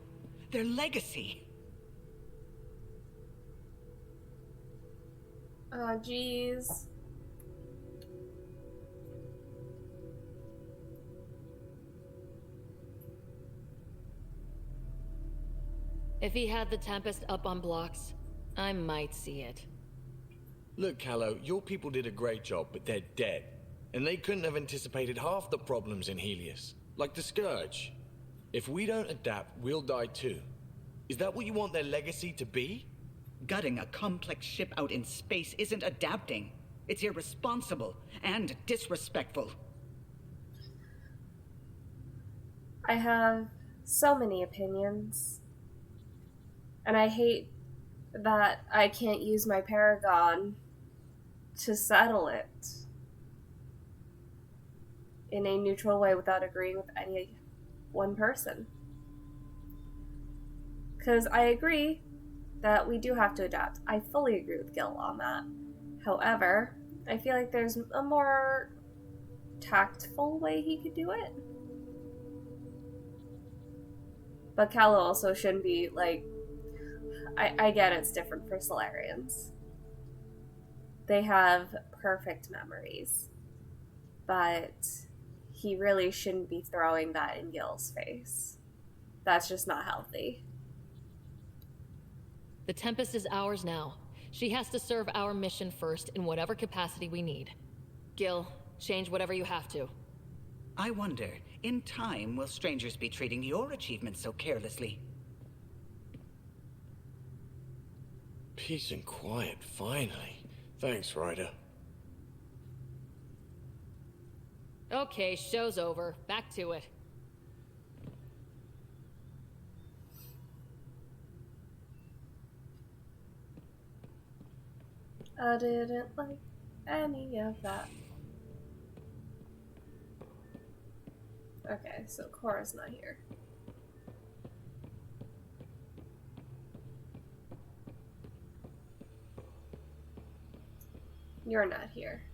Their legacy. Jeez. If he had the Tempest up on blocks, I might see it. Look, Callow, your people did a great job, but they're dead. And they couldn't have anticipated half the problems in Helios. Like the Scourge. If we don't adapt, we'll die too. Is that what you want their legacy to be? Gutting a complex ship out in space isn't adapting. It's irresponsible and disrespectful. I have so many opinions. And I hate that I can't use my Paragon to settle it in a neutral way without agreeing with any one person. Because I agree that we do have to adapt. I fully agree with Gil on that. However, I feel like there's a more tactful way he could do it. But Callow also shouldn't be, like... I get it's different for Solarians. They have perfect memories. But he really shouldn't be throwing that in Gil's face. That's just not healthy. The Tempest is ours now. She has to serve our mission first in whatever capacity we need. Gil, change whatever you have to. I wonder, in time, will strangers be treating your achievements so carelessly? Peace and quiet, finally. Thanks, Ryder. Okay, show's over. Back to it. I didn't like any of that. Okay, so Cora's not here. You're not here.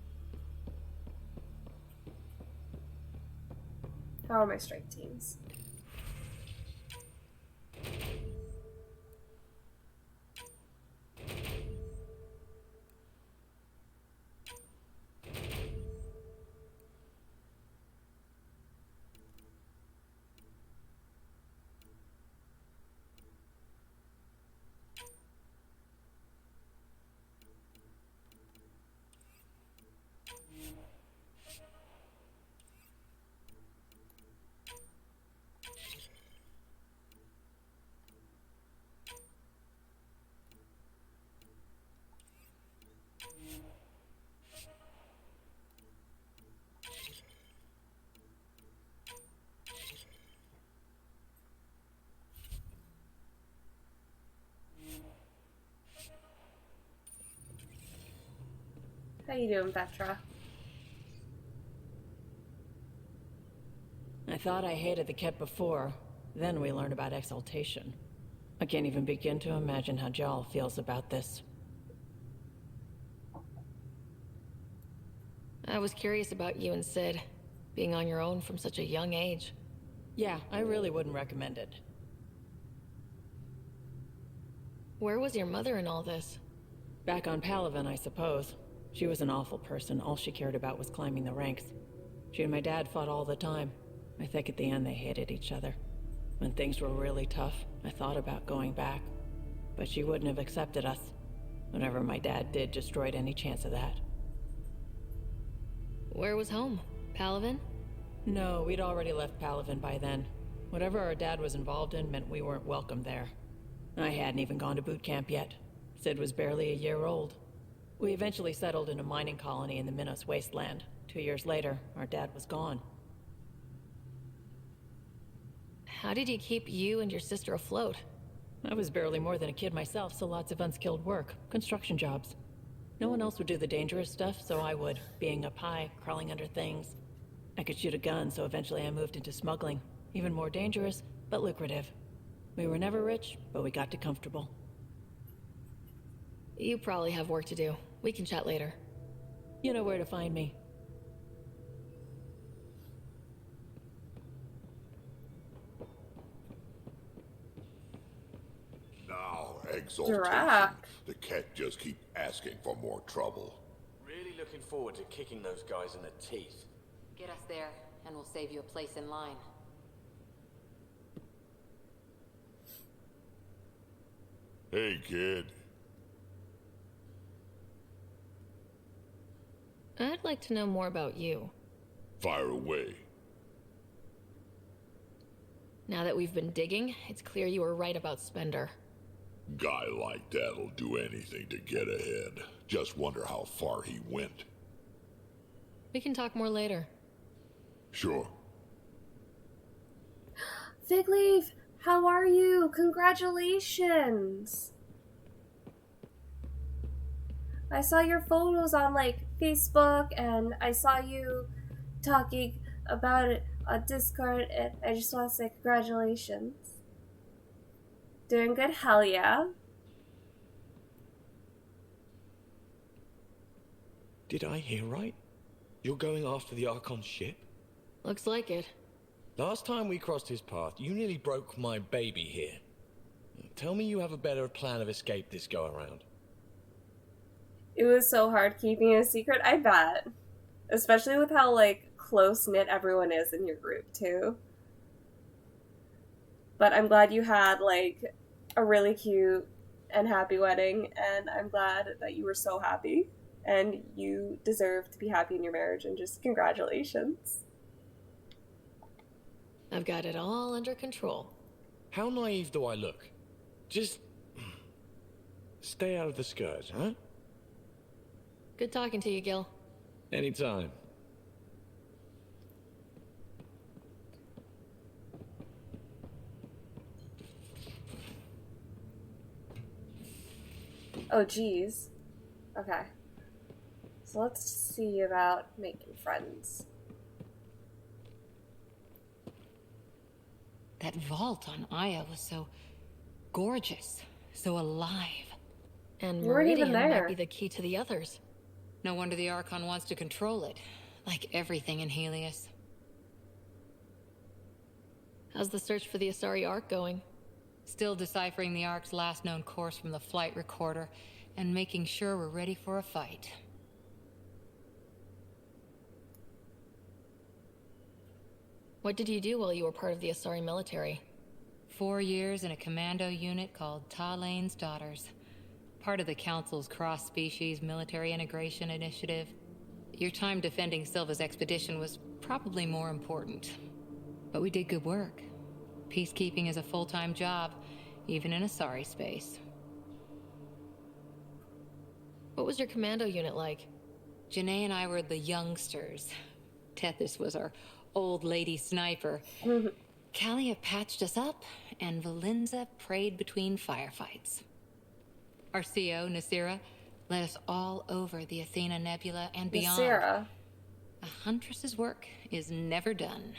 How are my strike teams? How you doing, Petra? I thought I hated the Ket before. Then we learned about exaltation. I can't even begin to imagine how Jal feels about this. I was curious about you and Sid, being on your own from such a young age. Yeah, I really wouldn't recommend it. Where was your mother in all this? Back on Palaven, I suppose. She was an awful person. All she cared about was climbing the ranks. She and my dad fought all the time. I think at the end they hated each other. When things were really tough, I thought about going back. But she wouldn't have accepted us. Whatever my dad did destroyed any chance of that. Where was home? Palaven? No, we'd already left Palaven by then. Whatever our dad was involved in meant we weren't welcome there. I hadn't even gone to boot camp yet. Sid was barely a year old. We eventually settled in a mining colony in the Minos wasteland. 2 years later, our dad was gone. How did he keep you and your sister afloat? I was barely more than a kid myself, so lots of unskilled work. Construction jobs. No one else would do the dangerous stuff, so I would. Being up high, crawling under things. I could shoot a gun, so eventually I moved into smuggling. Even more dangerous, but lucrative. We were never rich, but we got too comfortable. You probably have work to do. We can chat later. You know where to find me. Now, exaltation. Drak. The Ket just keep asking for more trouble. Really looking forward to kicking those guys in the teeth. Get us there, and we'll save you a place in line. Hey, kid. I'd like to know more about you. Fire away. Now that we've been digging, it's clear you were right about Spender. Guy like that'll do anything to get ahead. Just wonder how far he went. We can talk more later. Sure. Figleaf, how are you? Congratulations! I saw your photos on like Facebook, and I saw you talking about it on Discord, and I just want to say congratulations. Doing good, hell yeah. Did I hear right? You're going after the Archon's ship? Looks like it. Last time we crossed his path, you nearly broke my baby here. Tell me you have a better plan of escape this go around. It was so hard keeping it a secret, I bet. Especially with how, like, close-knit everyone is in your group, too. But I'm glad you had, like, a really cute and happy wedding, and I'm glad that you were so happy. And you deserve to be happy in your marriage, and just congratulations. I've got it all under control. How naive do I look? Just stay out of the Scourge, huh? Good talking to you, Gil. Anytime. Oh, geez. Okay. So let's see about making friends. That vault on Aya was so gorgeous, so alive. And You weren't even Meridian there. might be the key to the others. No wonder the Archon wants to control it, like everything in Helios. How's the search for the Asari Ark going? Still deciphering the Ark's last known course from the flight recorder, and making sure we're ready for a fight. What did you do while you were part of the Asari military? 4 years in a commando unit called Talane's Daughters. Part of the Council's cross-species military integration initiative. Your time defending Silva's expedition was probably more important. But we did good work. Peacekeeping is a full-time job, even in Asari space. What was your commando unit like? Janae and I were the youngsters. Tethys was our old lady sniper. Kalia patched us up, and Valenza prayed between firefights. Our CO, Nasira, led us all over the Athena Nebula and beyond. Nasira? A huntress's work is never done.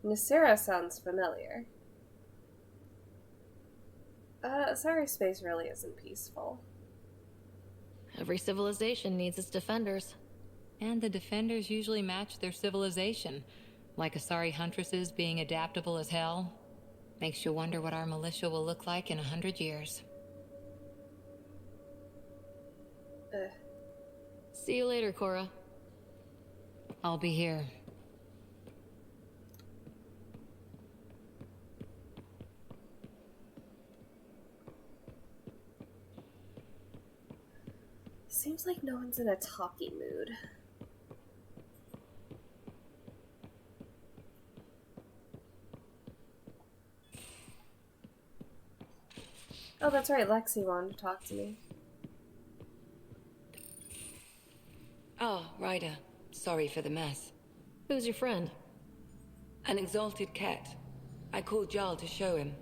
Nasira sounds familiar. Asari space really isn't peaceful. Every civilization needs its defenders. And the defenders usually match their civilization. Like Asari huntresses being adaptable as hell. Makes you wonder what our militia will look like in 100 years. See you later, Cora. I'll be here. Seems like no one's in a talking mood. Oh, that's right, Lexi wanted to talk to me. Oh, Ryder. Sorry for the mess. Who's your friend? An exalted cat. I called Jarl to show him.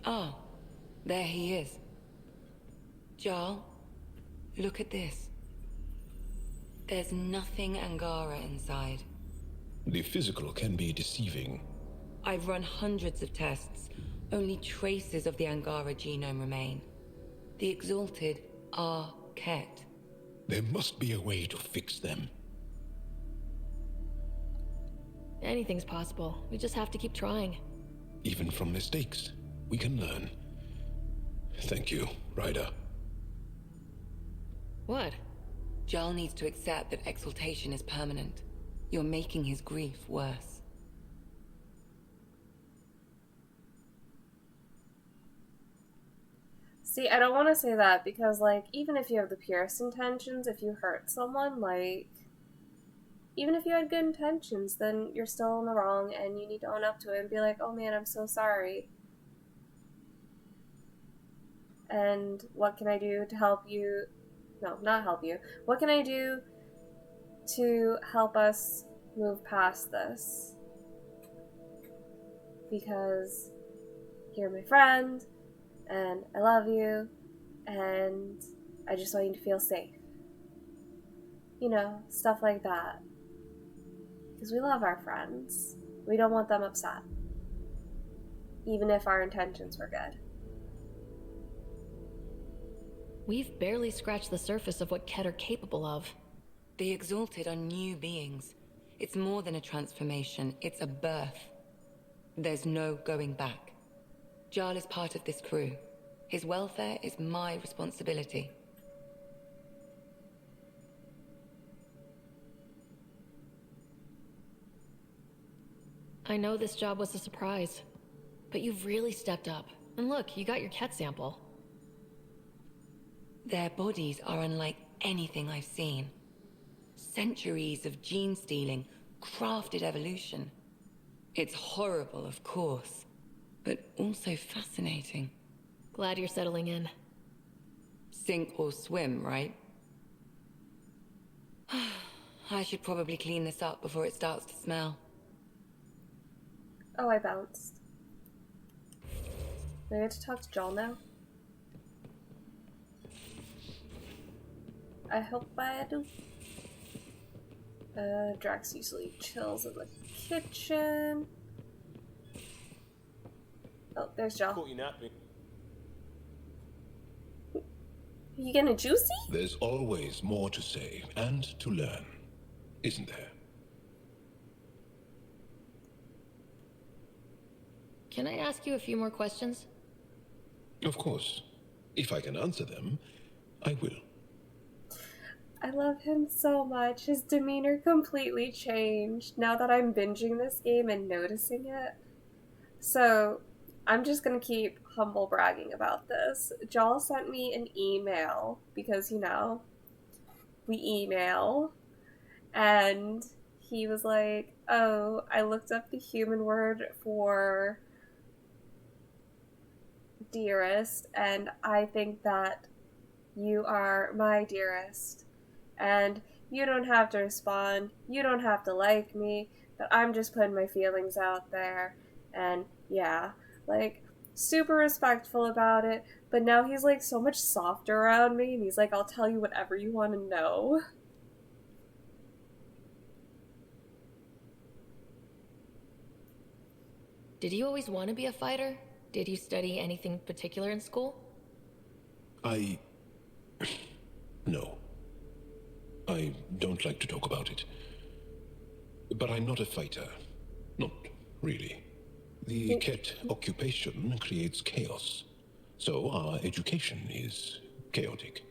Oh, there he is. Jarl, look at this. There's nothing Angara inside. The physical can be deceiving. I've run hundreds of tests. Only traces of the Angara genome remain. The Exalted are Ket. There must be a way to fix them. Anything's possible. We just have to keep trying. Even from mistakes, we can learn. Thank you, Ryder. What? Jarl needs to accept that exaltation is permanent. You're making his grief worse. See, I don't want to say that because, like, even if you have the purest intentions, if you hurt someone, like, even if you had good intentions, then you're still in the wrong and you need to own up to it and be like, oh man, I'm so sorry. And what can I do to help you? No, not help you. What can I do to help us move past this? Because you're my friend, and I love you, and I just want you to feel safe. You know, stuff like that. Because we love our friends. We don't want them upset. Even if our intentions were good. We've barely scratched the surface of what Ket are capable of. The Exalted are new beings. It's more than a transformation, it's a birth. There's no going back. Jarl is part of this crew. His welfare is my responsibility. I know this job was a surprise, but you've really stepped up. And look, you got your Ket sample. Their bodies are unlike anything I've seen. Centuries of gene stealing, crafted evolution. It's horrible, of course, but also fascinating. Glad you're settling in. Sink or swim, right? I should probably clean this up before it starts to smell. Oh, I bounced. Do I get to talk to Joel now? I hope I do. Drax usually chills in the kitchen. Oh, there's Joel. Caught you napping. You getting a juicy? There's always more to say and to learn, isn't there? Can I ask you a few more questions? Of course. If I can answer them, I will. I love him so much. His demeanor completely changed now that I'm binging this game and noticing it. So, I'm just gonna keep humble bragging about this. Joel sent me an email because, you know, we email. And he was like, oh, I looked up the human word for dearest, and I think that you are my dearest. And you don't have to respond, you don't have to like me, but I'm just putting my feelings out there. And yeah, like, super respectful about it, but now he's like so much softer around me, and he's like, I'll tell you whatever you want to know. Did you always want to be a fighter? Did you study anything particular in school? No. I don't like to talk about it. But I'm not a fighter. Not really. The Ket occupation creates chaos. So our education is chaotic.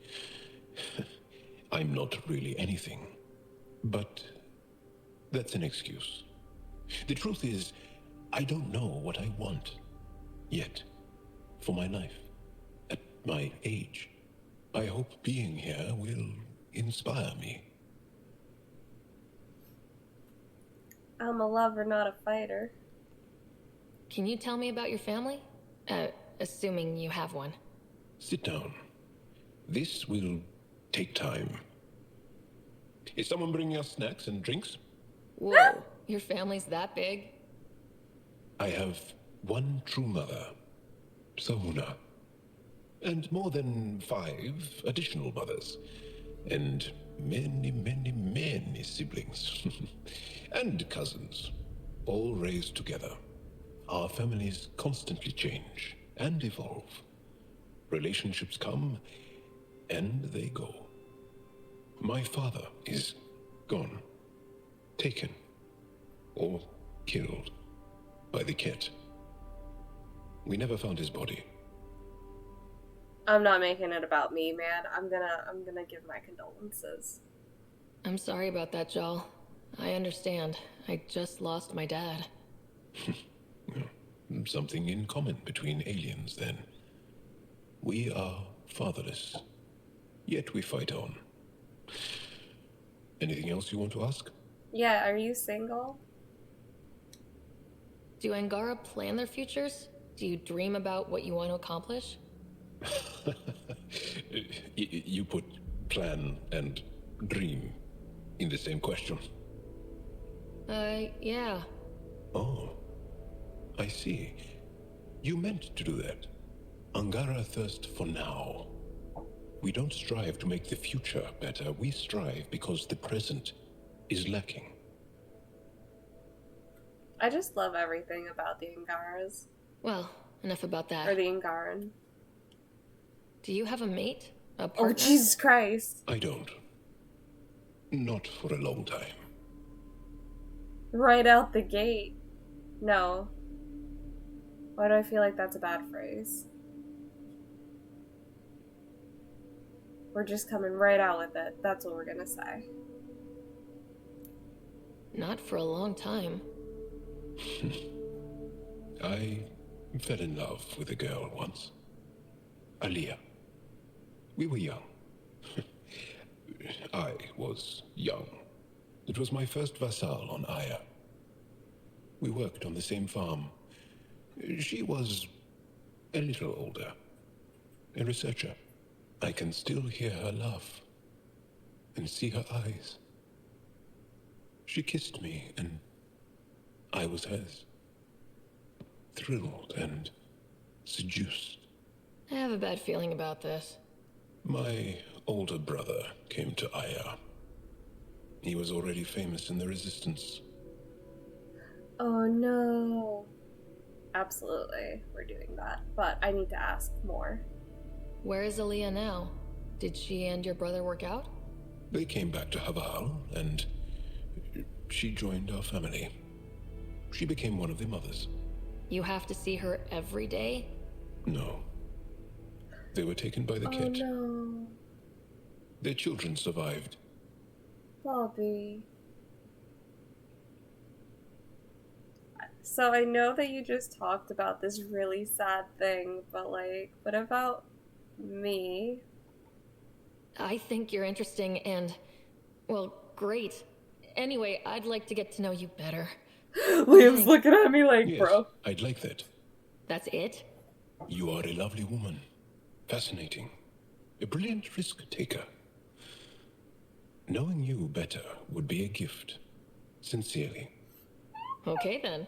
I'm not really anything. But that's an excuse. The truth is, I don't know what I want. Yet. For my life. At my age. I hope being here will inspire me. I'm a lover, not a fighter. Can you tell me about your family? Assuming you have one. Sit down. This will take time. Is someone bringing us snacks and drinks? Whoa, your family's that big? I have one true mother, Sahuna, and more than 5 additional mothers. And many, many, many siblings. And cousins, all raised together. Our families constantly change and evolve. Relationships come and they go. My father is gone, taken, or killed by the Ket. We never found his body. I'm not making it about me, man. I'm gonna give my condolences. I'm sorry about that, Jal. I understand. I just lost my dad. Something in common between aliens, then. We are fatherless, yet we fight on. Anything else you want to ask? Yeah, are you single? Do Angara plan their futures? Do you dream about what you want to accomplish? You put plan and dream in the same question. Yeah. Oh, I see. You meant to do that. Angara thirst for now. We don't strive to make the future better. We strive because the present is lacking. I just love everything about the Angaras. Well, enough about that. Or the Angaran. Do you have a mate? A Oh, partner? Jesus Christ. I don't. Not for a long time. Right out the gate. No. Why do I feel like that's a bad phrase? We're just coming right out with it. That's what we're gonna say. Not for a long time. I fell in love with a girl once. Aliyah. We were young. I was young. It was my first vassal on Aya. We worked on the same farm. She was a little older. A researcher. I can still hear her laugh and see her eyes. She kissed me and I was hers. Thrilled and seduced. I have a bad feeling about this. My older brother came to Aya. He was already famous in the Resistance. Oh no. Absolutely, we're doing that. But I need to ask more. Where is Aliyah now? Did she and your brother work out? They came back to Haval, and she joined our family. She became one of the mothers. You have to see her every day? No. They were taken by the Ket. No. Their children survived. Bobby. So I know that you just talked about this really sad thing, but like, what about me? I think you're interesting and, well, great. Anyway, I'd like to get to know you better. Liam's looking at me like, yes, bro. I'd like that. That's it? You are a lovely woman. Fascinating. A brilliant risk-taker. Knowing you better would be a gift. Sincerely. Okay, then.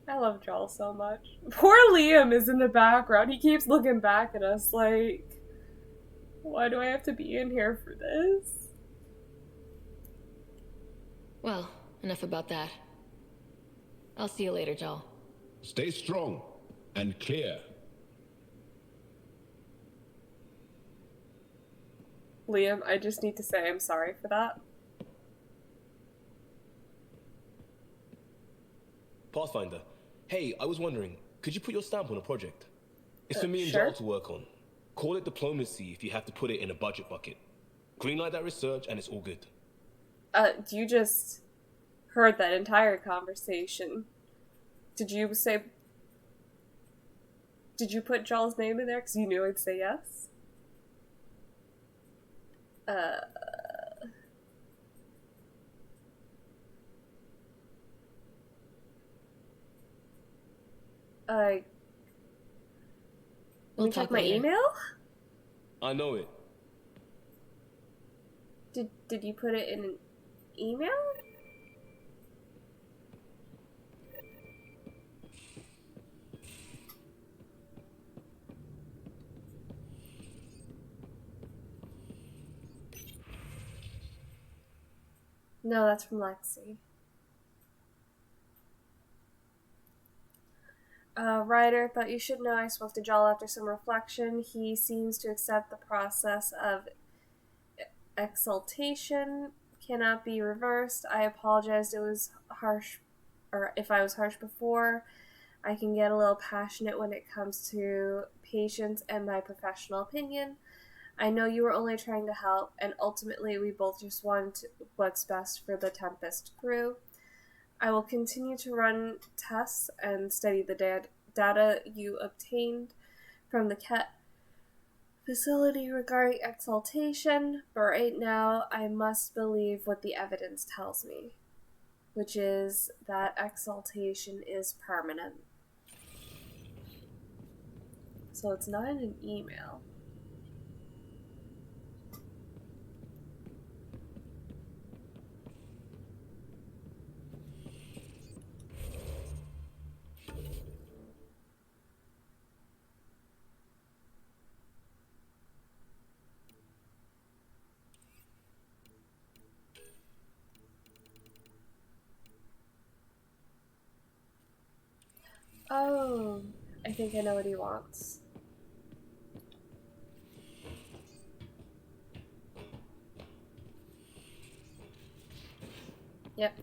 I love Joel so much. Poor Liam is in the background. He keeps looking back at us like, why do I have to be in here for this? Well, enough about that. I'll see you later, Joel. Stay strong and clear. Liam, I just need to say I'm sorry for that. Pathfinder, hey, I was wondering, could you put your stamp on a project? It's for me and sure. Joel to work on. Call it diplomacy if you have to put it in a budget bucket. Greenlight that research and it's all good. You just heard that entire conversation. Did you put Joel's name in there because you knew I'd say yes? Let me check my email? I know it. Did you put it in an email? No, that's from Lexi. Ryder, thought you should know I spoke to Jal after some reflection. He seems to accept the process of exaltation cannot be reversed. I apologized. It was harsh, or if I was harsh before. I can get a little passionate when it comes to patients and my professional opinion. I know you were only trying to help, and ultimately we both just want what's best for the Tempest crew. I will continue to run tests and study the data you obtained from the Ket facility regarding exaltation, but right now I must believe what the evidence tells me, which is that exaltation is permanent. So it's not in an email. Oh, I think I know what he wants. Yep.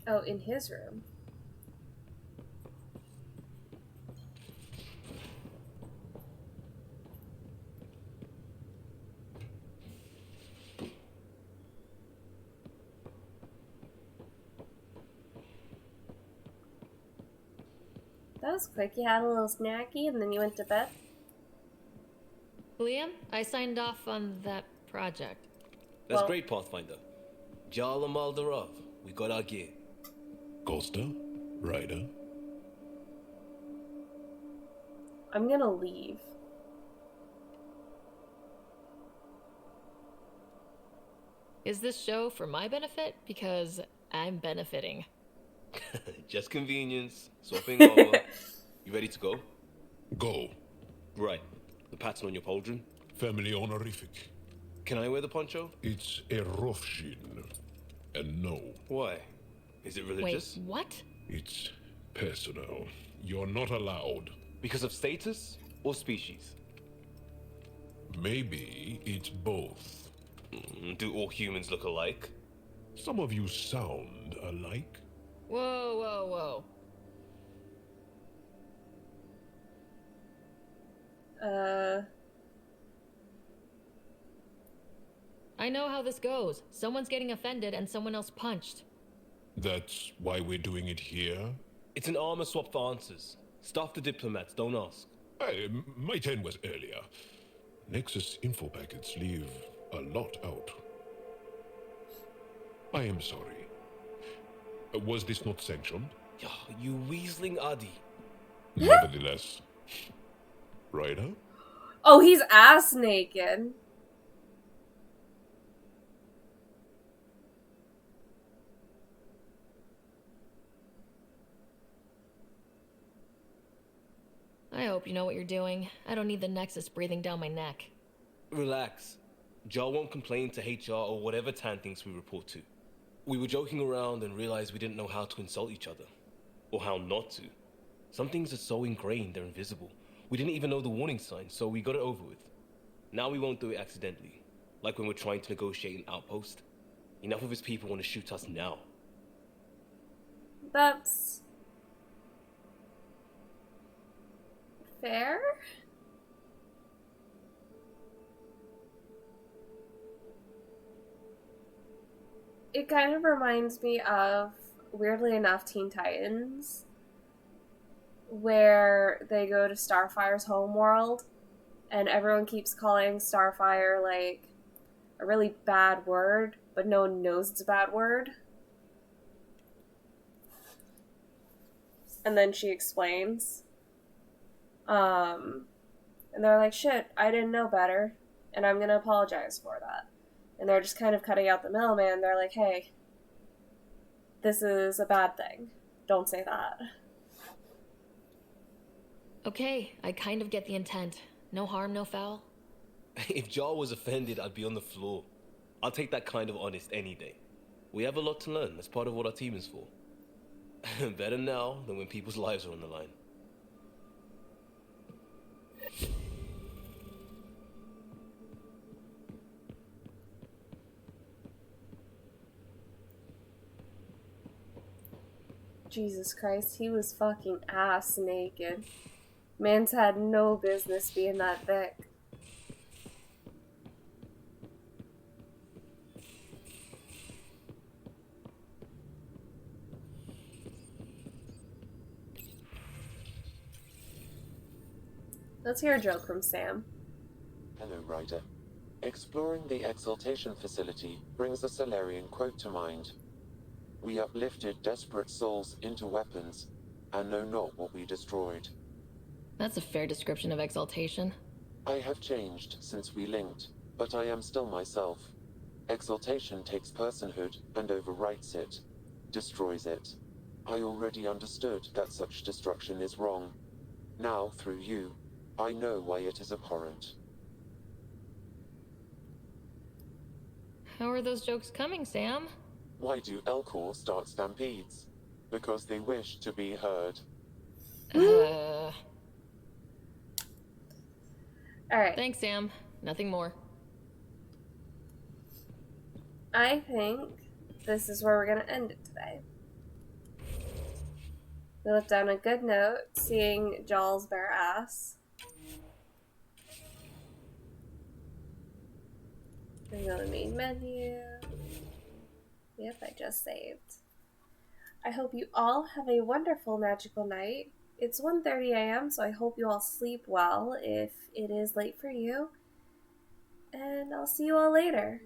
Oh, in his room. That was quick. You had a little snacky and then you went to bed? Liam, I signed off on that project. That's great, Pathfinder. Jal and Maldarov, we got our gear. Costa? Ryder? I'm gonna leave. Is this show for my benefit? Because I'm benefiting. Just convenience. Swapping over. You ready to go? Go. Right. The pattern on your pauldron? Family honorific. Can I wear the poncho? It's a Rofshin. And no. Why? Is it religious? Wait, what? It's personal. You're not allowed. Because of status or species? Maybe it's both. Do all humans look alike? Some of you sound alike. Whoa, whoa, whoa. I know how this goes. Someone's getting offended and someone else punched. That's why we're doing it here? It's an armor swap for answers. Stuff the diplomats, don't ask. My turn was earlier. Nexus info packets leave a lot out. I am sorry. Was this not sanctioned? You weaseling Adi. Nevertheless. Ryder? Oh, he's ass naked. I hope you know what you're doing. I don't need the Nexus breathing down my neck. Relax. Jar won't complain to HR or whatever Tan thinks we report to. We were joking around and realized we didn't know how to insult each other. Or how not to. Some things are so ingrained they're invisible. We didn't even know the warning sign, so we got it over with. Now we won't do it accidentally. Like when we're trying to negotiate an outpost. Enough of his people want to shoot us now. That's fair? It kind of reminds me of, weirdly enough, Teen Titans, where they go to Starfire's homeworld, and everyone keeps calling Starfire, like, a really bad word, but no one knows it's a bad word. And then she explains. And they're like, shit, I didn't know better, and I'm gonna apologize for that. And they're just kind of cutting out the middleman. They're like, hey, this is a bad thing. Don't say that. Okay, I kind of get the intent. No harm, no foul. If Jar was offended, I'd be on the floor. I'll take that kind of honest any day. We have a lot to learn. That's part of what our team is for. Better now than when people's lives are on the line. Jesus Christ, he was fucking ass naked. Man's had no business being that thick. Let's hear a joke from Sam. Hello, Ryder. Exploring the exaltation facility brings a Solarian quote to mind. We uplifted desperate souls into weapons, and know not what we destroyed. That's a fair description of exaltation. I have changed since we linked, but I am still myself. Exaltation takes personhood and overwrites it, destroys it. I already understood that such destruction is wrong. Now, through you, I know why it is abhorrent. How are those jokes coming, Sam? Why do Elcor start stampedes? Because they wish to be heard. Alright. Thanks, Sam. Nothing more. I think this is where we're going to end it today. We left down a good note, seeing Jaw's bare ass. We go to the main menu. Yep, I just saved. I hope you all have a wonderful magical night. It's 1:30 a.m., so I hope you all sleep well if it is late for you. And I'll see you all later.